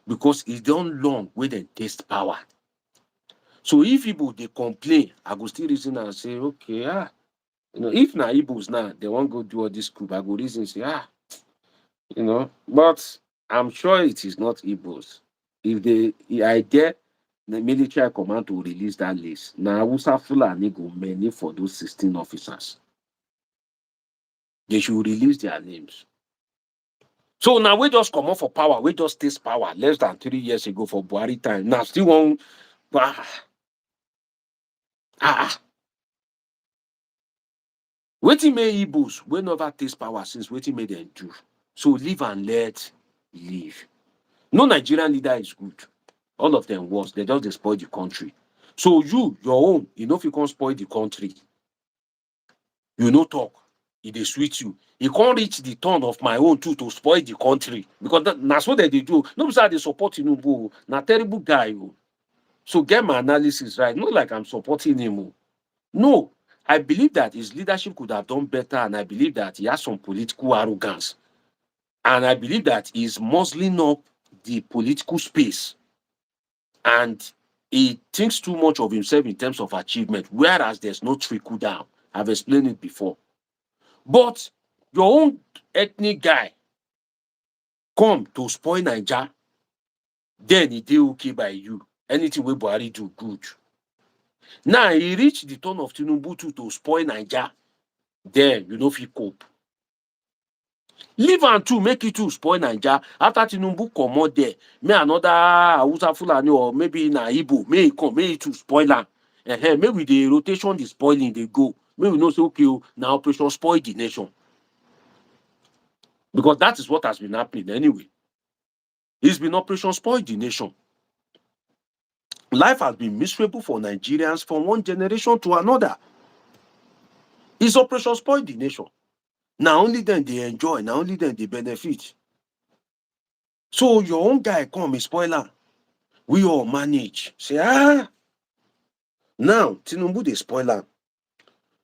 because it's done long wey dem taste power. So if Igbo dey complain, I go still reason and say, okay, if na Igbos now, they wan go do all this coup, I go reason say, but I'm sure it is not Igbos. If I dare the military command to release that list, na Hausa Fulani go many for those 16 officers. They should release their names. So now we just come up for power, we just taste power less than 3 years ago for Buhari time. Now still one. Wetin make Igbos wey never taste power since wetin make dem do? So live and let live. No Nigerian leader is good. All of them worse. They just dey spoil the country. So your own, no fit come spoil the country. You no talk. E dey sweet you. E can't reach the turn of my own too to spoil the country. Because that's what they do. No be say I dey support Tinubu. Na terrible guy. So get my analysis right. Not like I'm supporting him. No. I believe that his leadership could have done better, and I believe that he has some political arrogance. And I believe that he's muzzling up the political space. And he thinks too much of himself in terms of achievement, whereas there's no trickle down. I've explained it before. But your own ethnic guy come to spoil Naija, then he dey okay by you. Anything wey Buhari do, good. Now he reach the turn of Tinubu to spoil Naija, then you no fit cope. Leave am too, make it too spoil Naija. After Tinubu comot there, may another Hausa Fulani or maybe na Igbo, may e come, may e too spoil am. May we dey rotation the spoiling dey go. May we know say okay, na operation spoil the nation. Because that is what has been happening anyway. It's been operation spoil the nation. Life has been miserable for Nigerians from one generation to another. It's operation spoil the nation. Now only then they enjoy, now only then they benefit. So your own guy come, spoil am. We all manage. Say, now Tinubu dey spoil am.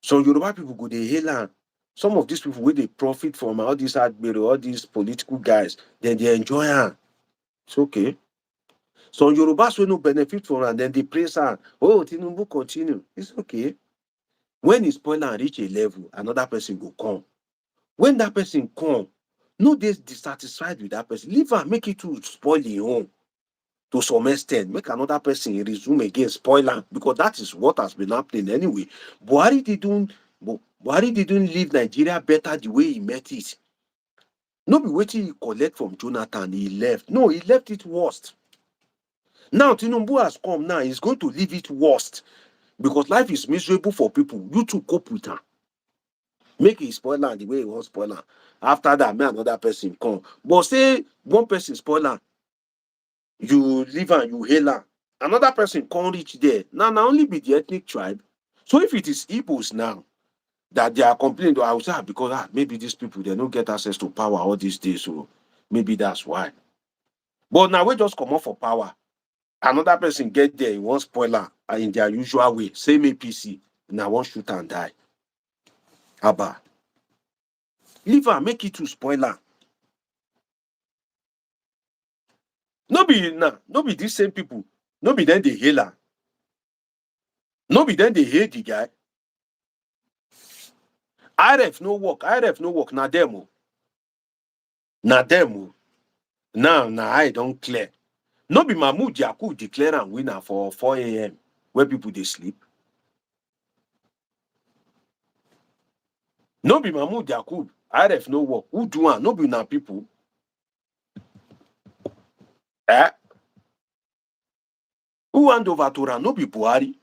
Some Yoruba people go dey hail am. Some of these people wey dey profit from all these admiral, all these political guys, then they enjoy am. It's okay. Some Yorubas wey no benefit from am, then they praise am. Oh, Tinubu continue. It's okay. When he spoil am reach a level, another person go come. When that person come, no dey dissatisfied with that person. Leave am, make it to spoil him own. To some extent, make another person resume again, spoil am, because that is what has been happening anyway. Buhari didn't leave Nigeria better the way he met it. No be wetin he collect from Jonathan, he left. No, he left it worst. Now Tinubu has come now, he's going to leave it worst. Because life is miserable for people. You to cope with am. Make it spoil am the way he wan spoil am. After that, may another person come. But say one person spoil am, you leave am, you hail am. Another person can't reach there. Now only be the ethnic tribe. So if it is Igbos now that they are complaining to Hausa because maybe these people they don't get access to power all these days, so maybe that's why. But now we just come up for power. Another person get there, he won't spoil am in their usual way. Same APC. Now one shoot and die. Abba. Leave am, make it to spoil am. No be these same people. No be then they hail am. No be then they hate the guy. IRF no work, na them o. Na them o. Now, I don't clear. No be Mahmoud Yakub declare am winner for 4 a.m. where people dey sleep. No be Mahmoud Yakub. IRF no work. Who do am? No be na people. Eh? Who hand over to am? No be Buhari.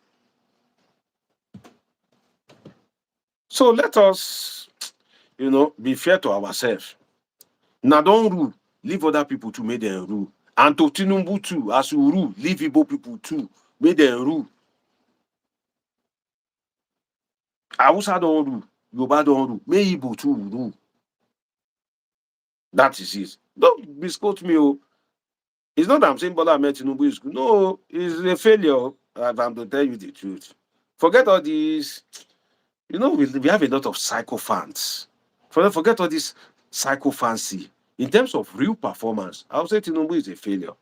So let us, be fair to ourselves. Na don rule, leave other people to make them rule. And to Tinubu too, as you rule, leave Igbo people too, make them rule. Hausa don rule, Yoruba don rule, make Igbo too rule. That is it. Don't misquote me. Oh. It's not that I'm saying Bola Ahmed Tinubu is good. No, it's a failure. If I'm to tell you the truth. Forget all these. We have a lot of psychophants. Forget all this psychophancy. In terms of real performance, I would say Tinubu is a failure.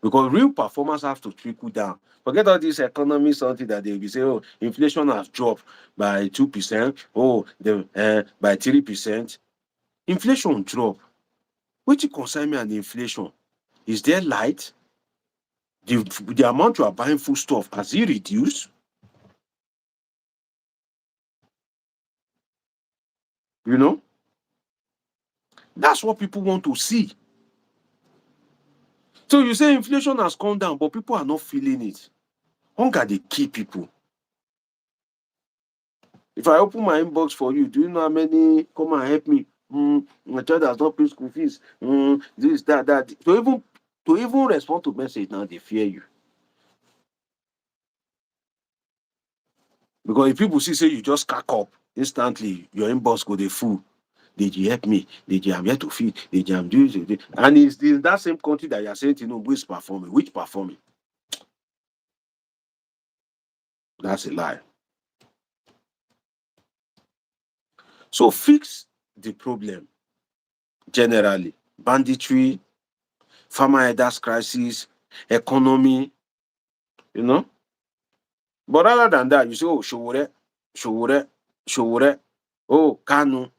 Because real performance have to trickle down. Forget all this economy, something that they will say, oh, inflation has dropped by 2%, by 3%. Inflation drop. Wetin concern me and inflation? Is there light? The amount you are buying food stuff, has it reduced? That's what people want to see. So you say inflation has come down, but people are not feeling it. Hunger, they kill people. If I open my inbox for you, do you know how many come and help me? My child has not paid school fees. This, that. To even respond to message now, they fear you. Because if people say you just cack up instantly, your inbox go dey full. Did you help me? Did you I'm here to feed? Did you I'm doing this? And it's in that same country that you're saying, who is performing? Which performing? That's a lie. So fix the problem generally. Banditry, farmer elders crisis, economy, But rather than that, you say, oh, Showore, oh, Kanu.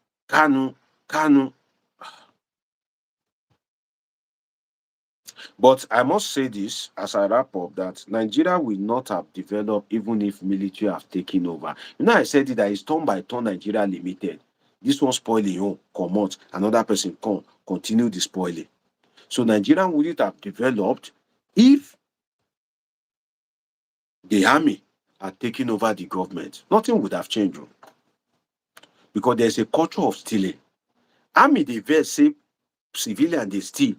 But I must say this as I wrap up that Nigeria will not have developed even if military have taken over. I said it that it's turn by turn Nigeria limited. This one spoiling, come out, another person come, continue the spoiling. So Nigeria wouldn't have developed if the army had taken over the government. Nothing would have changed. Because there's a culture of stealing. Army, they vex say civilian, they steal.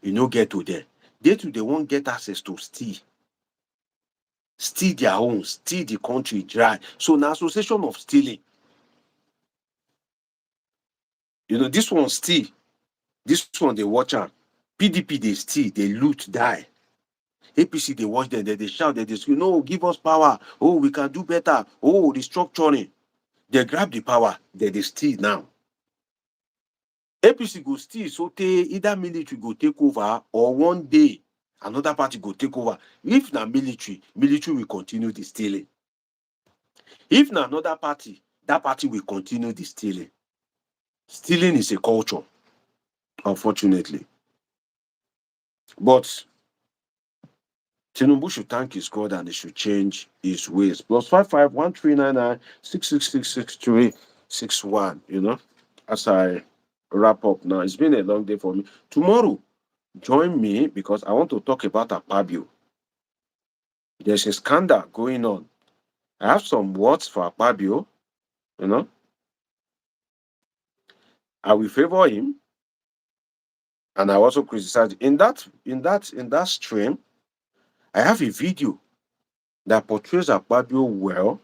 You no get to them. They won't get access to steal their own, steal the country dry. So an association of stealing. This one steal. This one they watch am. PDP they steal, they loot, die. APC they watch them, they shout, they say, no, give us power. Oh, we can do better. Oh, restructuring. They grab the power, they steal now. APC go steal so either military go take over or one day another party go take over. If na military will continue the stealing. If na another party, that party will continue the stealing. Stealing is a culture, unfortunately. But Tinubu should thank his God and he should change his ways. +55 1399 666 661. As I wrap up now, it's been a long day for me. Tomorrow, join me because I want to talk about Akpabio. There's a scandal going on. I have some words for Akpabio. I will favor him, and I also criticize in that stream. I have a video that portrays Akpabio well,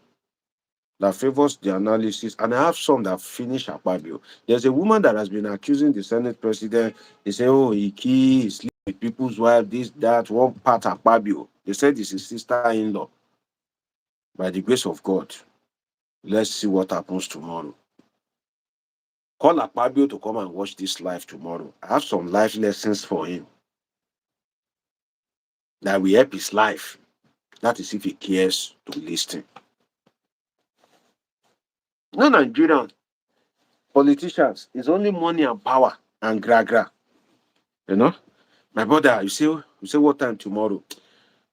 that favors the analysis, and I have some that finish Akpabio. There's a woman that has been accusing the Senate president. They say, oh, he sleep with people's wife, this, that, one part Akpabio. They said it's his sister-in-law. By the grace of God, let's see what happens tomorrow. Call Akpabio to come and watch this live tomorrow. I have some life lessons for him that will help his life. That is if he cares to listen. No Nigerian politicians. It's only money and power and gra gra. You know, my brother. You say what time tomorrow?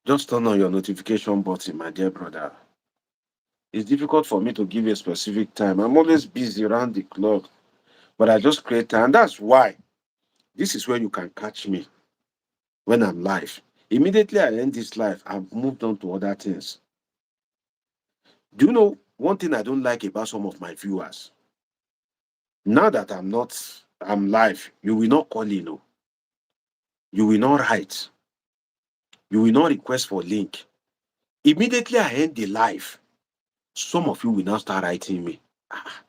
Just turn on your notification button, my dear brother. It's difficult for me to give a specific time. I'm always busy around the clock, but I just create time. That's why this is where you can catch me when I'm live. Immediately I end this live, I've moved on to other things. Do you know one thing I don't like about some of my viewers? Now that I'm live, you will not call in, no. You will not write, you will not request for link. Immediately I end the live, some of you will now start writing me. Ah,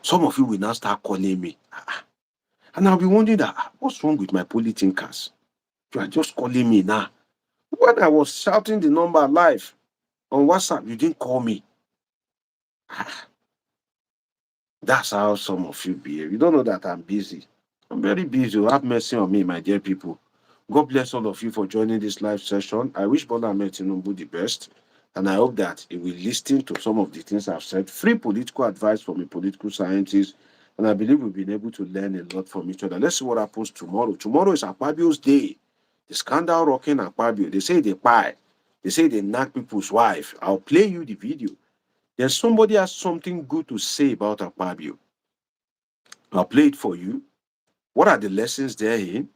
some of you will now start calling me. And I'll be wondering that what's wrong with my politicians? You are just calling me now. When I was shouting the number live on WhatsApp, you didn't call me. That's how some of you behave. You don't know that I'm busy. I'm very busy. Have mercy on me, my dear people. God bless all of you for joining this live session. I wish Bola Tinubu the best, and I hope that he will listen to some of the things I've said. Free political advice from a political scientist, and I believe we've been able to learn a lot from each other. Let's see what happens tomorrow. Tomorrow is Akpabio's day. The scandal rocking Akpabio. They say they pie. They say they knock people's wife. I'll play you the video. Then somebody has something good to say about Akpabio. I'll play it for you. What are the lessons therein?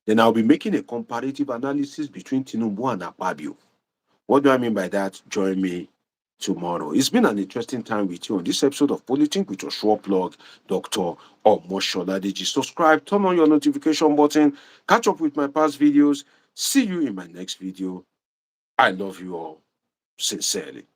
Then I'll be making a comparative analysis between Tinubu and Akpabio. What do I mean by that? Join me tomorrow. It's been an interesting time with you on this episode of Politics with your sure plug, Dr. Omoshola. Subscribe, turn on your notification button, catch up with my past videos. See you in my next video. I love you all sincerely.